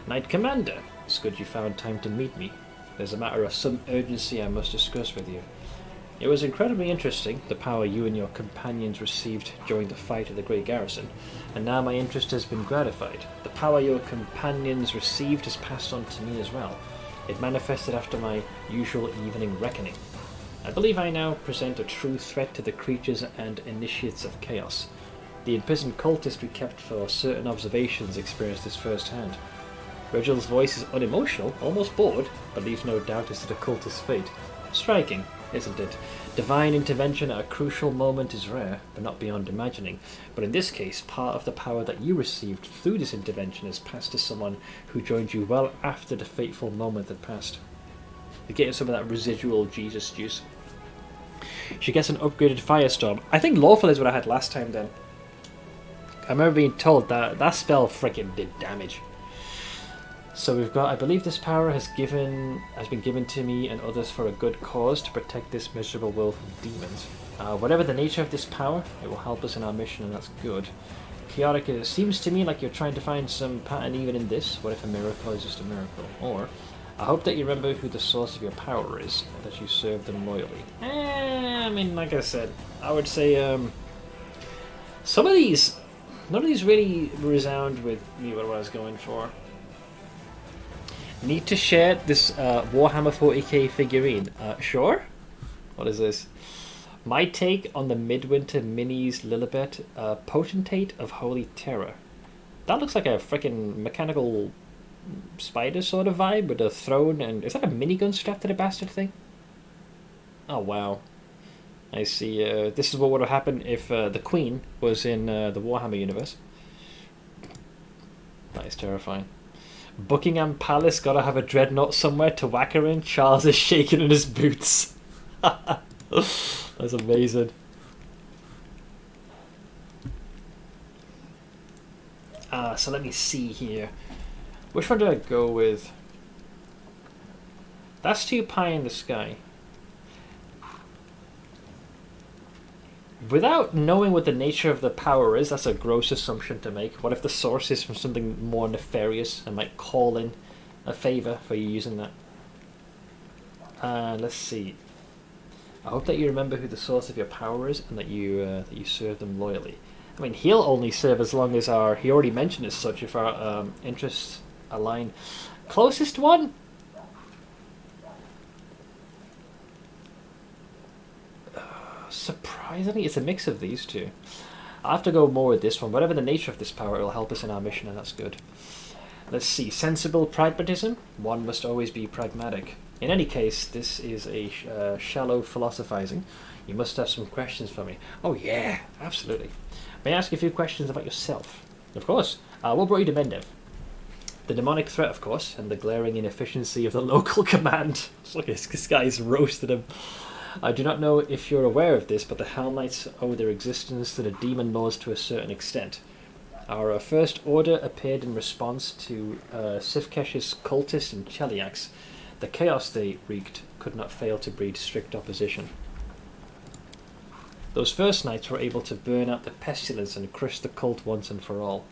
Knight Commander, it's good you found time to meet me. There's a matter of some urgency I must discuss with you. It was incredibly interesting, the power you and your companions received during the fight at the Great Garrison, and now my interest has been gratified. The power your companions received has passed on to me as well. It manifested after my usual evening reckoning. I believe I now present a true threat to the creatures and initiates of chaos. The imprisoned cultist we kept for certain observations experienced this firsthand. Reginald's voice is unemotional, almost bored, but leaves no doubt as to the cultist's fate. Striking, isn't it? Divine intervention at a crucial moment is rare, but not beyond imagining. But in this case, part of the power that you received through this intervention has passed to someone who joined you well after the fateful moment had passed. You're getting some of that residual Jesus juice. She gets an upgraded Firestorm. I think Lawful is what I had last time then. I remember being told that that spell freaking did damage. So we've got, I believe this power has been given to me and others for a good cause to protect this miserable world from demons. Whatever the nature of this power, it will help us in our mission, and that's good. Chaotic, it seems to me like you're trying to find some pattern even in this. What if a miracle is just a miracle? Or, I hope that you remember who the source of your power is, and that you serve them loyally. I mean, like I said, I would say some of these, none of these really resound with me what I was going for. Need to share this Warhammer 40k figurine. Sure? What is this? My take on the Midwinter Minis Lilibet, Potentate of Holy Terror. That looks like a freaking mechanical spider sort of vibe with a throne, and is that a minigun strapped to the bastard thing? Oh wow. I see. This is what would have happened if the Queen was in the Warhammer universe. That is terrifying. Buckingham Palace gotta have a dreadnought somewhere to whack her in. Charles is shaking in his boots. That's amazing. So let me see here. Which one did I go with? That's too pie in the sky. Without knowing what the nature of the power is, that's a gross assumption to make. What if the source is from something more nefarious and might call in a favour for you using that? Let's see. I hope that you remember who the source of your power is and that you serve them loyally. I mean, he'll only serve as long as he already mentioned as such, if our interests align. Closest one? Surprisingly, it's a mix of these two. I'll have to go more with this one. Whatever the nature of this power, it will help us in our mission, and that's good. Let's see. Sensible pragmatism? One must always be pragmatic. In any case, this is a shallow philosophizing. You must have some questions for me. Oh yeah, absolutely. May I ask you a few questions about yourself? Of course. What brought you to Mendev? The demonic threat, of course, and the glaring inefficiency of the local command. Look, this guy's roasted him. I do not know if you're aware of this, but the Hell Knights owe their existence to the demon lords to a certain extent. Our first order appeared in response to Sifkesh's cultists and Cheliax. The chaos they wreaked could not fail to breed strict opposition. Those first knights were able to burn out the pestilence and crush the cult once and for all.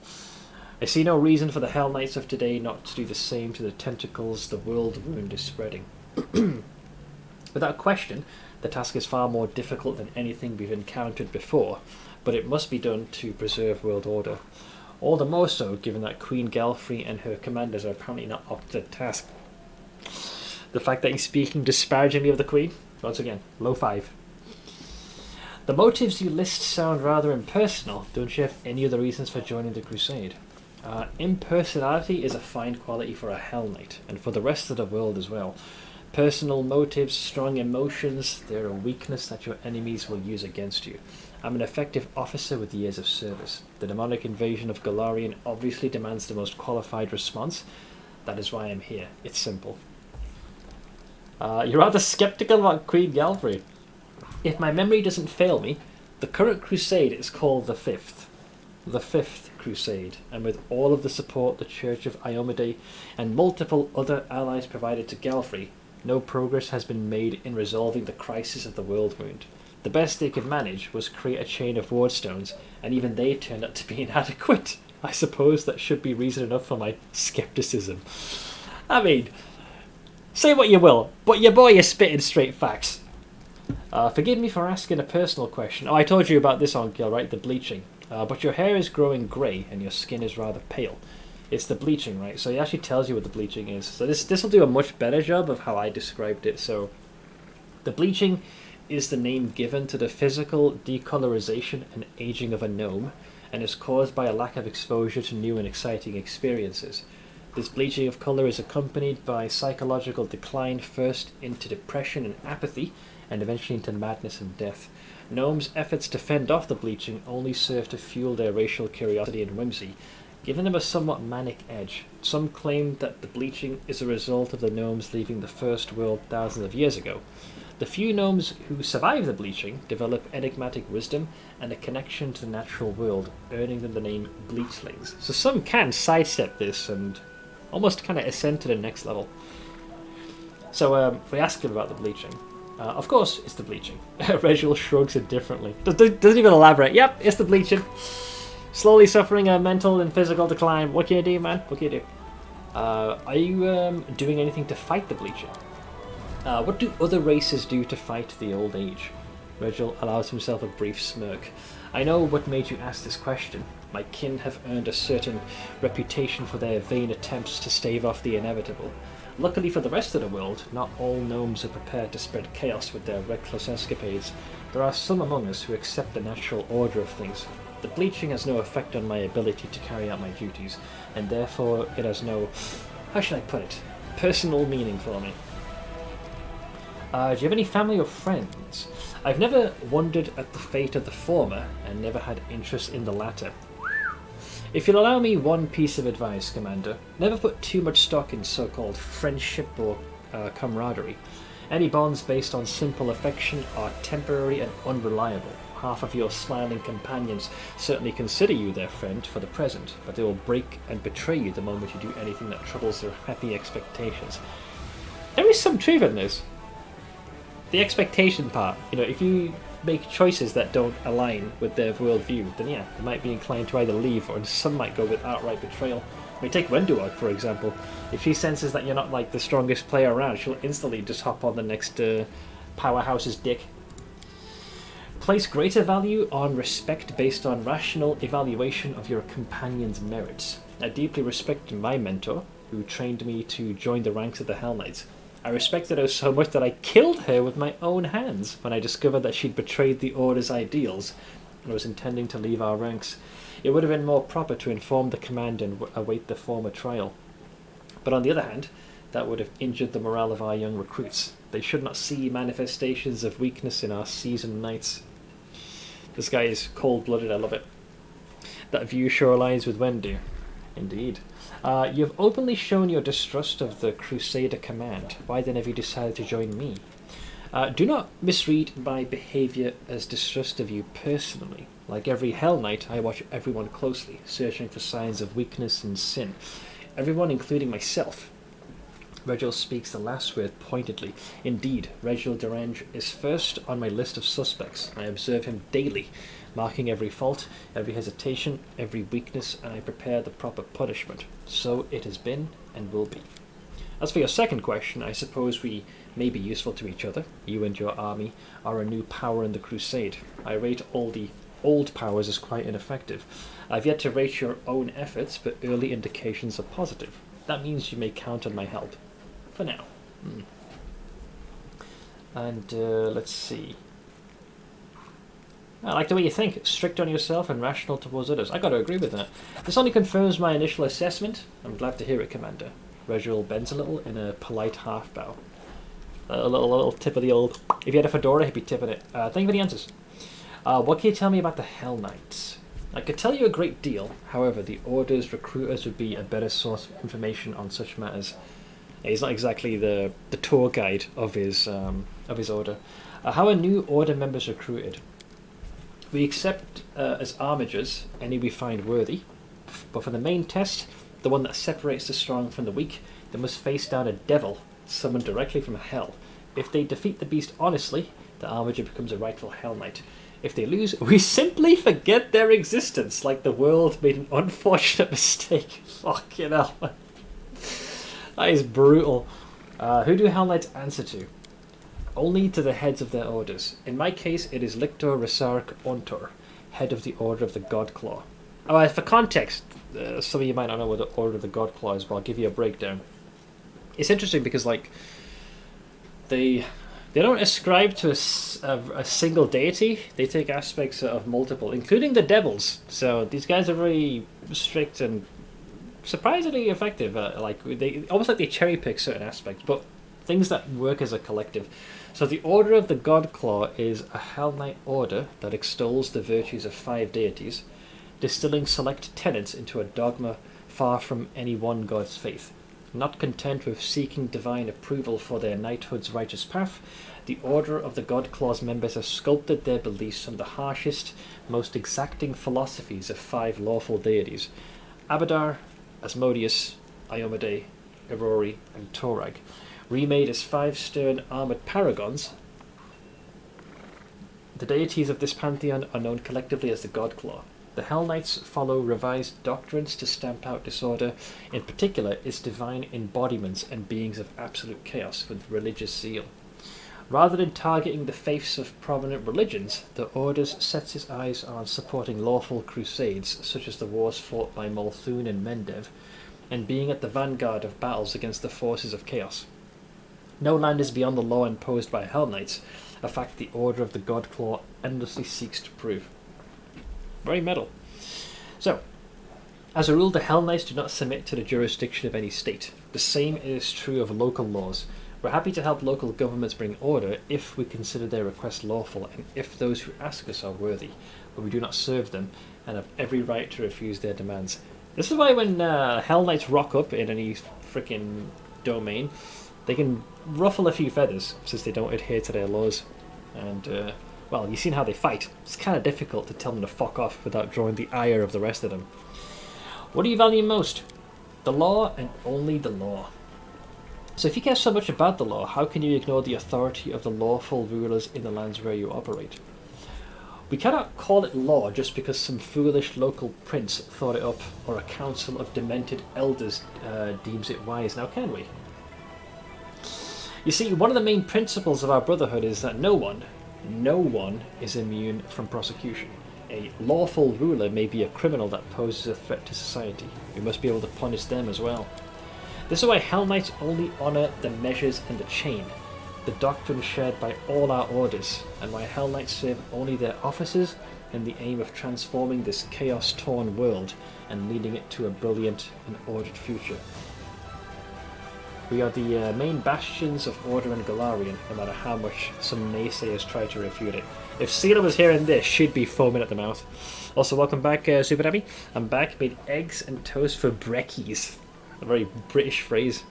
I see no reason for the Hell Knights of today not to do the same to the tentacles the world wound is spreading. Without question, the task is far more difficult than anything we've encountered before, but it must be done to preserve world order. All the more so, given that Queen Galfrey and her commanders are apparently not up to the task. The fact that he's speaking disparagingly of the Queen, once again, low 5. The motives you list sound rather impersonal. Don't you have any other reasons for joining the crusade? Impersonality is a fine quality for a Hell Knight, and for the rest of the world as well. Personal motives, strong emotions, they're a weakness that your enemies will use against you. I'm an effective officer with years of service. The demonic invasion of Golarion obviously demands the most qualified response. That is why I'm here. It's simple. You're rather skeptical about Queen Galfrey. If my memory doesn't fail me, the current crusade is called the Fifth. The Fifth Crusade, and with all of the support the Church of Iomedae and multiple other allies provided to Galfrey, no progress has been made in resolving the crisis of the world wound. The best they could manage was create a chain of wardstones, and even they turned out to be inadequate. I suppose that should be reason enough for my skepticism. I mean, say what you will, but your boy is spitting straight facts. Forgive me for asking a personal question. Oh, I told you about this on Gil, right? The bleaching. But your hair is growing grey and your skin is rather pale. It's the bleaching, right? So it actually tells you what the bleaching is. So this will do a much better job of how I described it. So the bleaching is the name given to the physical decolorization and aging of a gnome, and is caused by a lack of exposure to new and exciting experiences. This bleaching of colour is accompanied by psychological decline, first into depression and apathy, and eventually into madness and death. Gnomes' efforts to fend off the bleaching only serve to fuel their racial curiosity and whimsy, giving them a somewhat manic edge. Some claim that the bleaching is a result of the gnomes leaving the First World thousands of years ago. The few gnomes who survive the bleaching develop enigmatic wisdom and a connection to the natural world, earning them the name bleachlings. So some can sidestep this and almost kind of ascend to the next level. So we asked him about the bleaching. Of course, it's the bleaching. Reginald shrugs indifferently. Doesn't even elaborate. Yep, it's the bleaching. Slowly suffering a mental and physical decline. What can you do, man? What can you do? Are you doing anything to fight the bleaching? What do other races do to fight the old age? Reginald allows himself a brief smirk. I know what made you ask this question. My kin have earned a certain reputation for their vain attempts to stave off the inevitable. Luckily for the rest of the world, not all gnomes are prepared to spread chaos with their reckless escapades. There are some among us who accept the natural order of things. The bleaching has no effect on my ability to carry out my duties, and therefore it has no, how should I put it, personal meaning for me. Do you have any family or friends? I've never wondered at the fate of the former, and never had interest in the latter. If you'll allow me one piece of advice, Commander, never put too much stock in so-called friendship or camaraderie. Any bonds based on simple affection are temporary and unreliable. Half of your smiling companions certainly consider you their friend for the present, but they will break and betray you the moment you do anything that troubles their happy expectations. There is some truth in this. The expectation part, if you make choices that don't align with their worldview, then yeah, they might be inclined to either leave, or some might go with outright betrayal. I mean, take Wenduog, for example. If she senses that you're not like the strongest player around, she'll instantly just hop on the next powerhouse's dick. Place greater value on respect based on rational evaluation of your companion's merits. I deeply respected my mentor, who trained me to join the ranks of the Hell Knights. I respected her so much that I killed her with my own hands when I discovered that she'd betrayed the Order's ideals and was intending to leave our ranks. It would have been more proper to inform the command and await the former trial. But on the other hand, that would have injured the morale of our young recruits. They should not see manifestations of weakness in our seasoned knights. This guy is cold-blooded, I love it. That view sure aligns with Wendu. Indeed. You've openly shown your distrust of the Crusader command. Why then have you decided to join me? Do not misread my behaviour as distrust of you personally. Like every Hell Knight, I watch everyone closely, searching for signs of weakness and sin. Everyone, including myself. Reginald speaks the last word pointedly. Indeed, Reginald Derange is first on my list of suspects. I observe him daily, marking every fault, every hesitation, every weakness, and I prepare the proper punishment. So it has been and will be. As for your second question, I suppose we may be useful to each other. You and your army are a new power in the crusade. I rate all the old powers as quite ineffective. I've yet to rate your own efforts, but early indications are positive. That means you may count on my help. For now. And let's see. I like the way you think. Strict on yourself and rational towards others. I gotta agree with that. This only confirms my initial assessment. I'm glad to hear it, Commander. Reginald bends a little in a polite half bow. A little tip of the old... If you had a fedora, he'd be tipping it. Thank you for the answers. What can you tell me about the Hell Knights? I could tell you a great deal. However, the Order's recruiters would be a better source of information on such matters. He's not exactly the tour guide of his order. How are new Order members recruited? We accept as armigers any we find worthy, but for the main test, the one that separates the strong from the weak, they must face down a devil summoned directly from hell. If they defeat the beast honestly, the armiger becomes a rightful Hell Knight. If they lose, we simply forget their existence, like the world made an unfortunate mistake. Fucking hell. That is brutal. Who do Hell Knights answer to? Only to the heads of their orders. In my case, it is Lictor Resark Ontor, head of the Order of the Godclaw. Oh, for context, some of you might not know what the Order of the Godclaw is, but I'll give you a breakdown. It's interesting because, like, they don't ascribe to a single deity. They take aspects of multiple, including the devils. So these guys are very strict and surprisingly effective. Almost like they cherry pick certain aspects, but things that work as a collective. So the Order of the Godclaw is a Hell Knight order that extols the virtues of 5 deities, distilling select tenets into a dogma far from any one god's faith. Not content with seeking divine approval for their knighthood's righteous path, the Order of the Godclaw's members have sculpted their beliefs from the harshest, most exacting philosophies of 5 lawful deities: Abadar, Asmodeus, Iomedae, Aurori, and Torag, remade as 5 stern armoured paragons. The deities of this pantheon are known collectively as the Godclaw. The Hell Knights follow revised doctrines to stamp out disorder, in particular its divine embodiments and beings of absolute chaos with religious zeal. Rather than targeting the faiths of prominent religions, the Order sets its eyes on supporting lawful crusades, such as the wars fought by Molthun and Mendev, and being at the vanguard of battles against the forces of chaos. No land is beyond the law imposed by Hell Knights, a fact the Order of the Godclaw endlessly seeks to prove. Very metal. So, as a rule, the Hell Knights do not submit to the jurisdiction of any state. The same is true of local laws. We're happy to help local governments bring order if we consider their request lawful and if those who ask us are worthy, but we do not serve them, and have every right to refuse their demands. This is why when Hell Knights rock up in any freaking domain, they can ruffle a few feathers since they don't adhere to their laws. And, well, you've seen how they fight. It's kind of difficult to tell them to fuck off without drawing the ire of the rest of them. What do you value most? The law and only the law. So if you care so much about the law, how can you ignore the authority of the lawful rulers in the lands where you operate? We cannot call it law just because some foolish local prince thought it up, or a council of demented elders deems it wise, now can we? You see, one of the main principles of our brotherhood is that no one is immune from prosecution. A lawful ruler may be a criminal that poses a threat to society. We must be able to punish them as well. This is why Hell Knights only honour the measures and the chain, the doctrine shared by all our orders, and why Hell Knights serve only their officers in the aim of transforming this chaos-torn world and leading it to a brilliant and ordered future. We are the main bastions of order in Galarian, no matter how much some naysayers try to refute it. If Sela was hearing this, she'd be foaming at the mouth. Also, welcome back, Super Debbie. I'm back, made eggs and toast for brekkies. A very British phrase.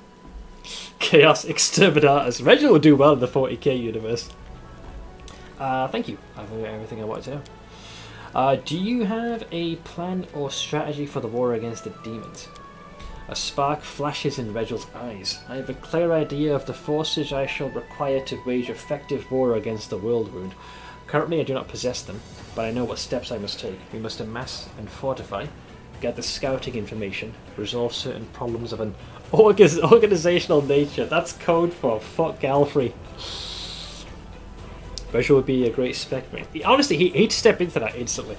Chaos Exterminators. Reginald will do well in the 40k universe. Thank you. I've heard everything I wanted to know. Do you have a plan or strategy for the war against the demons? A spark flashes in Reginald's eyes. I have a clear idea of the forces I shall require to wage effective war against the World Wound. Currently I do not possess them, but I know what steps I must take. We must amass and fortify, gather scouting information, resolve certain problems of an organizational nature. That's code for fuck Galfrey. Reginald would be a great spec mate. Honestly, he'd step into that instantly.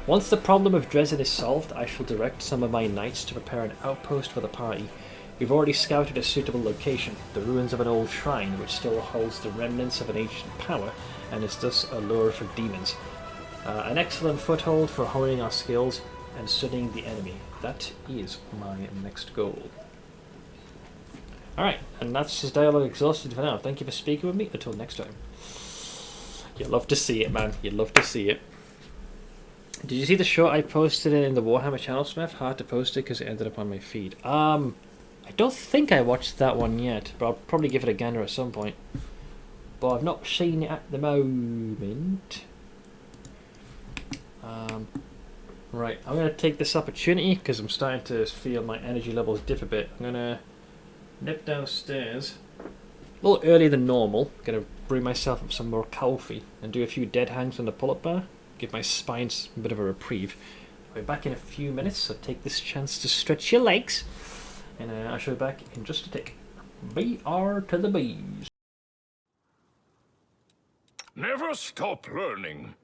Once the problem of Dresden is solved, I shall direct some of my knights to prepare an outpost for the party. We've already scouted a suitable location, the ruins of an old shrine which still holds the remnants of an ancient power and is thus a lure for demons. An excellent foothold for honing our skills and studying the enemy. That is my next goal. Alright, and that's his dialogue exhausted for now. Thank you for speaking with me. Until next time. You'd love to see it, man. You'd love to see it. Did you see the short I posted in the Warhammer channel, Smith? Hard to post it because it ended up on my feed. I don't think I watched that one yet, but I'll probably give it a gander at some point. But I've not seen it at the moment. Right, I'm going to take this opportunity because I'm starting to feel my energy levels dip a bit. I'm going to nip downstairs a little earlier than normal. Going to brew myself up some more coffee and do a few dead hangs on the pull-up bar. Give my spine a bit of a reprieve. I'll be back in a few minutes, so take this chance to stretch your legs. And I shall be back in just a tick. BR to the bees. Never stop learning.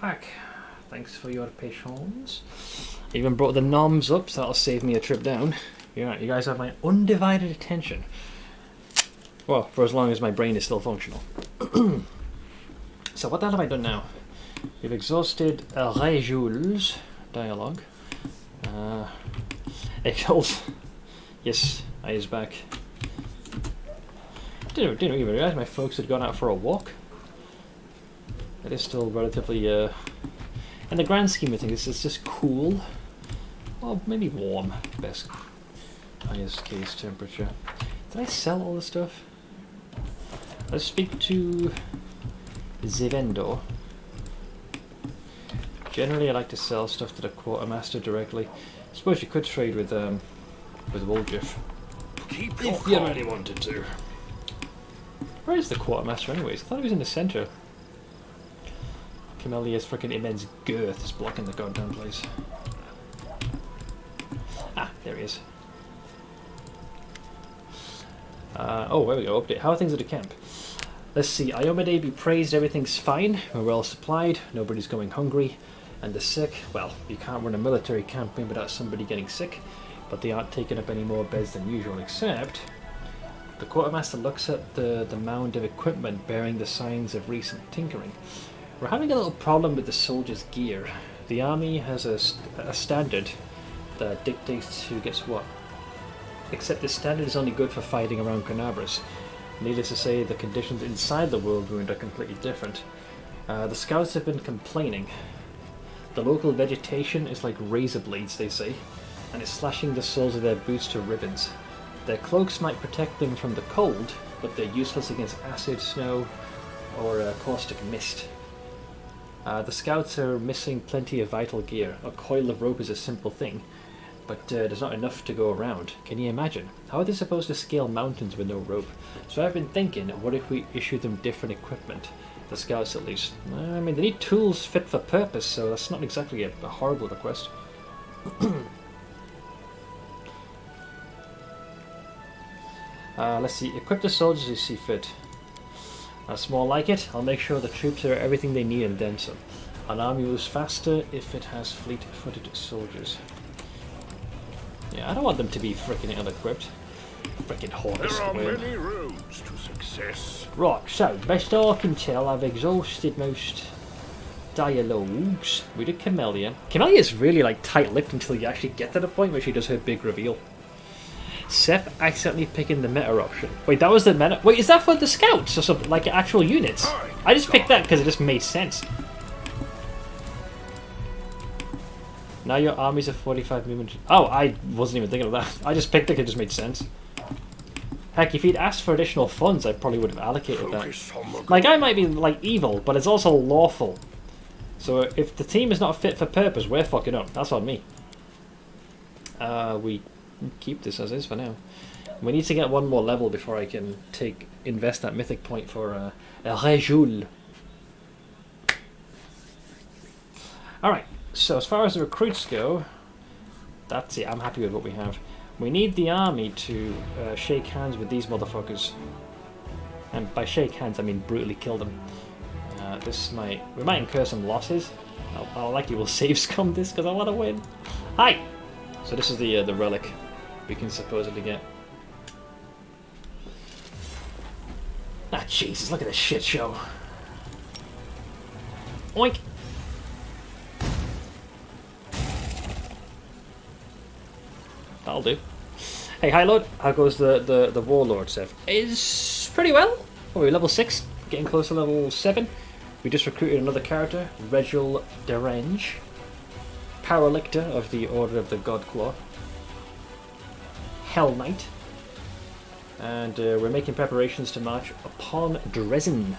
back. Thanks for your patience. Even brought the noms up, so that'll save me a trip down. Yeah, you guys have my undivided attention. Well, for as long as my brain is still functional. So what the hell have I done now? We've exhausted Rejul's dialogue. Echols. Yes, I is back. Didn't even realize my folks had gone out for a walk. It is still relatively, in the grand scheme of things, it's just cool. Well, maybe warm. Best highest case temperature. Did I sell all the stuff? Let's speak to the vendor. Generally, I like to sell stuff to the quartermaster directly. I suppose you could trade with Woljif if you really wanted to. Where is the quartermaster, anyways? I thought he was in the center. Camelia's freaking immense girth is blocking the goddamn place. Ah, there he is. Oh, there we go. Update. How are things at the camp? Let's see. Iomade be praised. Everything's fine. We're well supplied. Nobody's going hungry. And the sick, well, you can't run a military campaign without somebody getting sick. But they aren't taking up any more beds than usual, except the quartermaster looks at the mound of equipment bearing the signs of recent tinkering. We're having a little problem with the soldiers' gear. The army has a standard that dictates who gets what. Except this standard is only good for fighting around Carnarvon. Needless to say, the conditions inside the world wound are completely different. The scouts have been complaining. The local vegetation is like razor blades, they say, and it's slashing the soles of their boots to ribbons. Their cloaks might protect them from the cold, but they're useless against acid, snow, or caustic mist. The scouts are missing plenty of vital gear. A coil of rope is a simple thing, but there's not enough to go around. Can you imagine? How are they supposed to scale mountains with no rope? So I've been thinking, what if we issue them different equipment? The scouts at least. I mean, they need tools fit for purpose, so that's not exactly a horrible request. Let's see. Equip the soldiers as you see fit. That's more like it. I'll make sure the troops are everything they need and then some. An army moves faster if it has fleet-footed soldiers. Yeah, I don't want them to be freaking ill-equipped. Freaking horse. There are many roads to success. Right, so, best I can tell, I've exhausted most dialogues with a Camellia. Camelia's really like tight-lipped until you actually get to the point where she does her big reveal. Seth accidentally picking the meta option. Wait, that was the meta? Wait, is that for the scouts or something? Like actual units? I just picked that because it just made sense. Now your armies are 45 movement. Oh, I wasn't even thinking of that. I just picked it because it just made sense. Heck, if he'd asked for additional funds, I probably would have allocated that. My guy might be like evil, but it's also lawful. So if the team is not fit for purpose, we're fucking up. That's on me. We keep this as is for now. We need to get one more level before I can invest that mythic point for Rejul. Alright, so as far as the recruits go, that's it. I'm happy with what we have. We need the army to shake hands with these motherfuckers. And by shake hands, I mean brutally kill them. We might incur some losses. I'll likely will save scum this because I want to win. Hi! So this is the relic we can supposedly get. Ah, Jesus, look at this shit show. Oink! That'll do. Hey, High Lord, how goes the Warlord stuff? Is pretty well. Oh, we're level 6, getting close to level 7. We just recruited another character, Regil Derange, Paralictor of the Order of the Godclaw, Hell Knight, and we're making preparations to march upon Dresden.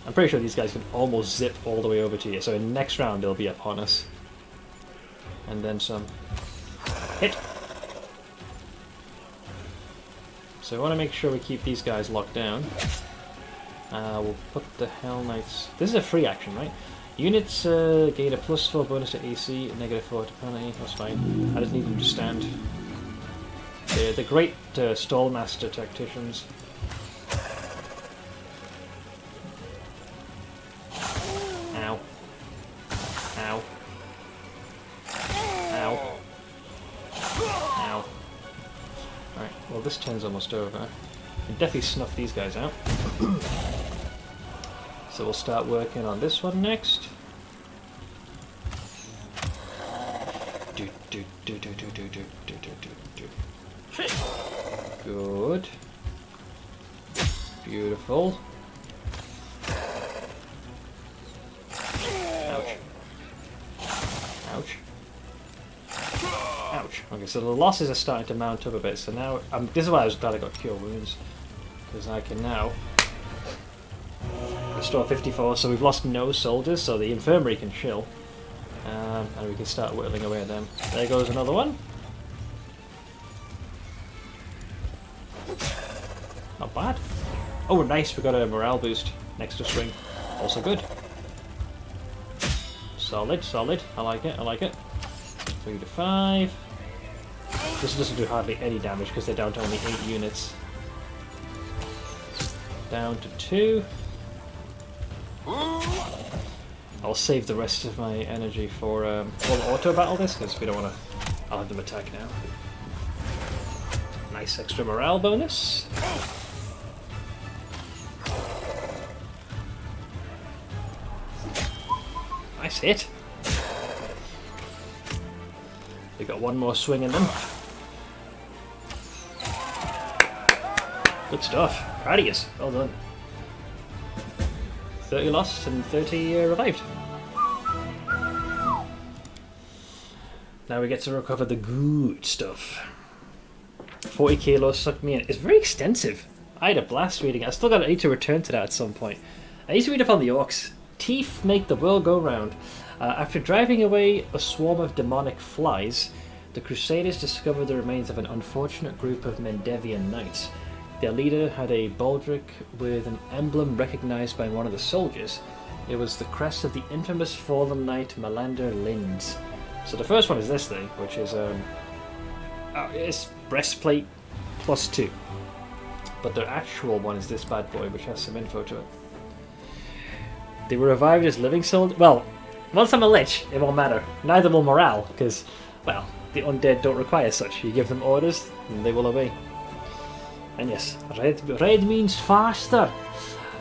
I'm pretty sure these guys can almost zip all the way over to you, so in next round they'll be upon us. And then some. Hit! So we want to make sure we keep these guys locked down. We'll put the Hell Knights... This is a free action, right? Units gain a +4 bonus to AC, -4 to penalty, that's fine. I just need them to stand. They're the great Stallmaster tacticians. this turn's almost over. Can definitely snuff these guys out. So we'll start working on this one next. Good. Beautiful. Ouch. Ouch. Ouch. Okay, so the losses are starting to mount up a bit, so now... this is why I was glad I got Cure Wounds. Because I can now restore 54, so we've lost no soldiers, so the infirmary can chill. And we can start whittling away at them. There goes another one. Not bad. Oh, nice, we got a morale boost next to string. Also good. Solid, solid. I like it, I like it. 3 to 5. This doesn't do hardly any damage because they're down to only 8 units. Down to 2. I'll save the rest of my energy for we'll auto battle this because we don't want to. I'll have them attack now. Nice extra morale bonus. Nice hit. We got one more swing in them. Good stuff. Proud of yous. Well done. 30 lost and 30 revived. Now we get to recover the good stuff. 40 kilos sucked me in. It's very extensive. I had a blast reading it. I still need to return to that at some point. I need to read up on the orcs. Teeth make the world go round. After driving away a swarm of demonic flies, the Crusaders discovered the remains of an unfortunate group of Mendevian knights. Their leader had a baldric with an emblem recognized by one of the soldiers. It was the crest of the infamous fallen knight Melander Linz. So the first one is this thing, which is it's breastplate +2. But their actual one is this bad boy, which has some info to it. They were revived as living soldiers. Well, once I'm a lich, it won't matter. Neither will morale, because, well, the undead don't require such. You give them orders, and they will obey. And yes, red means faster.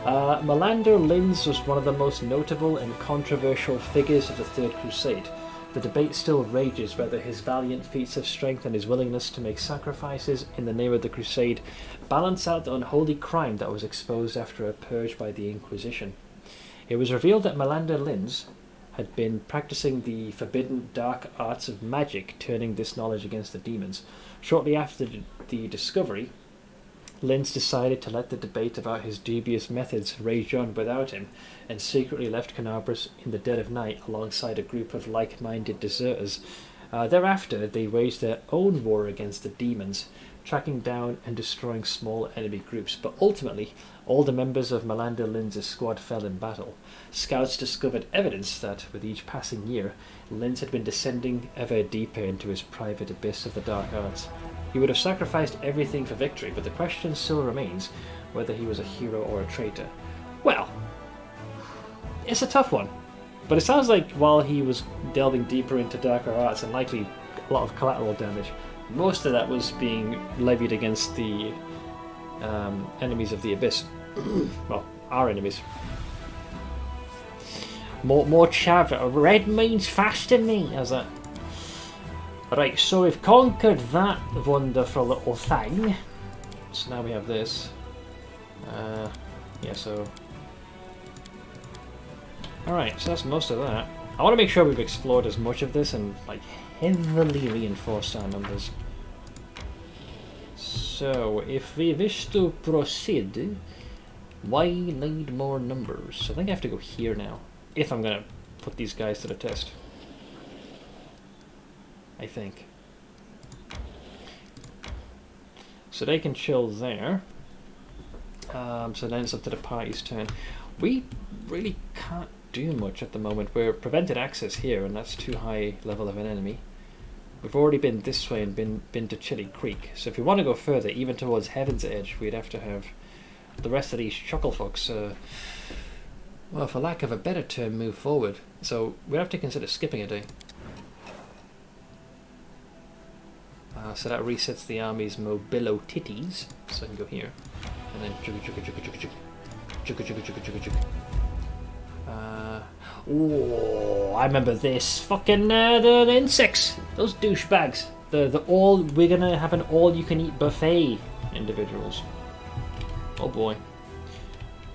Melander Linz was one of the most notable and controversial figures of the Third Crusade. The debate still rages whether his valiant feats of strength and his willingness to make sacrifices in the name of the Crusade balance out the unholy crime that was exposed after a purge by the Inquisition. It was revealed that Melander Linz had been practicing the forbidden dark arts of magic, turning this knowledge against the demons. Shortly after the discovery, Linz decided to let the debate about his dubious methods rage on without him, and secretly left Canabras in the dead of night alongside a group of like-minded deserters. Thereafter, they waged their own war against the demons, tracking down and destroying small enemy groups, but ultimately, all the members of Melander Linz's squad fell in battle. Scouts discovered evidence that, with each passing year, Linz had been descending ever deeper into his private abyss of the dark arts. He would have sacrificed everything for victory, but the question still remains whether he was a hero or a traitor. Well, it's a tough one, but it sounds like while he was delving deeper into darker arts and likely a lot of collateral damage, most of that was being levied against the enemies of the Abyss. Well, our enemies. More chav. Red means faster me. How's that? Right, so we've conquered that wonderful little thing. So now we have this. Yeah, so... Alright, so that's most of that. I want to make sure we've explored as much of this and, like, heavily reinforced our numbers. So, if we wish to proceed, why need more numbers? I think I have to go here now, if I'm going to put these guys to the test. I think. So they can chill there. So then it's up to the party's turn. We really can't do much at the moment. We're prevented access here, and that's too high level of an enemy. We've already been this way and been to Chili Creek. So if we want to go further, even towards Heaven's Edge, we'd have to have the rest of these chucklefucks, well, for lack of a better term, move forward. So we'd have to consider skipping a day. So that resets the army's mobilititties. So I can go here. And then chugga chugga chugga chugga chugga. Chugga chugga chugga chugga chugga. Oh, I remember this. Fucking the insects. Those douchebags. We're gonna have an all-you-can-eat buffet individuals. Oh boy.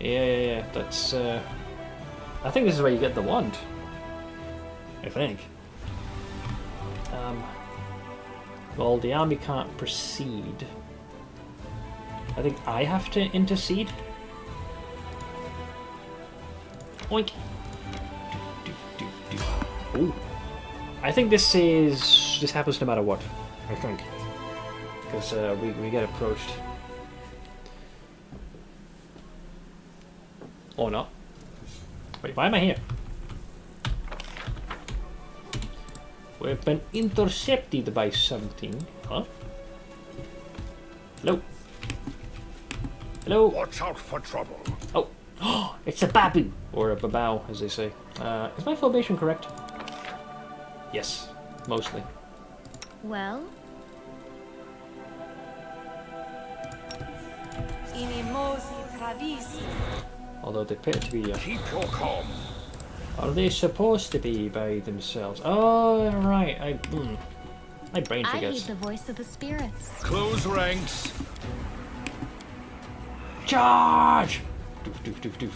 Yeah. That's I think this is where you get the wand. I think. Well, the army can't proceed. I think I have to intercede. Oink. Ooh. I think this happens no matter what. I think. Because we get approached. Or not. Wait, why am I here? We've been intercepted by something. Huh? Hello? Hello? Watch out for trouble. Oh, it's a babu! Or a babao, as they say. Is my formation correct? Yes, mostly. Well? Although they appear to be... Keep your calm. Are they supposed to be by themselves? Oh, right. My brain I forgets. heed the voice of the spirits. Close ranks. Charge! Doof, doof, doof, doof.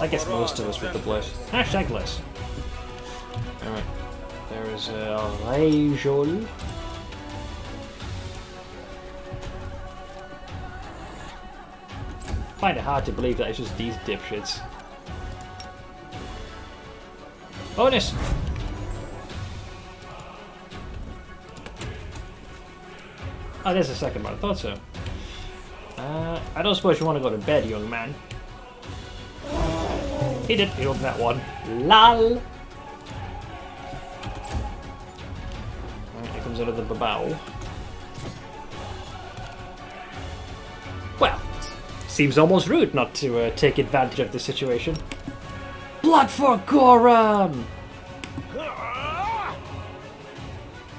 I guess most of us with the bless. Hashtag bless. Alright. There is a Rajol. I find it hard to believe that it's just these dipshits. Bonus! Oh, there's a second one. I thought so. I don't suppose you want to go to bed, young man. He did. He opened that one. Lol! Alright, here comes out of the babao. Well, seems almost rude not to take advantage of the situation. Blood for Gorum!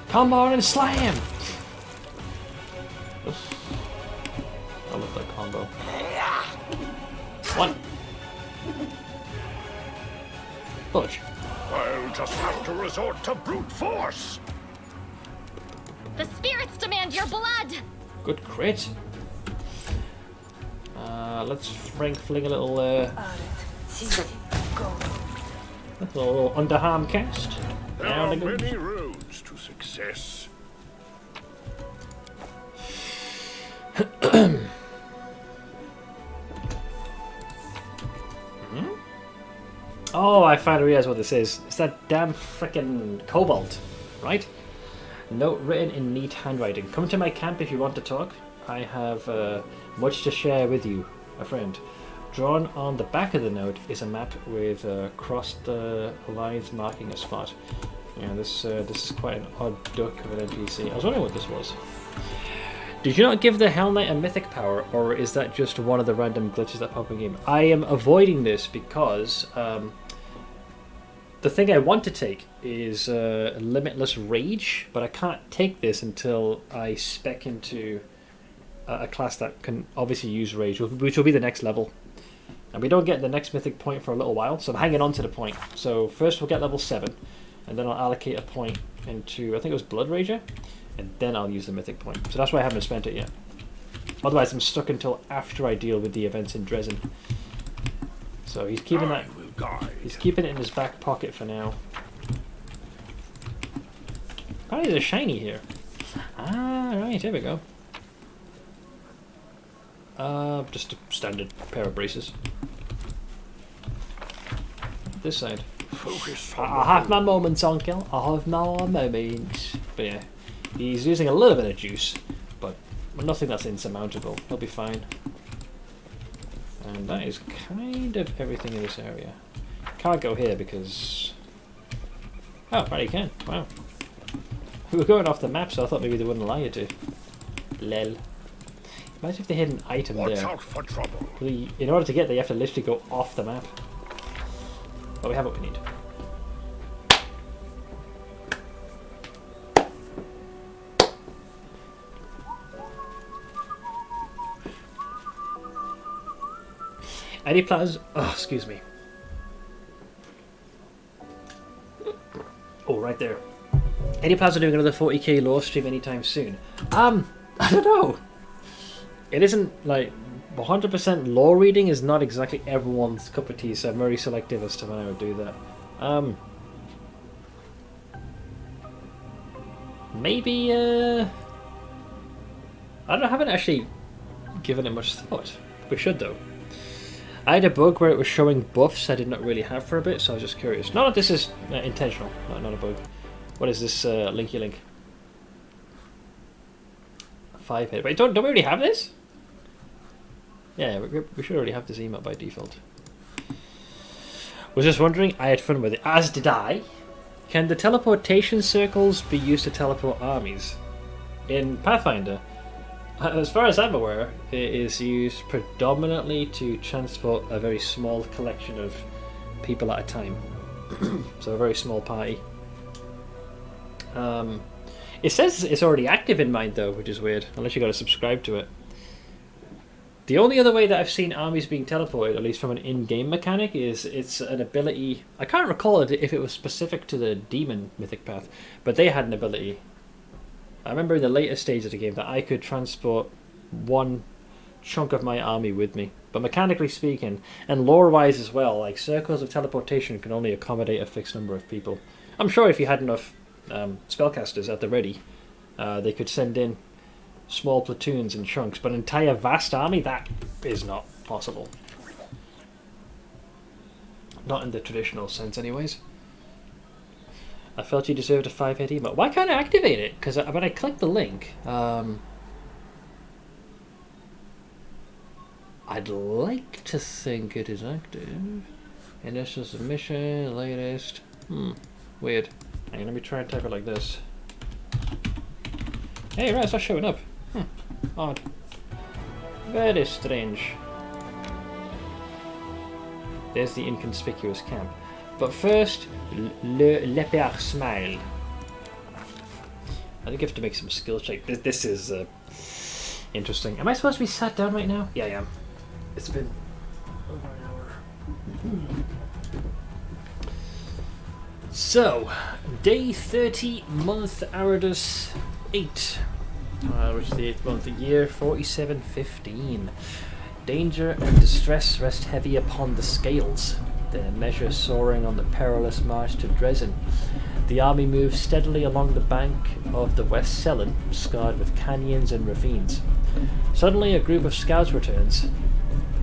Come on and slam! I love that combo. One. Push. I'll just have to resort to brute force. The spirits demand your blood! Good crit. Let's fling a little underarm cast. There are many roads to success. Oh, I finally realized what this is. It's that damn frickin' kobold, right? Note written in neat handwriting. Come to my camp if you want to talk. I have much to share with you, a friend. Drawn on the back of the note is a map with crossed lines marking a spot. Yeah, this is quite an odd duck of an NPC. I was wondering what this was. Did you not give the Hell Knight a mythic power, or is that just one of the random glitches that pop in game? I am avoiding this because the thing I want to take is Limitless Rage, but I can't take this until I spec into a class that can obviously use Rage, which will be the next level. And we don't get the next mythic point for a little while, so I'm hanging on to the point. So first we'll get level 7, and then I'll allocate a point into, I think it was Blood Rager, and then I'll use the mythic point. So that's why I haven't spent it yet. Otherwise I'm stuck until after I deal with the events in Dresden. So he's keeping that. He's keeping it in his back pocket for now. Apparently there's a shiny here. Ah, right, here we go. Just a standard pair of braces. This side. I have my moments, Uncle. I have my moments. But yeah, he's using a little bit of juice, but nothing that's insurmountable. He'll be fine. And that is kind of everything in this area. Can't go here because... Oh, right, you can. Wow. We were going off the map, so I thought maybe they wouldn't allow you to. Lel. Imagine if they hid an item Watch there. out for trouble. In order to get there, you have to literally go off the map. But we have what we need. Any plans? Oh, excuse me. Oh, right there. Any plans on doing another 40k lore stream anytime soon? I don't know. It isn't like 100% lore reading is not exactly everyone's cup of tea, so I'm very selective as to when I would do that. Maybe I don't know, I haven't actually given it much thought. We should though. I had a bug where it was showing buffs I did not really have for a bit, so I was just curious. No, this is intentional, not a bug. What is this linky link? 5 hit. Wait, don't we already have this? Yeah, we should already have this email by default. Was just wondering, I had fun with it, as did I. Can the teleportation circles be used to teleport armies? In Pathfinder, as far as I'm aware, it is used predominantly to transport a very small collection of people at a time. So a very small party. It says it's already active in mine though, which is weird, unless you got to subscribe to it. The only other way that I've seen armies being teleported, at least from an in-game mechanic, is it's an ability. I can't recall if it was specific to the demon mythic path, but they had an ability. I remember in the later stage of the game that I could transport one chunk of my army with me. But mechanically speaking, and lore-wise as well, like circles of teleportation can only accommodate a fixed number of people. I'm sure if you had enough spellcasters at the ready, they could send in small platoons and chunks, but an entire vast army, that is not possible. Not in the traditional sense anyways. I felt you deserved a 5-hit emote. Why can't I activate it? Because when I click the link, I'd like to think it is active. Initial submission, latest. Weird. Hang on, let me try and type it like this. Hey, right, it's not showing up. Odd. Very strange. There's the inconspicuous camp. But first, le leper smile. I think I have to make some skill check. This is interesting. Am I supposed to be sat down right now? Yeah, I am. It's been over an hour. So, day 30, month Aridus 8. Which is the 8th month of the year, 4715. Danger and distress rest heavy upon the scales, their measure soaring on the perilous march to Dresden. The army moves steadily along the bank of the West Selen, scarred with canyons and ravines. Suddenly a group of scouts returns.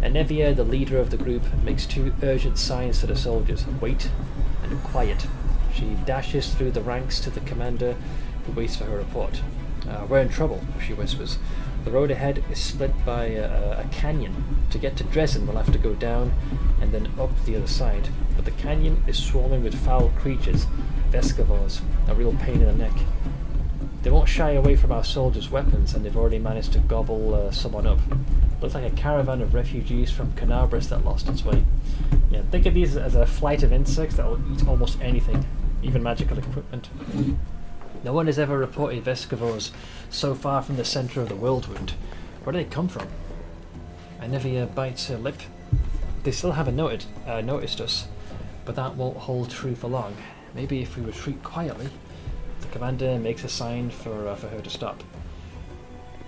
Enevia, the leader of the group, makes 2 urgent signs to the soldiers, wait and quiet. She dashes through the ranks to the commander, who waits for her report. We're in trouble, she whispers. The road ahead is split by a canyon. To get to Dresden, we'll have to go down and then up the other side. But the canyon is swarming with foul creatures, Vescavors, a real pain in the neck. They won't shy away from our soldiers' weapons, and they've already managed to gobble someone up. Looks like a caravan of refugees from Canabris that lost its way. Yeah, think of these as a flight of insects that will eat almost anything, even magical equipment. No one has ever reported Vescavors so far from the centre of the Whirlwind. Where do they come from? Enevia bites her lip. They still haven't noticed us, but that won't hold true for long. Maybe if we retreat quietly. The commander makes a sign for her to stop.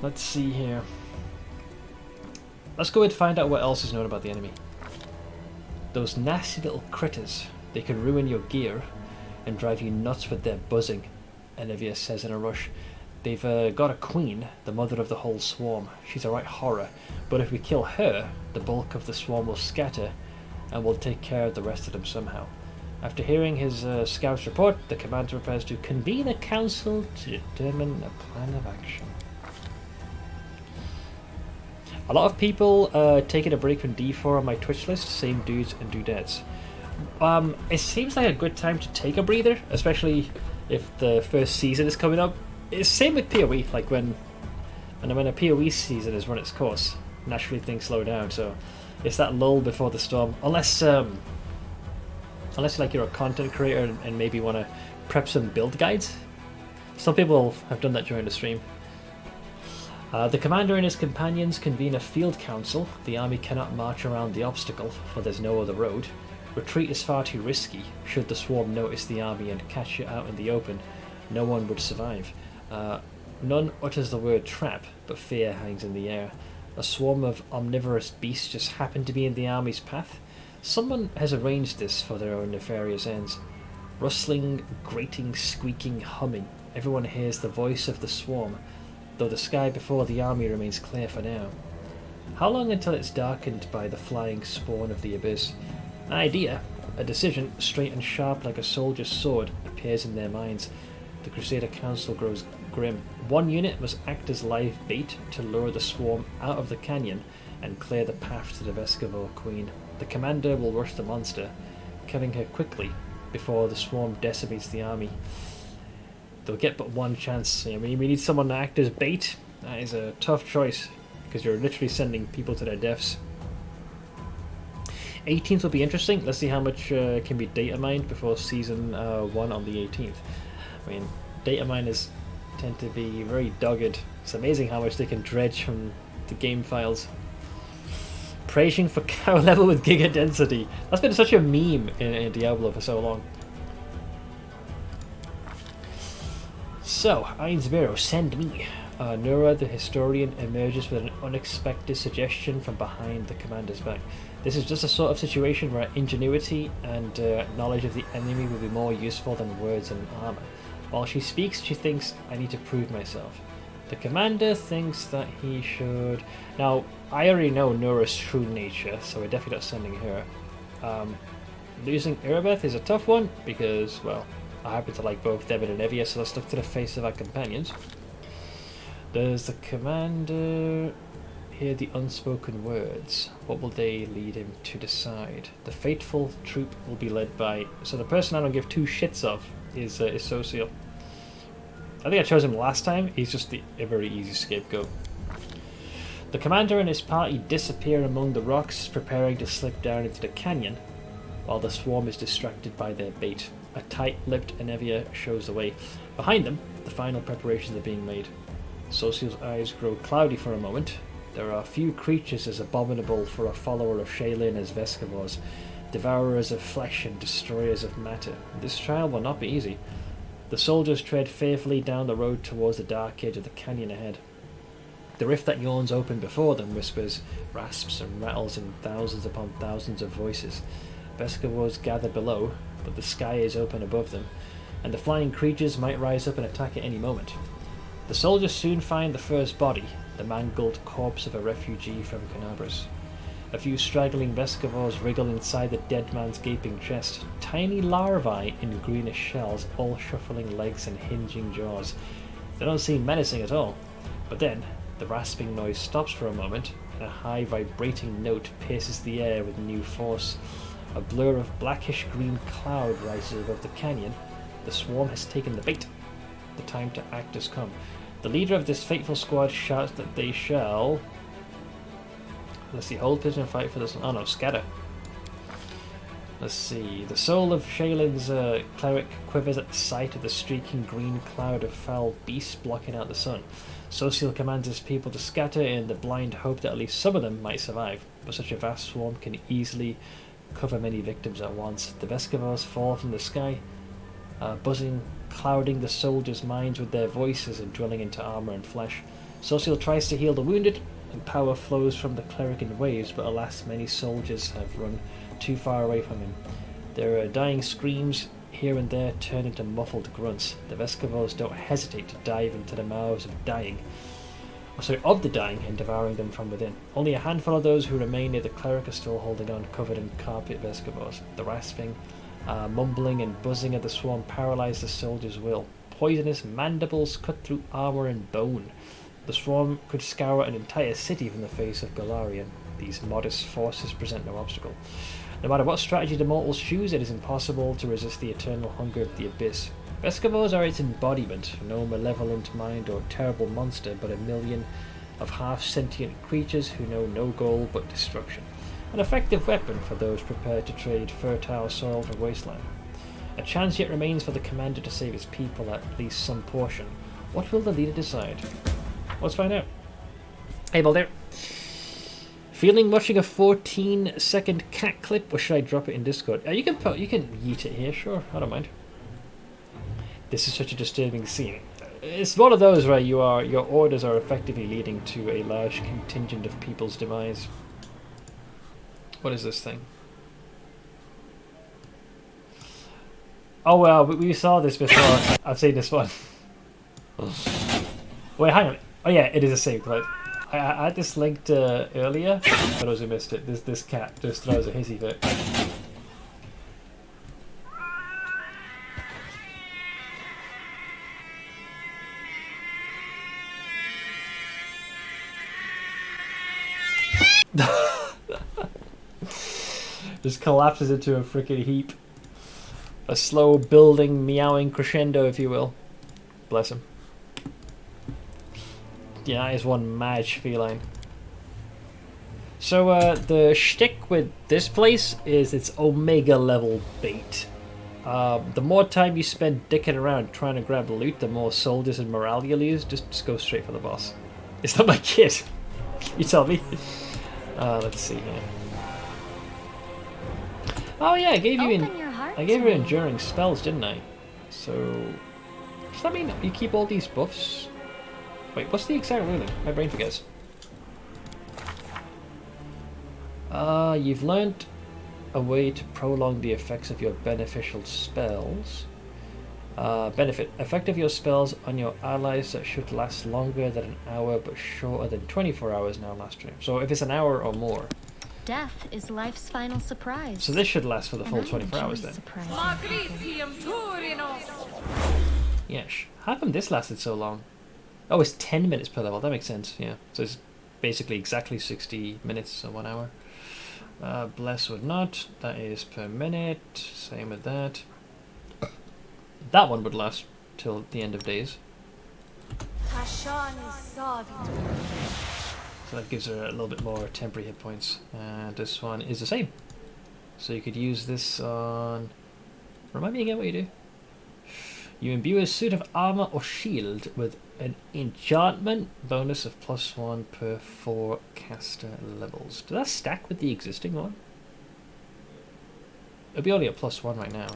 Let's see here. Let's go and find out what else is known about the enemy. Those nasty little critters. They can ruin your gear and drive you nuts with their buzzing, Enevia says in a rush. They've got a queen, the mother of the whole swarm. She's a right horror, but if we kill her, the bulk of the swarm will scatter, and we'll take care of the rest of them somehow. After hearing his scout's report, the commander prepares to convene a council to determine a plan of action. A lot of people taking a break from D4 on my Twitch list, same dudes and dudettes. It seems like a good time to take a breather, especially if the first season is coming up. It's same with PoE, like when And then when a PoE season has run its course, naturally things slow down. So it's that lull before the storm. Unless like you're a content creator and maybe want to prep some build guides. Some people have done that during the stream. The commander and his companions convene a field council. The army cannot march around the obstacle, for there's no other road. Retreat is far too risky. Should the swarm notice the army and catch it out in the open, no one would survive. None utters the word trap, but fear hangs in the air. A swarm of omnivorous beasts just happened to be in the army's path. Someone has arranged this for their own nefarious ends. Rustling, grating, squeaking, humming. Everyone hears the voice of the swarm, though the sky before the army remains clear for now. How long until it's darkened by the flying spawn of the abyss? An idea, a decision, straight and sharp like a soldier's sword, appears in their minds. The Crusader Council grows grim. One unit must act as live bait to lure the swarm out of the canyon and clear the path to the Vescovor Queen. The commander will rush the monster, killing her quickly before the swarm decimates the army. They'll get but one chance. I mean, we need someone to act as bait. That is a tough choice, because you're literally sending people to their deaths. 18th will be interesting. Let's see how much can be data mined before Season 1 on the 18th. I mean, data miners tend to be very dogged. It's amazing how much they can dredge from the game files. Praising for cow level with giga density. That's been such a meme in Diablo for so long. So, Ainsbero, send me. Nura, the historian, emerges with an unexpected suggestion from behind the commander's back. This is just a sort of situation where ingenuity and knowledge of the enemy will be more useful than words and armor. While she speaks, she thinks, I need to prove myself. The commander thinks that he should... Now, I already know Nura's true nature, so we're definitely not sending her. Losing Erebeth is a tough one, because, well, I happen to like both Devin and Evia, so let's look to the face of our companions. Does the commander hear the unspoken words? What will they lead him to decide? The faithful troop will be led by... So the person I don't give two shits of is Social. I think I chose him last time. He's just a very easy scapegoat. The commander and his party disappear among the rocks, preparing to slip down into the canyon, while the swarm is distracted by their bait. A tight-lipped Enevia shows the way. Behind them, the final preparations are being made. Social's eyes grow cloudy for a moment. There are few creatures as abominable for a follower of Shaylin as Vescovors, devourers of flesh and destroyers of matter. This trial will not be easy. The soldiers tread fearfully down the road towards the dark edge of the canyon ahead. The rift that yawns open before them whispers, rasps and rattles in thousands upon thousands of voices. Vescovors gather below, but the sky is open above them, and the flying creatures might rise up and attack at any moment. The soldiers soon find the first body, the mangled corpse of a refugee from Canabras. A few straggling Vescovors wriggle inside the dead man's gaping chest, tiny larvae in greenish shells, all shuffling legs and hinging jaws. They don't seem menacing at all, but then the rasping noise stops for a moment, and a high vibrating note pierces the air with new force. A blur of blackish green cloud rises above the canyon. The swarm has taken the bait. The time to act has come. The leader of this fateful squad shouts that they shall... Let's see, hold position and fight for this one. Oh no, scatter. Let's see. The soul of Shaylin's cleric quivers at the sight of the streaking green cloud of foul beasts blocking out the sun. Social commands his people to scatter in the blind hope that at least some of them might survive, but such a vast swarm can easily cover many victims at once. The Vescovors fall from the sky, buzzing, clouding the soldiers' minds with their voices and drilling into armor and flesh. Social tries to heal the wounded, and power flows from the cleric in waves, but alas, many soldiers have run too far away from him. Their dying screams here and there turn into muffled grunts. The Vescovors don't hesitate to dive into the mouths of the dying, and devouring them from within. Only a handful of those who remain near the cleric are still holding on, covered in carpet Vescovors. The rasping, mumbling and buzzing of the swarm paralyze the soldiers' will. Poisonous mandibles cut through armor and bone. The swarm could scour an entire city from the face of Galarian. These modest forces present no obstacle. No matter what strategy the mortals choose, it is impossible to resist the eternal hunger of the abyss. Vescovors are its embodiment, no malevolent mind or terrible monster, but a million of half-sentient creatures who know no goal but destruction. An effective weapon for those prepared to trade fertile soil for wasteland. A chance yet remains for the commander to save his people at least some portion. What will the leader decide? Let's find out. Hey, Baldur. Feeling watching a 14-second cat clip, or should I drop it in Discord? You can yeet it here, sure. I don't mind. This is such a disturbing scene. It's one of those where your orders are effectively leading to a large contingent of people's demise. What is this thing? Oh well, we saw this before. I've seen this one. Wait, hang on. Oh yeah, it is the same clip. I had this linked earlier, but I also missed it. This cat just throws a hissy fit. Just collapses into a freaking heap. A slow building, meowing crescendo, if you will. Bless him. Yeah, that is one mad feline. So the shtick with this place is it's Omega level bait. The more time you spend dicking around trying to grab loot, the more soldiers and morale you'll lose. Just go straight for the boss. It's not my kid. You tell me. Let's see here. Oh yeah, I gave you enduring spells, didn't I? So does that mean you keep all these buffs? Wait, what's the exact ruling? My brain forgets. You've learned a way to prolong the effects of your beneficial spells. Benefit. Effect of your spells on your allies that should last longer than an hour but shorter than 24 hours now last turn. So if it's an hour or more. Death is life's final surprise. So this should last for the full 24 hours then. Yes. How come this lasted so long? Oh, it's 10 minutes per level. That makes sense, yeah. So it's basically exactly 60 minutes, so 1 hour. Bless would not. That is per minute. Same with that. That one would last till the end of days. So that gives her a little bit more temporary hit points. And this one is the same. So you could use this on... Remind me again what you do. You imbue a suit of armor or shield with an enchantment bonus of +1 per 4 caster levels. Does that stack with the existing one? It'll be only a +1 right now.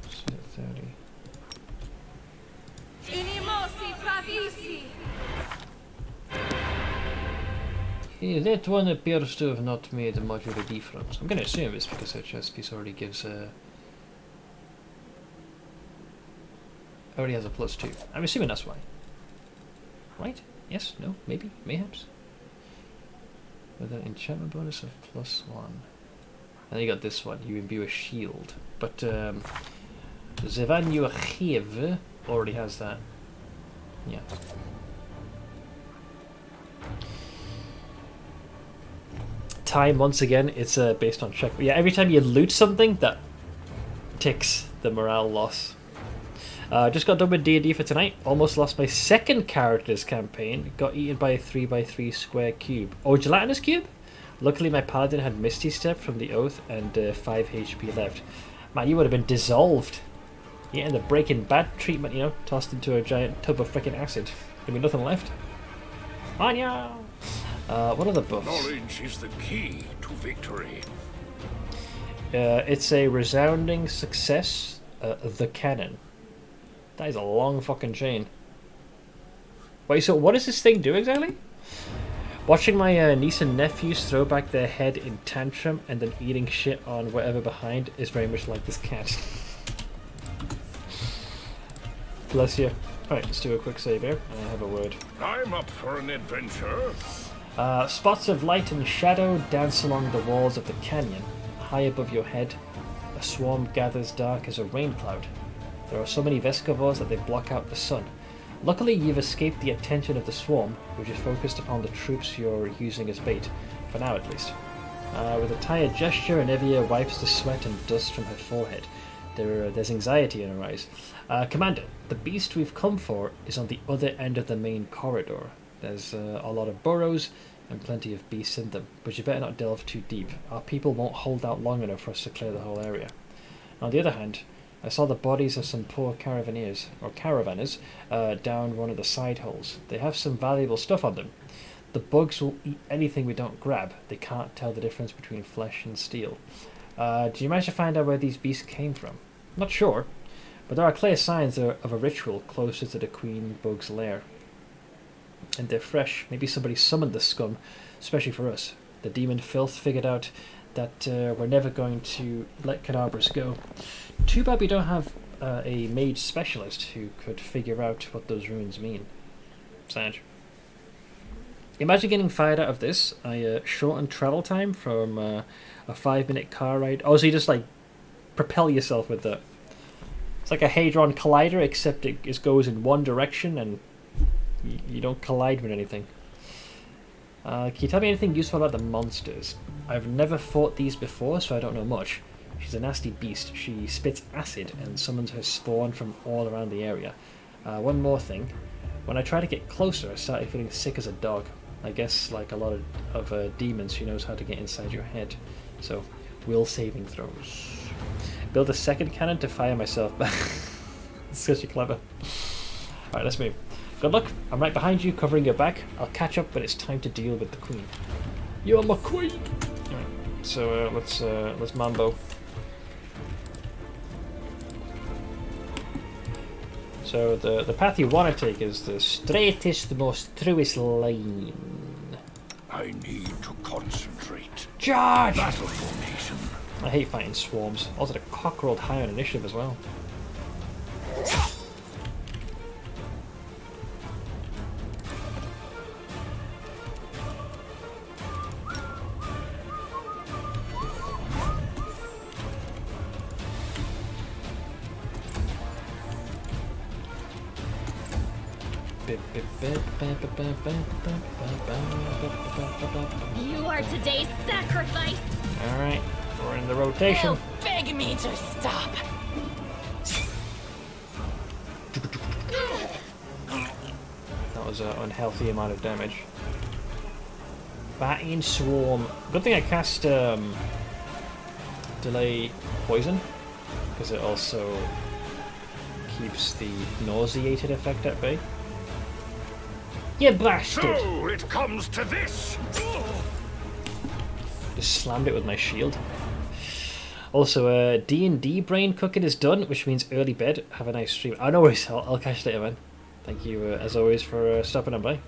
So 30. That one appears to have not made much of a difference. I'm going to assume it's because her chest piece already gives a... already has a +2. I'm assuming that's why. Right? Yes? No? Maybe? Mayhaps? With an enchantment bonus of +1. And then you got this one. You imbue a shield. But Zevanyu Achiv already has that. Yeah. Time, once again, it's based on check. But yeah, every time you loot something, that ticks the morale loss. Just got done with D&D for tonight. Almost lost my second character this campaign. Got eaten by a 3x3 square cube. Oh, gelatinous cube? Luckily my paladin had Misty Step from the Oath and 5 HP left. Man, you would have been dissolved. Yeah, and the Breaking Bad treatment, you know, tossed into a giant tub of freaking acid. There'd be nothing left. Anya! What are the buffs? Knowledge is the key to victory. It's a resounding success. The cannon. That is a long fucking chain. Wait, so what does this thing do exactly? Watching my niece and nephews throw back their head in tantrum and then eating shit on whatever behind is very much like this cat. Bless you. Alright, let's do a quick save here and I have a word. I'm up for an adventure. Spots of light and shadow dance along the walls of the canyon. High above your head, a swarm gathers dark as a rain cloud. There are so many Vescavors that they block out the sun. Luckily, you've escaped the attention of the swarm, which is focused upon the troops you're using as bait, for now at least. With a tired gesture, Anevia wipes the sweat and dust from her forehead. There's anxiety in her eyes. Commander, the beast we've come for is on the other end of the main corridor. There's a lot of burrows and plenty of beasts in them, but you better not delve too deep. Our people won't hold out long enough for us to clear the whole area. On the other hand, I saw the bodies of some poor caravanners down one of the side holes. They have some valuable stuff on them. The bugs will eat anything we don't grab. They can't tell the difference between flesh and steel. Do you manage to find out where these beasts came from? Not sure, but there are clear signs of a ritual closer to the queen bug's lair. And they're fresh. Maybe somebody summoned the scum, especially for us. The demon filth figured out that we're never going to let cadavers go. Too bad we don't have a mage specialist who could figure out what those runes mean. Sad. Imagine getting fired out of this. I shortened travel time from a 5-minute car ride. Oh, so you just like propel yourself with that. It's like a Hadron Collider, except it goes in one direction and you don't collide with anything. Can you tell me anything useful about the monsters? I've never fought these before, so I don't know much. She's a nasty beast. she spits acid and summons her spawn from all around the area. One more thing. When I try to get closer, I started feeling sick as a dog. I guess, like a lot of demons, she knows how to get inside your head. So, will saving throws. Build a second cannon to fire myself back. It's such a clever. Alright, let's move. Good luck. I'm right behind you, covering your back. I'll catch up when it's time to deal with the queen. You're my queen! Alright, so let's mambo. So the path you want to take is the straightest, most truest line. I need to concentrate. Charge! Battle formation. I hate fighting swarms. Also, the cock rolled high on initiative as well. You are today's sacrifice. Alright, we're in the rotation. Beg me to stop. That was an unhealthy amount of damage. Batting Swarm. Good thing I cast Delay Poison, because it also keeps the nauseated effect at bay. You bastard! So it comes to this. Just slammed it with my shield. Also, D&D brain cooking is done, which means early bed. Have a nice stream. Oh, no worries. I'll catch you later, man. Thank you, as always, for stopping on by.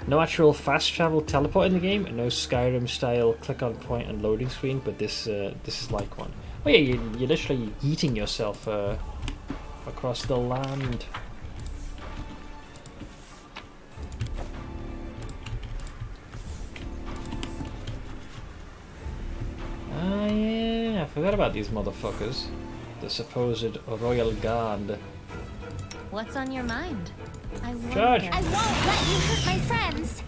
No actual fast travel teleport in the game, and no Skyrim style click on point and loading screen, but this is like one. Oh yeah, you're literally yeeting yourself across the land. Ah yeah, I forgot about these motherfuckers. The supposed royal guard. What's on your mind? I won't. Charge! I won't let you hurt my friends.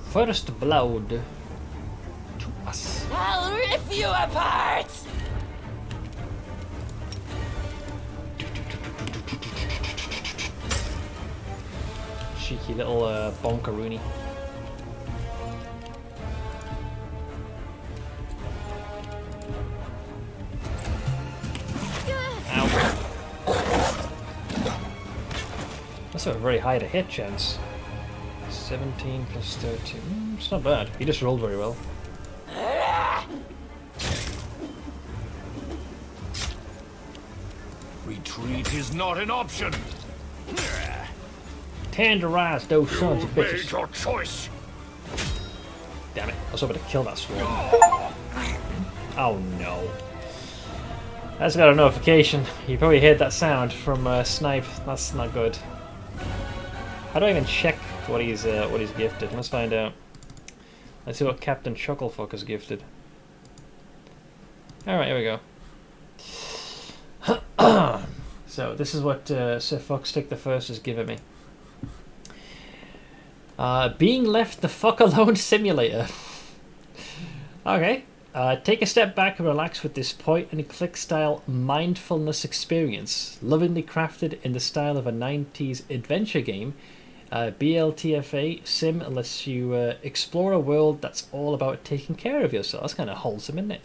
First blood to us. I'll rip you apart! Cheeky little bonkaroony. That's a very high to hit chance. 17 plus 13. It's not bad. He just rolled very well. Retreat is not an option. Tenderize those sons of You've bitches. made your choice. Damn it. I was hoping to kill that swarm. Oh no. I just got a notification. You probably heard that sound from Snipe. That's not good. How do I even check what he's gifted? Let's find out. Let's see what Captain Chucklefuck is gifted. Alright, here we go. So, this is what Sir Fuckstick the First is giving me. Being left the fuck alone simulator. Okay. Take a step back and relax with this point-and-click style mindfulness experience, lovingly crafted in the style of a 90s adventure game. BLTFA Sim lets you explore a world that's all about taking care of yourself. That's kind of wholesome, isn't it?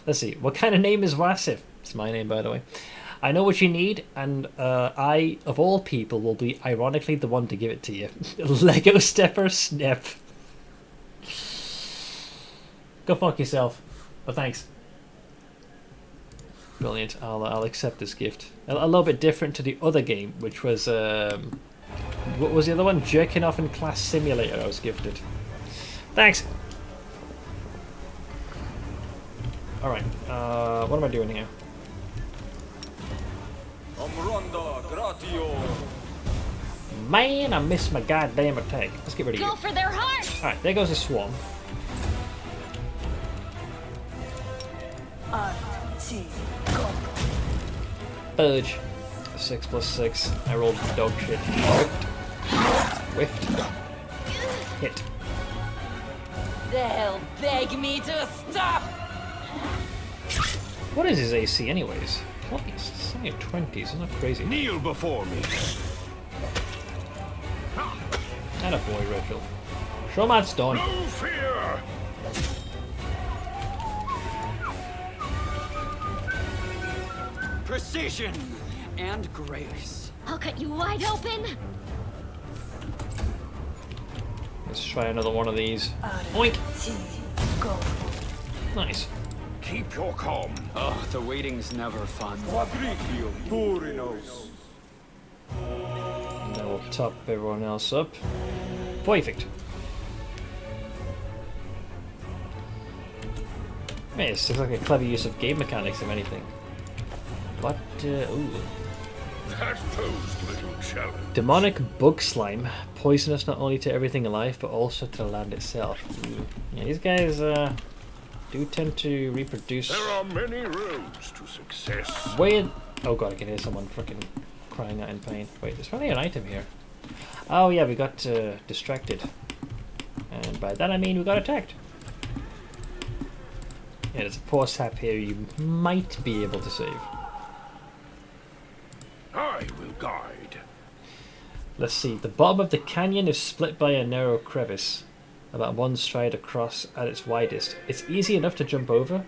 Let's see. What kind of name is Wasif? It's my name, by the way. I know what you need, and I, of all people, will be ironically the one to give it to you. Lego Stepper Snip. Go fuck yourself. But thanks. Brilliant. I'll accept this gift. A little bit different to the other game, which was what was the other one? Jerking off in Class Simulator. I was gifted. Thanks. All right. What am I doing here? Man, I missed my goddamn attack. Let's get rid of you. Go for their heart. All right, there goes the swarm. Urge. 6 plus 6. I rolled dog shit. Whiffed. Hit. They'll beg me to stop. What is his AC anyways? It's only a 20, so it's not crazy. Kneel before me. And a boy, Rachel. Show man's done. No fear. Precision and grace. I'll cut you wide open. Let's try another one of these. Oink! Nice. Keep your calm. Oh, the waiting's never fun. And then we'll top everyone else up. Perfect. Man, this looks like a clever use of game mechanics, if anything. What? Ooh. That posed little challenge. Demonic bug slime, poisonous not only to everything alive but also to the land itself. Yeah, these guys do tend to reproduce. There are many roads to success. Weird. Oh god, I can hear someone freaking crying out in pain. Wait, there's probably an item here. Oh yeah, we got distracted, and by that I mean we got attacked. Yeah, there's a poor sap here you might be able to save. I will guide. Let's see, the bottom of the canyon is split by a narrow crevice, about one stride across at its widest. It's easy enough to jump over,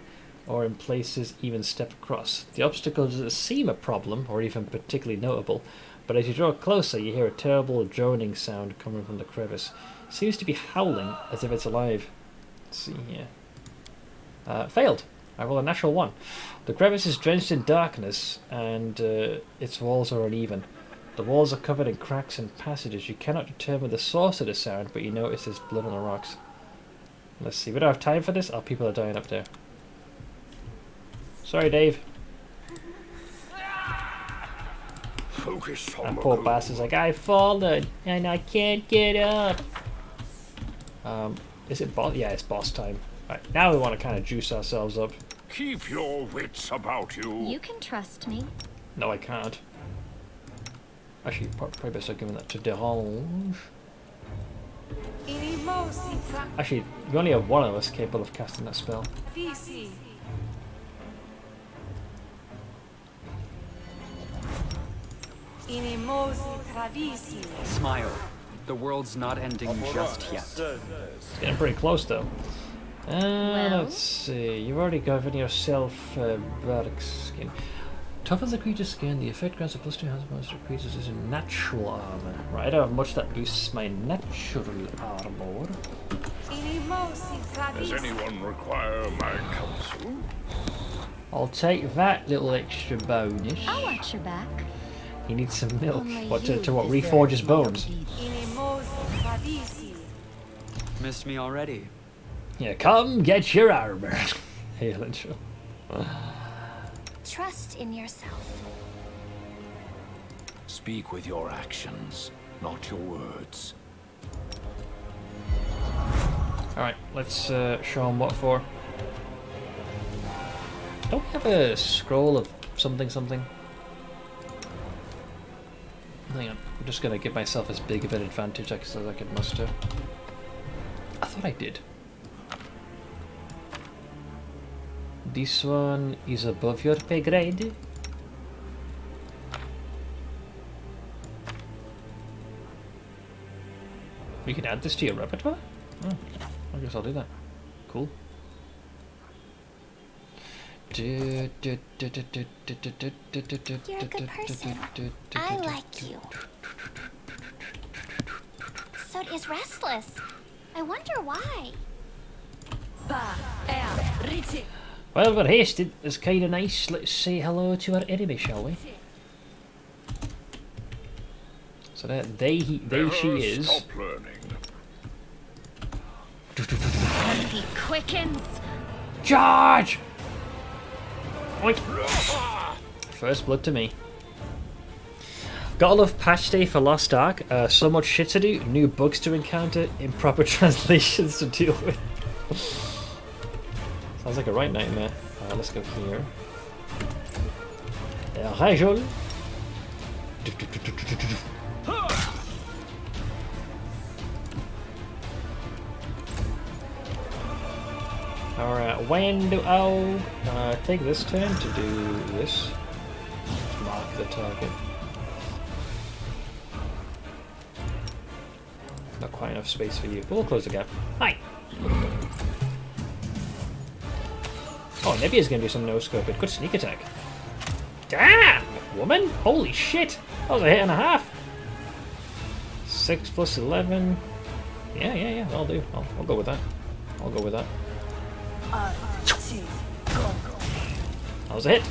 or in places even step across. The obstacle doesn't seem a problem, or even particularly notable, but as you draw closer you hear a terrible droning sound coming from the crevice. It seems to be howling as if it's alive. Let's see here. Failed. I rolled a natural 1. The crevice is drenched in darkness, and its walls are uneven. The walls are covered in cracks and passages. You cannot determine the source of the sound, but you notice there's blood on the rocks. Let's see, we don't have time for this. Oh, people are dying up there. Sorry, Dave. Focus on That the poor goal. bastard's like, I've fallen, and I can't get up. Is it boss? Yeah, it's boss time. Right, now we want to kind of juice ourselves up. Keep your wits about you. You can trust me. No, I can't. Actually, probably best start giving that to Derange. Actually, we only have one of us capable of casting that spell. Smile. The world's not ending just yet. It's getting pretty close, though. Let's see. You've already given yourself Bardic Skin. Toughen the creature's skin. The effect grants a +2 hazard bonus to creatures using natural armor. Right, I don't have much that boosts my natural armor. Does anyone require my counsel? I'll take that little extra bonus. I'll watch your back. He needs some milk. Only What you to what? deserve Reforge his my bones. Missed me already. Yeah, come get your armor. Hey, Lyncho. Trust in yourself. Speak with your actions, not your words. Alright, let's show him what for. Don't we have a scroll of something something? Hang on, I'm just gonna give myself as big of an advantage as I can muster. I thought I did. This one is above your pay grade. We can add this to your repertoire? Oh, I guess I'll do that. Cool. You're a good person. I like you. Sod is restless. I wonder why. Well, we're hasted. It's kind of nice. Let's say hello to our enemy, shall we? So there she is. Stop learning. He quickens. Charge! Oink. First blood to me. Gotta love patch day for Lost Ark. So much shit to do, new bugs to encounter, improper translations to deal with. Sounds like a right nightmare. Let's go here. Rajol. Alright, when do I take this turn to do this? Mark the target. Not quite enough space for you, but we'll close the gap. Hi! Oh, Nebia's gonna do some no-scoping. Good sneak attack. Damn! Woman? Holy shit! That was a hit and a half! 6 plus 11. Yeah, I'll do. I'll go with that. I'll go with that. That was a hit.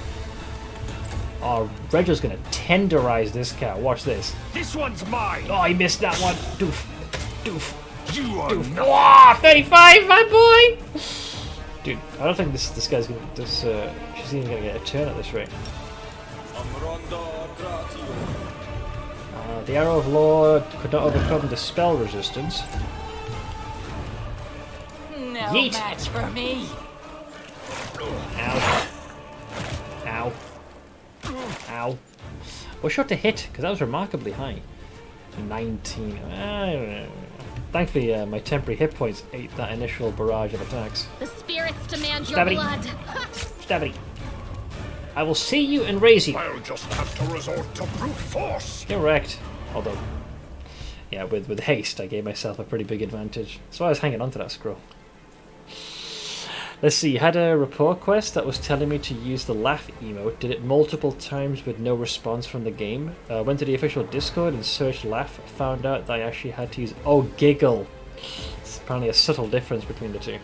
Oh, Reggio's gonna tenderize this cat. Watch this. This one's mine. Oh, he missed that one. Doof. Doof. You are Doof. not. Wow, 35, my boy! Dude, I don't think this guy's gonna. She's even gonna get a turn at this rate. The Arrow of Lord could not overcome the spell resistance. No Yeet. match for me. Ow. Ow. Ow. What shot to hit? Because that was remarkably high. 19. I don't know. Thankfully, my temporary hit points ate that initial barrage of attacks. The spirits demand your Stabby. blood. Stabby. I will see you and raise you. I'll just have to resort to brute force. You're wrecked. Although, yeah, with haste, I gave myself a pretty big advantage. So I was hanging on to that scroll. Let's see, had a report quest that was telling me to use the laugh emote. Did it multiple times with no response from the game. Went to the official Discord and searched laugh. Found out that I actually had to use giggle. It's apparently a subtle difference between the two.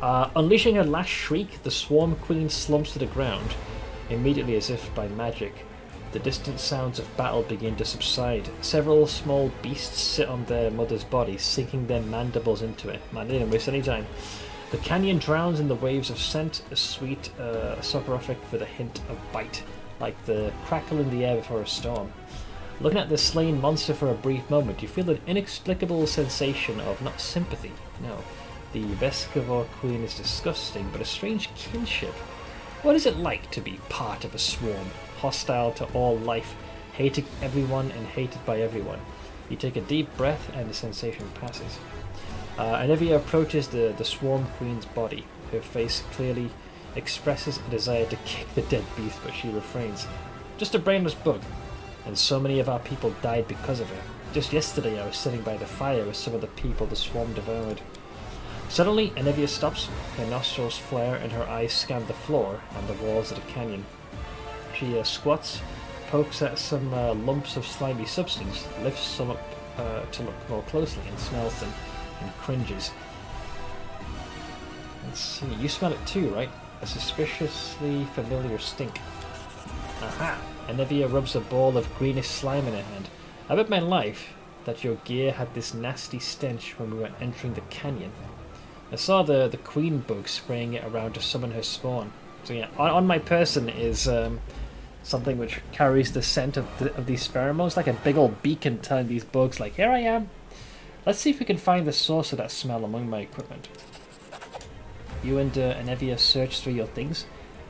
Unleashing her last shriek, the Swarm Queen slumps to the ground, immediately as if by magic. The distant sounds of battle begin to subside. Several small beasts sit on their mother's body, sinking their mandibles into it. Man, they didn't waste any time. The canyon drowns in the waves of scent, a sweet soporific with a hint of bite, like the crackle in the air before a storm. Looking at the slain monster for a brief moment, you feel an inexplicable sensation of not sympathy, no. The Vescavor Queen is disgusting, but a strange kinship. What is it like to be part of a swarm, hostile to all life, hating everyone and hated by everyone? You take a deep breath and the sensation passes. Anivia approaches the Swarm Queen's body. Her face clearly expresses a desire to kick the dead beast, but she refrains. Just a brainless bug, and so many of our people died because of her. Just yesterday I was sitting by the fire with some of the people the swarm devoured. Suddenly, Anivia stops, her nostrils flare and her eyes scan the floor and the walls of the canyon. She squats, pokes at some lumps of slimy substance, lifts some up to look more closely and smells them, and cringes. Let's see, you smell it too, right? A suspiciously familiar stink. Aha! Anivia rubs a ball of greenish slime in her hand. I bet my life that your gear had this nasty stench when we were entering the canyon. I saw the queen bug spraying it around to summon her spawn. So yeah, on my person is something which carries the scent of these pheromones, like a big old beacon telling these bugs, like, here I am. Let's see if we can find the source of that smell among my equipment. You and Anivia search through your things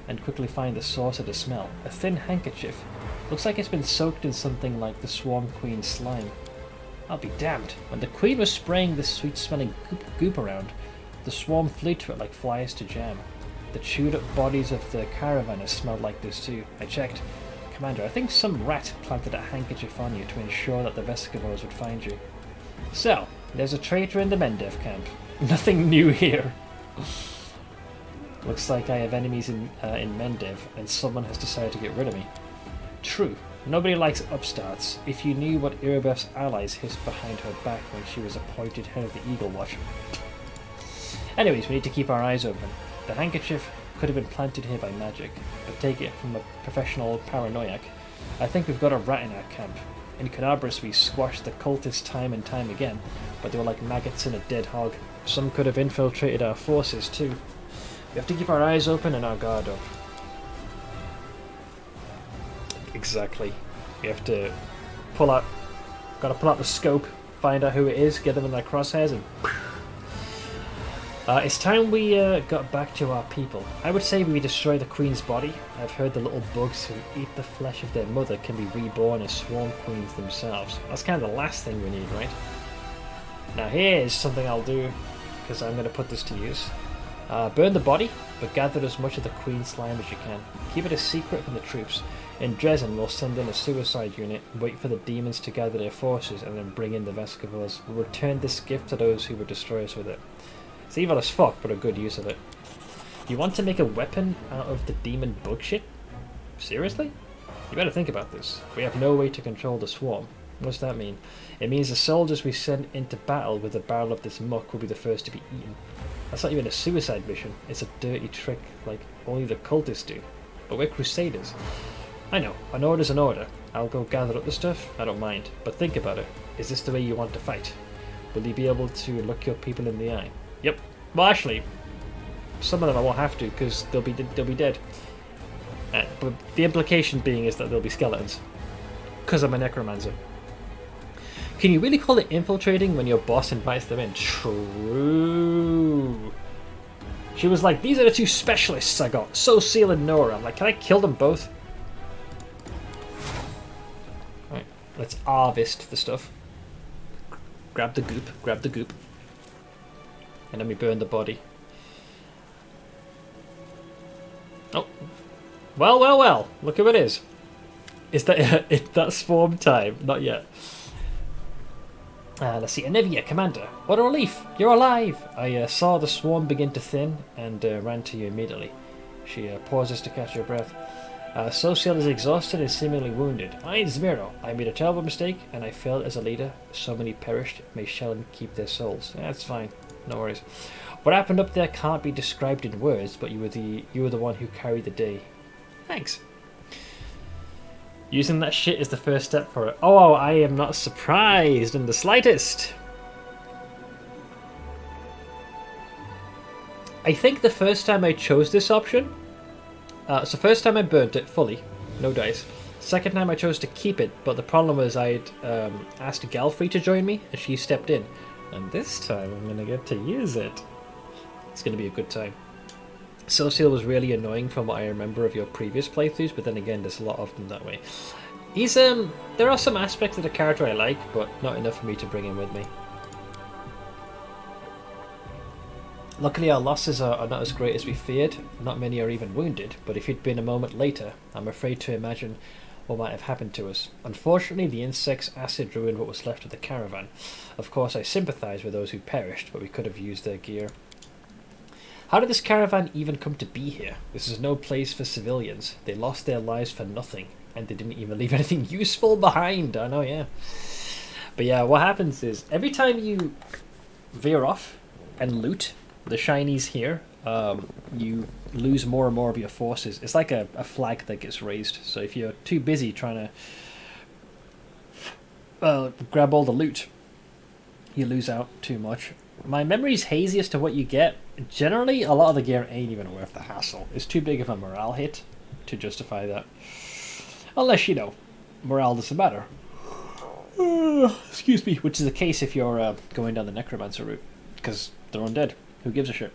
and quickly find the source of the smell. A thin handkerchief. Looks like it's been soaked in something like the Swarm Queen slime. I'll be damned. When the Queen was spraying this sweet-smelling goop around, the swarm flew to it like flies to jam. The chewed up bodies of the caravanners smelled like this too. I checked. Commander, I think some rat planted a handkerchief on you to ensure that the Vescavos would find you. So, there's a traitor in the Mendev camp. Nothing new here. Looks like I have enemies in Mendev, and someone has decided to get rid of me. True. Nobody likes upstarts. If you knew what Erebeth's allies hissed behind her back when she was appointed head of the Eagle Watch. Anyways, we need to keep our eyes open. The handkerchief could have been planted here by magic, but take it from a professional paranoiac. I think we've got a rat in our camp. In Canabras we squashed the cultists time and time again, but they were like maggots in a dead hog. Some could have infiltrated our forces too. We have to keep our eyes open and our guard up. Exactly. We have to gotta pull out the scope, find out who it is, get them in their crosshairs, and it's time we got back to our people. I would say we destroy the queen's body. I've heard the little bugs who eat the flesh of their mother can be reborn as swarm queens themselves. That's kind of the last thing we need, right? Now here's something I'll do, because I'm going to put this to use. Burn the body, but gather as much of the queen slime as you can. Keep it a secret from the troops. In Dresden, we'll send in a suicide unit, wait for the demons to gather their forces, and then bring in the Vescavos. We'll return this gift to those who would destroy us with it. It's evil as fuck, but a good use of it. You want to make a weapon out of the demon bug shit? Seriously? You better think about this. We have no way to control the swarm. What does that mean? It means the soldiers we send into battle with a barrel of this muck will be the first to be eaten. That's not even a suicide mission. It's a dirty trick like only the cultists do. But we're crusaders. I know, an order's an order. I'll go gather up the stuff, I don't mind. But think about it. Is this the way you want to fight? Will you be able to look your people in the eye? Yep. Well, actually, some of them I won't have to because they'll be dead. But the implication being is that they'll be skeletons. Because I'm a necromancer. Can you really call it infiltrating when your boss invites them in? True. She was like, these are the two specialists I got, Social and Nora. I'm like, can I kill them both? Alright, let's harvest the stuff. Grab the goop, and then we burn the body. Oh. Well, look who it is. Is that swarm time? Not yet. Let's see, Anivia, Commander. What a relief! You're alive! I saw the swarm begin to thin and ran to you immediately. She pauses to catch her breath. Social is exhausted and seemingly wounded. I'm Zmiro. I made a terrible mistake and I failed as a leader. So many perished. May Shelyn keep their souls. That's fine. No worries. What happened up there can't be described in words, but you were the one who carried the day. Thanks. Using that shit is the first step for it. Oh, I am not surprised in the slightest. I think the first time I chose this option, so first time I burnt it fully, no dice. Second time I chose to keep it, but the problem was I'd asked Galfrey to join me, and she stepped in. And this time I'm going to get to use it. It's going to be a good time. Social was really annoying from what I remember of your previous playthroughs, but then again, there's a lot of them that way. He's there are some aspects of the character I like, but not enough for me to bring him with me. Luckily our losses are not as great as we feared. Not many are even wounded, but if you'd been a moment later, I'm afraid to imagine what might have happened to us. Unfortunately, the insect's acid ruined what was left of the caravan. Of course, I sympathise with those who perished, but we could have used their gear. How did this caravan even come to be here? This is no place for civilians. They lost their lives for nothing, and they didn't even leave anything useful behind. I know, yeah. But yeah, what happens is, every time you veer off and loot the shinies here, you lose more and more of your forces. It's like a flag that gets raised. So if you're too busy trying to grab all the loot, you lose out too much. My memory's hazy as to what you get. Generally, a lot of the gear ain't even worth the hassle. It's too big of a morale hit to justify that. Unless, you know, morale doesn't matter. Excuse me. Which is the case if you're going down the Necromancer route. Because they're undead. Who gives a shit?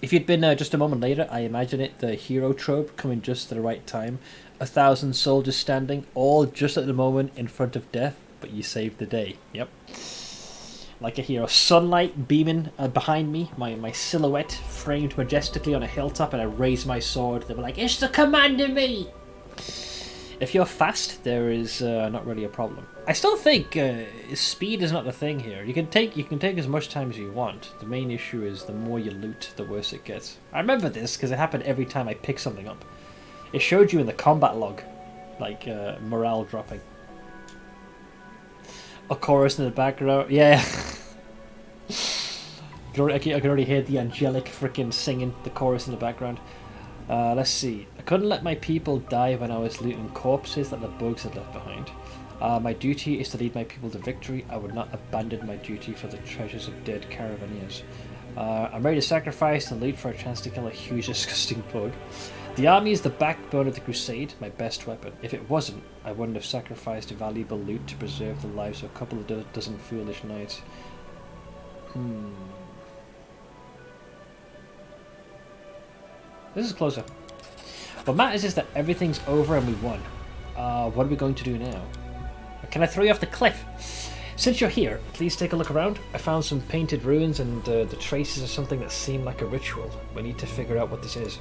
If you'd been just a moment later, I imagine it the hero trope coming just at the right time. 1,000 soldiers standing, all just at the moment in front of death, but you saved the day. Yep. like a hero. Sunlight beaming behind me, my silhouette framed majestically on a hilltop, and I raise my sword. They were like, "It's the commander me!" If you're fast, there is not really a problem. I still think speed is not the thing here. You can take as much time as you want. The main issue is the more you loot, the worse it gets. I remember this because it happened every time I picked something up. It showed you in the combat log, like morale dropping. A chorus in the background, yeah. I can already hear the angelic freaking singing the chorus in the background. Let's see. I couldn't let my people die when I was looting corpses that the bugs had left behind. My duty is to lead my people to victory. I would not abandon my duty for the treasures of dead caravaneers. I'm ready to sacrifice and loot for a chance to kill a huge, disgusting bug. The army is the backbone of the crusade, my best weapon. If it wasn't, I wouldn't have sacrificed valuable loot to preserve the lives of a couple of dozen foolish knights. This is closer. What matters is that everything's over and we won. What are we going to do now? Can I throw you off the cliff? Since you're here, please take a look around. I found some painted ruins and the traces of something that seemed like a ritual. We need to figure out what this is.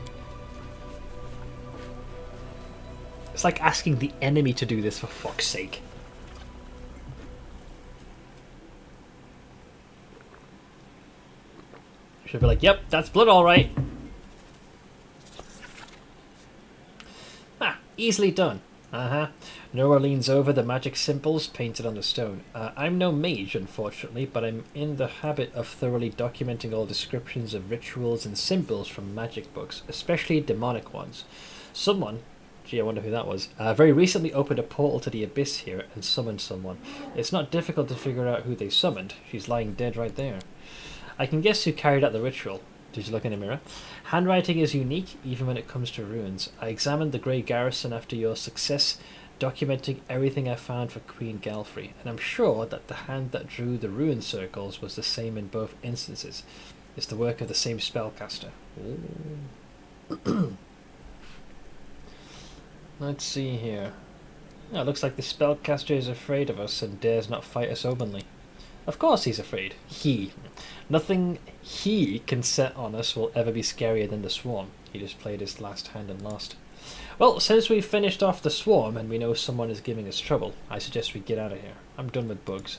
It's like asking the enemy to do this, for fuck's sake. Should be like, yep, that's blood alright. Easily done. Nora leans over the magic symbols painted on the stone. I'm no mage, unfortunately, but I'm in the habit of thoroughly documenting all descriptions of rituals and symbols from magic books, especially demonic ones. Someone, gee, I wonder who that was, very recently opened a portal to the abyss here and summoned someone. It's not difficult to figure out who they summoned. She's lying dead right there. I can guess who carried out the ritual. Did you look in a mirror? Handwriting is unique, even when it comes to ruins. I examined the Grey Garrison after your success, documenting everything I found for Queen Galfrey, and I'm sure that the hand that drew the ruin circles was the same in both instances. It's the work of the same spellcaster. Let's see here. Oh, it looks like the spellcaster is afraid of us and dares not fight us openly. Of course he's afraid. Nothing he can set on us will ever be scarier than the swarm. He just played his last hand and lost. Well, since we've finished off the swarm and we know someone is giving us trouble, I suggest we get out of here. I'm done with bugs.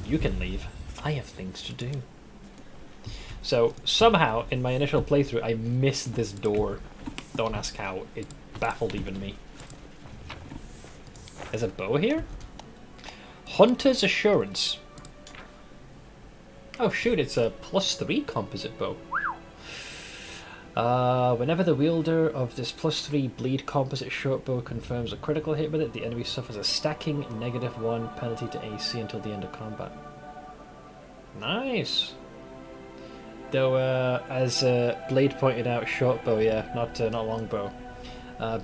You can leave. I have things to do. So, somehow, in my initial playthrough, I missed this door. Don't ask how. It baffled even me. There's a bow here? Hunter's Assurance. Oh shoot, it's a +3 composite bow. Whenever the wielder of this +3 bleed composite short bow confirms a critical hit with it, the enemy suffers a stacking -1 penalty to AC until the end of combat. Nice! Though, as Blade pointed out, short bow, yeah, not long bow.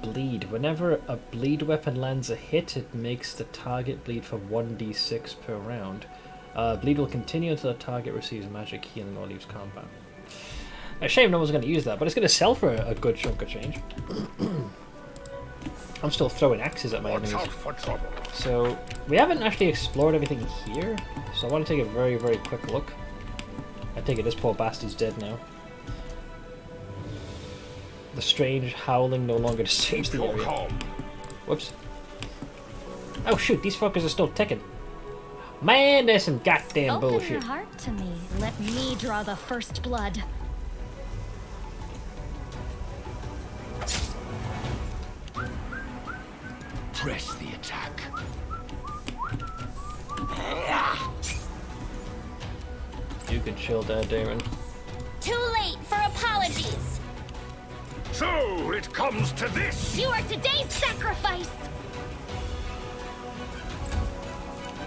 Bleed. Whenever a bleed weapon lands a hit, it makes the target bleed for 1d6 per round. Bleed will continue until the target receives magic healing or leaves combat. A shame no one's going to use that, but it's going to sell for a good chunk of change. I'm still throwing axes at my enemies. So, we haven't actually explored everything here, so I want to take a very, very quick look. I take it this poor bastard's dead now. The strange howling no longer disturbs the area. Whoops. Oh shoot, these fuckers are still ticking. Man, there's some goddamn bullshit. Open your heart to me. Let me draw the first blood. Press the attack. You can chill there, Damon. Too late for apologies. So it comes to this. You are today's sacrifice.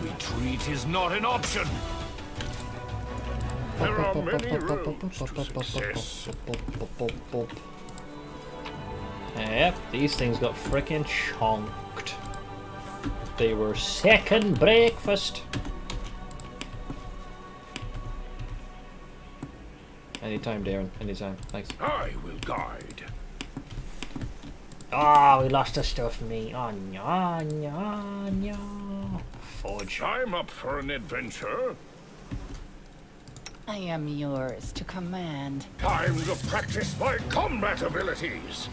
Retreat is not an option. There are many roads to success. Yep, these things got frickin' chonked. They were second breakfast. Anytime, Darren. Anytime. Thanks. I will guide. Ah, we lost the stuff, me. Oh, no, no, no. Fudge. I'm up for an adventure. I am yours to command. Time to practice my combat abilities.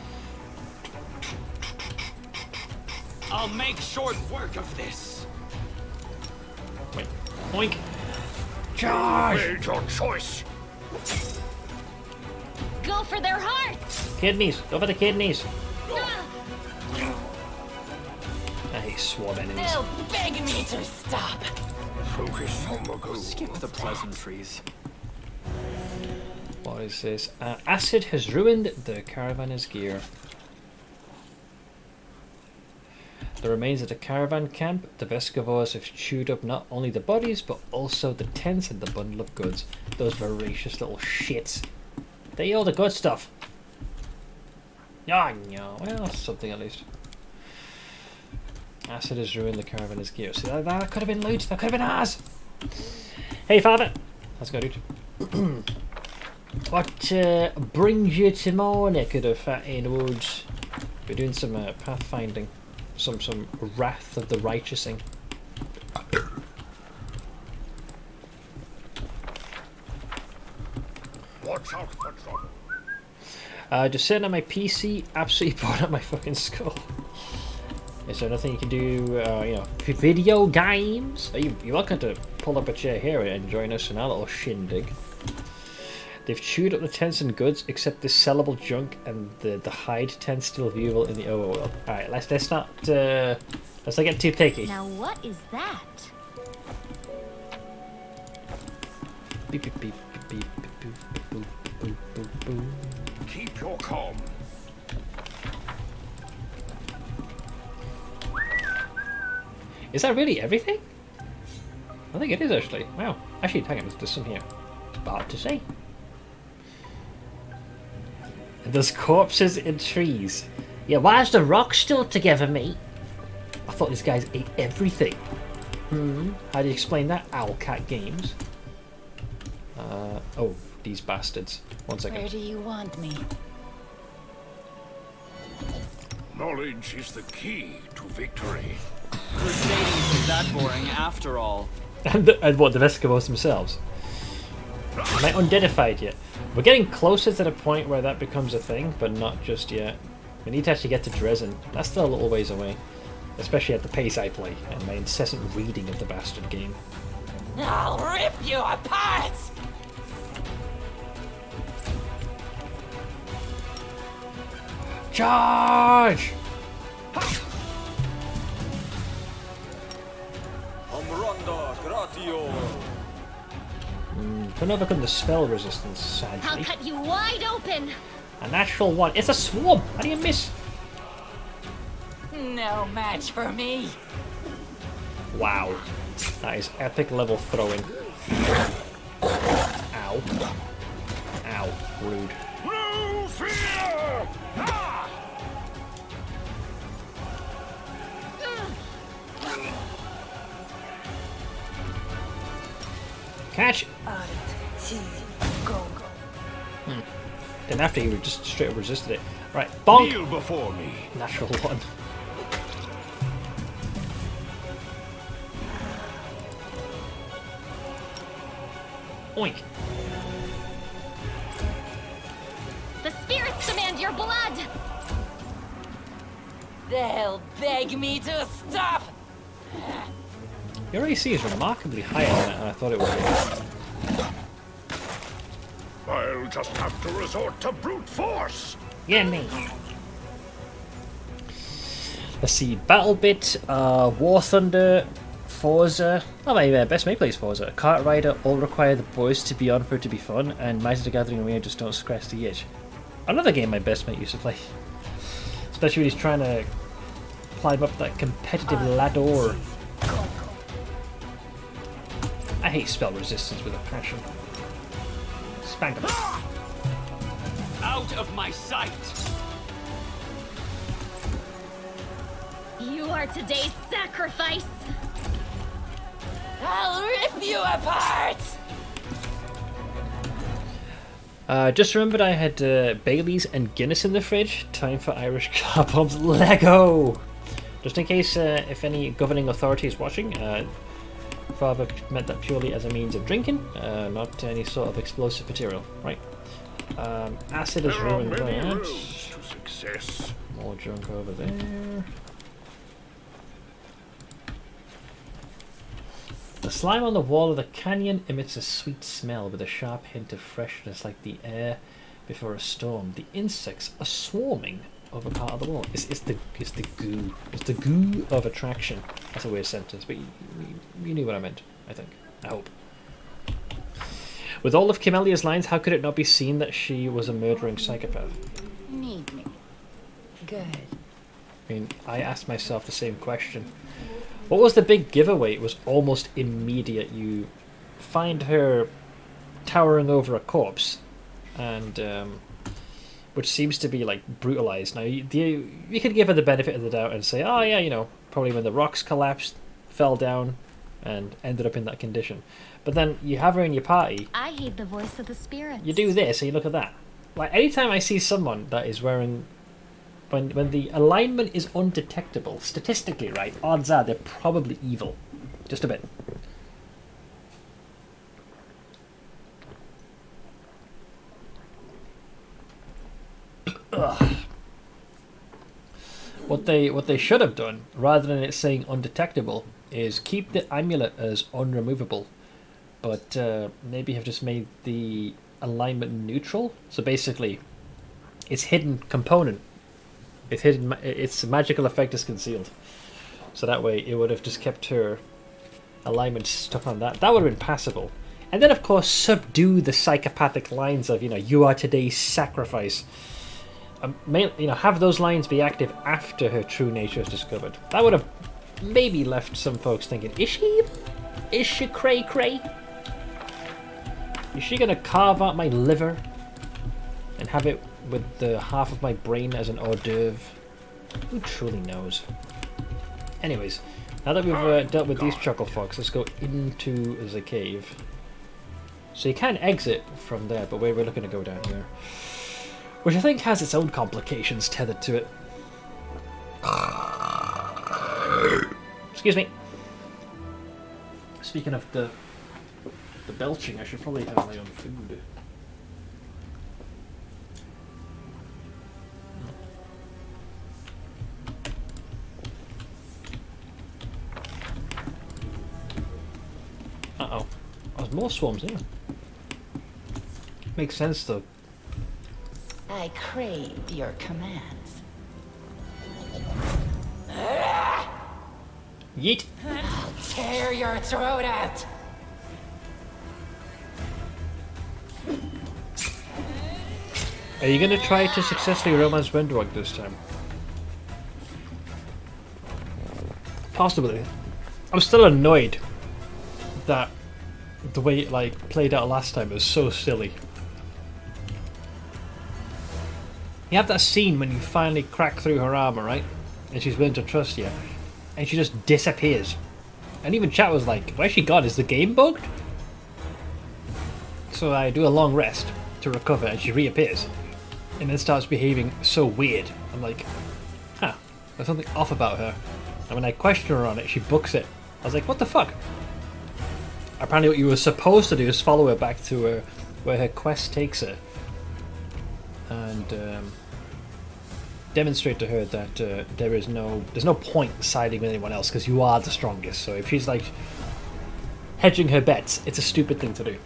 I'll make short work of this. Wait. Oink. You made your choice. Go for their hearts! Kidneys. Go for the kidneys. I hate swab enemies. They'll beg me to stop. Focus on the goal. Skip the pleasantries. What is this? Acid has ruined the caravanner's gear. The remains of the caravan camp, the Vescavors have chewed up not only the bodies, but also the tents and the bundle of goods. Those voracious little shits. They eat all the good stuff. Yeah, no. Well, something at least. Acid has ruined the caravanner's gear. See, that could have been loot. That could have been ours. Hey, father. How's it going, dude? What brings you to my neck of the fattened woods? We're doing some pathfinding. Some wrath of the righteousing. Watch out for trouble. Just sitting on my PC, absolutely bored out my fucking skull. Is there nothing you can do, you know, video games? You're welcome to pull up a chair here and join us in our little shindig. They've chewed up the tents and goods, except the sellable junk and the hide tents still viewable in the overworld. Alright, let's not get too picky. Now what is that? Beep beep beep beep beep boop boop boop boop boop. Keep your calm. Is that really everything? I think it is actually. Wow. Actually, hang on, there's some here. Hard to say. There's corpses in trees. Yeah, why is the rock still together, mate? I thought these guys ate everything. How do you explain that, Owlcat Games? Oh, these bastards. 1 second. Where do you want me? Knowledge is the key to victory. Crusading isn't that boring after all. And what, the Vescavos themselves? Am I undeadified yet? We're getting closer to the point where that becomes a thing, but not just yet. We need to actually get to Dresden. That's still a little ways away. Especially at the pace I play, and my incessant reading of the bastard game. I'll rip you apart! Charge! Couldn't overcome the spell resistance, sadly. I'll cut you wide open! A natural one. It's a swarm! How do you miss? No match for me. Wow. That is epic level throwing. Ow. Ow. Rude. No fear! Ah! Catch! Then after he just straight up resisted it. Right, bonk! Kneel before me. Natural one. Oink. The spirits demand your blood! They'll beg me to stop. Your AC is remarkably higher than I thought it would be. I'll just have to resort to brute force. Yeah, me. Let's see. Battle Bit, War Thunder, Forza. Oh, my best mate plays Forza. Kart Rider all require the boys to be on for it to be fun, and Mice of the Gathering Arena just don't scratch the itch. Another game my best mate used to play. Especially when he's trying to climb up that competitive ladder. I hate spell resistance with a passion. Spank him. Out of my sight! You are today's sacrifice! I'll rip you apart. Just remembered I had Bailey's and Guinness in the fridge. Time for Irish car bombs. Lego! Just in case if any governing authority is watching, father meant that purely as a means of drinking, not any sort of explosive material. Right. Acid has ruined that. Success. More junk over there. The slime on the wall of the canyon emits a sweet smell with a sharp hint of freshness like the air before a storm. The insects are swarming over part of the wall. It's the goo. It's the goo of attraction. That's a weird sentence, but you knew what I meant, I think. I hope. With all of Kimelia's lines, how could it not be seen that she was a murdering psychopath? Need me. Good. I mean, I asked myself the same question. What was the big giveaway? It was almost immediate. You find her towering over a corpse, and which seems to be like brutalized. Now you could give her the benefit of the doubt and say, oh yeah, you know, probably when the rocks collapsed, fell down, and ended up in that condition. But then you have her in your party. I hate the voice of the spirits. You do this, and you look at that. Like anytime I see someone that is wearing, when the alignment is undetectable, statistically, right, odds are they're probably evil. Just a bit. Ugh. What they should have done, rather than it saying undetectable, is keep the amulet as unremovable, but maybe have just made the alignment neutral. So basically, its hidden component, its magical effect is concealed. So that way, it would have just kept her alignment stuck on that. That would have been passable. And then, of course, subdue the psychopathic lines of, you know, you are today's sacrifice. Have those lines be active after her true nature is discovered. That would have maybe left some folks thinking, is she cray cray? Is she gonna carve out my liver and have it with the half of my brain as an hors d'oeuvre? Who truly knows? Anyways, now that we've dealt with these chuckle fox, let's go into the cave. So you can exit from there, but we're looking to go down here, which I think has its own complications tethered to it. Excuse me. Speaking of the belching, I should probably have my own food. Uh-oh. There's more swarms here. Makes sense, though. I crave your commands. Yeet. I'll tear your throat out. Are you going to try to successfully romance Wendrock this time? Possibly. I'm still annoyed that the way it played out last time was so silly. You have that scene when you finally crack through her armor, right? And she's willing to trust you. And she just disappears. And even chat was like, where's she gone? Is the game bugged? So I do a long rest to recover and she reappears. And then starts behaving so weird. I'm like, huh, there's something off about her. And when I question her on it, she books it. I was like, what the fuck? Apparently what you were supposed to do is follow her back to where her quest takes her. And demonstrate to her that there's no point siding with anyone else because you are the strongest. So if she's like hedging her bets, it's a stupid thing to do.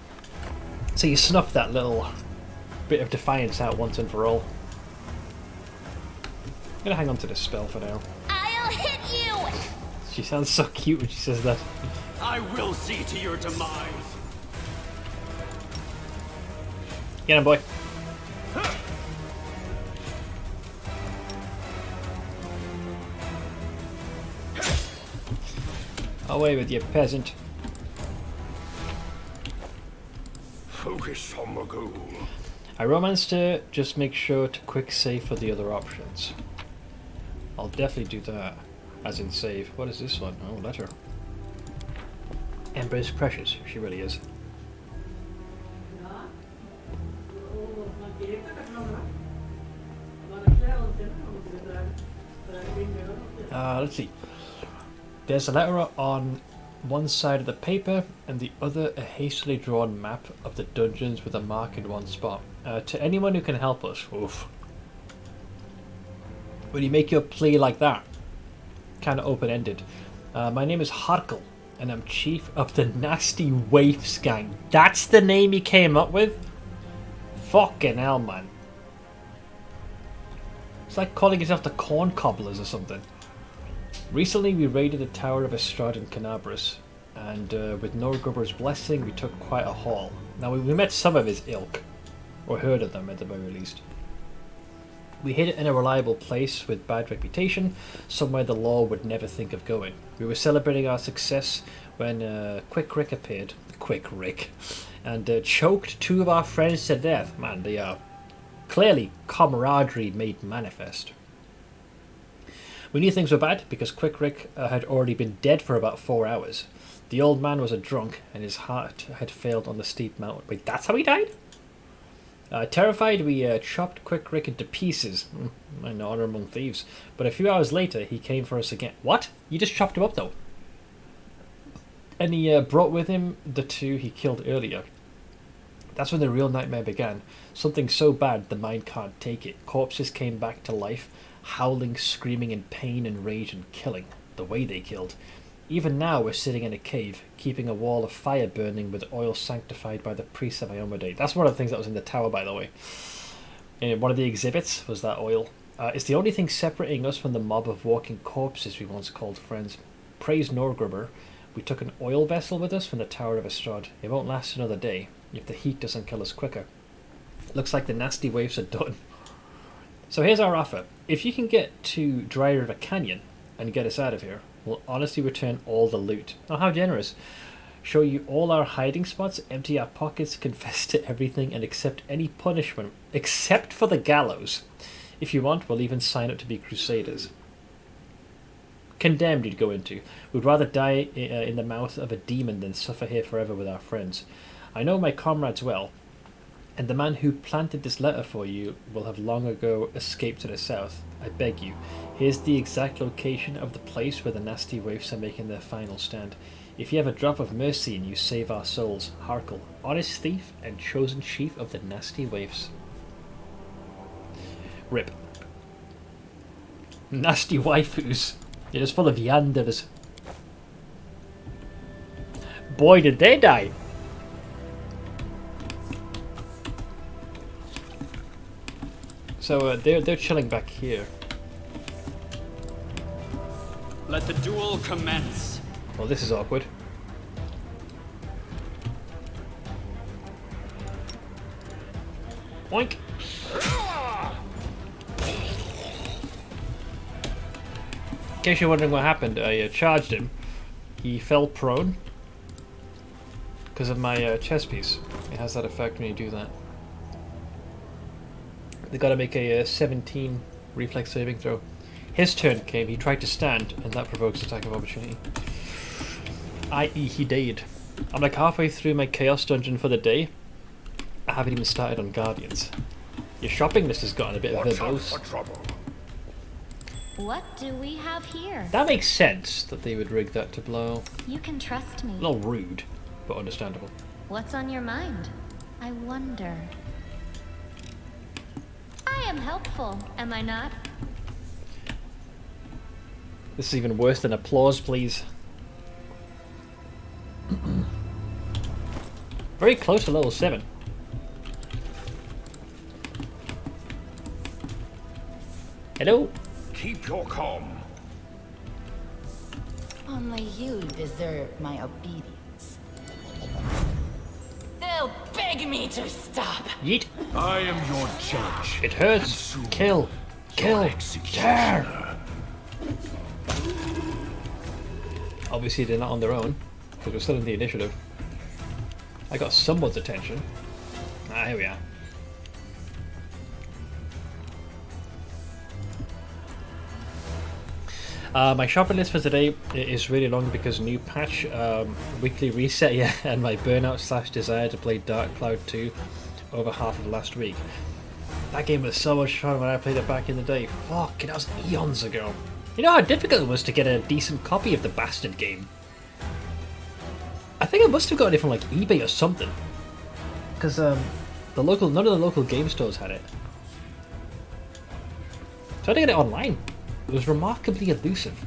So you snuff that little bit of defiance out once and for all. I'm gonna hang on to this spell for now. I'll hit you! She sounds so cute when she says that. I will see to your demise. Get him, boy. Away with you, peasant. Focus on the goal. I romanced her, just make sure to quick save for the other options. I'll definitely do that. As in save. What is this one? Oh, letter. Ember is precious. She really is. Let's see. There's a letter on one side of the paper and the other a hastily drawn map of the dungeons with a mark in one spot. To anyone who can help us. Oof. When you make your plea like that, kind of open-ended. My name is Harkle, and I'm chief of the Nasty Waifs gang. That's the name he came up with? Fucking hell, man. It's like calling yourself the Corn Cobblers or something. Recently we raided the Tower of Estrad in Canabras, and with Norgruber's blessing we took quite a haul. Now we met some of his ilk, or heard of them at the very least. We hid it in a reliable place with bad reputation, somewhere the law would never think of going. We were celebrating our success when Quick Rick appeared. Quick Rick. And choked two of our friends to death. Man, they are clearly camaraderie made manifest. We knew things were bad because Quick Rick had already been dead for about 4 hours. The old man was a drunk and his heart had failed on the steep mountain. Wait, that's how he died? Terrified, we chopped Quick Rick into pieces. An honor among thieves. But a few hours later, he came for us again. What? You just chopped him up, though? And he brought with him the two he killed earlier. That's when the real nightmare began. Something so bad the mind can't take it. Corpses came back to life, howling, screaming in pain and rage and killing. The way they killed. Even now we're sitting in a cave, keeping a wall of fire burning with oil sanctified by the priest of Iomade. That's one of the things that was in the tower, by the way. And one of the exhibits was that oil. It's the only thing separating us from the mob of walking corpses we once called friends. Praise Norgruber, we took an oil vessel with us from the Tower of Estrad. It won't last another day, if the heat doesn't kill us quicker. Looks like the nasty waves are done. So here's our offer. If you can get to Dry River Canyon and get us out of here, we'll honestly return all the loot. Oh, how generous. Show you all our hiding spots, empty our pockets, confess to everything, and accept any punishment, except for the gallows. If you want, we'll even sign up to be crusaders. Condemned you'd go into. We'd rather die in the mouth of a demon than suffer here forever with our friends. I know my comrades well, and the man who planted this letter for you will have long ago escaped to the south. I beg you, here's the exact location of the place where the nasty waifs are making their final stand. If you have a drop of mercy and you save our souls, Harkle, honest thief and chosen chief of the nasty waifs. Rip. Nasty waifus. They're just full of yanders. Boy, did they die! So they're chilling back here. Let the duel commence. Well, this is awkward. Oink! In case you're wondering what happened, I charged him. He fell prone because of my chest piece. It has that effect when you do that. They got to make a 17 reflex saving throw. His turn came, he tried to stand, and that provokes attack of opportunity. I.e. he died. I'm like halfway through my chaos dungeon for the day. I haven't even started on Guardians. Your shopping list has gotten a bit verbose. What do we have here? That makes sense that they would rig that to blow. You can trust me. A little rude, but understandable. What's on your mind? I wonder. I am helpful, am I not? This is even worse than applause, please. Very close to level 7. Hello? Keep your calm. Only you deserve my obedience. They'll beg me to stop. Yeet. I am your judge. It hurts. Kill. Kill. Tear. Obviously they're not on their own, because we're still in the initiative. I got someone's attention. Ah, here we are. My shopping list for today is really long because new patch, weekly reset, yeah, and my burnout / desire to play Dark Cloud 2 over half of last week. That game was so much fun when I played it back in the day. Fuck, that was eons ago. You know how difficult it was to get a decent copy of the bastard game? think I must have got it from like eBay or something. Because none of the local game stores had it. So I had to get it online. It was remarkably elusive.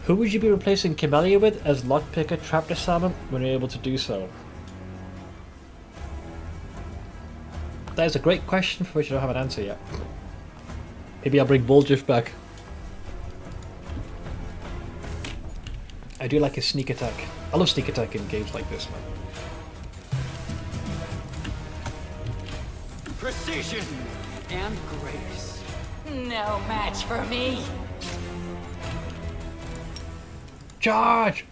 Who would you be replacing Camellia with as lockpicker trap disarmer when you're able to do so? That is a great question for which I don't have an answer yet. Maybe I'll bring Voljif back. I do like his sneak attack. I love sneak attack in games like this, man. Precision and grace. No match for me. Charge!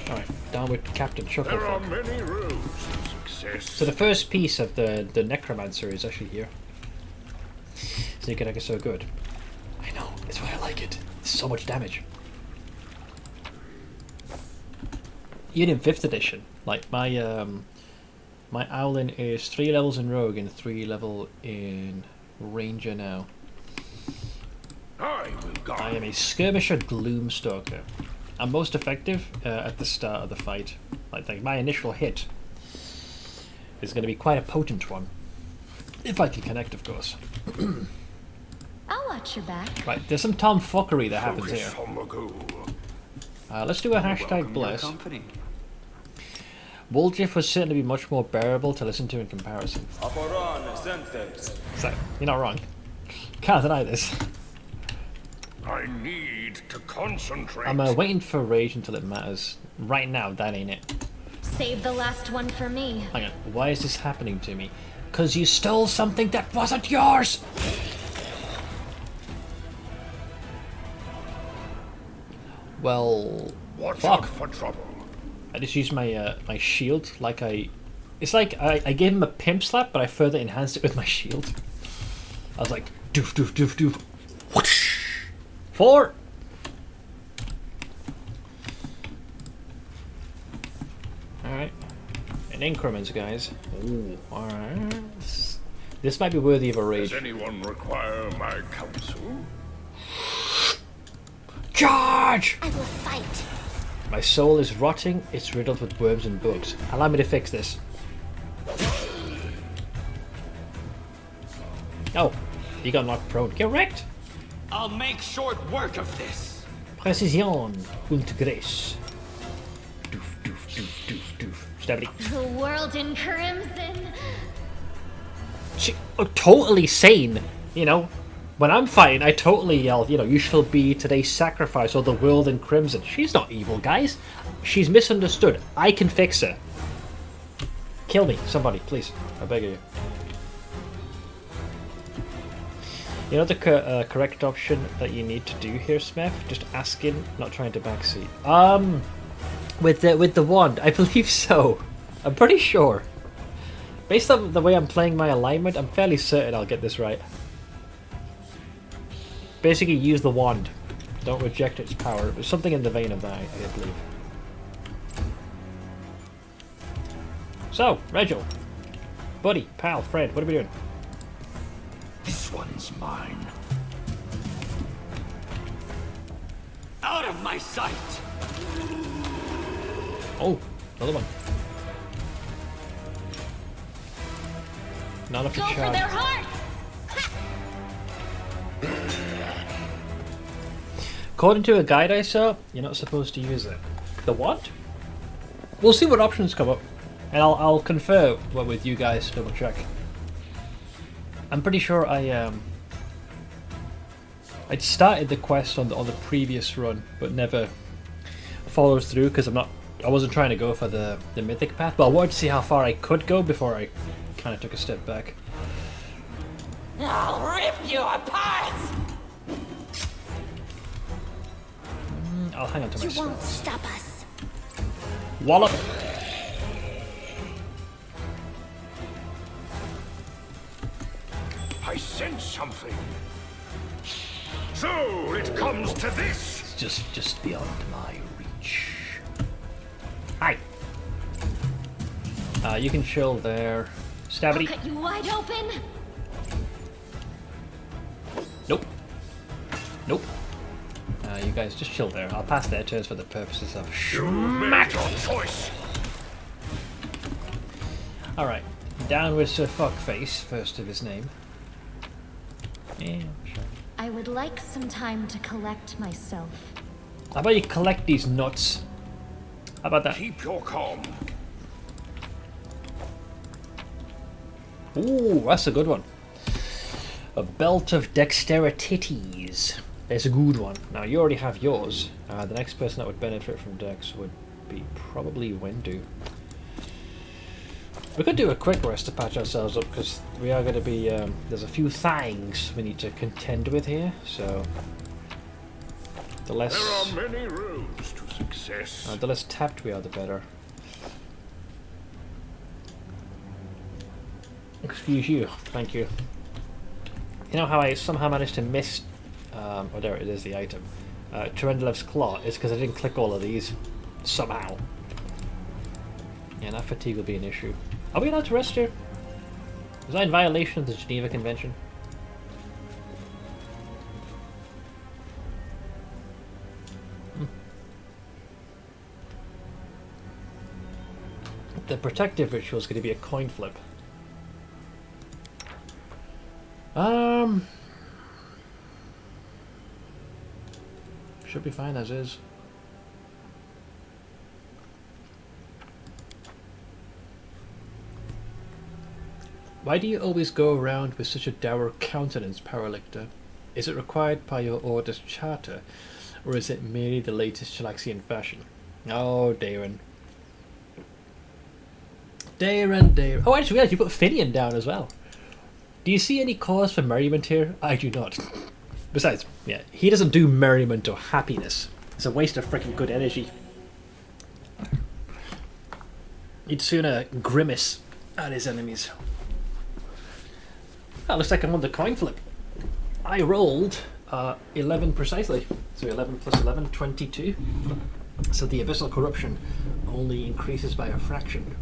Alright, down with Captain Chucklefuck. There are many roads to success. So the first piece of the Necromancer is actually here. Sneak attack is so good. I know, that's why I like it. It's so much damage. Even in 5th edition, like my Owlin is 3 levels in Rogue and 3 level in Ranger now. I am a Skirmisher Gloomstalker. I'm most effective at the start of the fight. Like my initial hit is going to be quite a potent one. If I can connect, of course. I'll watch your back. Right, there's some tomfookery that happens here. Let's do a hashtag bless. Woljif was certain to be much more bearable to listen to in comparison. So, you're not wrong. Can't deny this. I need to concentrate. I'm waiting for rage until it matters. Right now, that ain't it. Save the last one for me. Hang on, why is this happening to me? 'Cause you stole something that wasn't yours! Well, watch fuck. out for trouble. I just used my my shield like it's like I gave him a pimp slap, but I further enhanced it with my shield. I was like, doof doof doof doof. Whoosh! 4! Alright. In increments, guys. Ooh, alright. This might be worthy of a rage. Does anyone require my counsel? Charge! I will fight. My soul is rotting, it's riddled with worms and bugs. Allow me to fix this. Oh, he got knocked prone. Get wrecked! I'll make short work of this. Precision und Grace. Doof, doof, doof, doof, doof. Stabby. The world in crimson. Totally sane, you know. When I'm fighting, I totally yell, you know, you shall be today's sacrifice or the world in crimson. She's not evil, guys. She's misunderstood. I can fix her. Kill me, somebody, please. I beg of you. You know the correct option that you need to do here, Smith? Just asking, not trying to backseat. With the wand, I believe so. I'm pretty sure. Based on the way I'm playing my alignment, I'm fairly certain I'll get this right. Basically, use the wand. Don't reject its power. It's something in the vein of that, I believe. So, Regil. Buddy, pal, friend, what are we doing? This one's mine. Out of my sight! Oh, another one. Not enough to Go charge. for their hearts! According to a guide I saw, you're not supposed to use it. The what? We'll see what options come up, and I'll confer with you guys to double check. I'm pretty sure I'd started the quest on the previous run, but never followed through because I wasn't trying to go for the mythic path. But I wanted to see how far I could go before I kind of took a step back. I'll rip you apart! I'll hang on to my You spell. won't stop us. Wallop! I sense something. So it comes to this. It's just beyond my reach. Hi. You can chill there. I'll Stabby. cut you wide open. Nope. Nope. You guys just chill there. I'll pass their turns for the purposes of You made your choice. Alright, down with Sir Fuckface, first of his name. Yeah, sure. I would like some time to collect myself. How about you collect these nuts? How about that? Keep your calm. Ooh, that's a good one. A belt of dexterities. There's a good one. Now, you already have yours. The next person that would benefit from dex would be probably Wendu. We could do a quick rest to patch ourselves up, because we are going to be... there's a few things we need to contend with here, so... The less... There are many roads to success. The less tapped we are, the better. Excuse you. Thank you. You know how I somehow managed to miss... oh, there it is, the item. Trendlev's Claw. It's because I didn't click all of these. Somehow. Yeah, that fatigue will be an issue. Are we allowed to rest here? Was I in violation of the Geneva Convention? The protective ritual is going to be a coin flip. Should be fine as is. Why do you always go around with such a dour countenance, Paralictor? Is it required by your Order's charter, or is it merely the latest Chilaxian fashion? Oh, Darren. Darren. Oh, I just realised you put Finian down as well. Do you see any cause for merriment here? I do not. Besides, yeah, he doesn't do merriment or happiness. It's a waste of freaking good energy. He'd sooner grimace at his enemies. Well, looks like I'm on the coin flip. I rolled 11 precisely. So 11 plus 11, 22. So the Abyssal Corruption only increases by a fraction.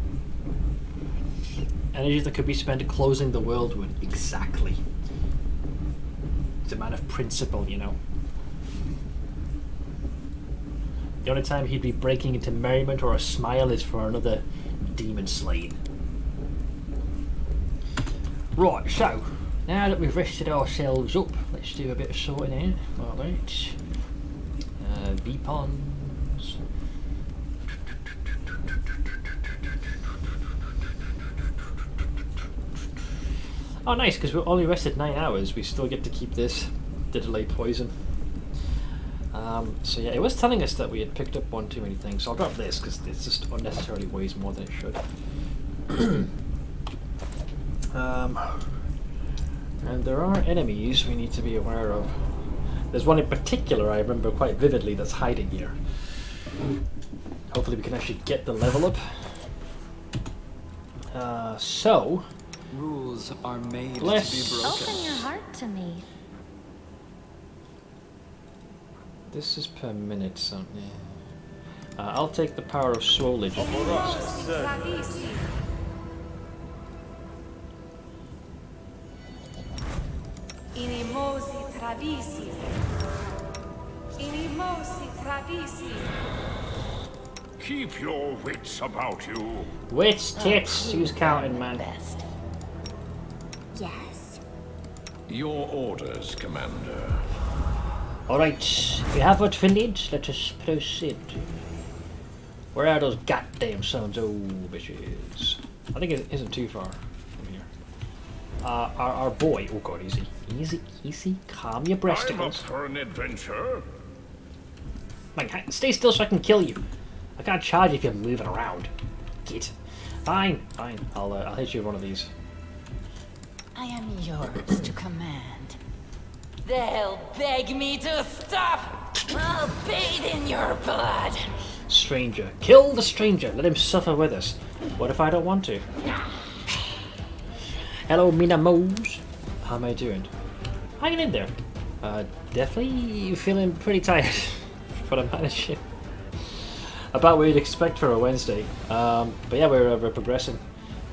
Energy that could be spent closing the world would. Exactly. It's a man of principle, you know. The only time he'd be breaking into merriment or a smile is for another demon slaying. Right, so, now that we've rested ourselves up, let's do a bit of sorting out. Alright. V-pons. Oh nice, because we're only rested 9 hours, we still get to keep this, the delay poison. So yeah, it was telling us that we had picked up one too many things, so I'll drop this because it just unnecessarily weighs more than it should. And there are enemies we need to be aware of. There's one in particular I remember quite vividly that's hiding here. Hopefully we can actually get the level up. So... Rules are made to be broken. Open your heart to me. This is per minute, so yeah. I'll take the power of Swolage. Inimosi travisi. Inimosi travisi. Keep your wits about you. Wits, tits, who's counting, man? Best. Yes. Your orders, Commander. Alright, we have what we need, let us proceed. Where are those goddamn sons of bitches? I think it isn't too far from here. Our boy, oh god, easy. Easy, calm your breasticles. I'm up for an adventure. Man, stay still so I can kill you. I can't charge if you're moving around. Git. Fine. I'll hit you with one of these. I am yours to command. They'll beg me to stop. I'll bathe in your blood. Stranger. Kill the stranger. Let him suffer with us. What if I don't want to? Hello, Mina Mose. How am I doing? Hanging in there. Definitely feeling pretty tired. But I'm managing. About what you'd expect for a Wednesday. But yeah, we're progressing.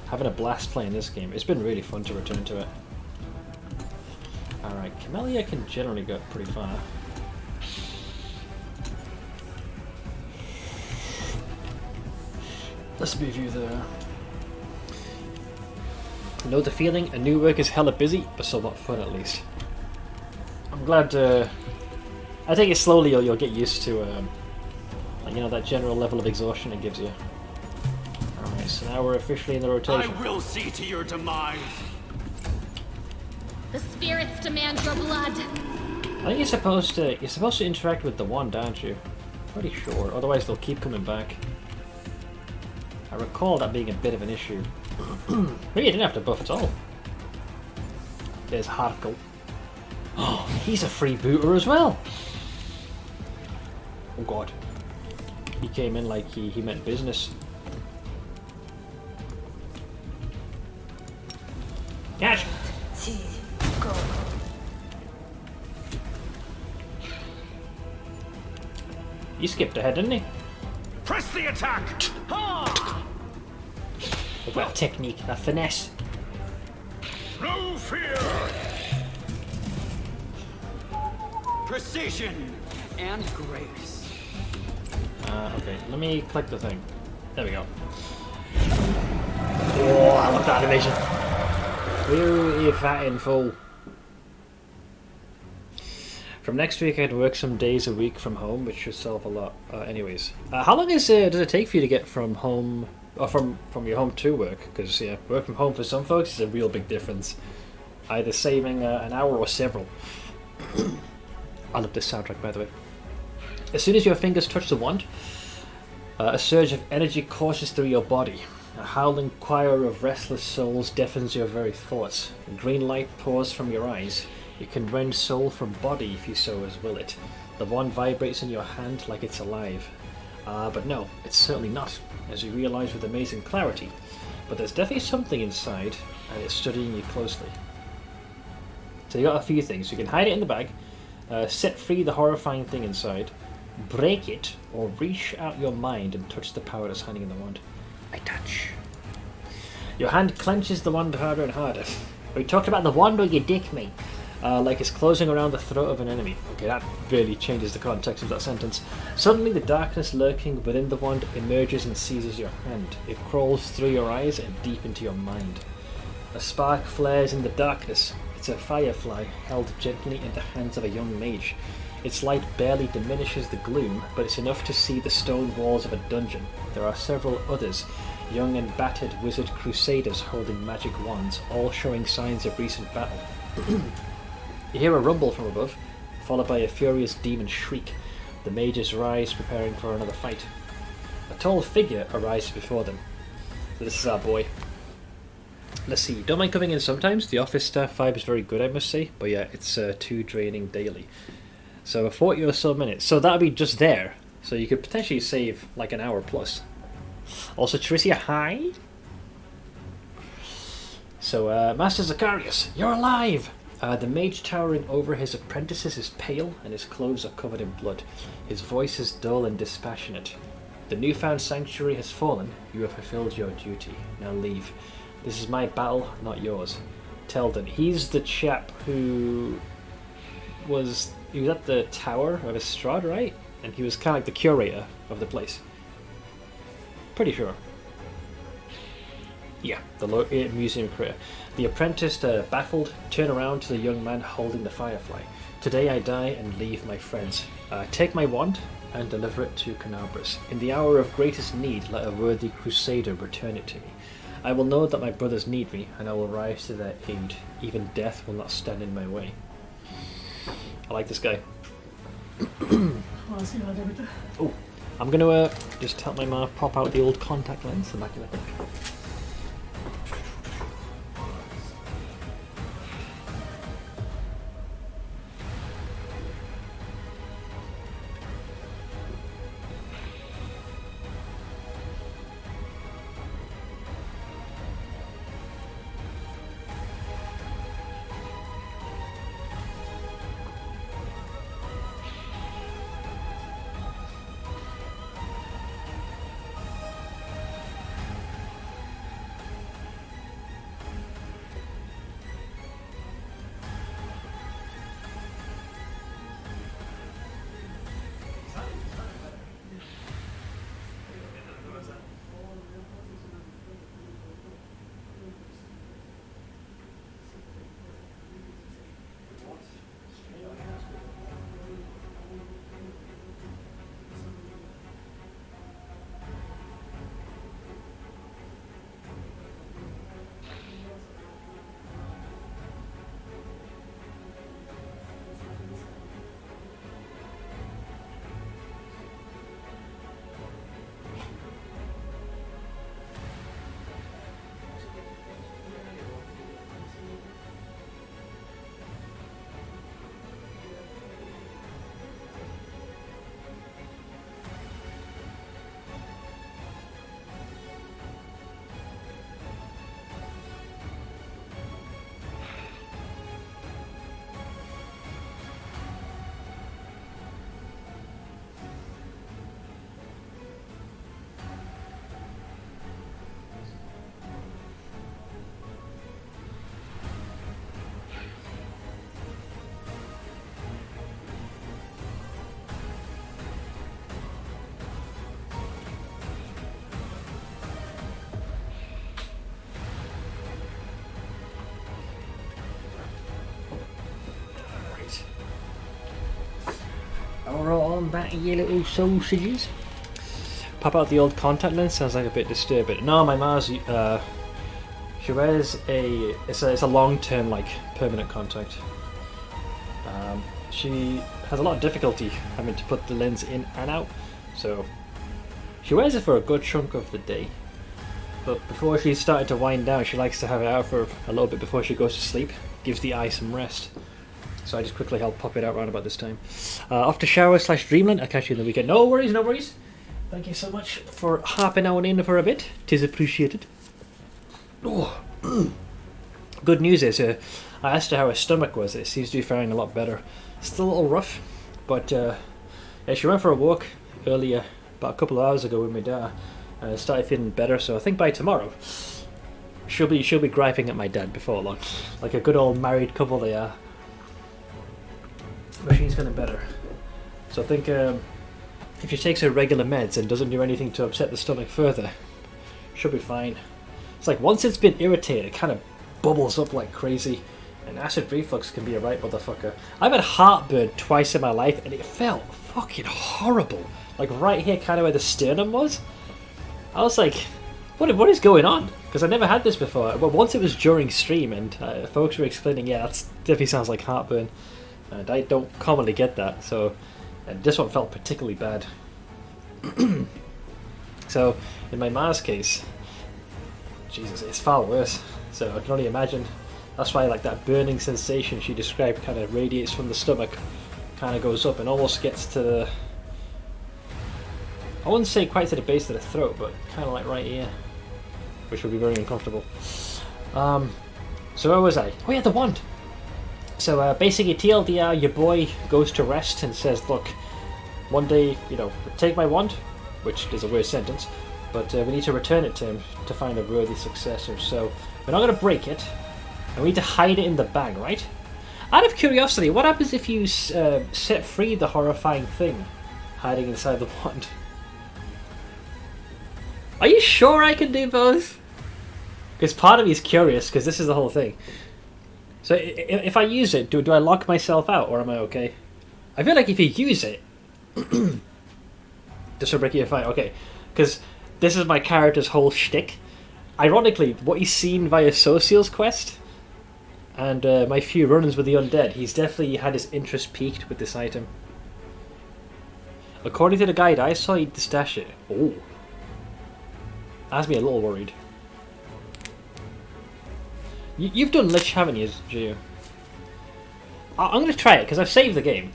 Having a blast playing this game. It's been really fun to return to it. Alright, Camellia can generally go pretty far. Let's move you there. Know the feeling? A new work is hella busy, but somewhat fun at least. I'm glad. I think slowly you'll get used to, you know, that general level of exhaustion it gives you. Alright, so now we're officially in the rotation. I will see to your demise. The spirits demand your blood. I think you're supposed to interact with the wand, aren't you? Pretty sure. Otherwise, they'll keep coming back. I recall that being a bit of an issue. Maybe you didn't have to buff at all. There's Harkle. Oh, he's a freebooter as well. Oh god. He came in like he meant business. Yes. He skipped ahead, didn't he? Press the attack! Look at that technique, that finesse. No fear! Precision and grace. Okay, let me click the thing. There we go. Oh, I love that animation. Where is that in full? From next week, I'd work some days a week from home, which should solve a lot. Anyways, how long does it take for you to get from home, or from your home to work? Because yeah, work from home for some folks is a real big difference. Either saving an hour or several. I love this soundtrack, by the way. As soon as your fingers touch the wand, a surge of energy courses through your body. A howling choir of restless souls deafens your very thoughts. Green light pours from your eyes. You can rend soul from body if you so as will it. The wand vibrates in your hand like it's alive. But no, it's certainly not, as you realise with amazing clarity. But there's definitely something inside, and it's studying you closely. So you got a few things. You can hide it in the bag, set free the horrifying thing inside, break it, or reach out your mind and touch the power that's hiding in the wand. I touch. Your hand clenches the wand harder and harder. We talked about the wand or you dick me. Like it's closing around the throat of an enemy. Okay, that really changes the context of that sentence. Suddenly the darkness lurking within the wand emerges and seizes your hand. It crawls through your eyes and deep into your mind. A spark flares in the darkness. It's a firefly held gently in the hands of a young mage. Its light barely diminishes the gloom, but it's enough to see the stone walls of a dungeon. There are several others, young and battered wizard crusaders holding magic wands, all showing signs of recent battle. You hear a rumble from above, followed by a furious demon shriek. The mages rise, preparing for another fight. A tall figure arises before them. So this is our boy. Let's see, don't mind coming in sometimes. The office staff vibe is very good, I must say. But yeah, it's too draining daily. So 40 or so minutes. So that'll be just there. So you could potentially save like an hour plus. Also, Tricia, hi! So, Master Zacharias, you're alive! The mage towering over his apprentices is pale and his clothes are covered in blood. His voice is dull and dispassionate. The newfound sanctuary has fallen. You have fulfilled your duty. Now leave. This is my battle, not yours. Telden, he's the chap who was at the Tower of Estrad, right? And he was kind of like the curator of the place. Pretty sure. Yeah, the museum curator. The apprentice, baffled, turn around to the young man holding the firefly. Today I die and leave my friends. Take my wand and deliver it to Canabras. In the hour of greatest need, let a worthy crusader return it to me. I will know that my brothers need me, and I will rise to their aid. Even death will not stand in my way. I like this guy. Oh, I'm gonna just help my ma pop out the old contact lens and back in the back. Come back, you little sausages. Pop out the old contact lens sounds like a bit disturbing. No, my Mars, she wears it's a long-term, like, permanent contact. She has a lot of difficulty having to put the lens in and out, so she wears it for a good chunk of the day. But before she started to wind down, she likes to have it out for a little bit before she goes to sleep. Gives the eye some rest. So I just quickly help pop it out around about this time. Off to shower / dreamland. I'll catch you in the weekend. No worries, no worries. Thank you so much for harping on in for a bit. 'Tis appreciated. Oh. Good news is, I asked her how her stomach was. It seems to be faring a lot better. Still a little rough, but yeah, she went for a walk earlier, about a couple of hours ago with my dad. Started feeling better, so I think by tomorrow she'll be griping at my dad before long, like a good old married couple they are. But she's feeling better, so I think if she takes her regular meds and doesn't do anything to upset the stomach further, she'll be fine. It's like once it's been irritated, it kind of bubbles up like crazy, and acid reflux can be a right motherfucker. I've had heartburn twice in my life, and it felt fucking horrible. Like right here, kind of where the sternum was. I was like, what is going on? Because I never had this before. But once it was during stream, and folks were explaining, yeah, that definitely sounds like heartburn. And I don't commonly get that, so this one felt particularly bad. So, in my Ma's case, Jesus, it's far worse. So I can only imagine. That's why, like, that burning sensation she described kind of radiates from the stomach, kind of goes up and almost gets to the, I wouldn't say quite to the base of the throat, but kind of like right here, which would be very uncomfortable. So where was I? Oh yeah, the wand. So basically TLDR, your boy goes to rest and says, look, one day, you know, take my wand, which is a weird sentence, but we need to return it to him to find a worthy successor. So we're not going to break it, and we need to hide it in the bag, right? Out of curiosity, what happens if you set free the horrifying thing hiding inside the wand? Are you sure I can do both? Because part of me is curious, because this is the whole thing. So if I use it, do I lock myself out, or am I okay? I feel like if you use it, just to break your fight, okay, because this is my character's whole shtick. Ironically, what he's seen via Social's quest, and my few run-ins with the undead, he's definitely had his interest piqued with this item. According to the guide I saw, he'd stash it. Oh. Has me a little worried. You've done Lich, haven't you, Gio? I'm going to try it, because I've saved the game.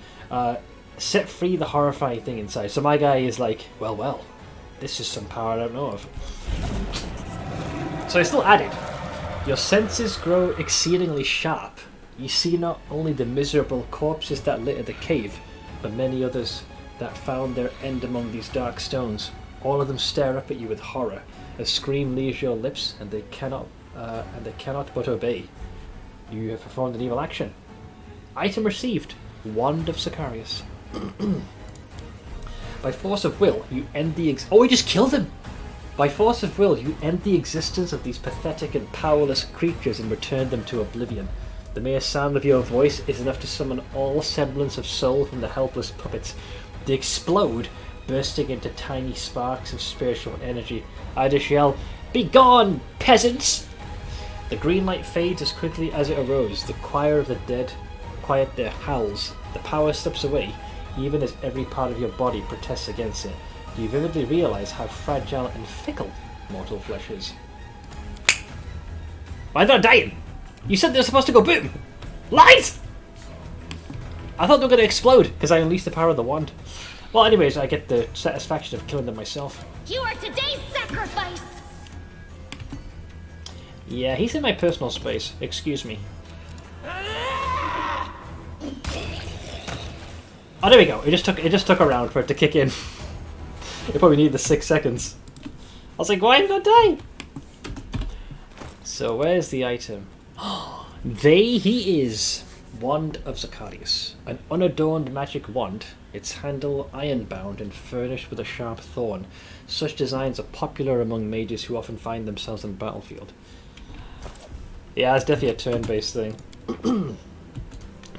Set free the horrifying thing inside. So my guy is like, well, this is some power I don't know of. So I still added. Your senses grow exceedingly sharp. You see not only the miserable corpses that litter the cave, but many others that found their end among these dark stones. All of them stare up at you with horror. A scream leaves your lips, and they cannot but obey. You have performed an evil action. Item received: Wand of Sicarius. By force of will, you end the oh, we just killed him! By force of will, you end the existence of these pathetic and powerless creatures and return them to oblivion. The mere sound of your voice is enough to summon all semblance of soul from the helpless puppets. They explode, bursting into tiny sparks of spiritual energy. I just yell, "Be gone, peasants!" The green light fades as quickly as it arose. The choir of the dead quiet their howls. The power slips away, even as every part of your body protests against it. You vividly realize how fragile and fickle mortal flesh is. Why are they not dying? You said they were supposed to go boom! Lies! I thought they were going to explode because I unleashed the power of the wand. Well, anyways, I get the satisfaction of killing them myself. You are today's sacrifice! Yeah, he's in my personal space. Excuse me. Oh, there we go. It just took a round for it to kick in. It probably needed the 6 seconds. I was like, why did I die? So where's the item? He is Wand of Sicarius, an unadorned magic wand. Its handle iron-bound and furnished with a sharp thorn. Such designs are popular among mages who often find themselves on the battlefield. Yeah, it's definitely a turn-based thing.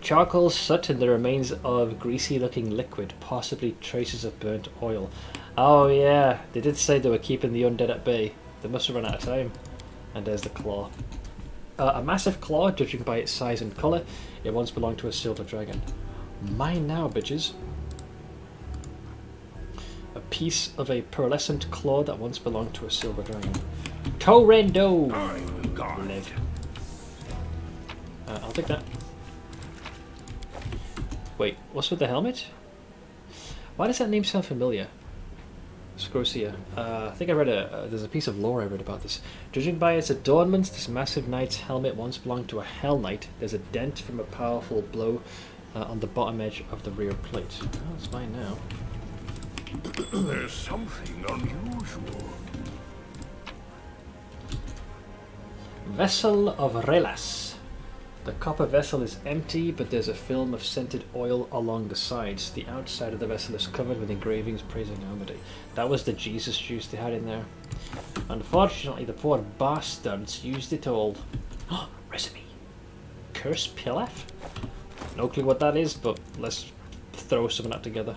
Charcoal, soot, and the remains of greasy-looking liquid, possibly traces of burnt oil. Oh yeah, they did say they were keeping the undead at bay. They must have run out of time. And there's the claw. A massive claw, judging by its size and colour, it once belonged to a silver dragon. Mine now, bitches. A piece of a pearlescent claw that once belonged to a silver dragon. Torrendo! Live. I'll take that. Wait, what's with the helmet? Why does that name sound familiar? Scrocia. I think I read there's a piece of lore I read about this. Judging by its adornments, this massive knight's helmet once belonged to a Hell Knight. There's a dent from a powerful blow on the bottom edge of the rear plate. Oh, it's mine now. There's something unusual. Vessel of Relas. The copper vessel is empty, but there's a film of scented oil along the sides. The outside of the vessel is covered with engravings praising Normandy. That was the Jesus juice they had in there. Unfortunately, the poor bastards used it all. Recipe. Curse Pilaf? No clue what that is, but let's throw some of that together.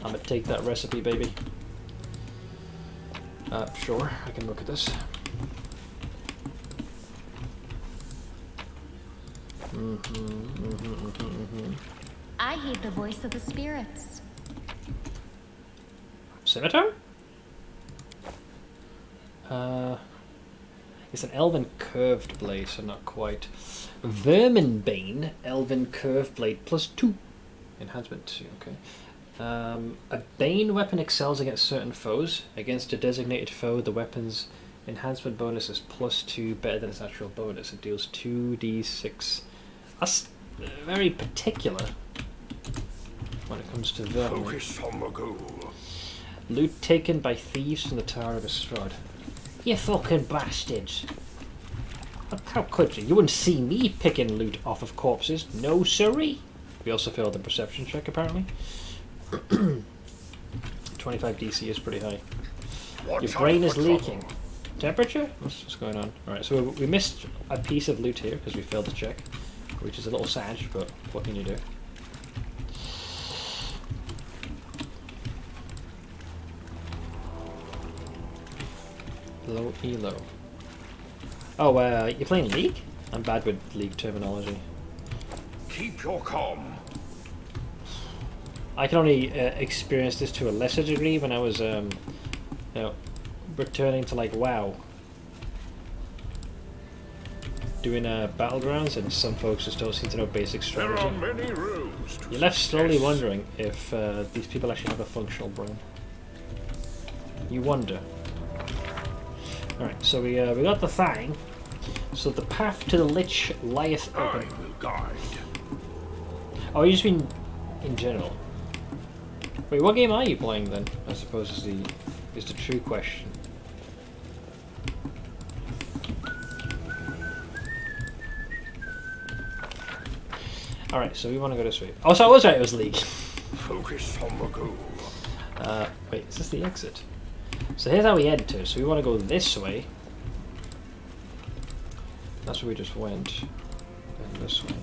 I'm gonna take that recipe, baby. Sure, I can look at this. I hate the voice of the spirits. Scimitar? It's an elven curved blade, so not quite. Verminbane, elven curved blade, +2. Enhancement 2, okay. A Bane weapon excels against certain foes. Against a designated foe, the weapon's enhancement bonus is +2, better than its actual bonus. It deals 2d6. That's very particular when it comes to vermin. Focus on the goal. Loot taken by thieves from the Tower of Estrad. You fucking bastards! How could you? You wouldn't see me picking loot off of corpses. No siree! We also failed the perception check, apparently. 25 DC is pretty high. Your brain is leaking. Temperature? What's going on? Alright, so we missed a piece of loot here because we failed to check, which is a little sad, but what can you do? Low elo. Oh, you're playing League? I'm bad with League terminology. Keep your calm. I can only experience this to a lesser degree when I was, returning to like WoW, doing battlegrounds, and some folks just don't seem to know basic strategy. There are many roads to You're left slowly success. wondering if these people actually have a functional brain. You wonder. Alright, so we got the thing. So the path to the Lich lieth open. I will guide. Oh, you just mean in general. Wait, what game are you playing then? I suppose is the true question. Alright, so we want to go this way. Oh, so I was right, it was League. Focus on the goal. Wait, is this the exit? So here's how we enter. So we want to go this way. That's where we just went. And this way.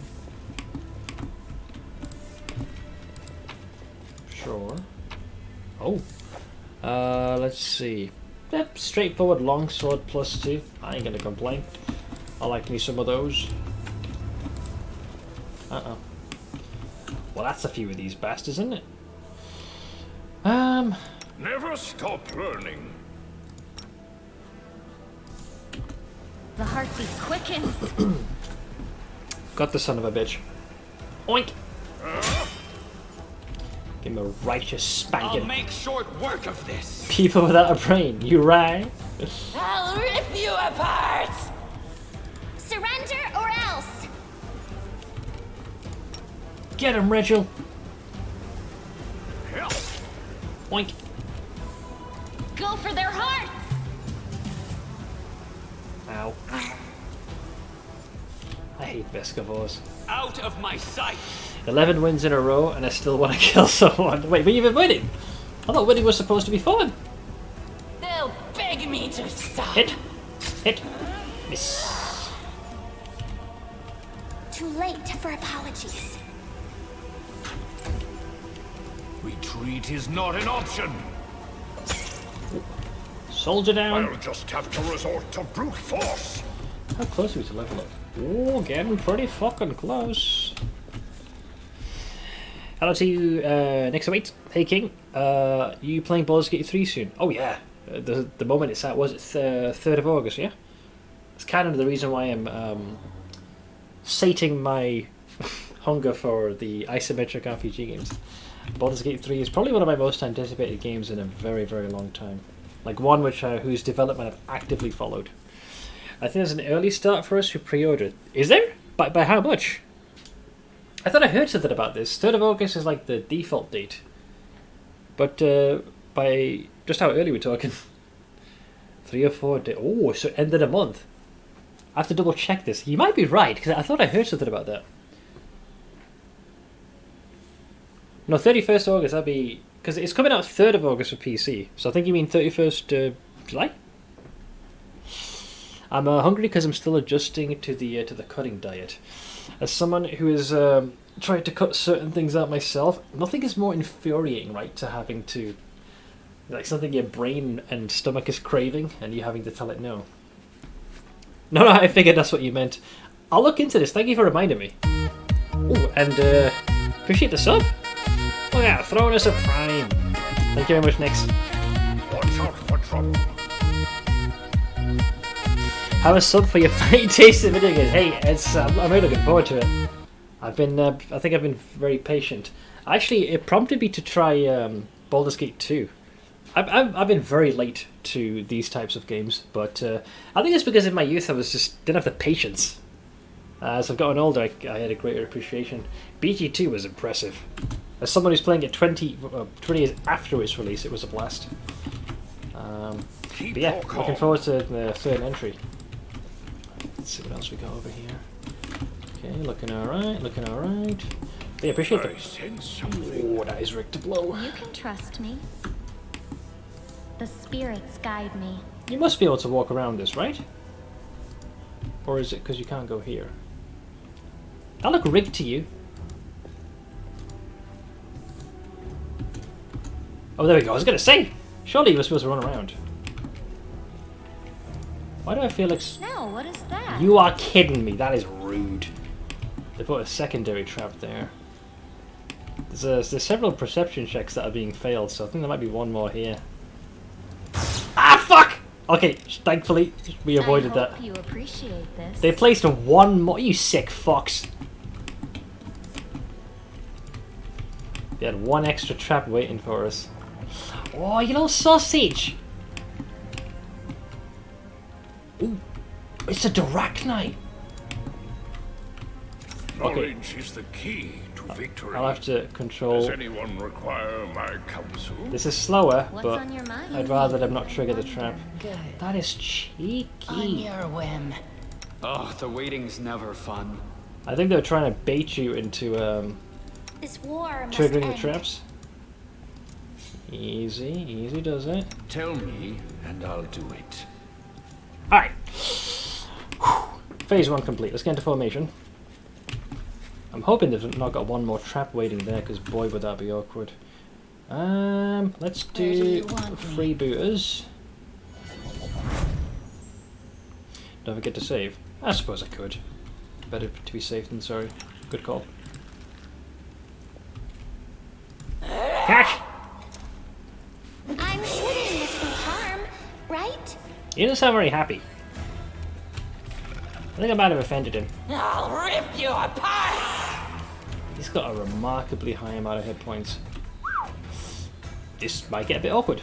Sure. Oh. Let's see. Yep, straightforward longsword +2. I ain't gonna complain. I like me some of those. Uh-oh. Well, that's a few of these bastards, isn't it? Never stop learning. The heartbeat quickens. Got the son of a bitch. Oink! Give him a righteous spanking. I'll make short work of this. People without a brain, you right? I'll rip you apart! Surrender or else! Get him, Rachel! Oink! Go for their hearts! Ow. I hate Vescavores. Out of my sight. 11 wins in a row, and I still want to kill someone. Wait, but you've been winning! I thought winning was supposed to be fun! They'll beg me to stop. Hit! Hit! Miss! too late for apologies. Retreat is not an option. Soldier down. I'll just have to resort to brute force. How close are we to level up? Oh, getting pretty fucking close. Hello to you, next await. Hey King, you playing Baldur's Gate 3 soon? Oh yeah, the moment it's at, was it 3rd of August, yeah? It's kind of the reason why I'm sating my hunger for the isometric RPG games. Baldur's Gate 3 is probably one of my most anticipated games in a very, very long time. Like one which whose development I've actively followed. I think there's an early start for us who pre-ordered. Is there? By how much? I thought I heard something about this. 3rd of August is like the default date. But by just how early we're talking? 3 or 4 days. Oh, so end of the month. I have to double check this. You might be right, because I thought I heard something about that. No, 31st August, that'd be... Because it's coming out 3rd of August for PC. So I think you mean 31st July? I'm hungry because I'm still adjusting to the cutting diet. As someone who is trying to cut certain things out myself, nothing is more infuriating, right, to having to... Like something your brain and stomach is craving, and you having to tell it no. No, I figured that's what you meant. I'll look into this. Thank you for reminding me. Oh, and appreciate the sub. Oh yeah, throwing us a prime. Thank you very much, Nix. Watch out for trouble. Have a sub for your funny taste in video games. Hey, it's I'm really looking forward to it. I think I've been very patient. Actually, it prompted me to try Baldur's Gate 2. I've been very late to these types of games, but I think it's because in my youth I didn't have the patience. As I've gotten older, I had a greater appreciation. BG2 was impressive. As someone who's playing it 20 years after its release, it was a blast. But yeah, looking forward to the 3rd entry. Let's see what else we got over here. Okay, looking alright, looking alright. Yeah, appreciate that. Oh, that is Rick to blow. You can trust me. The spirits guide me. You must be able to walk around this, right? Or is it because you can't go here? That look rigged to you. Oh, there we go. I was going to say, surely you were supposed to run around. Why do I feel like... No, what is that? You are kidding me. That is rude. They put a secondary trap there. There's several perception checks that are being failed, so I think there might be one more here. Ah, fuck! Okay, thankfully, we avoided that. I hope you appreciate this. They placed one more... You sick fox. They had one extra trap waiting for us. Oh, you little sausage! Ooh, it's a Darachnite! Knowledge is the key to victory. I'll have to control... Does anyone require my counsel? This is slower, What's but on your mind? I'd rather them not trigger the trap. Good. That is cheeky. On your whim. Oh, the waiting's never fun. I think they're trying to bait you into This war must triggering the end. traps. Easy does it. Tell me, and I'll do it. Alright. Phase 1 complete. Let's get into formation. I'm hoping they've not got one more trap waiting there, because boy would that be awkward. Let's do freebooters. Don't forget to save. I suppose I could. Better to be safe than sorry. Good call. Catch! I'm sure they mean us no harm, right? He doesn't sound very happy. I think I might have offended him. I'll rip you apart! He's got a remarkably high amount of hit points. This might get a bit awkward.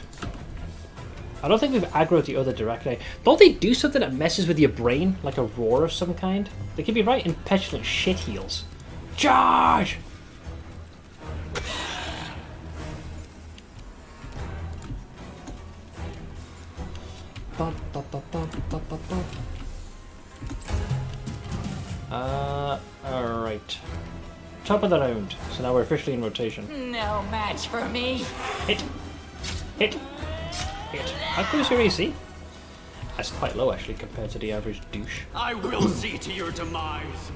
I don't think we've aggroed the other Darachnite. Don't they do something that messes with your brain? Like a roar of some kind? They can be right in petulant shit heels. Charge! Alright. Top of the round. So now we're officially in rotation. No match for me. Hit. Hit. Hit. How good is your AC? That's quite low actually compared to the average douche. I will see to your demise.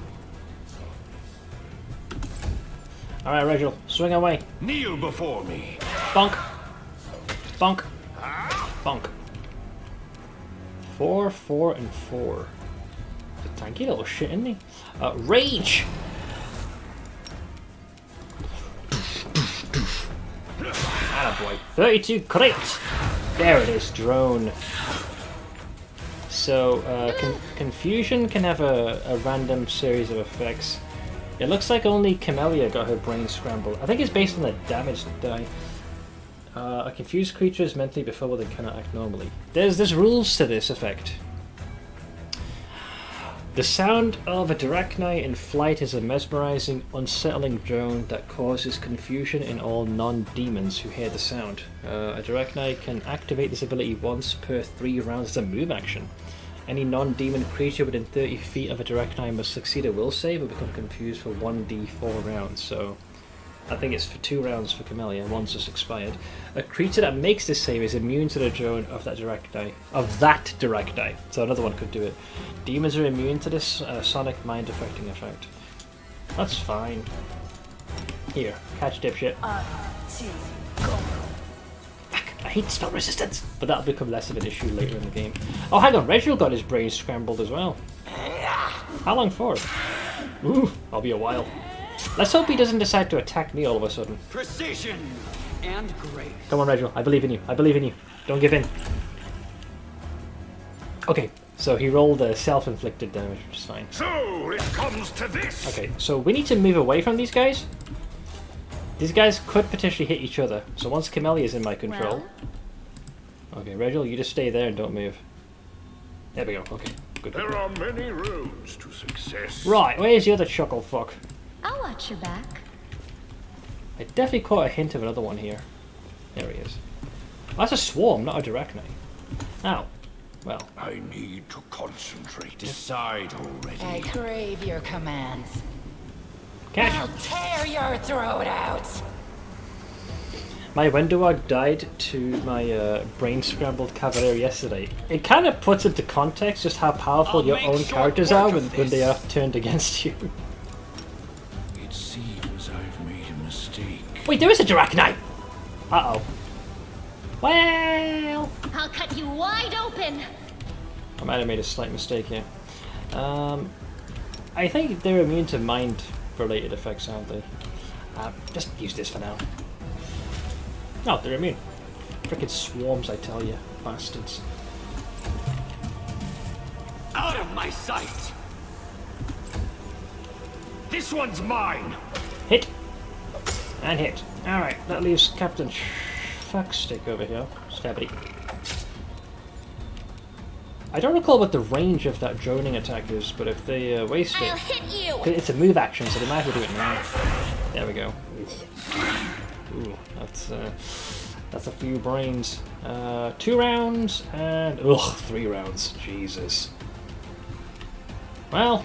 Alright, Reginald, swing away. Kneel before me. Bonk. Bonk. Bonk. 4, 4, and 4. It's a tanky little shit, isn't he? Rage! Attaboy. 32 crit! There it is, drone. So, Confusion can have a random series of effects. It looks like only Camellia got her brain scrambled. I think it's based on the damage die. A confused creature is mentally befuddled and cannot act normally. There's rules to this effect. The sound of a Drachnai in flight is a mesmerizing, unsettling drone that causes confusion in all non-demons who hear the sound. A Drachnai can activate this ability once per 3 rounds as a move action. Any non-demon creature within 30 feet of a Drachnai must succeed a will save or become confused for 1d4 rounds. So, I think it's for 2 rounds for Camellia, one's just expired. A creature that makes this save is immune to the drone of that Drachnai. So another one could do it. Demons are immune to this sonic mind affecting effect. That's fine. Here, catch dipshit. Fuck, I hate spell resistance! But that'll become less of an issue later in the game. Oh, hang on, Reginald got his brain scrambled as well. How long for? Ooh, I'll be a while. Let's hope he doesn't decide to attack me all of a sudden. Precision and grace. Come on, Reginald. I believe in you. I believe in you. Don't give in. Okay, so he rolled a self-inflicted damage, which is fine. So it comes to this. Okay, so we need to move away from these guys. These guys could potentially hit each other. So once Camellia is in my control. Okay, Reginald, you just stay there and don't move. There we go. Okay, good. There are many roads to success. Right, where's the other chuckle fuck? I'll watch your back. I definitely caught a hint of another one here. There he is. Oh, that's a swarm, not a Drachnai. Ow. Well. I need to concentrate. Decide already. I crave your commands. Catch. I'll tear your throat out. My Wendowag died to my brain scrambled cavalier yesterday. It kind of puts into context just how powerful your own characters are when they are turned against you. It seems I've made a mistake. Wait, there is a Drachnai! Uh-oh. Well... I'll cut you wide open! I might have made a slight mistake here. I think they're immune to mind-related effects, aren't they? Just use this for now. No, they're immune. Frickin' swarms, I tell you, bastards. Out of my sight! This one's mine! Hit! And hit. Alright, that leaves Captain Fuckstick over here. Stabby. I don't recall what the range of that droning attack is, but if they waste it... I'll hit you! It's a move action, so they might have to do it now. There we go. Ooh, that's a few brains. 2 rounds, and... Ugh, 3 rounds. Jesus. Well,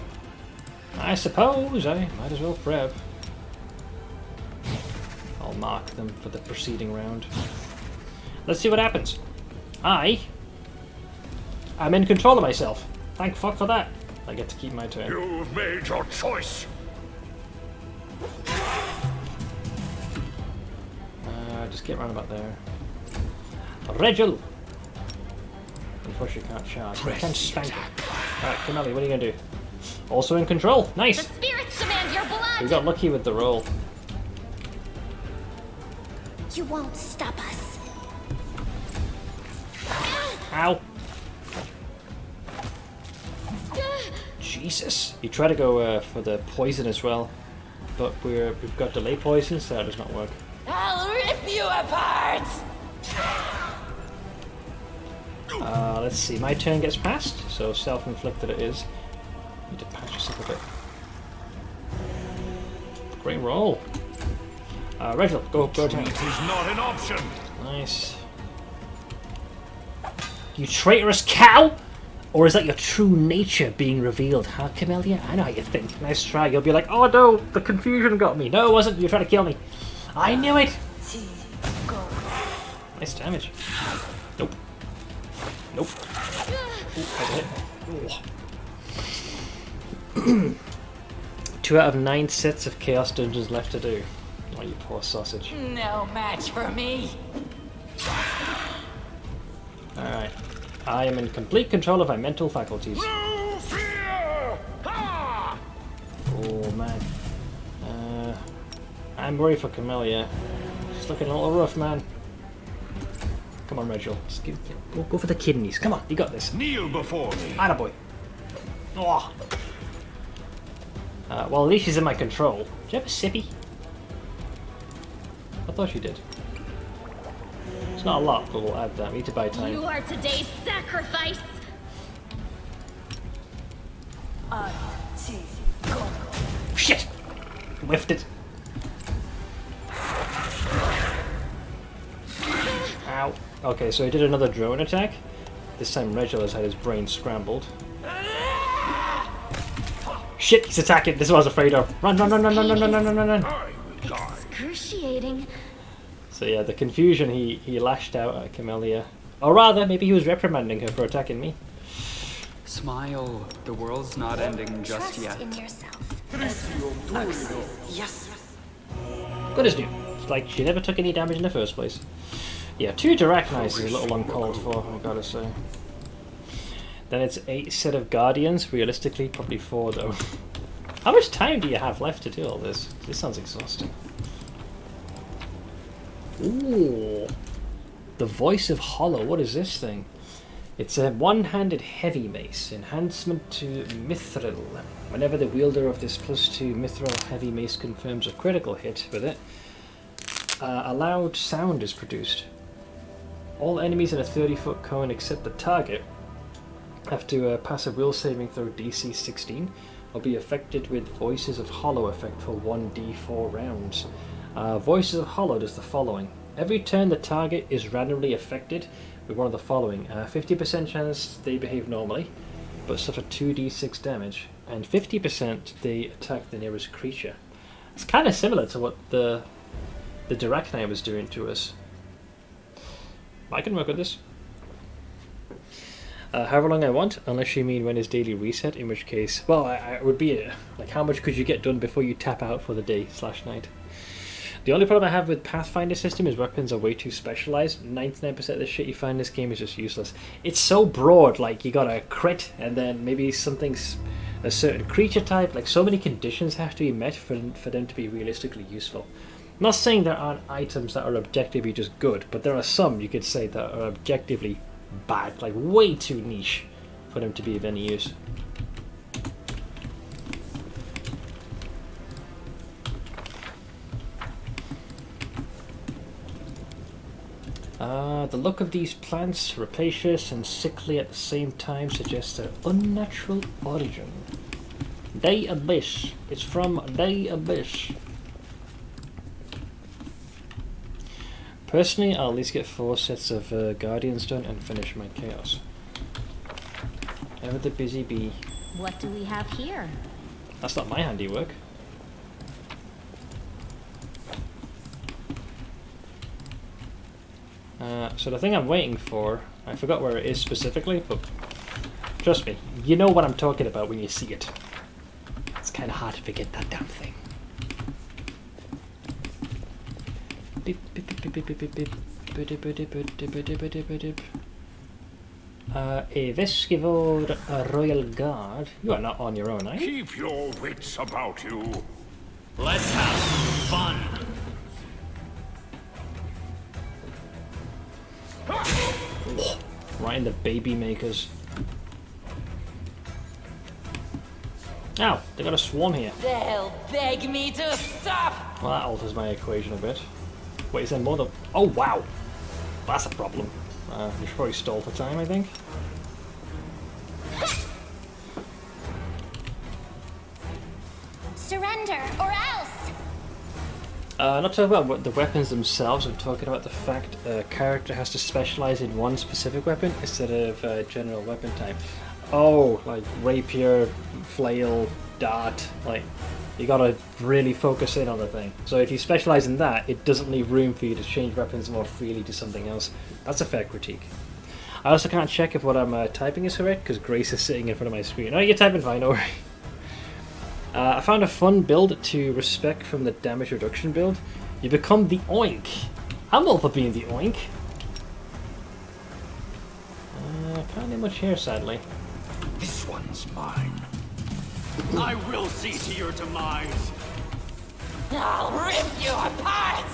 I suppose I might as well prep. I'll mark them for the preceding round. Let's see what happens. I'm in control of myself. Thank fuck for that. I get to keep my turn. You've made your choice. Just get round about there. Regil! Unfortunately, you can't charge. You can spank it. Alright, Camellia, what are you gonna do? Also in control. Nice! The spirits demand your blood! We got lucky with the roll. You won't stop us. Ow! Jesus! You try to go for the poison as well, but we've got delay poison, so that does not work. I'll rip you apart! Let's see, my turn gets passed, so self-inflicted it is. Need to patch yourself a bit. Great roll. Reginald, go down. It is not an option. Nice. You traitorous cow! Or is that your true nature being revealed, huh, Camellia? I know how you think. Nice try. You'll be like, oh no, the confusion got me. No, it wasn't. You're trying to kill me. I knew it! Nice damage. Nope. Nope. Ooh, 2 out of 9 sets of Chaos Dungeons left to do. Oh, you poor sausage. No match for me. Alright. I am in complete control of my mental faculties. No fear! Ha! Oh, man. I'm worried for Camellia. She's looking a little rough, man. Come on, Reginald. Just go for the kidneys. Come on, you got this. Kneel before me. Attaboy. Oh. Well, at least she's in my control. Do you have a sippy? I thought you did. It's not a lot, but we'll add that. We need to buy time. You are today's sacrifice. Shit! Whiffed it. Ow. Okay, so he did another drone attack. This time Reginald has had his brain scrambled. Shit, he's attacking. This is what I was afraid of. Run, run, run, run, run, run, run, run, run, run. Excruciating. So yeah, the confusion, he lashed out at Camellia. Or rather, maybe he was reprimanding her for attacking me. Smile. The world's not ending just Trust yet. in yourself. Yes. Good as new. It's like she never took any damage in the first place. Yeah, 2 direct knives is a little uncalled for, I gotta say. Then it's 8 set of guardians. Realistically, probably 4 though. How much time do you have left to do all this? This sounds exhausting. Ooh, the voice of Hollow. What is this thing? It's a one-handed heavy mace, enhancement to Mithril. Whenever the wielder of this +2 Mithril heavy mace confirms a critical hit with it, a loud sound is produced. All enemies in a 30-foot cone except the target have to pass a will saving throw DC 16 or be affected with Voices of Hollow effect for 1d4 rounds. Voices of Hollow does the following. Every turn the target is randomly affected with one of the following. 50% chance they behave normally, but suffer 2d6 damage, and 50% they attack the nearest creature. It's kind of similar to what the Direct Knight was doing to us. I can work with this. However long I want, unless you mean when is daily reset, in which case, well, it would be like how much could you get done before you tap out for the day/night. The only problem I have with Pathfinder system is weapons are way too specialized. 99% of the shit you find in this game is just useless. It's so broad, like you got a crit and then maybe something's a certain creature type, like so many conditions have to be met for them to be realistically useful. I'm not saying there aren't items that are objectively just good, but there are some you could say that are objectively bad, like way too niche for them to be of any use. The look of these plants, rapacious and sickly at the same time, suggests their unnatural origin. Day Abyss. It's from Day Abyss. Personally, I'll at least get 4 sets of Guardians done and finish my Chaos. Ever the busy bee. What do we have here? That's not my handiwork. So the thing I'm waiting for, I forgot where it is specifically, but trust me, you know what I'm talking about when you see it. It's kind of hard to forget that damn thing. A Vescivore Royal Guard. You are not on your own, are you? Keep your wits about you. Let's have fun. Right in the baby makers. Ow, they got a swarm here. They'll beg me to stop. Well, that alters my equation a bit. Wait, is there more than... Oh, wow. That's a problem. We should probably stall for time, I think. Surrender, or else! Not talking about the weapons themselves, I'm talking about the fact a character has to specialize in one specific weapon instead of general weapon type. Oh, like rapier, flail, dart, like you gotta really focus in on the thing. So if you specialize in that, it doesn't leave room for you to change weapons more freely to something else. That's a fair critique. I also can't check if what I'm typing is correct because Grace is sitting in front of my screen. Oh, you're typing fine, don't worry. I found a fun build to respec from the damage reduction build. You become the Oink. I'm all for being the Oink. Can't do much here, sadly. This one's mine. I will see to your demise. I'll rip you apart!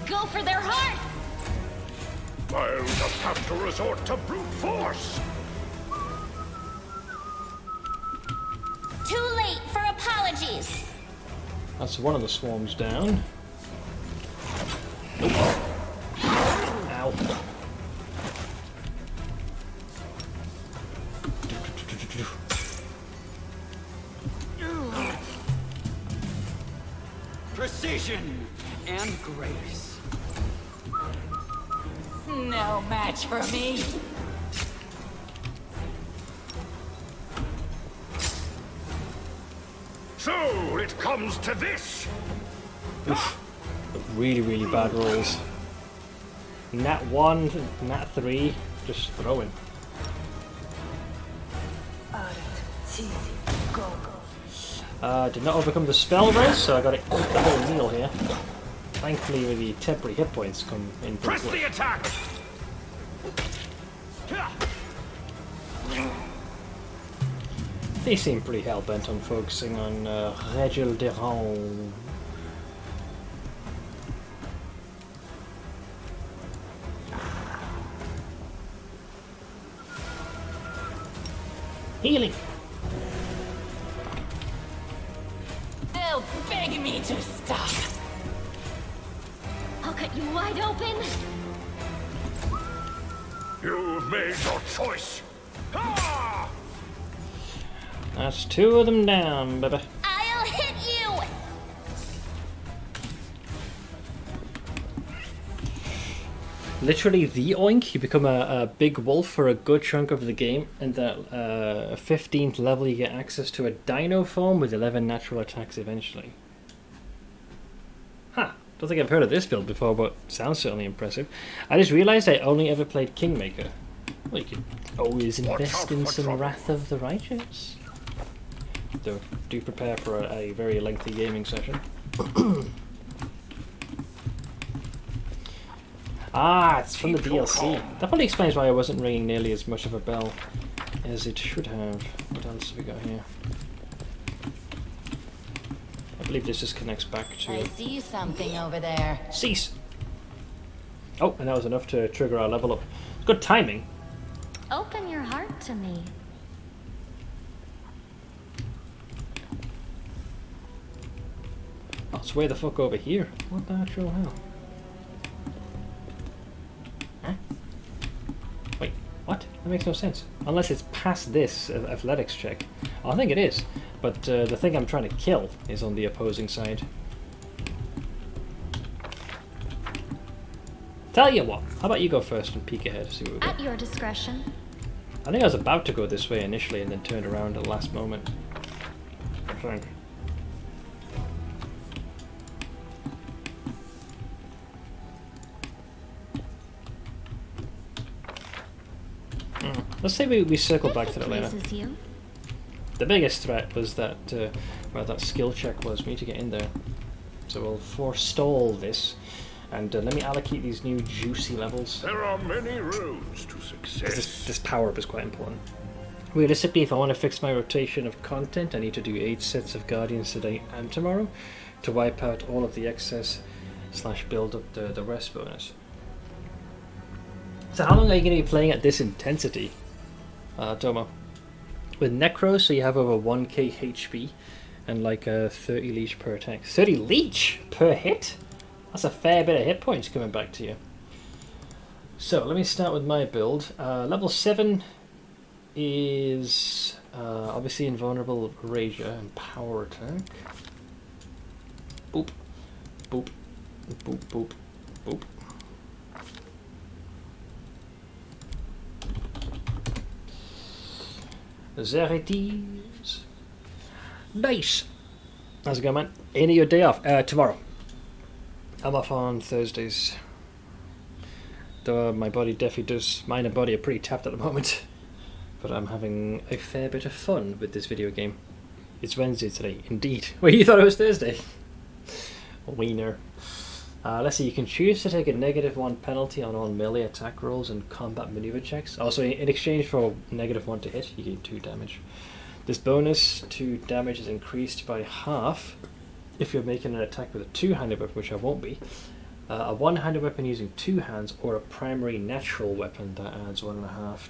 Go for their hearts! I'll just have to resort to brute force. Too late for apologies. That's one of the swarms down. Nope. Ow. Precision and grace. No match for me. So it comes to this. Oof. Really, really bad rolls. Nat 1, Nat 3, just throwing. Did not overcome the spell res, so I got to eat the whole meal here. Thankfully, with the temporary hit points come in. Press the attack. They seem pretty hell-bent on focusing on Regil Deron. Healing! They'll beg me to stop. I'll cut you wide open. You've made your choice. Ah! That's 2 of them down, baby. I'll hit you. Literally the Oink. You become a big wolf for a good chunk of the game, and that 15th level you get access to a dino form with 11 natural attacks eventually. Huh. Don't think I've heard of this build before, but sounds certainly impressive. I just realised I only ever played Kingmaker. Well, you could always invest in some Wrath of the Righteous. Though, do prepare for a very lengthy gaming session. Ah, it's from the DLC. That probably explains why I wasn't ringing nearly as much of a bell as it should have. What else have we got here? I believe this just connects back to... I see something over there. Cease! Oh, and that was enough to trigger our level up. Good timing. Open your heart to me. Oh, it's way the fuck over here. What the actual hell? Huh? Wait, what? That makes no sense. Unless it's past this athletics check. Oh, I think it is. But the thing I'm trying to kill is on the opposing side. Tell you what, how about you go first and peek ahead, see what we got. At your discretion. I think I was about to go this way initially and then turned around at the last moment. I think. Let's say we circle back to that later. You. The biggest threat was that well, that skill check was. We need to get in there. So we'll forestall this. And let me allocate these new juicy levels. There are many roads to success. This power-up is quite important. Realistically, if I want to fix my rotation of content, I need to do 8 sets of Guardians today and tomorrow to wipe out all of the excess / build up the rest bonus. So how long are you going to be playing at this intensity, Tomo? With Necro, so you have over 1k HP and like 30 leech per attack. 30 leech per hit? That's a fair bit of hit points coming back to you. So let me start with my build. Level 7 is obviously invulnerable Rager and power attack. Boop, boop, boop, boop, boop. There it is. Nice. How's it going, man? Any of your day off? Tomorrow. I'm off on Thursdays. Though my body definitely does. Mind and body are pretty tapped at the moment. But I'm having a fair bit of fun with this video game. It's Wednesday today, indeed. Well, you thought it was Thursday. Wiener. Let's see, you can choose to take a -1 penalty on all melee attack rolls and combat maneuver checks. Also, in exchange for -1 to hit, you gain 2 damage. This bonus to damage is increased by half if you're making an attack with a 2-handed weapon, which I won't be. A 1-handed weapon using 2 hands, or a primary natural weapon that adds 1.5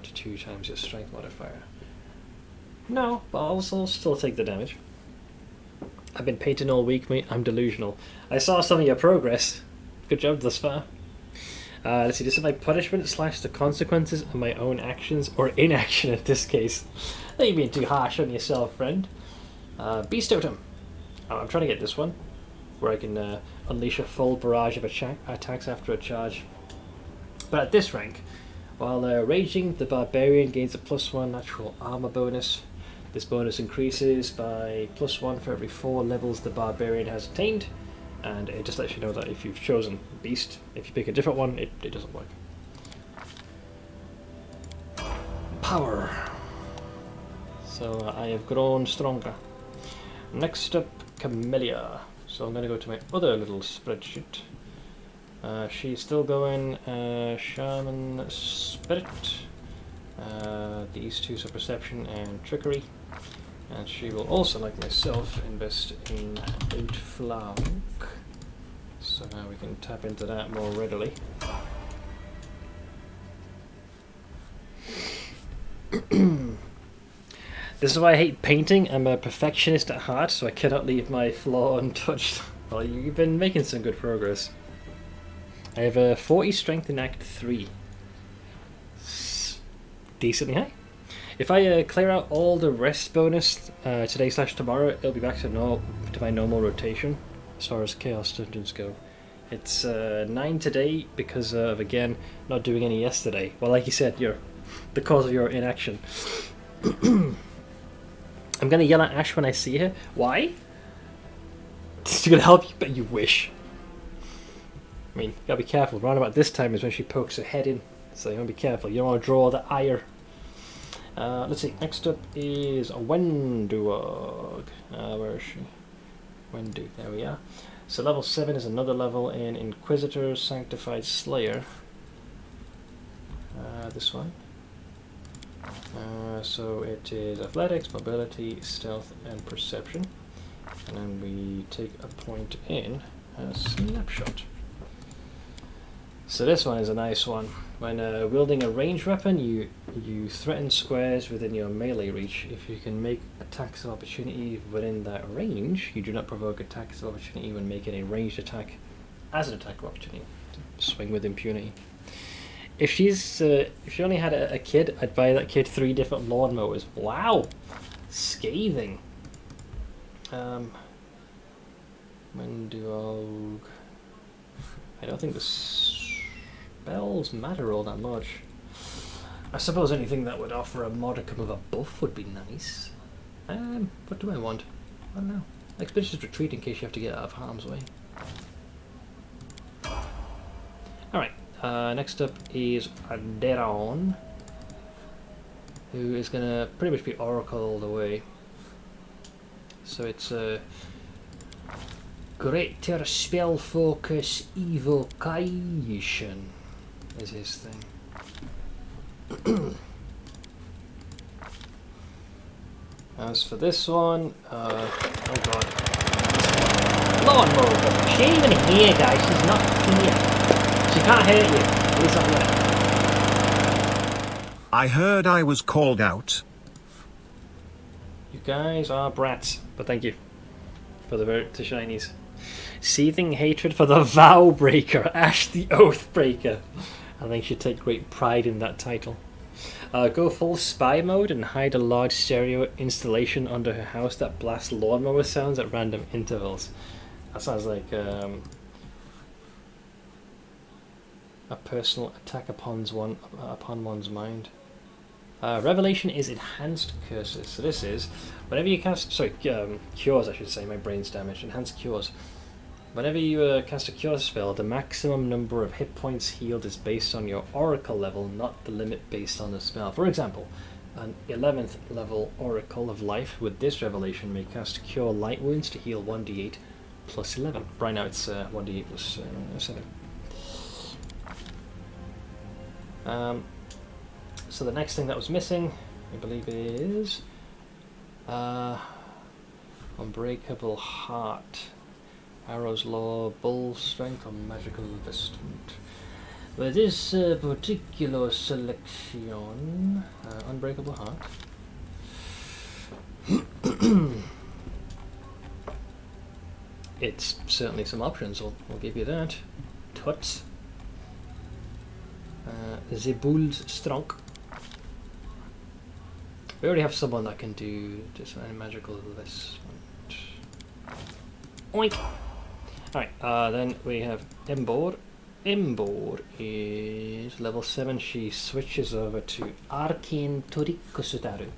to 2 times your strength modifier. No, but I'll still take the damage. I've been painting all week, mate. I'm delusional. I saw some of your progress. Good job thus far. Let's see, this is my punishment / the consequences of my own actions, or inaction in this case. I think you're being too harsh on yourself, friend. Beast Totem. I'm trying to get this one, where I can unleash a full barrage of attacks after a charge. But at this rank, while raging, the Barbarian gains a +1 natural armor bonus. This bonus increases by +1 for every 4 levels the Barbarian has attained, and it just lets you know that if you've chosen Beast, if you pick a different one, it doesn't work. Power. So I have grown stronger. Next up, Camellia. So I'm going to go to my other little spreadsheet. She's still going Shaman Spirit. These 2 are Perception and Trickery. And she will also, like myself, invest in Outflank. So now we can tap into that more readily. This is why I hate painting. I'm a perfectionist at heart, so I cannot leave my flaw untouched. Well, you've been making some good progress. I have a 40 strength in Act 3. Decently high. If I clear out all the rest bonus today / tomorrow, it'll be back to my normal rotation as far as Chaos Dungeons go. It's 9 today because of, again, not doing any yesterday. Well, like you said, you're the cause of your inaction. I'm going to yell at Ash when I see her. Why? She's going to help you, but you wish. I mean, you gotta be careful. Around about this time is when she pokes her head in. So you want to be careful. You don't want to draw the ire. Let's see. Next up is a Wenduog. Where is she? Wendu. There we are. So level 7 is another level in Inquisitor, Sanctified Slayer. This one. So it is Athletics, Mobility, Stealth, and Perception. And then we take a point in Snapshot. So this one is a nice one. When wielding a ranged weapon, you threaten squares within your melee reach. If you can make attacks of opportunity within that range, you do not provoke attacks of opportunity when making a ranged attack as an attack of opportunity. Swing with impunity. If she only had a kid, I'd buy that kid 3 different lawnmowers. Wow, scathing. Wenduog. I don't think the spells matter all that much. I suppose anything that would offer a modicum of a buff would be nice. What do I want? I don't know. Expeditious Retreat in case you have to get out of harm's way. Alright, next up is Aderon, who is going to pretty much be Oracle all the way. So it's a Greater Spell Focus Evocation is his thing. As for this one, oh god. Lawnmower, she ain't even here, guys, she's not here. She can't hurt you, at least not yet. I heard I was called out. You guys are brats, but thank you for the vote to shinies. Seething hatred for the Vow Breaker, Ash the Oath Breaker. I think she'd take great pride in that title. Go full spy mode and hide a large stereo installation under her house that blasts lawnmower sounds at random intervals. That sounds like a personal attack upon one's mind. Revelation is enhanced curses. So this is whenever you cast, cures I should say. My brain's damaged. Enhanced cures. Whenever you cast a cure spell, the maximum number of hit points healed is based on your Oracle level, not the limit based on the spell. For example, an 11th level Oracle of Life with this revelation may cast Cure Light Wounds to heal 1d8 plus 11. Right now it's 1d8 plus 7. So the next thing that was missing, I believe, is Unbreakable Heart, Arrow's Law, Bull Strength, or Magical Vestment. With this particular selection, Unbreakable Heart. It's certainly some options, I'll give you that. Tuts. The Bull's Strong. We already have someone that can do just a magical vestment. Oink! Alright, then we have Embark. Embark is level 7. She switches over to Arcane Toriko Sutaru.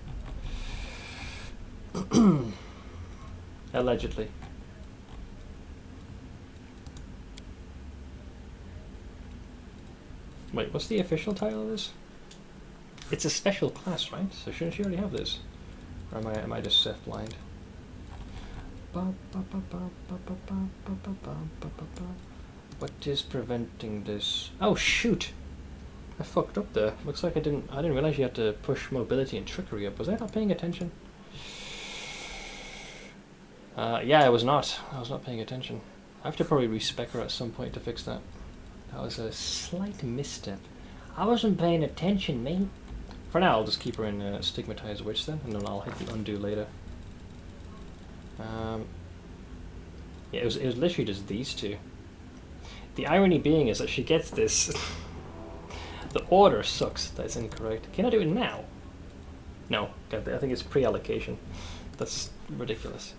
Allegedly. Wait, what's the official title of this? It's a special class, right? So shouldn't she already have this? Or am I just Seth blind? What is preventing this? Oh shoot! I fucked up there. Looks like I didn't realize you had to push mobility and trickery up. Was I not paying attention? Yeah, I was not. I was not paying attention. I have to probably respec her at some point to fix that. That was a slight misstep. I wasn't paying attention, mate. For now, I'll just keep her in Stigmatized Witch then, and then I'll hit the undo later. Yeah, it was literally just these two. The irony being is that she gets this. The order sucks. That's incorrect. Can I do it now? No, I think it's pre-allocation. That's ridiculous.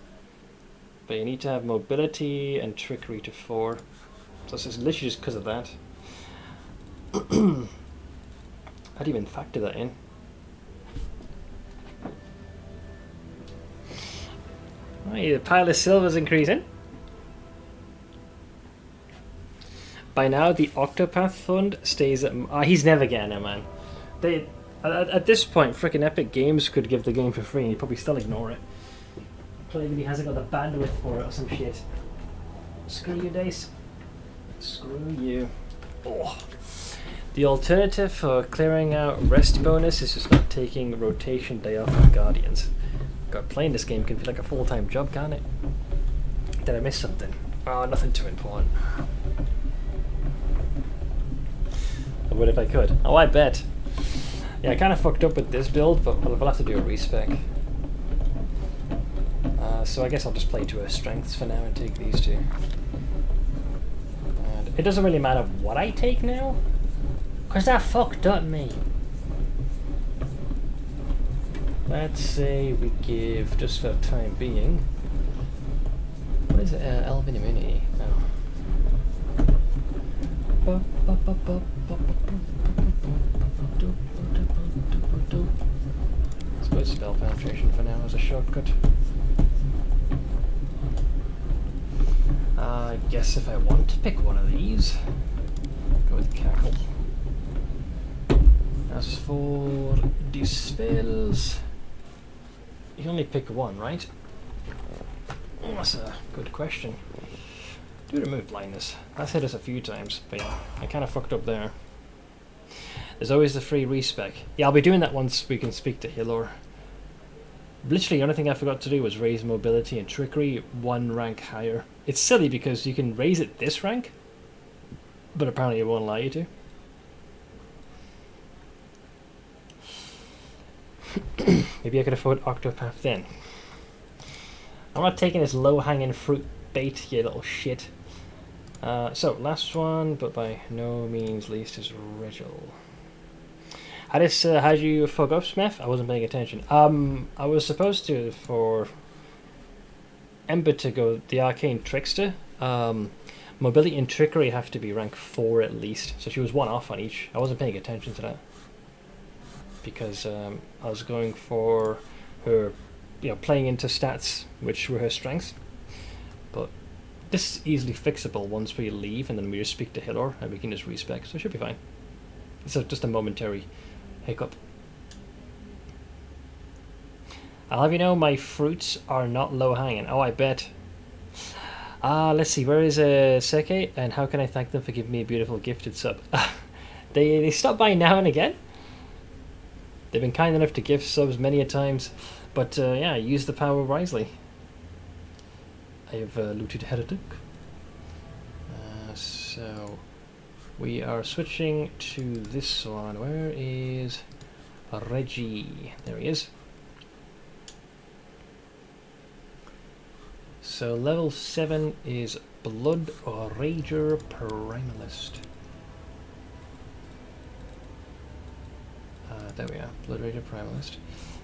But you need to have mobility and trickery to 4. So it's literally just because of that. I didn't even factor that in. Right, the pile of silver's increasing. By now, the Octopath Fund stays at... he's never getting it, man. At this point, frickin' Epic Games could give the game for free and he'd probably still ignore it. Claiming he hasn't got the bandwidth for it or some shit. Screw you, Dace. Screw you. Oh. The alternative for clearing out rest bonus is just not taking rotation day off of Guardians. God, playing this game can feel like a full-time job, can't it? Did I miss something? Oh, nothing too important. I would if I could. Oh, I bet. Yeah, I kind of fucked up with this build, but we'll have to do a respec. So I guess I'll just play to her strengths for now and take these two. And it doesn't really matter what I take now, because that fucked up me. Let's say we give, just for the time being, what is it? Elven immunity. No. Let's go with spell penetration for now as a shortcut. I guess if I want to pick one of these, go with Cackle. As for these spells, you only pick one, right? Oh, that's a good question. Do remove blindness. That's hit us a few times, but yeah, I kind of fucked up there. There's always the free respec. Yeah, I'll be doing that once we can speak to Hilor. Literally, the only thing I forgot to do was raise mobility and trickery 1 rank higher. It's silly because you can raise it this rank, but apparently it won't allow you to. Maybe I could afford Octopath then. I'm not taking this low-hanging fruit bait, you little shit. So, last one, but by no means least, is Ritual. How'd you fuck up, Smith? I wasn't paying attention. I was supposed to, for Ember to go the Arcane Trickster, mobility and trickery have to be rank 4 at least. So she was 1 off on each. I wasn't paying attention to that. Because I was going for her, playing into stats, which were her strengths. But this is easily fixable once we leave, and then we just speak to Hilor, and we can just respec, so it should be fine. It's just a momentary hiccup. I'll have you know my fruits are not low hanging. Oh, I bet. Let's see, where is Seke, and how can I thank them for giving me a beautiful gifted sub? They stop by now and again. They've been kind enough to gift subs many a times, but yeah, use the power wisely. I have looted Heretic. So we are switching to this one. Where is Reggie? There he is. So level 7 is Blood Rager Primalist. There we are, Blood Rager Primalist.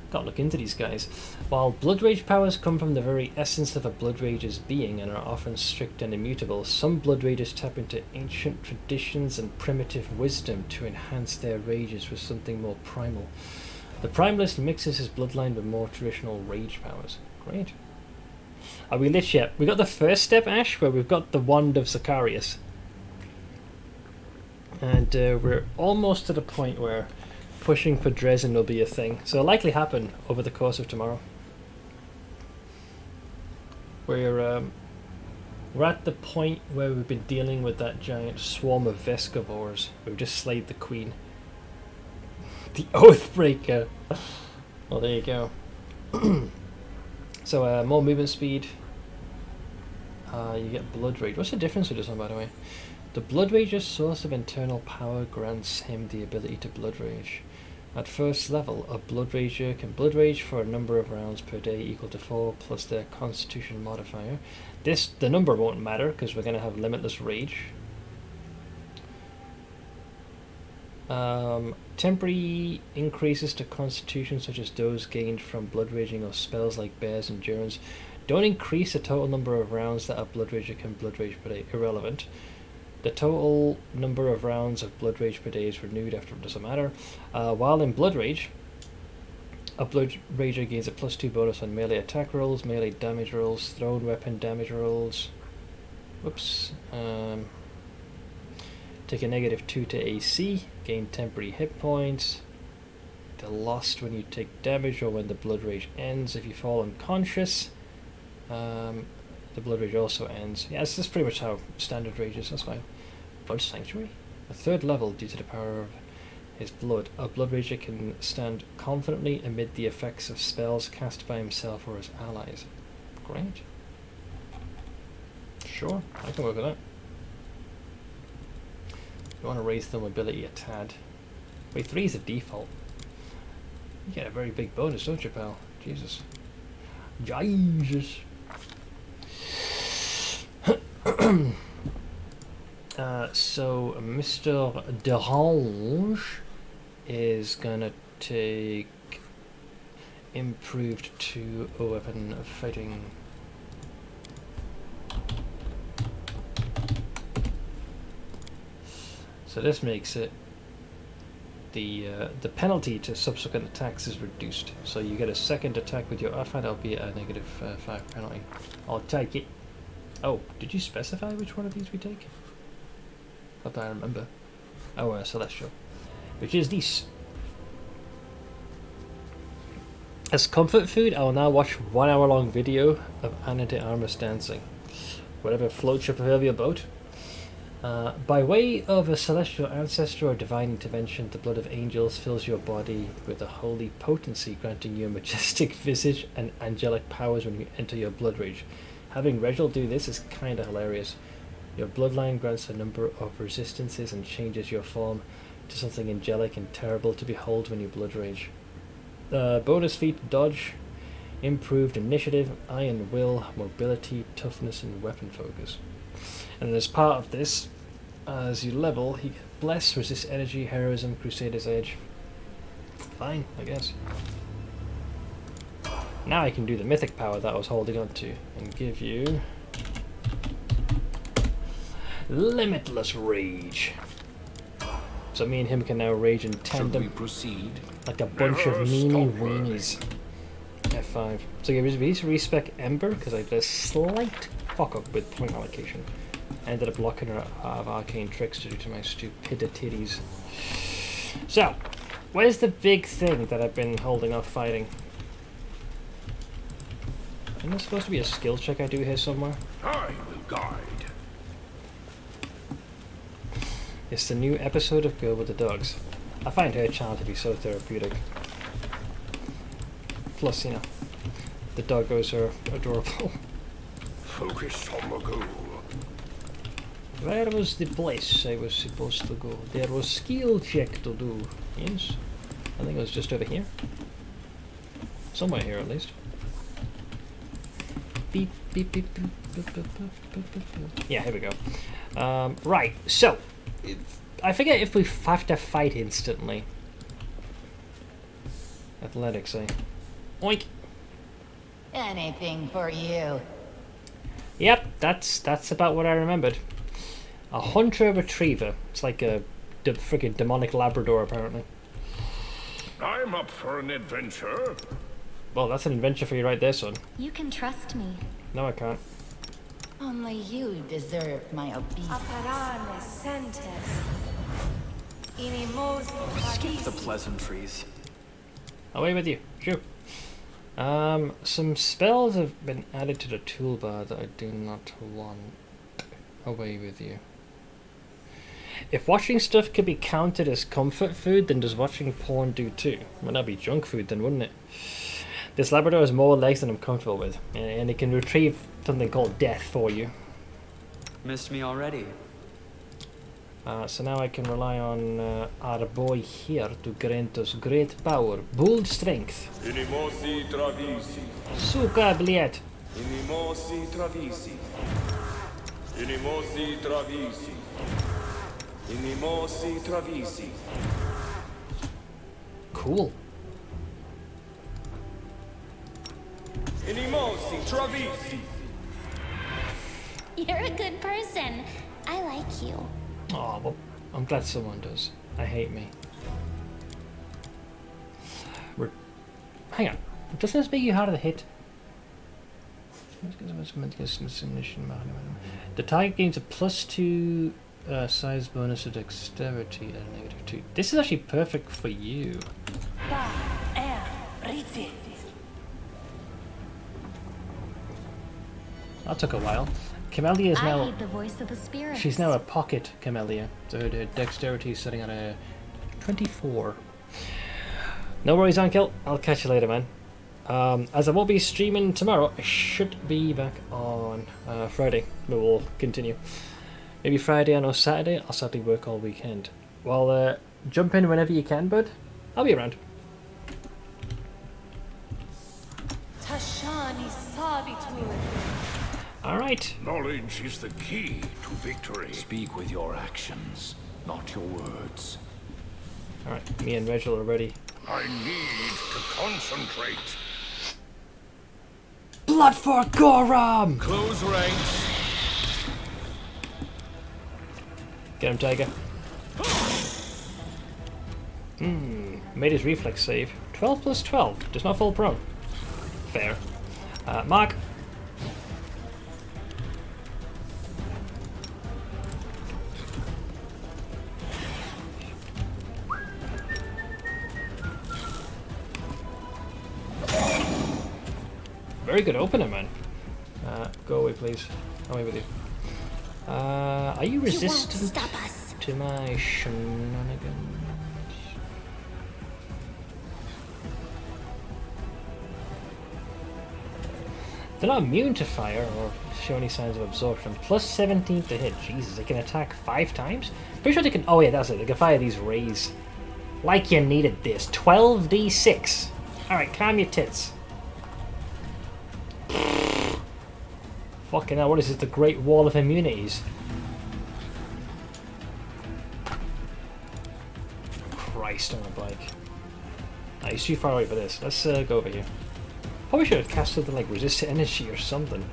Gotta look into these guys. While Blood Rage powers come from the very essence of a Blood Rager's being and are often strict and immutable, some Blood Ragers tap into ancient traditions and primitive wisdom to enhance their rages with something more primal. The Primalist mixes his bloodline with more traditional rage powers. Great. Are we lit yet? We got the first step, Ash, where we've got the Wand of Zacharias. And we're almost to the point where pushing for Dresden will be a thing. So it'll likely happen over the course of tomorrow. We're at the point where we've been dealing with that giant swarm of Vescavors. We've just slayed the Queen. The Oathbreaker! Well, there you go. So more movement speed. You get Blood Rage. What's the difference with this one, by the way? The Blood Rager's source of internal power grants him the ability to Blood Rage. At first level, a Blood Rager can Blood Rage for a number of rounds per day equal to 4 plus their Constitution modifier. The number won't matter because we're going to have Limitless Rage. Temporary increases to Constitution, such as those gained from Blood Raging or spells like Bear's Endurance, don't increase the total number of rounds that a Blood Rager can Blood Rage per day. Irrelevant. The total number of rounds of Blood Rage per day is renewed after, it doesn't matter. While in Blood Rage, a Blood Rager gains a +2 bonus on melee attack rolls, melee damage rolls, thrown weapon damage rolls. Whoops. Take a -2 to AC, gain temporary hit points. They're lost when you take damage or when the Blood Rage ends. If you fall unconscious, the Blood Rage also ends. Yeah, this is pretty much how standard rage is, that's fine. Blood Sanctuary? A 3rd level due to the power of his blood. A Blood Rager can stand confidently amid the effects of spells cast by himself or his allies. Great. Sure, I can work with that. You want to raise the mobility a tad. Wait, 3 is the default. You get a very big bonus, don't you, pal? Jesus. Jesus. So Mr. Derange is gonna take improved 2 weapon fighting. So this makes it the penalty to subsequent attacks is reduced. So you get a second attack with your offhand, albeit a -5 penalty. I'll take it. Oh, did you specify which one of these we take? Not that I remember. Oh, Celestial. Which is this. As comfort food, I will now watch 1 hour long video of Anna de Armas dancing. Whatever floats your proverbial boat. By way of a celestial ancestor or divine intervention, the blood of angels fills your body with a holy potency, granting you a majestic visage and angelic powers when you enter your blood rage. Having Regil do this is kinda hilarious. Your bloodline grants a number of resistances and changes your form to something angelic and terrible to behold when you blood rage. Bonus feat dodge, improved initiative, iron will, mobility, toughness, and weapon focus. And as part of this, as you level, you get bless, resist energy, heroism, crusader's edge. Fine, I guess. Now I can do the mythic power that I was holding on to and give you limitless rage. So me and him can now rage in tandem. Should we proceed? Like a bunch of meanie weenies. F5. So yeah, we need to respec Ember because I did a slight fuck up with point allocation. I ended up blocking her out of arcane tricks due to my stupidities. So, where's the big thing that I've been holding off fighting? Isn't there supposed to be a skill check I do here somewhere? I will guide. It's the new episode of Girl with the Dogs. I find her channel to be so therapeutic. Plus, you know, the doggos are adorable. Focus on the goal. Where was the place I was supposed to go? There was skill check to do. Yes? I think it was just over here. Somewhere here at least. Beep, beep, beep, beep, beep, beep, beep, beep, beep, beep. Yeah, here we go. Right, so I forget if we have to fight instantly. Athletics, eh? Oink! Anything for you. Yep, that's about what I remembered. A hunter retriever. It's like a freaking demonic Labrador, apparently. I'm up for an adventure. Well, that's an adventure for you right there, son. You can trust me. No, I can't. Only you deserve my obedience. Skip the pleasantries. Away with you. Shoo. Some spells have been added to the toolbar that I do not want. Away with you. If watching stuff could be counted as comfort food, then does watching porn do too? Well, that'd be junk food then, wouldn't it? This Labrador has more legs than I'm comfortable with, and it can retrieve something called death for you. Missed me already. So now I can rely on our boy here to grant us great power, bold strength. Inimosi travisi. Suka bliet. Inimosi travisi. Inimosi travisi. Inimosi travisi. Cool. Inimosi travisi. You're a good person. I like you. Oh, well, I'm glad someone does. I hate me. Hang on. Doesn't this make you harder to hit? The target gains a +2 size bonus to dexterity and a -2. This is actually perfect for you. That took a while. Camellia is now. I heed the voice of the spirits. She's now a pocket Camellia, so her dexterity is sitting at a 24. No worries, Ankel. I'll catch you later, man. As I won't be streaming tomorrow, I should be back on Friday. But we'll continue. Maybe Friday and or Saturday. I'll sadly work all weekend. Well, jump in whenever you can, bud. I'll be around. Tashani Sabitur. Alright. Knowledge is the key to victory. Speak with your actions, not your words. Alright, me and Regil are ready. I need to concentrate. Blood for Goram! Close ranks. Get him, Tiger. Made his reflex save. 12 plus 12. Does not fall prone. Fair. Mark. Very good opener, man. Go away, please. Away with you. Are you resistant to my shenanigans? They're not immune to fire or show any signs of absorption. Plus 17 to hit. Jesus, they can attack 5 times? Pretty sure they can. Oh, yeah, that's it. They can fire these rays. Like you needed this. 12d6. Alright, calm your tits. Fucking hell, what is this? The Great Wall of Immunities? Christ on a bike. Nah, he's too far away for this. Let's go over here. Probably should have cast something like resist energy or something.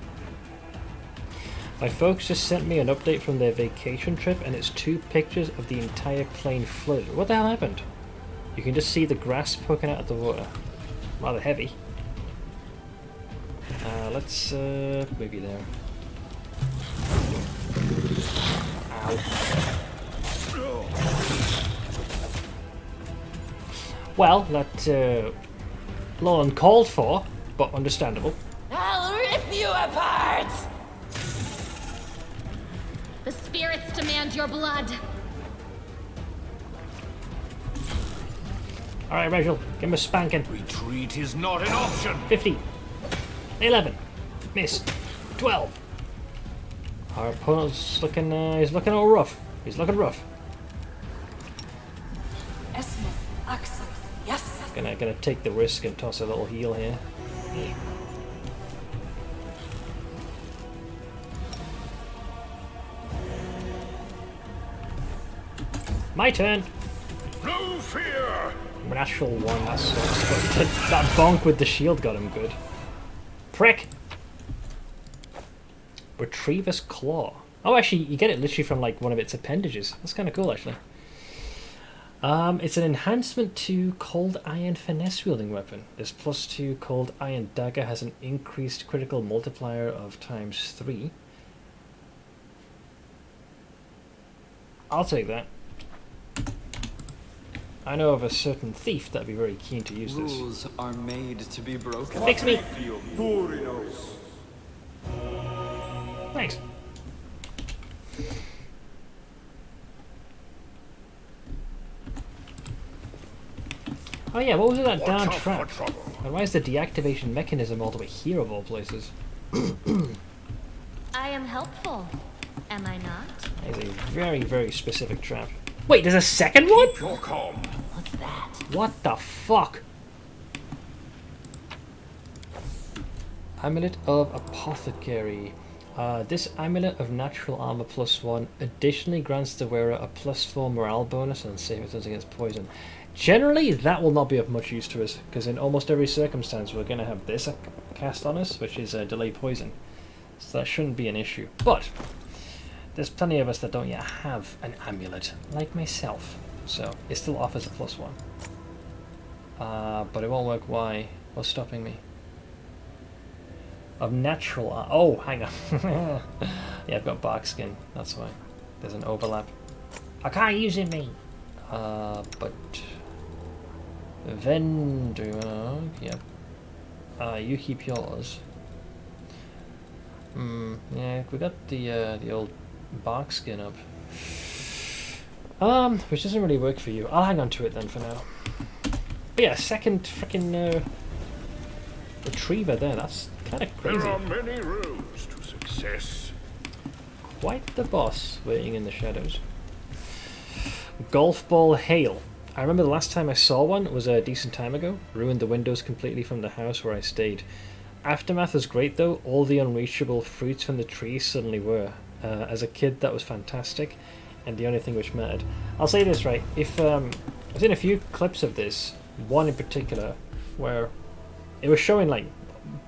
My folks just sent me an update from their vacation trip, and it's 2 pictures of the entire plane flooded. What the hell happened? You can just see the grass poking out of the water. Rather heavy. Let's move you there. Ow. Well, that low uncalled for, but understandable. I'll rip you apart! The spirits demand your blood. Alright, Rachel, give him a spanking. Retreat is not an option. 50. 11. Miss. 12. Our opponent's looking, he's looking all rough. He's looking rough. Gonna take the risk and toss a little heal here. My turn. No fear. Natural one. That's that bonk with the shield got him good. Prick. Retriever's Claw. Oh, actually, you get it literally from like one of its appendages. That's kind of cool, actually. It's an enhancement to Cold Iron finesse wielding weapon. This +2 Cold Iron dagger has an increased critical multiplier of ×3. I'll take that. I know of a certain thief that'd be very keen to use this. Rules are made to be broken. Fix me! Thanks. Oh yeah, what was it, that darn trap? And why is the deactivation mechanism all the way here of all places? I am helpful, am I not? That is a very, very specific trap. Wait, there's a second one? What's that? What the fuck? Amulet of Apothecary. This amulet of natural armor +1 additionally grants the wearer a +4 morale bonus and save it against poison. Generally, that will not be of much use to us, because in almost every circumstance we're going to have this cast on us, which is delay poison. So that shouldn't be an issue. But there's plenty of us that don't yet have an amulet, like myself. So it still offers a +1. But it won't work. Why? What's stopping me? Of natural armor. Oh, hang on. Yeah, I've got bark skin. That's why. There's an overlap. I can't use it, me. But vendor. Yep. You keep yours. Yeah, we got the old bark skin up. Which doesn't really work for you. I'll hang on to it then for now. But yeah, second freaking retriever there. That's kind of crazy. There are many roads to success. Quite the boss waiting in the shadows. Golf ball hail. I remember the last time I saw one was a decent time ago. Ruined the windows completely from the house where I stayed. Aftermath was great though. All the unreachable fruits from the trees suddenly were. As a kid, that was fantastic, and the only thing which mattered. I'll say this right. If I've seen a few clips of this, one in particular, where it was showing like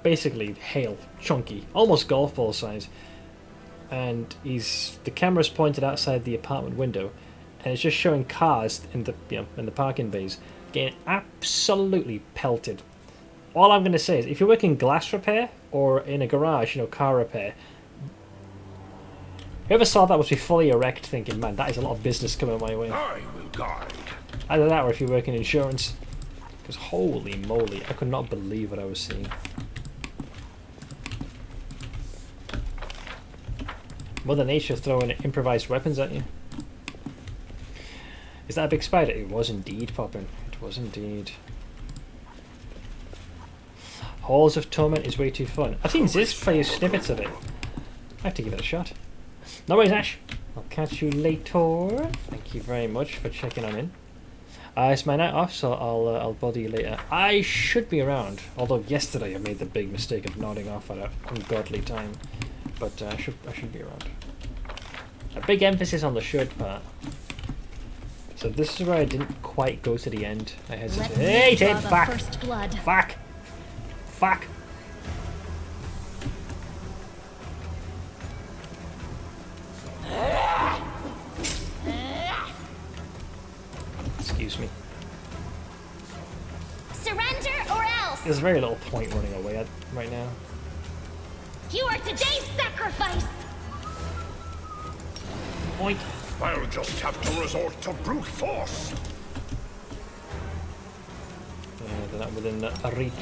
basically hail, chunky, almost golf ball size, and the camera's pointed outside the apartment window, and it's just showing cars in the in the parking bays getting absolutely pelted. All I'm going to say is, if you're working glass repair or in a garage, car repair, whoever saw that must be fully erect thinking, man, that is a lot of business coming my way. I will guide. Either that or if you work in insurance. Because holy moly, I could not believe what I was seeing. Mother Nature throwing improvised weapons at you. Is that a big spider? It was indeed, Poppin. It was indeed. Halls of Torment is way too fun. I've seen Ziz play snippets of it. I have to give it a shot. No worries, Ash. I'll catch you later. Thank you very much for checking on in. It's my night off, so I'll bother you later. I should be around, although yesterday I made the big mistake of nodding off at an ungodly time. But I should be around. A big emphasis on the should part. So this is where I didn't quite go to the end. I hesitated. Hey, fuck! Fuck! Fuck! Excuse me. Surrender or else! There's very little point running away right now. You are today's sacrifice! Oink. I'll just have to resort to brute force. They're not within a reach.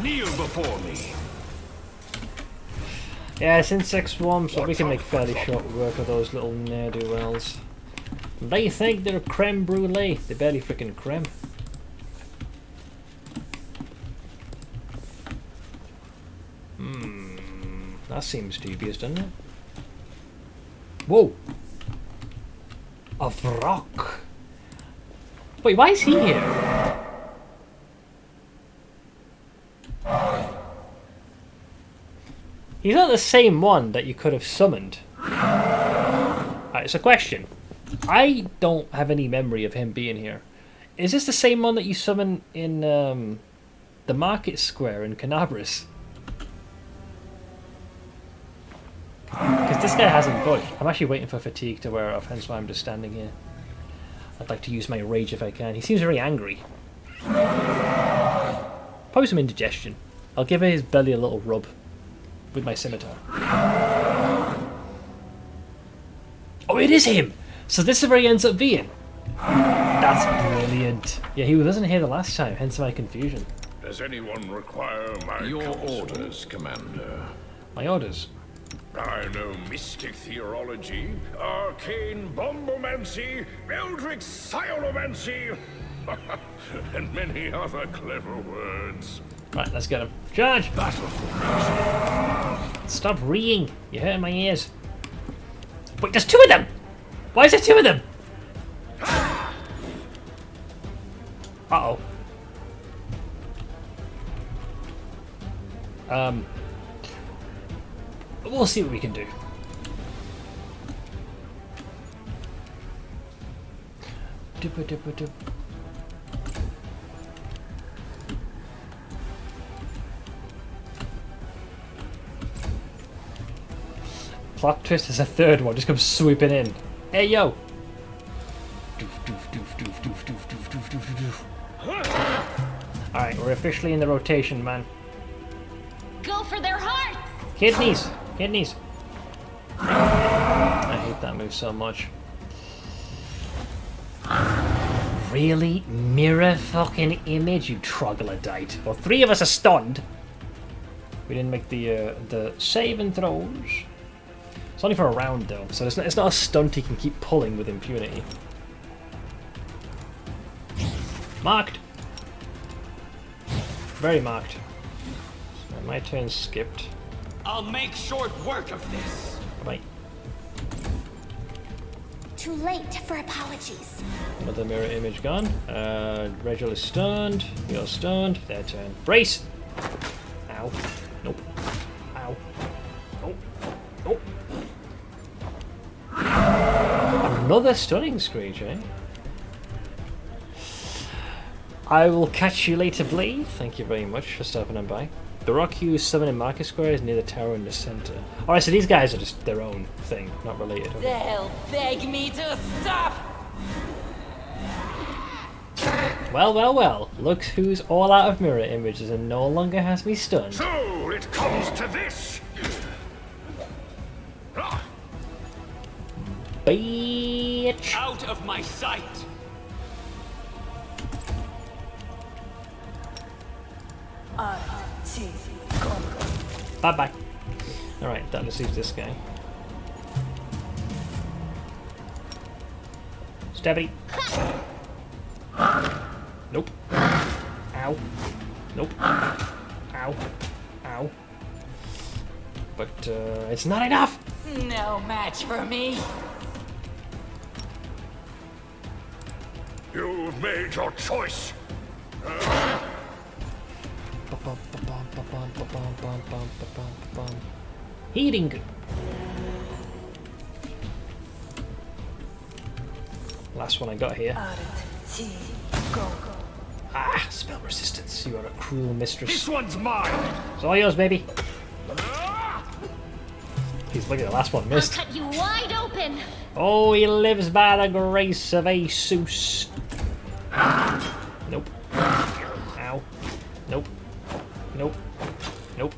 Kneel before me. Yeah, it's insect swarms, so we can make fairly short work of those little ne'er-do-wells. They think they're creme brulee. They're barely freaking creme. That seems dubious, doesn't it? Whoa! A rock. Wait, why is he here? He's not the same one that you could have summoned. Alright, it's a question. I don't have any memory of him being here. Is this the same one that you summon in the market square in Canabris? Because this guy hasn't budged. I'm actually waiting for fatigue to wear off, hence why I'm just standing here. I'd like to use my rage if I can. He seems very angry. Probably some indigestion. I'll give his belly a little rub with my scimitar. Oh, it is him! So this is where he ends up being. That's brilliant. Yeah, he wasn't here the last time, hence my confusion. Does anyone require my orders, Commander? My orders? I know mystic theology, arcane bombomancy, eldritch sciomancy, and many other clever words. Right, let's get him. Charge! Battle formation. Stop reeing. You're hurting my ears. Wait, there's two of them! Why is there two of them? Uh-oh. We'll see what we can do. Plot twist is a third one, just comes sweeping in. Hey yo! Alright, we're officially in the rotation, man. Go for their hearts! Kidneys! Kidneys! I hate that move so much. Really? Mirror fucking image, you troglodyte. Well, three of us are stunned. We didn't make the save and throws. It's only for a round though, so it's not a stunt he can keep pulling with impunity. Marked! Very marked. So my turn skipped. I'll make short work of this. Bye. Too late for apologies. Another mirror image gone. Regil is stunned. You're stunned. Their turn. Brace! Ow. Nope. Ow. Nope. Nope. Another stunning screech, eh? I will catch you later, Blade. Thank you very much for stopping on by. The rock you summon in Market Square is near the tower in the center. Alright, so these guys are just their own thing, not related. Okay. They'll beg me to stop! Well, well, well. Look who's all out of mirror images and no longer has me stunned. So it comes to this. Bitch! Out of my sight! Bye-bye. Alright, that deceives this guy. Stabby. Nope. Ow. Nope. Ow. Ow. But, it's not enough! No match for me. You've made your choice. Heating. Last one I got here. Ah, spell resistance. You are a cruel mistress. This one's mine. It's all yours, baby. He's look at the last one missed. I'll cut you wide open. Oh, he lives by the grace of Asus. Nope. Ow. Nope. Nope. Nope.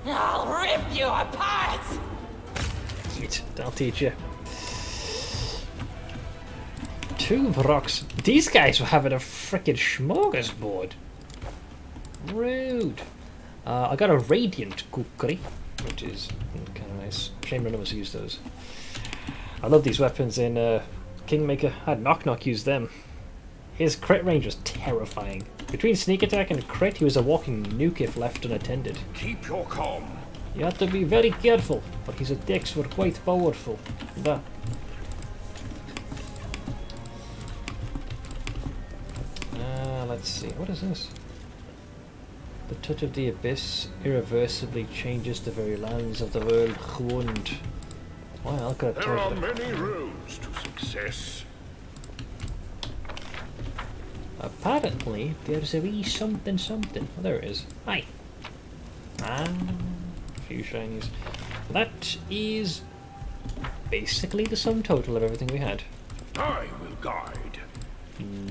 I'll rip you apart! Sweet. I'll teach you. Two rocks. These guys were having a frickin' smorgasbord. Rude. I got a radiant kukri. which is kind of nice. Shame none of us use those. I love these weapons in Kingmaker. I had Knock Knock use them. His crit range was terrifying. Between sneak attack and crit, he was a walking nuke if left unattended. Keep your calm. You have to be very careful, but his attacks were quite powerful. Da. Let's see, what is this? The touch of the abyss irreversibly changes the very lands of the world wound. Wow, I could have There are told many roads to success. Apparently, there's a wee something something. Oh, there it is. Hi. Ah, a few shinies. That is basically the sum total of everything we had. I will guide.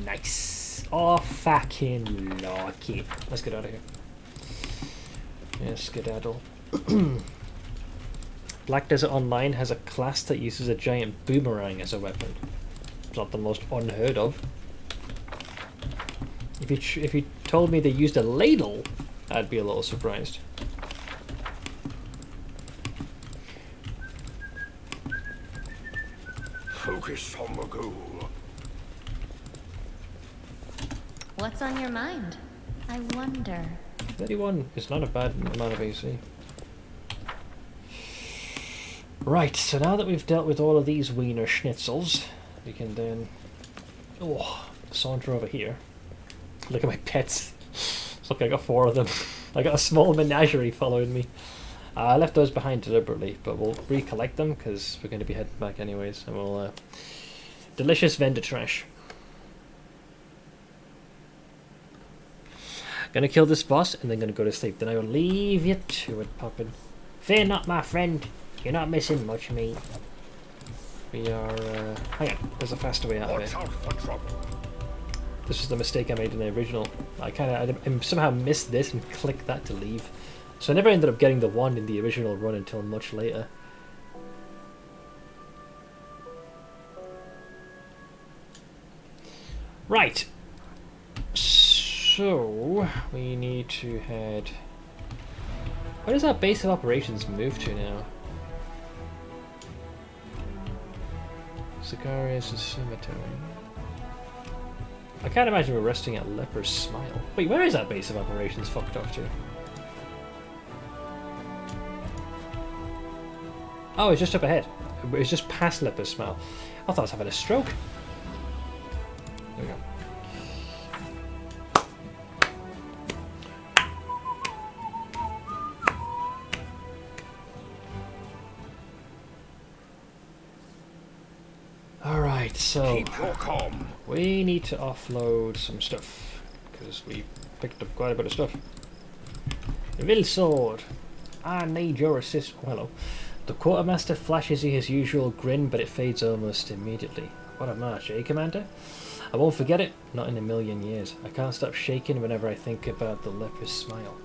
Nice. Oh, fucking like it. Let's get out of here. Yes, skedaddle. Black Desert Online has a class that uses a giant boomerang as a weapon. It's not the most unheard of. If you told me they used a ladle, I'd be a little surprised. Focus on the goal. What's on your mind? I wonder. 31 is not a bad amount of AC. Right, so now that we've dealt with all of these wiener schnitzels, we can then saunter over here. Look at my pets. Look, I got 4 of them. I got a small menagerie following me. I left those behind deliberately, but we'll recollect them because we're going to be heading back anyways, and we'll delicious vendor trash. Gonna kill this boss and then gonna go to sleep. Then I will leave you to it, Poppin. Fear not, my friend. You're not missing much, mate. We are. Hang on. There's a faster way out of it. This was the mistake I made in the original. I somehow missed this and clicked that to leave. So I never ended up getting the wand in the original run until much later. Right. So, we need to head... Where does our base of operations move to now? Sicarius' Cemetery. I can't imagine we're resting at Leper's Smile. Wait, where is our base of operations fucked off to? Oh, it's just up ahead. It's just past Leper's Smile. I thought I was having a stroke. There we go. Alright, so keep your calm. We need to offload some stuff because we picked up quite a bit of stuff. Vil Sword, I need your assist. Oh, hello. The quartermaster flashes you his usual grin, but it fades almost immediately. What a march, eh, Commander? I won't forget it, not in a million years. I can't stop shaking whenever I think about the Leper's Smile.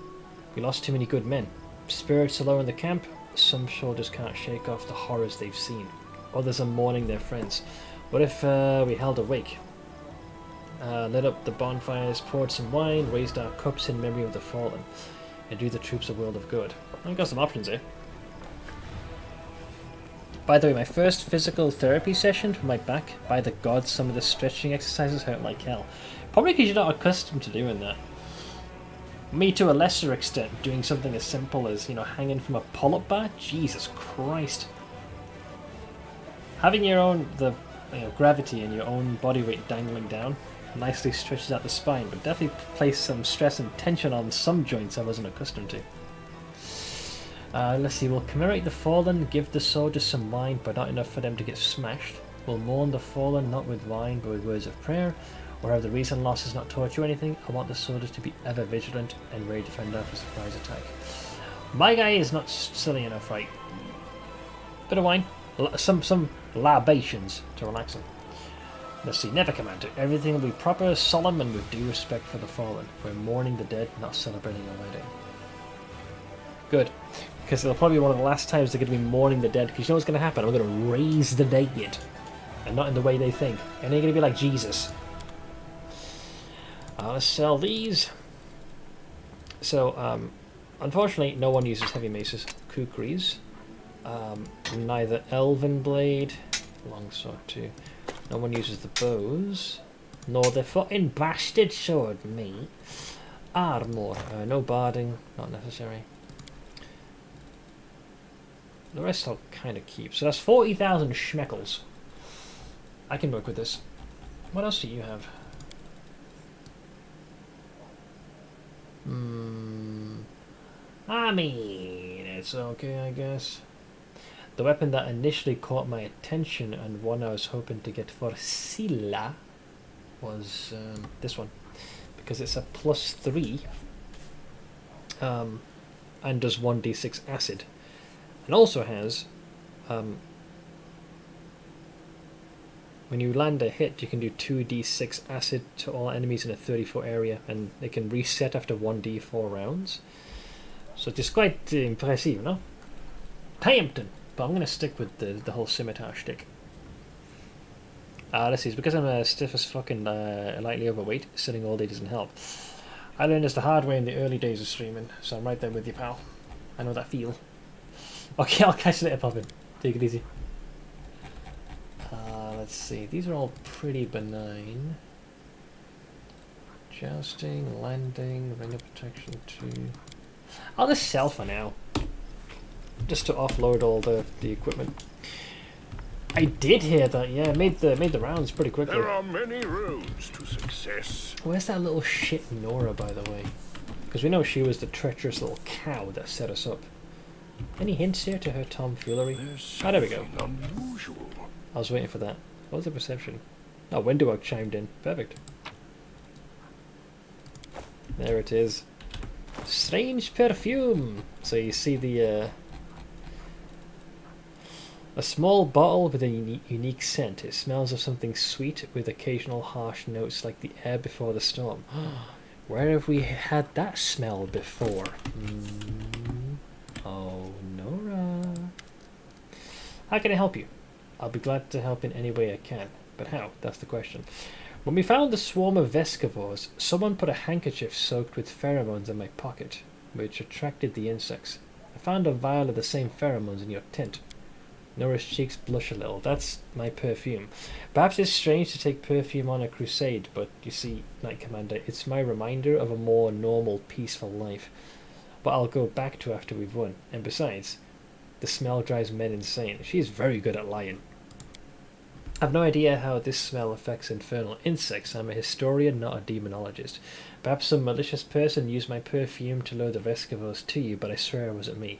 We lost too many good men. Spirits are low in the camp. Some soldiers can't shake off the horrors they've seen. Others are mourning their friends. What if we held a wake? Lit up the bonfires, poured some wine, raised our cups in memory of the fallen, and do the troops a world of good. I've got some options here. By the way, my first physical therapy session for my back, by the gods, some of the stretching exercises hurt like hell. Probably because you're not accustomed to doing that. Me to a lesser extent, doing something as simple as, hanging from a pull-up bar? Jesus Christ. Having your own, gravity and your own body weight dangling down nicely stretches out the spine, but definitely placed some stress and tension on some joints I wasn't accustomed to. Let's see, we'll commemorate the fallen, give the soldiers some wine, but not enough for them to get smashed. We'll mourn the fallen, not with wine, but with words of prayer. Wherever the recent loss is not torture or anything, I want the soldiers to be ever vigilant and ready to fend off a surprise attack. My guy is not silly enough, right? Bit of wine. Some libations to relax him. Let's see, never Commander. Everything will be proper, solemn, and with due respect for the fallen. We're mourning the dead, not celebrating a wedding. Good. Because it'll probably be one of the last times they're going to be mourning the dead, because you know what's going to happen? I'm going to raise the dead. And not in the way they think. And they're going to be like Jesus. Let's sell these. So, Unfortunately, no one uses heavy maces. Kukris. Neither Elven Blade. Longsword too. No one uses the bows. Nor the fucking bastard sword, mate. Armor. No barding. Not necessary. The rest I'll kind of keep. So that's 40,000 schmeckles. I can work with this. What else do you have? I mean, it's okay, I guess. The weapon that initially caught my attention and one I was hoping to get for Scylla was this one. Because it's a +3 and does 1d6 acid. And also has, when you land a hit, you can do 2d6 acid to all enemies in a 30-foot area, and they can reset after 1d4 rounds. So it's quite impressive, no? Tempting! But I'm going to stick with the whole scimitar shtick. Let's see, it's because I'm stiff as fucking lightly overweight, sitting all day doesn't help. I learned this the hard way in the early days of streaming, so I'm right there with you, pal. I know that feel. Okay, I'll catch you later, Poppin. Take it easy. Let's see, these are all pretty benign. Jousting, landing, ring of protection 2. I'll just sell for now. Just to offload all the equipment. I did hear that, yeah, made the rounds pretty quickly. There are many roads to success. Where's that little shit Nora, by the way? Because we know she was the treacherous little cow that set us up. Any hints here to her tomfoolery? Ah, there we go. Unusual. I was waiting for that. What was the perception? Oh, Windowog chimed in. Perfect. There it is. Strange perfume. So you see the a small bottle with a unique scent. It smells of something sweet with occasional harsh notes like the air before the storm. Where have we had that smell before? Oh, Nora. How can I help you? I'll be glad to help in any way I can. But how? That's the question. When we found the swarm of Vescivores, someone put a handkerchief soaked with pheromones in my pocket, which attracted the insects. I found a vial of the same pheromones in your tent. Nora's cheeks blush a little. That's my perfume. Perhaps it's strange to take perfume on a crusade, but you see, Knight Commander, it's my reminder of a more normal, peaceful life. But I'll go back to after we've won. And besides, the smell drives men insane. She's very good at lying. I've no idea how this smell affects infernal insects. I'm a historian, not a demonologist. Perhaps some malicious person used my perfume to lure the Vescivores to you, but I swear it wasn't me.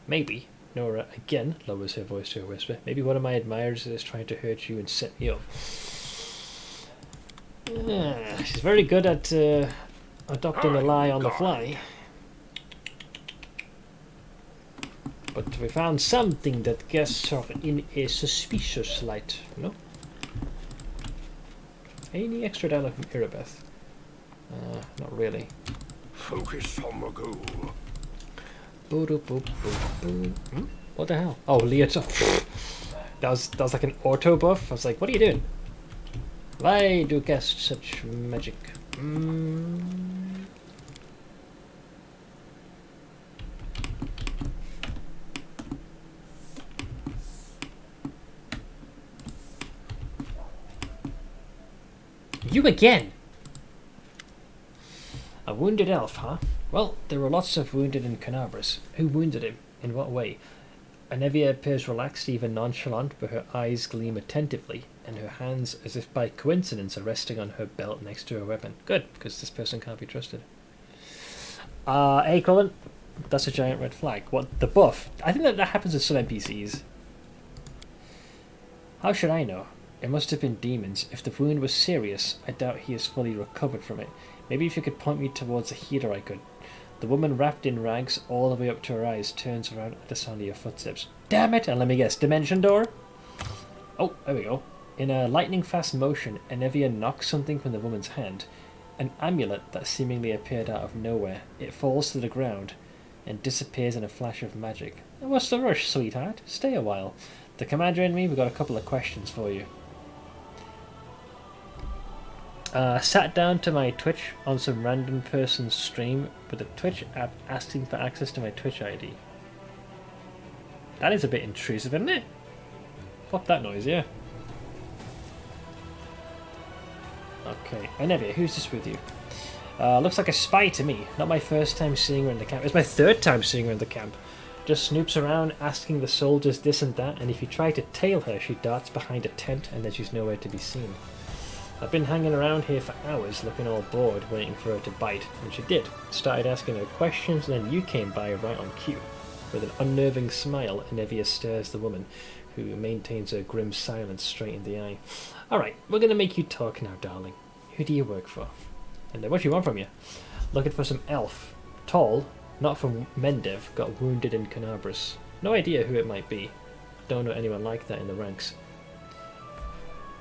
Maybe. Nora again lowers her voice to a whisper. Maybe one of my admirers is trying to hurt you and set me up. She's very good at adopting a lie on the fly. But we found something that casts her in a suspicious light, no? Any extra dialogue from Irabeth? Not really. Focus on the goal. What the hell? Oh, Leota. That was like an auto buff. I was like, what are you doing? Why do you cast such magic? You again! A wounded elf, huh? Well, there were lots of wounded in Canabras. Who wounded him? In what way? Anevia appears relaxed, even nonchalant, but her eyes gleam attentively, and her hands, as if by coincidence, are resting on her belt next to her weapon. Good, because this person can't be trusted. Hey, Colin. That's a giant red flag. What? The buff? I think that happens with some NPCs. How should I know? It must have been demons. If the wound was serious, I doubt he is fully recovered from it. Maybe if you could point me towards a healer, I could. The woman wrapped in rags all the way up to her eyes turns around at the sound of your footsteps. Damn it! And let me guess, dimension door? Oh, there we go. In a lightning-fast motion, Anevia knocks something from the woman's hand. An amulet that seemingly appeared out of nowhere. It falls to the ground and disappears in a flash of magic. What's the rush, sweetheart? Stay a while. The commander and me, we've got a couple of questions for you. Sat down to my Twitch on some random person's stream with a Twitch app asking for access to my Twitch ID. That is a bit intrusive, isn't it? Fuck that noise, yeah. Okay, Anevia, who's this with you? Looks like a spy to me. Not my first time seeing her in the camp. It's my third time seeing her in the camp. Just snoops around asking the soldiers this and that, and if you try to tail her, she darts behind a tent and then she's nowhere to be seen. I've been hanging around here for hours looking all bored, waiting for her to bite, and she did. Started asking her questions, and then you came by right on cue. With an unnerving smile, Anevia stares the woman, who maintains her grim silence straight in the eye. Alright, we're gonna make you talk now, darling. Who do you work for? And what do you want from you? Looking for some elf. Tall, not from Mendev, got wounded in Canabras. No idea who it might be. Don't know anyone like that in the ranks.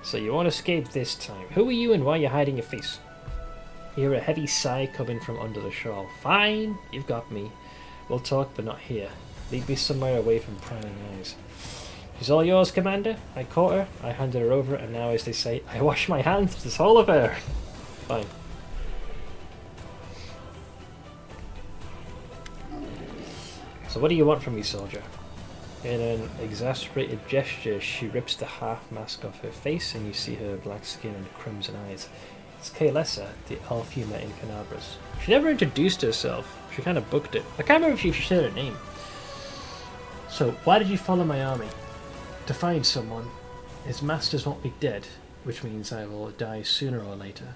So you won't escape this time. Who are you and why are you hiding your face? You hear a heavy sigh coming from under the shawl. Fine, you've got me. We'll talk, but not here. Lead me somewhere away from prying eyes. She's all yours, Commander. I caught her, I handed her over, and now, as they say, I wash my hands of this whole affair. Fine. So what do you want from me, soldier? In an exasperated gesture, she rips the half mask off her face, and you see her black skin and crimson eyes. It's Kaelessa, the elf you met in Canabras. She never introduced herself. She kind of booked it. I can't remember if she said her name. So, why did you follow my army? To find someone. His masters want me dead, which means I will die sooner or later.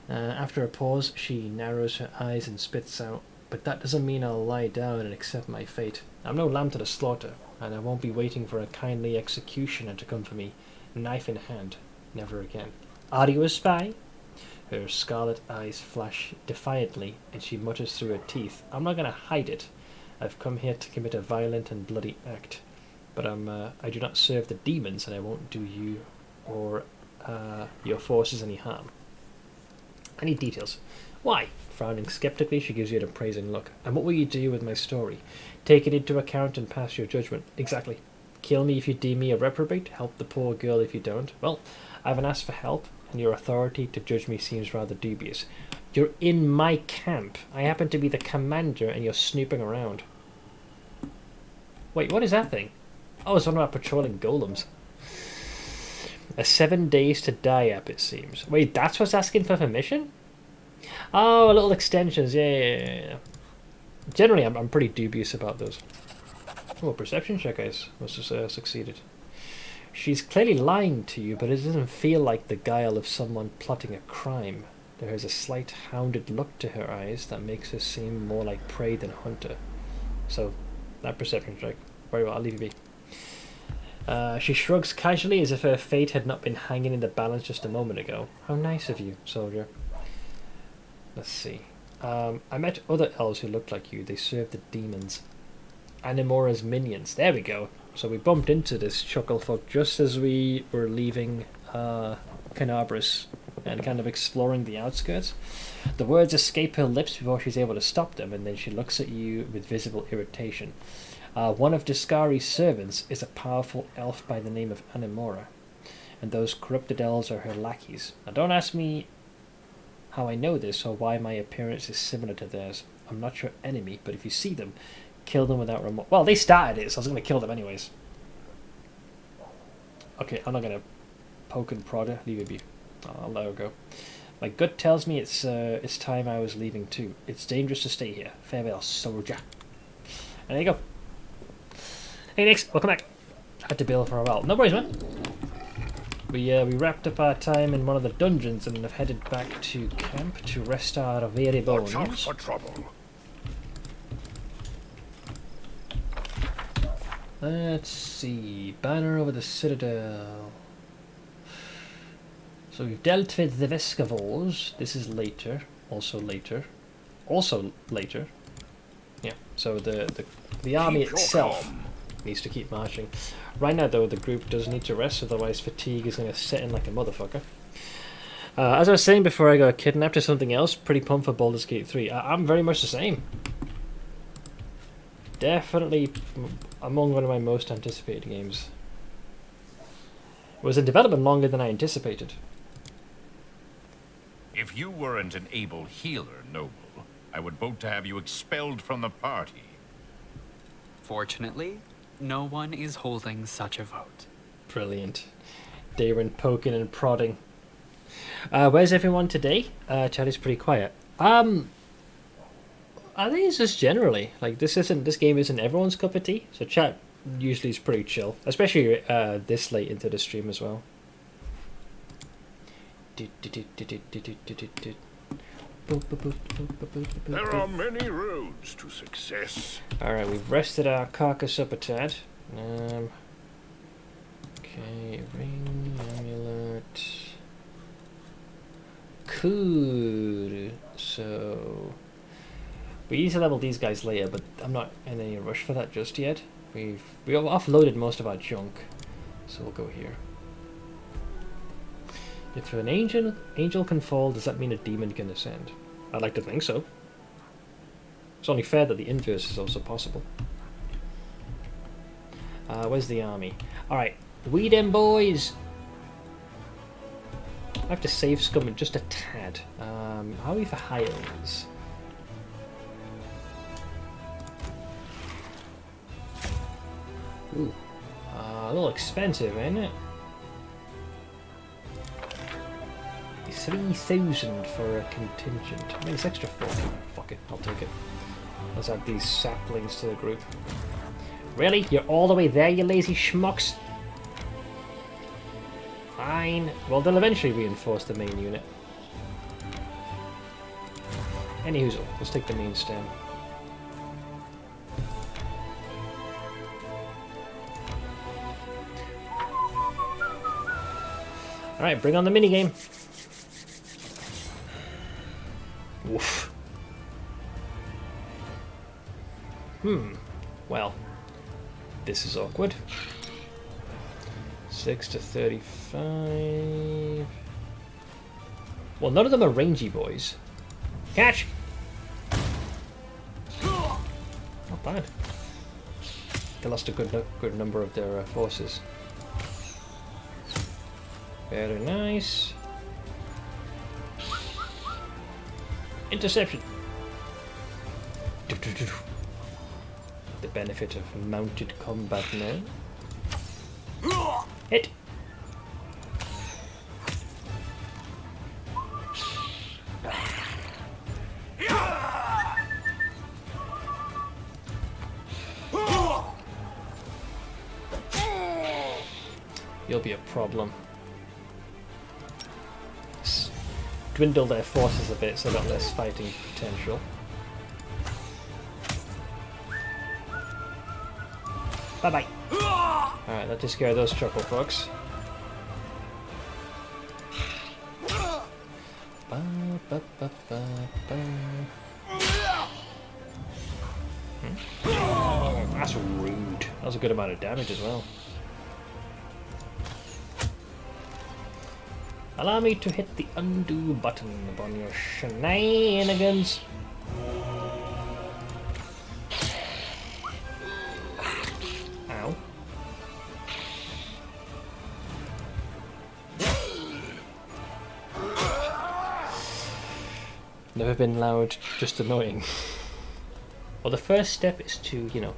After a pause, she narrows her eyes and spits out, but that doesn't mean I'll lie down and accept my fate. I'm no lamb to the slaughter, and I won't be waiting for a kindly executioner to come for me, knife in hand. Never again. Are you a spy? Her scarlet eyes flash defiantly, and she mutters through her teeth, I'm not going to hide it. I've come here to commit a violent and bloody act. But I do not serve the demons, and I won't do you or your forces any harm. I need details. Why? Frowning skeptically, she gives you an appraising look. And what will you do with my story? Take it into account and pass your judgment. Exactly. Kill me if you deem me a reprobate, help the poor girl if you don't. Well, I haven't asked for help, and your authority to judge me seems rather dubious. You're in my camp. I happen to be the commander, and you're snooping around. Wait, what is that thing? Oh, it's one about patrolling golems. A 7 days to die app, it seems. Wait, that's what's asking for permission? Oh, little extensions. Yeah. Generally, I'm pretty dubious about those. Oh, perception check, guys. Must have succeeded. She's clearly lying to you, but it doesn't feel like the guile of someone plotting a crime. There is a slight hounded look to her eyes that makes her seem more like prey than hunter. So, that perception check. Very well, I'll leave you be. She shrugs casually as if her fate had not been hanging in the balance just a moment ago. How nice of you, soldier. Let's see. I met other elves who looked like you. They served the demons. Animora's minions. There we go. So we bumped into this chucklefuck just as we were leaving Canabras and kind of exploring the outskirts. The words escape her lips before she's able to stop them, and then she looks at you with visible irritation. One of Discari's servants is a powerful elf by the name of Animora, and those corrupted elves are her lackeys. Now don't ask me how I know this or why my appearance is similar to theirs. I'm not your enemy, but if you see them, kill them without remorse. Well, they started it, so I was going to kill them anyways. Okay, I'm not going to poke and prod her. Leave it be. I'll let her go. My gut tells me it's time I was leaving too. It's dangerous to stay here. Farewell, soldier. And there you go. Hey, Nix, welcome back. Had to bail for a while. No worries, man. We wrapped up our time in one of the dungeons and have headed back to camp to rest our weary bones. Watch out for trouble. Let's see. Banner over the citadel. So we've dealt with the Vescavors. This is later. Also later. Also later. Yeah. So the army itself needs to keep marching. Right now, though, the group does need to rest, otherwise fatigue is going to set in like a motherfucker. As I was saying before I got kidnapped to something else, pretty pumped for Baldur's Gate 3. I'm very much the same. Definitely among one of my most anticipated games. It was in development longer than I anticipated. If you weren't an able healer, Noble, I would vote to have you expelled from the party. Fortunately, no one is holding such a vote. Brilliant. Darren poking and prodding. Where's everyone today? Chat is pretty quiet. I think it's just generally like this game isn't everyone's cup of tea. So chat usually is pretty chill, especially this late into the stream as well. There are many roads to success. Alright, we've rested our carcass up a tad. Okay, ring, amulet. Cool. So we need to level these guys later, but I'm not in any rush for that just yet. We offloaded most of our junk, so we'll go here. If an angel can fall, does that mean a demon can ascend? I'd like to think so. It's only fair that the inverse is also possible. Where's the army? Alright, we them boys! I have to save scum just a tad. How are we for hires? Ooh, a little expensive, ain't it? 3,000 for a contingent. I mean, it's extra 40. Fuck it, I'll take it. Let's add these saplings to the group. Really? You're all the way there, you lazy schmucks? Fine. Well, they'll eventually reinforce the main unit. Anywho, let's take the main stem. Alright, bring on the minigame. Woof. Well, this is awkward. 6 to 35. Well, none of them are rangy boys. Catch! Not bad. They lost a good number of their forces. Very nice. Interception. The benefit of mounted combat now. Hit. You'll be a problem. Dwindle their forces a bit so they've got less fighting potential. Bye bye. Alright, that takes care of those chuckle fucks. That's rude. That was a good amount of damage as well. Allow me to hit the undo button upon your shenanigans. Ow. Never been loud, just annoying. Well, the first step is to, you know,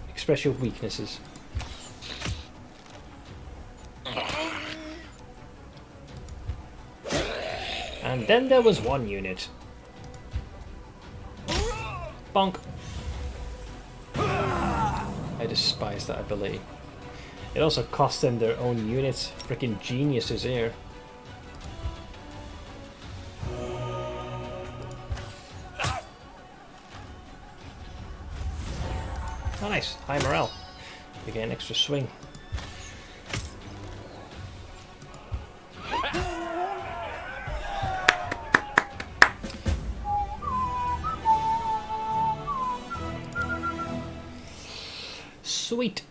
express your weaknesses. And then there was one unit. Bonk. I despise that ability. It also costs them their own units. Freaking geniuses here. Oh, nice. High morale. You get an extra swing. Sweet.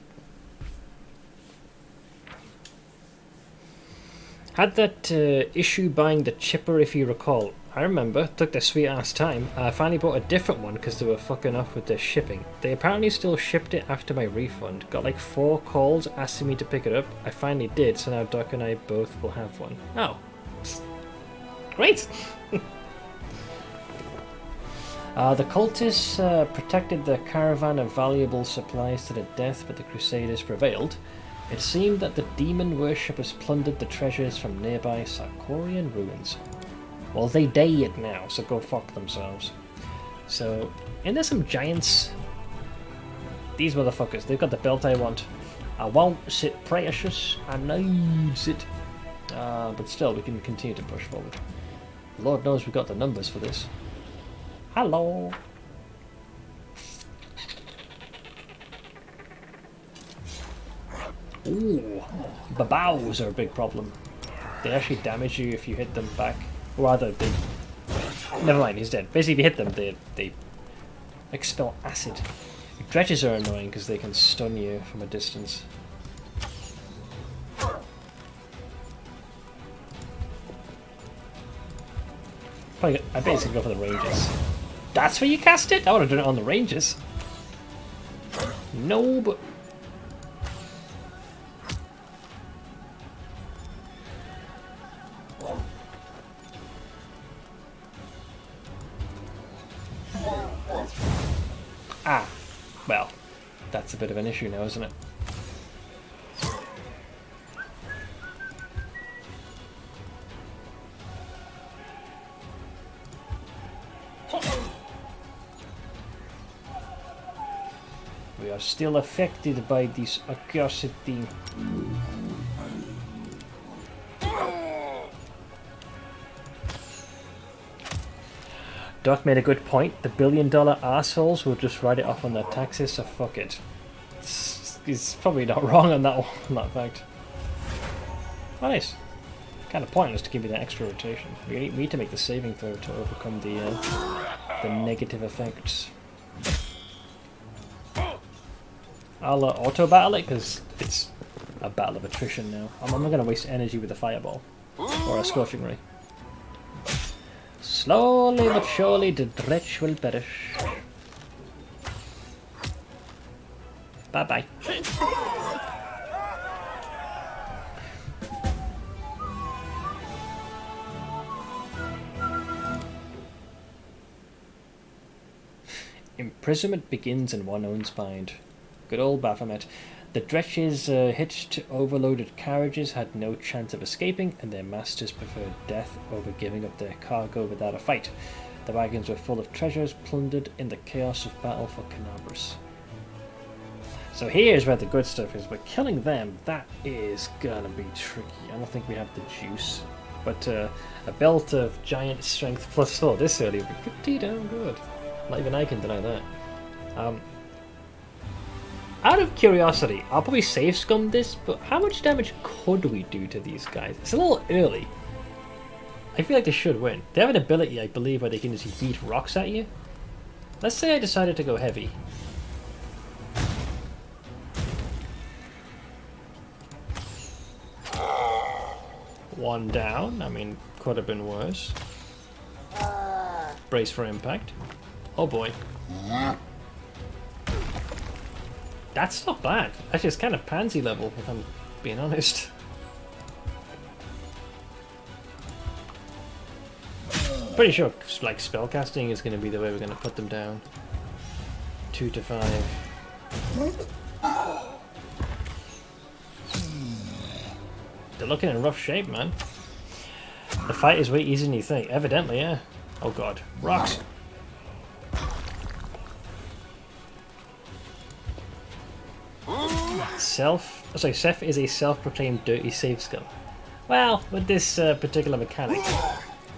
Had that issue buying the chipper, if you recall. I remember, took their sweet ass time. I finally bought a different one because they were fucking off with their shipping. They apparently still shipped it after my refund. Got like 4 calls asking me to pick it up. I finally did, so now Doc and I both will have one. Oh, Great! The cultists protected the caravan of valuable supplies to the death, but the Crusaders prevailed. It seemed that the demon worshippers plundered the treasures from nearby Sarkorian ruins. Well, they dead now, so go fuck themselves. So, and there's some giants. These motherfuckers, they've got the belt I want. I won't sit precious, I need it. But still, we can continue to push forward. Lord knows we've got the numbers for this. Hello! Ooh, babaus are a big problem. They actually damage you if you hit them back. Or rather, they... Never mind, he's dead. Basically, if you hit them, they expel acid. Dredges are annoying because they can stun you from a distance. I basically go for the ranges. That's where you cast it? I would have done it on the ranges. No, but... Ah, well, that's a bit of an issue now, isn't it? We are still affected by this accursed thing. Doc made a good point. The billion-dollar assholes will just write it off on their taxes, so fuck it. He's probably not wrong on that one, on that fact. Oh, nice. Kind of pointless to give you that extra rotation. We need to make the saving throw to overcome the negative effects. I'll auto-battle it because it's a battle of attrition now. I'm not going to waste energy with a fireball or a scorching ray. Slowly but surely the dredge will perish. Bye-bye. Imprisonment begins in one own's mind. Good old Baphomet. The dredges hitched to overloaded carriages had no chance of escaping, and their masters preferred death over giving up their cargo without a fight. The wagons were full of treasures plundered in the chaos of battle for Canabras. So here's where the good stuff is. We're killing them. That is gonna be tricky. I don't think we have the juice. But a belt of giant strength plus 4 this early would be pretty damn good. Not even I can deny that. Out of curiosity, I'll probably save scum this, but how much damage could we do to these guys? It's a little early. I feel like they should win. They have an ability, I believe, where they can just beat rocks at you. Let's say I decided to go heavy. One down. I mean, could have been worse. Brace for impact. Oh boy. That's not bad. Actually, it's kind of pansy level, if I'm being honest. Pretty sure, like, spellcasting is going to be the way we're going to put them down. 2 to 5. They're looking in rough shape, man. The fight is way easier than you think. Evidently, yeah. Oh god. Rocks! Seth is a self-proclaimed dirty save skill. Well, with this particular mechanic,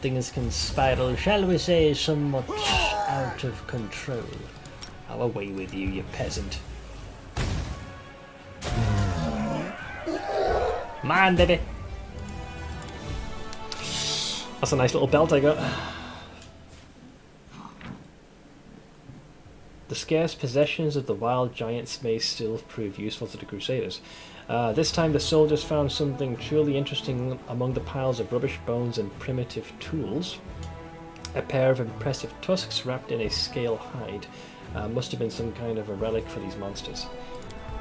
things can spiral, shall we say, somewhat out of control. I'll away with you, you peasant. Man, baby! That's a nice little belt I got. The scarce possessions of the wild giants may still prove useful to the Crusaders. This time the soldiers found something truly interesting among the piles of rubbish, bones and primitive tools. A pair of impressive tusks wrapped in a scale hide. Must have been some kind of a relic for these monsters.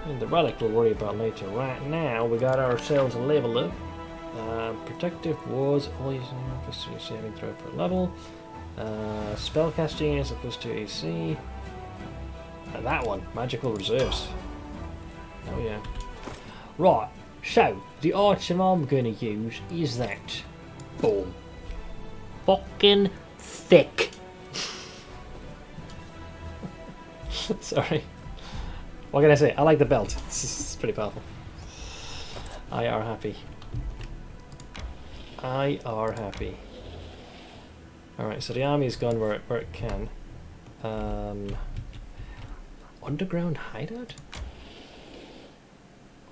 And the relic we'll worry about later. Right now we got ourselves a level up. Protective wards, all using plus 2 saving throw per level. Spellcasting is a plus 2 AC. And that one, magical reserves. Oh yeah. Right, so the item I'm gonna use is that. Boom. Fucking thick. Sorry. What can I say? I like the belt. It's pretty powerful. I are happy. I are happy. Alright, so the army's gone where it can. Underground hideout?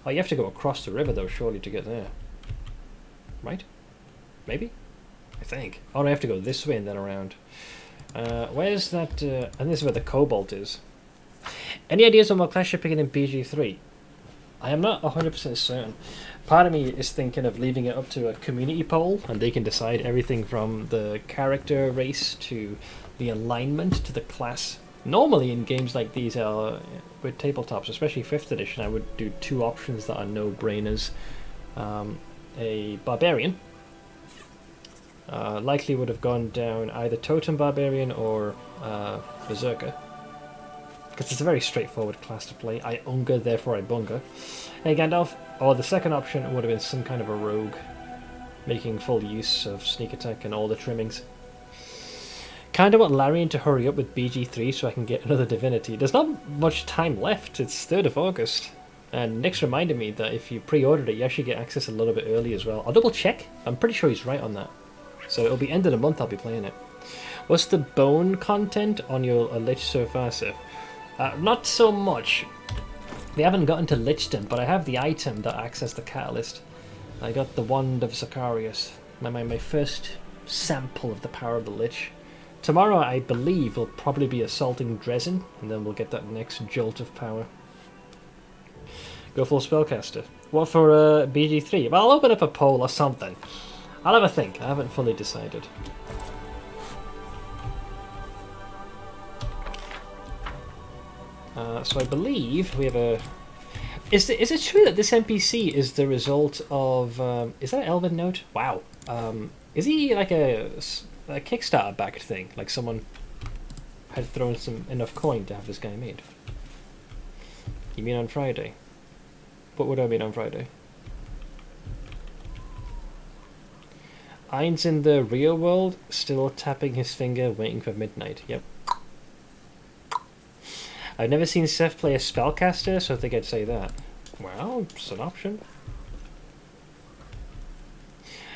Oh, you have to go across the river though, surely, to get there. Right? Maybe? I think. Oh, no, I have to go this way and then around. Where's that? And this is where the cobalt is. Any ideas on what class you're picking in BG3? I am not 100% certain. Part of me is thinking of leaving it up to a community poll, and they can decide everything from the character race to the alignment to the class. Normally in games like these, with tabletops, especially 5th edition, I would do 2 options that are no-brainers. A barbarian. Likely would have gone down either totem barbarian or berserker. Because it's a very straightforward class to play. I unga, therefore I bunga. Hey Gandalf. Or the second option would have been some kind of a rogue, making full use of sneak attack and all the trimmings. Kinda want Larian to hurry up with BG3 so I can get another divinity. There's not much time left, it's 3rd of August. And Nick's reminded me that if you pre-ordered it, you actually get access a little bit early as well. I'll double check, I'm pretty sure he's right on that. So it'll be end of the month I'll be playing it. What's the bone content on your Lich so far, Sif? Not so much. We haven't gotten to Lichdom, but I have the item that acts as the catalyst. I got the Wand of Zacharias, my first sample of the power of the Lich. Tomorrow, I believe, will probably be assaulting Dresden, and then we'll get that next jolt of power. Go full spellcaster. What for BG3? Well, I'll open up a poll or something. I'll have a think. I haven't fully decided. So I believe we have a... Is it true that this NPC is the result of... is that an Elven note? Wow. Is he like a Kickstarter-backed thing? Like someone had thrown enough coin to have this guy made? You mean on Friday? What would I mean on Friday? Ein's in the real world, still tapping his finger, waiting for midnight. Yep. I've never seen Seth play a spellcaster, so I think I'd say that. Well, it's an option.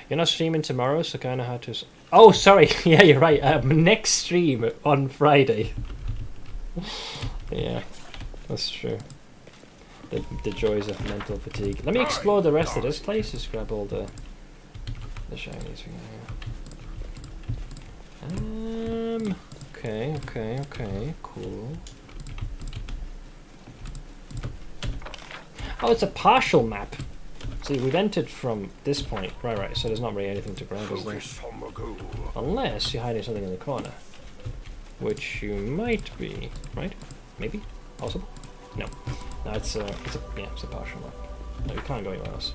You're not streaming tomorrow, so kind of hard to... Oh, sorry. Yeah, you're right. Next stream on Friday. Yeah, that's true. The joys of mental fatigue. Let me explore the rest of this place. Just grab all the shinies we got here. Okay. Cool. Oh, it's a partial map. See, we've entered from this point. Right, so there's not really anything to grab, is there? Unless you're hiding something in the corner. Which you might be, right? Maybe? Possible? No. No, it's a partial map. No, you can't go anywhere else.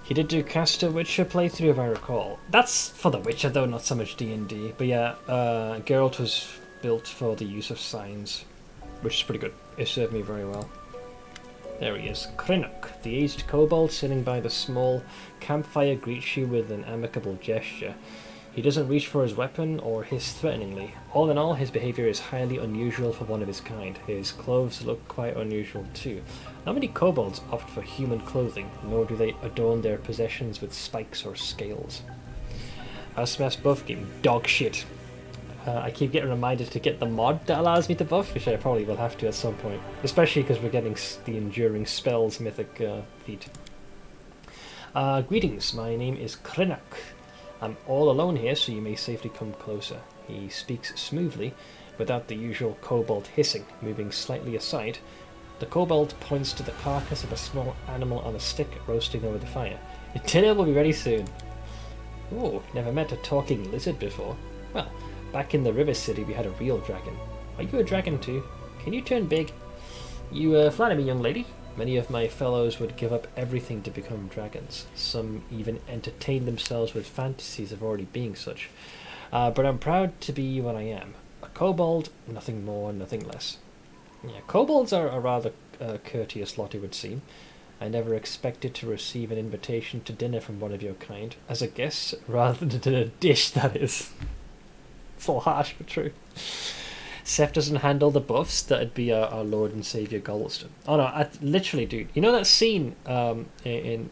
He did do Caster Witcher playthrough, if I recall. That's for The Witcher, though, not so much D&D. But yeah, Geralt was built for the use of signs, which is pretty good. It served me very well. There he is. Krenok, the aged kobold sitting by the small campfire, greets you with an amicable gesture. He doesn't reach for his weapon or hiss threateningly. All in all, his behaviour is highly unusual for one of his kind. His clothes look quite unusual too. Not many kobolds opt for human clothing, nor do they adorn their possessions with spikes or scales. Smash buff game, dog shit. I keep getting reminded to get the mod that allows me to buff, which I probably will have to at some point. Especially because we're getting the Enduring Spells mythic feat. Greetings, my name is Krenok. I'm all alone here, so you may safely come closer. He speaks smoothly, without the usual kobold hissing, moving slightly aside. The kobold points to the carcass of a small animal on a stick roasting over the fire. Dinner will be ready soon. Oh, never met a talking lizard before. Well, back in the River City we had a real dragon. Are you a dragon too? Can you turn big? You flatter me, young lady. Many of my fellows would give up everything to become dragons. Some even entertain themselves with fantasies of already being such. But I'm proud to be what I am. A kobold, nothing more, nothing less. Yeah, kobolds are a rather courteous lot, it would seem. I never expected to receive an invitation to dinner from one of your kind, as a guest, rather than a dish, that is. It's all harsh, but true. Seth doesn't handle the buffs, that'd be our Lord and Saviour Goldston. Oh no, literally, dude. You know that scene in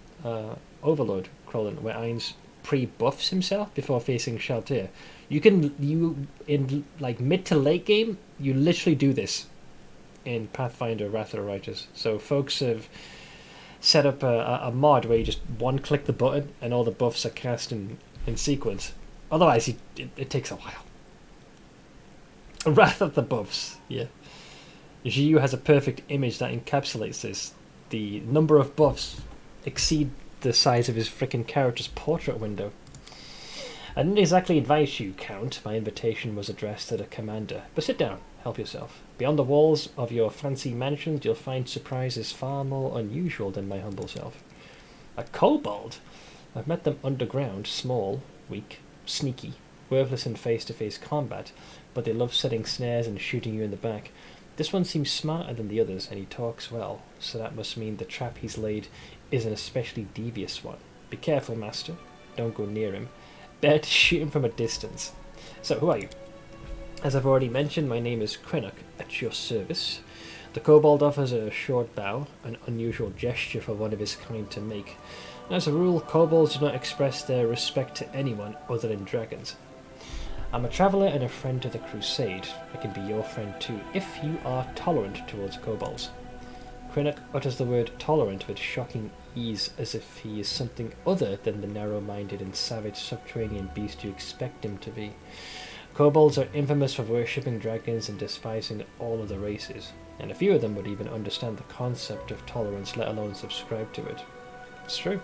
Overlord, Crowlin, where Ainz pre-buffs himself before facing Shaltir? In like mid to late game, you literally do this in Pathfinder Wrath of the Righteous. So folks have set up a mod where you just one-click the button and all the buffs are cast in sequence. Otherwise, it takes a while. Wrath of the buffs, yeah. Jiu has a perfect image that encapsulates this. The number of buffs exceed the size of his frickin' character's portrait window. I didn't exactly advise you, Count. My invitation was addressed to the commander. But sit down, help yourself. Beyond the walls of your fancy mansions, you'll find surprises far more unusual than my humble self. A kobold? I've met them underground, small, weak, sneaky, worthless in face-to-face combat, but they love setting snares and shooting you in the back. This one seems smarter than the others, and he talks well, so that must mean the trap he's laid is an especially devious one. Be careful, master. Don't go near him. Better to shoot him from a distance. So, who are you? As I've already mentioned, my name is Krennoc, at your service. The kobold offers a short bow, an unusual gesture for one of his kind to make. As a rule, kobolds do not express their respect to anyone other than dragons. I'm a traveller and a friend to the crusade. I can be your friend too, if you are tolerant towards kobolds. Krennoc utters the word tolerant with shocking ease, as if he is something other than the narrow-minded and savage subterranean beast you expect him to be. Kobolds are infamous for worshipping dragons and despising all other races, and a few of them would even understand the concept of tolerance, let alone subscribe to it. It's true.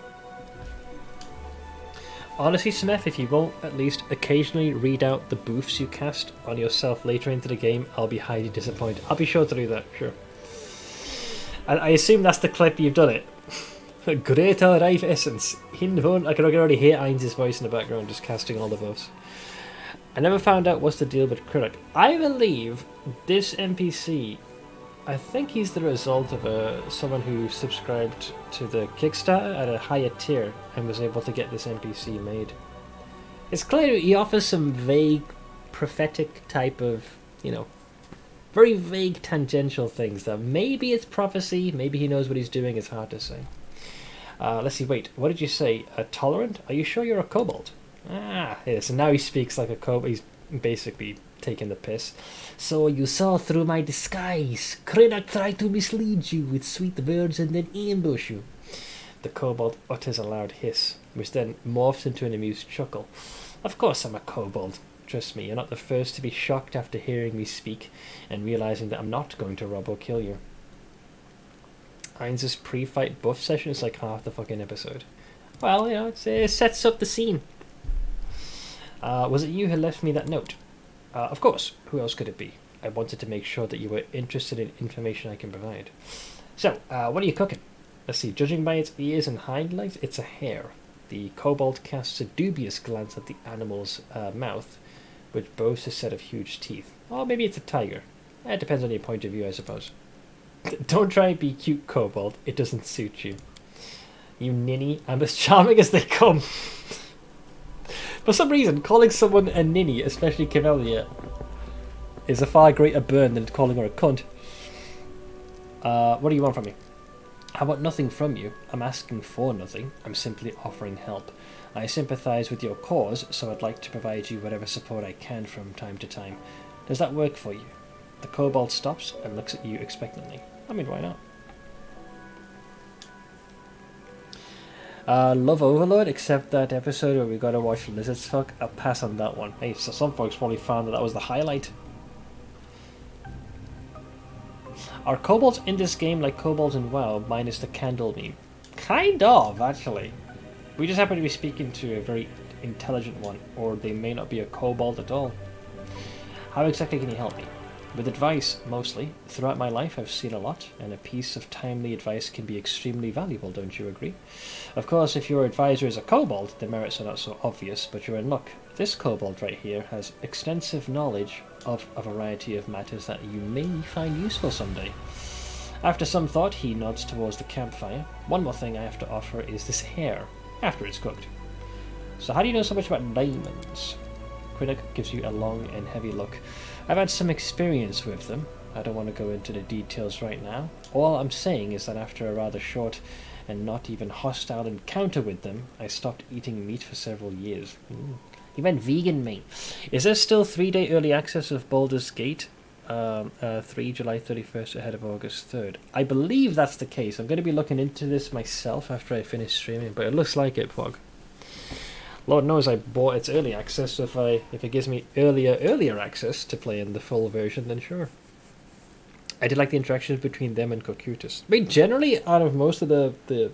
Honestly, Smith, if you won't at least occasionally read out the boofs you cast on yourself later into the game, I'll be highly disappointed. I'll be sure to do that, sure. And I assume that's the clip you've done it. Greater Rife Essence. I can already hear Ainz's voice in the background just casting all the buffs. I never found out what's the deal with Krennoc. I believe this NPC, I think he's the result of someone who subscribed to the Kickstarter at a higher tier and was able to get this NPC made. It's clear he offers some vague, prophetic type of, very vague tangential things that maybe it's prophecy, maybe he knows what he's doing, it's hard to say. Let's see, wait, what did you say? Tolerant? Are you sure you're a kobold? Ah, yeah, so now he speaks like a kobold. He's basically taking the piss. So you saw through my disguise. Krennoc tried to mislead you with sweet words and then ambush you. The kobold utters a loud hiss, which then morphs into an amused chuckle. Of course I'm a kobold. Trust me, you're not the first to be shocked after hearing me speak and realizing that I'm not going to rob or kill you. Ainz's pre-fight buff session is like half the fucking episode. Well, it sets up the scene. Was it you who left me that note? Of course. Who else could it be? I wanted to make sure that you were interested in information I can provide. So, what are you cooking? Let's see. Judging by its ears and hind legs, it's a hare. The kobold casts a dubious glance at the animal's mouth, which boasts a set of huge teeth. Or maybe it's a tiger. It depends on your point of view, I suppose. Don't try and be cute, kobold. It doesn't suit you. You ninny. I'm as charming as they come. For some reason, calling someone a ninny, especially Cavalier, is a far greater burn than calling her a cunt. What do you want from me? I want nothing from you. I'm asking for nothing. I'm simply offering help. I sympathise with your cause, so I'd like to provide you whatever support I can from time to time. Does that work for you? The kobold stops and looks at you expectantly. I mean, why not? Love Overlord, except that episode where we gotta watch lizards fuck. I'll pass on that one. Hey, so some folks probably found that was the highlight. Are kobolds in this game like kobolds in WoW, minus the candle meme? Kind of, actually. We just happen to be speaking to a very intelligent one, or they may not be a kobold at all. How exactly can you help me? With advice, mostly. Throughout my life I've seen a lot, and a piece of timely advice can be extremely valuable, don't you agree? Of course, if your advisor is a kobold, the merits are not so obvious, but you're in luck. This kobold right here has extensive knowledge of a variety of matters that you may find useful someday. After some thought, he nods towards the campfire. One more thing I have to offer is this hair, after it's cooked. So how do you know so much about diamonds? Quinnock gives you a long and heavy look. I've had some experience with them. I don't want to go into the details right now. All I'm saying is that after a rather short and not even hostile encounter with them, I stopped eating meat for several years. He went vegan, mate. Is there still 3-day early access of Baldur's Gate? 3 July 31st ahead of August 3rd. I believe that's the case. I'm going to be looking into this myself after I finish streaming, but it looks like it, Pog. Lord knows I bought its early access, so if it gives me earlier access to play in the full version, then sure. I did like the interactions between them and Cocytus. I mean, generally, out of most of the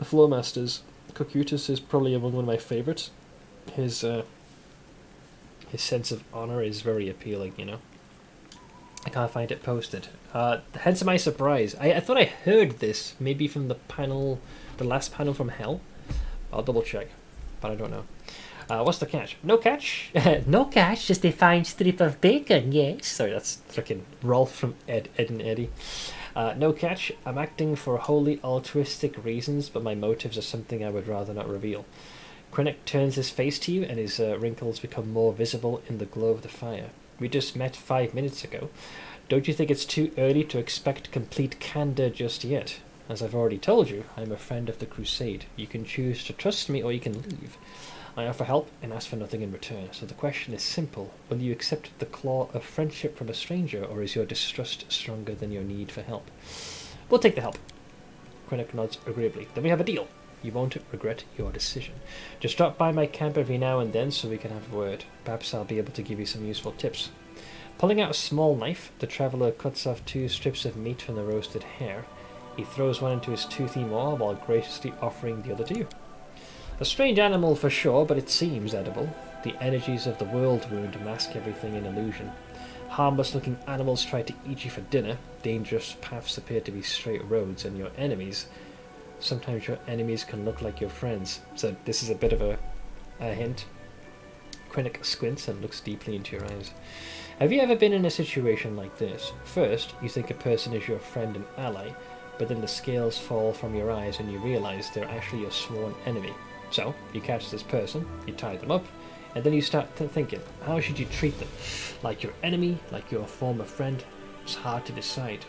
Flow Masters, Cocytus is probably among one of my favourites. His sense of honour is very appealing, you know. I can't find it posted. Hence my surprise. I thought I heard this, maybe from the last panel from Hell. I'll double check, but I don't know. What's the catch? No catch. No catch, just a fine strip of bacon, yes. Sorry, that's freaking Rolf from Ed and Eddie. No catch. I'm acting for wholly altruistic reasons, but my motives are something I would rather not reveal. Quinnock turns his face to you, and his wrinkles become more visible in the glow of the fire. We just met 5 minutes ago. Don't you think it's too early to expect complete candor just yet? As I've already told you, I'm a friend of the Crusade. You can choose to trust me or you can leave. I offer help and ask for nothing in return, so the question is simple. Will you accept the claw of friendship from a stranger, or is your distrust stronger than your need for help? We'll take the help. Quinnock nods agreeably. Then we have a deal. You won't regret your decision. Just drop by my camp every now and then so we can have a word. Perhaps I'll be able to give you some useful tips. Pulling out a small knife, the traveller cuts off 2 strips of meat from the roasted hare. He throws one into his toothy maw while graciously offering the other to you. A strange animal for sure, but it seems edible. The energies of the world wound mask everything in illusion. Harmless-looking animals try to eat you for dinner. Dangerous paths appear to be straight roads, and your enemies... Sometimes your enemies can look like your friends. So this is a bit of a hint. Quinnock squints and looks deeply into your eyes. Have you ever been in a situation like this? First, you think a person is your friend and ally, but then the scales fall from your eyes and you realise they're actually your sworn enemy. So, you catch this person, you tie them up, and then you start thinking, how should you treat them? Like your enemy, like your former friend? It's hard to decide.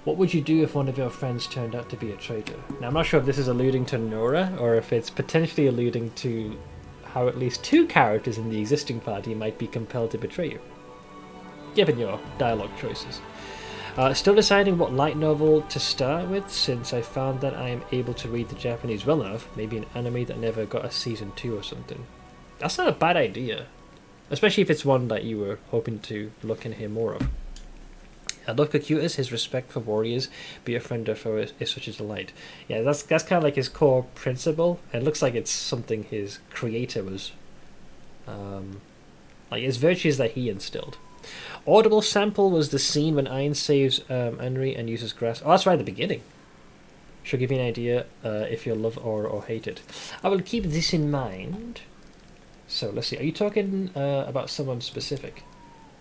What would you do if one of your friends turned out to be a traitor? Now, I'm not sure if this is alluding to Nora, or if it's potentially alluding to how at least 2 characters in the existing party might be compelled to betray you, given your dialogue choices. Still deciding what light novel to start with, since I found that I am able to read the Japanese well enough. Maybe an anime that never got a season 2 or something. That's not a bad idea, especially if it's one that you were hoping to look and hear more of. I love Cocytus, his respect for warriors, be a friend or foe is such a delight. Yeah, that's kind of like his core principle. It looks like it's something his creator was, like his virtues that he instilled. Audible sample was the scene when Iron saves Henry and uses grass. Oh, that's right at the beginning. Should give you an idea if you love or hate it. I will keep this in mind. So let's see. Are you talking about someone specific?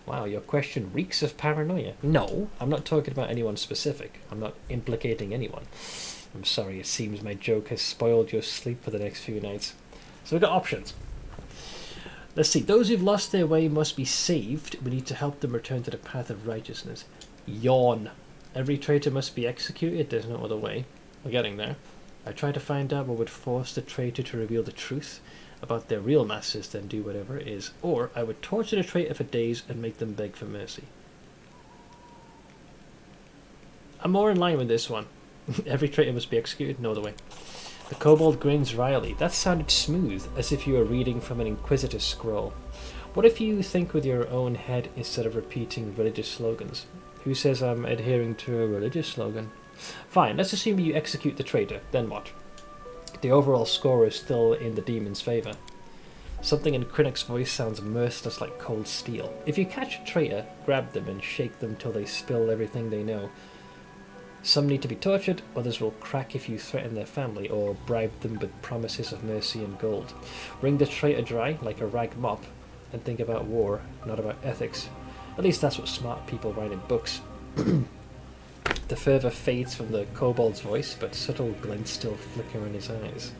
Wow, your question reeks of paranoia. No, I'm not talking about anyone specific. I'm not implicating anyone. I'm sorry, it seems my joke has spoiled your sleep for the next few nights. So we've got options. Let's see. Those who've lost their way must be saved. We need to help them return to the path of righteousness. Yawn. Every traitor must be executed. There's no other way. We're getting there. I try to find out what would force the traitor to reveal the truth about their real masters, then do whatever it is. Or I would torture the traitor for days and make them beg for mercy. I'm more in line with this one. Every traitor must be executed. No other way. The kobold grins wryly. That sounded smooth, as if you were reading from an inquisitor's scroll. What if you think with your own head instead of repeating religious slogans? Who says I'm adhering to a religious slogan? Fine, let's assume you execute the traitor. Then what? The overall score is still in the demon's favour. Something in Krennic's voice sounds merciless like cold steel. If you catch a traitor, grab them and shake them till they spill everything they know. Some need to be tortured, others will crack if you threaten their family or bribe them with promises of mercy and gold. Wring the traitor dry like a rag mop and think about war, not about ethics. At least that's what smart people write in books. The fervour fades from the kobold's voice, but subtle glints still flicker in his eyes.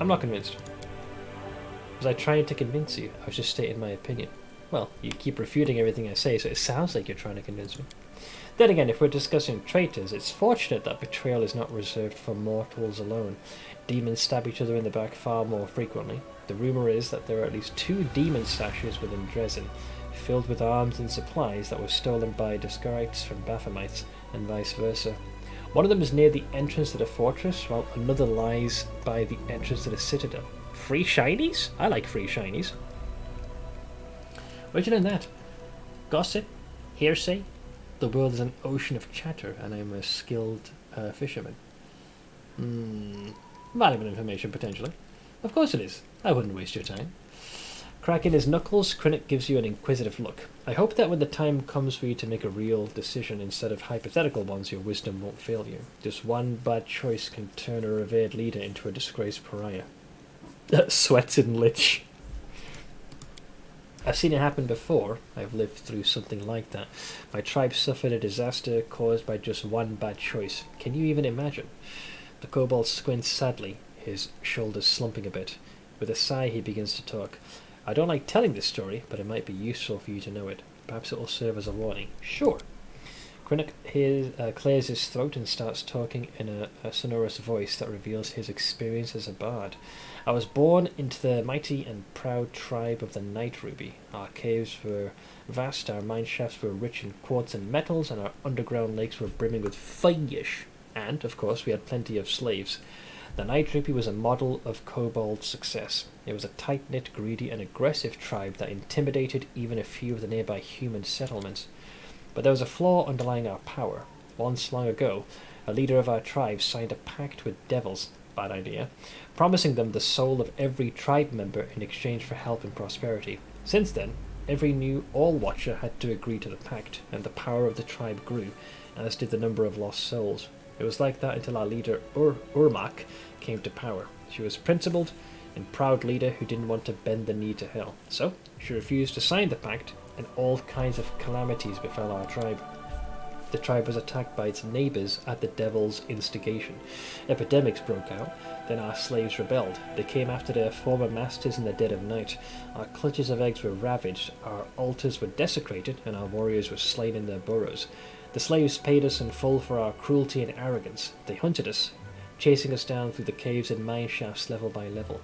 I'm not convinced. Was I trying to convince you? I was just stating my opinion. Well, you keep refuting everything I say, so it sounds like you're trying to convince me. Then again, if we're discussing traitors, it's fortunate that betrayal is not reserved for mortals alone. Demons stab each other in the back far more frequently. The rumour is that there are at least 2 demon stashes within Dresden, filled with arms and supplies that were stolen by Discarites from Baphamites, and vice versa. One of them is near the entrance to the fortress, while another lies by the entrance to the citadel. Free shinies? I like free shinies. Where'd you learn that? Gossip? Hearsay? The world is an ocean of chatter, and I am a skilled fisherman. Valuable information, potentially. Of course it is. I wouldn't waste your time. Cracking his knuckles, Krennic gives you an inquisitive look. I hope that when the time comes for you to make a real decision instead of hypothetical ones, your wisdom won't fail you. Just one bad choice can turn a revered leader into a disgraced pariah. Sweats in Lich. I've seen it happen before. I've lived through something like that. My tribe suffered a disaster caused by just one bad choice. Can you even imagine? The kobold squints sadly, his shoulders slumping a bit. With a sigh, he begins to talk. I don't like telling this story, but it might be useful for you to know it. Perhaps it will serve as a warning. Sure. Krennic clears his throat and starts talking in a sonorous voice that reveals his experience as a bard. I was born into the mighty and proud tribe of the Night Ruby. Our caves were vast, our mine shafts were rich in quartz and metals, and our underground lakes were brimming with fish. And, of course, we had plenty of slaves. The Night Ruby was a model of kobold success. It was a tight-knit, greedy, and aggressive tribe that intimidated even a few of the nearby human settlements. But there was a flaw underlying our power. Once long ago, a leader of our tribe signed a pact with devils, bad idea, promising them the soul of every tribe member in exchange for help and prosperity. Since then, every new All-Watcher had to agree to the pact, and the power of the tribe grew, as did the number of lost souls. It was like that until our leader, Urmak, came to power. She was principled and proud leader who didn't want to bend the knee to hell. So, she refused to sign the pact, and all kinds of calamities befell our tribe. The tribe was attacked by its neighbours at the devil's instigation. Epidemics broke out, then our slaves rebelled. They came after their former masters in the dead of night. Our clutches of eggs were ravaged, our altars were desecrated, and our warriors were slain in their burrows. The slaves paid us in full for our cruelty and arrogance. They hunted us, chasing us down through the caves and mine shafts level by level.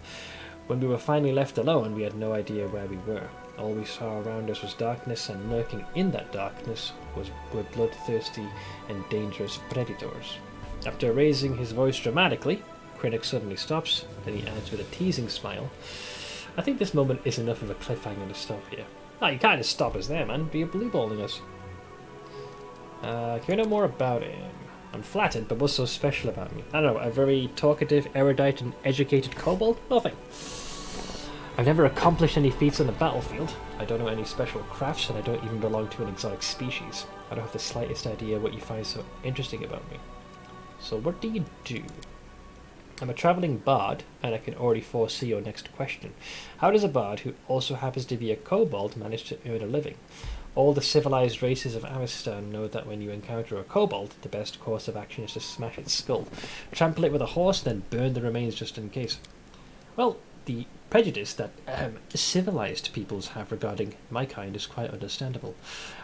When we were finally left alone, we had no idea where we were. All we saw around us was darkness, and lurking in that darkness were bloodthirsty and dangerous predators. After raising his voice dramatically, Krennic suddenly stops, then he adds with a teasing smile, I think this moment is enough of a cliffhanger to stop here. Ah, you can't just stop us there, man. Be a blueballing us. Can we know more about him? I'm flattered, but what's so special about me? I don't know, a very talkative, erudite, and educated kobold? Nothing. I've never accomplished any feats on the battlefield. I don't know any special crafts, and I don't even belong to an exotic species. I don't have the slightest idea what you find so interesting about me. So what do you do? I'm a travelling bard, and I can already foresee your next question. How does a bard who also happens to be a kobold manage to earn a living? All the civilized races of Amistan know that when you encounter a kobold, the best course of action is to smash its skull, trample it with a horse, then burn the remains just in case. Well, the prejudice that civilized peoples have regarding my kind is quite understandable.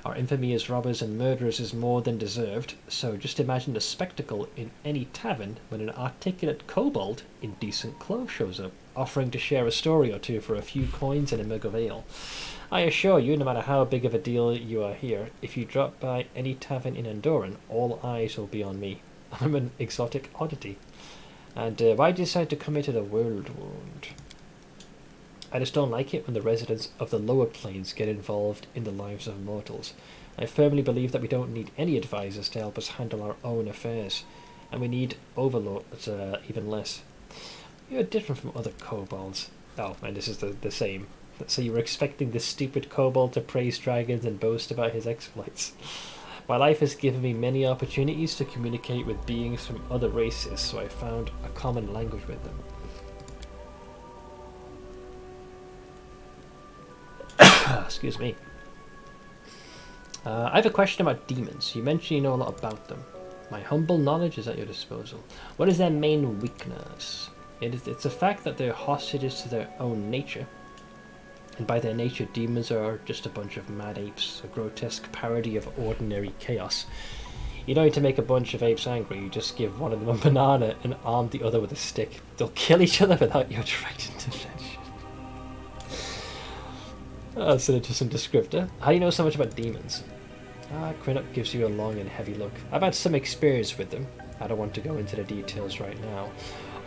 Our infamy as robbers and murderers is more than deserved, so just imagine the spectacle in any tavern when an articulate kobold in decent clothes shows up, offering to share a story or two for a few coins and a mug of ale. I assure you, no matter how big of a deal you are here, if you drop by any tavern in Andoran, all eyes will be on me. I'm an exotic oddity. And why did you decide to come into the world wound? I just don't like it when the residents of the lower planes get involved in the lives of mortals. I firmly believe that we don't need any advisors to help us handle our own affairs, and we need overlords even less. You're different from other kobolds. Oh, and this is the same. So you were expecting this stupid kobold to praise dragons and boast about his exploits. My life has given me many opportunities to communicate with beings from other races, so I found a common language with them. Excuse me. I have a question about demons. You mentioned you know a lot about them. My humble knowledge is at your disposal. What is their main weakness? It's the fact that they're hostages to their own nature. And by their nature, demons are just a bunch of mad apes, a grotesque parody of ordinary chaos. You don't need to make a bunch of apes angry, you just give one of them a banana and arm the other with a stick. They'll kill each other without your direct intervention. That's an interesting descriptor. How do you know so much about demons? Crinop gives you a long and heavy look. I've had some experience with them. I don't want to go into the details right now.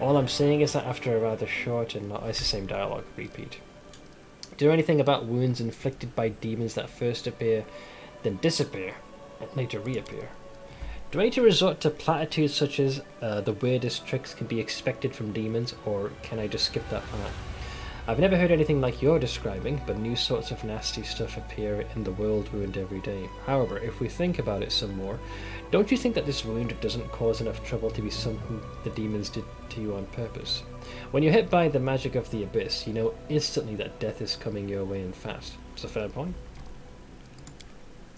All I'm saying is that after a rather short and not it's the same dialogue repeat. Do you know anything about wounds inflicted by demons that first appear, then disappear, and later reappear? Do I need to resort to platitudes such as the weirdest tricks can be expected from demons, or can I just skip that part? I've never heard anything like you're describing, but new sorts of nasty stuff appear in the world wound every day. However, if we think about it some more, don't you think that this wound doesn't cause enough trouble to be something the demons did to you on purpose? When you're hit by the magic of the abyss, you know instantly that death is coming your way and fast. It's a fair point.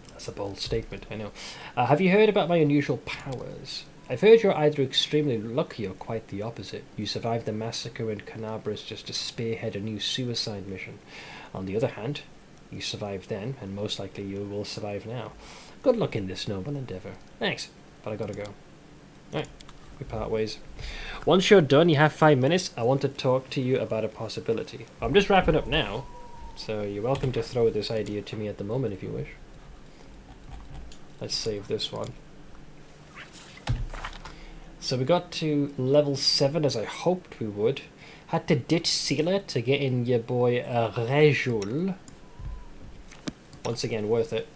That's a bold statement, I know. Have you heard about my unusual powers? I've heard you're either extremely lucky or quite the opposite. You survived the massacre in Canabras just to spearhead a new suicide mission. On the other hand, you survived then, and most likely you will survive now. Good luck in this noble endeavour. Thanks, but I gotta go. Alright, we part ways. Once you're done, you have 5 minutes. I want to talk to you about a possibility. I'm just wrapping up now, so you're welcome to throw this idea to me at the moment if you wish. Let's save this one. So we got to level 7 as I hoped we would. Had to ditch Sealer to get in your boy Rejul. Once again, worth it.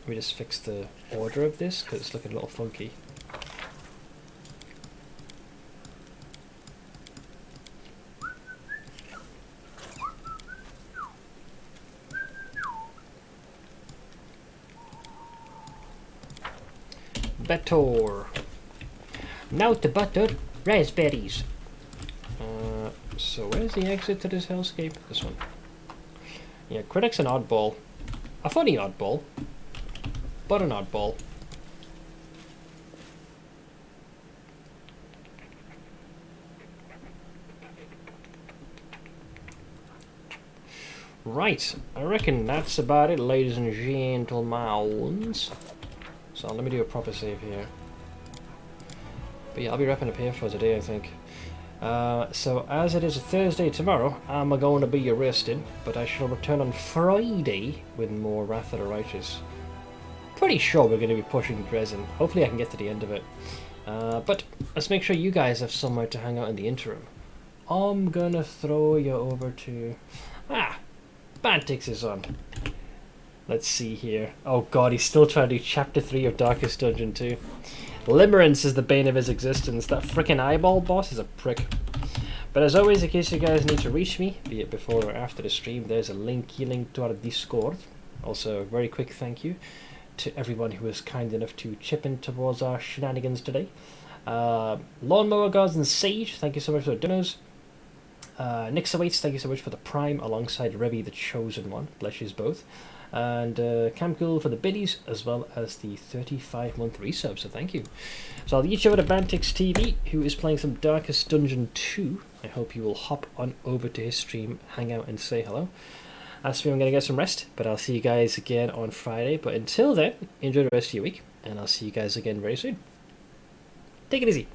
Let me just fix the order of this because it's looking a little funky. Betor. Now to butter raspberries. So where's the exit to this hellscape? This one. Yeah, Critic's an oddball. A funny oddball. But an oddball. Right, I reckon that's about it, ladies and gentlemen. So let me do a proper save here. But yeah, I'll be wrapping up here for today, I think. So as it is a Thursday tomorrow, I'm going to be arrested, but I shall return on Friday with more Wrath of the Righteous. Pretty sure we're going to be pushing Dresden. Hopefully I can get to the end of it. But let's make sure you guys have somewhere to hang out in the interim. I'm gonna throw you over to... Bantix is on. Let's see here. Oh god, he's still trying to do Chapter 3 of Darkest Dungeon 2. Limerence is the bane of his existence. That frickin' eyeball boss is a prick. But as always, in case you guys need to reach me, be it before or after the stream, there's a link to our Discord. Also, a very quick thank you to everyone who was kind enough to chip in towards our shenanigans today. Lawnmower Gods and Sage, thank you so much for the donos. Nixawaits, thank you so much for the Prime, alongside Revy the Chosen One. Bless yous both. And Camcool for the biddies, as well as the 35-month resub, so thank you. So I'll lead you over to Bantix TV, who is playing some Darkest Dungeon 2. I hope you will hop on over to his stream, hang out and say hello. As for me, I'm going to get some rest, but I'll see you guys again on Friday. But until then, enjoy the rest of your week, and I'll see you guys again very soon. Take it easy.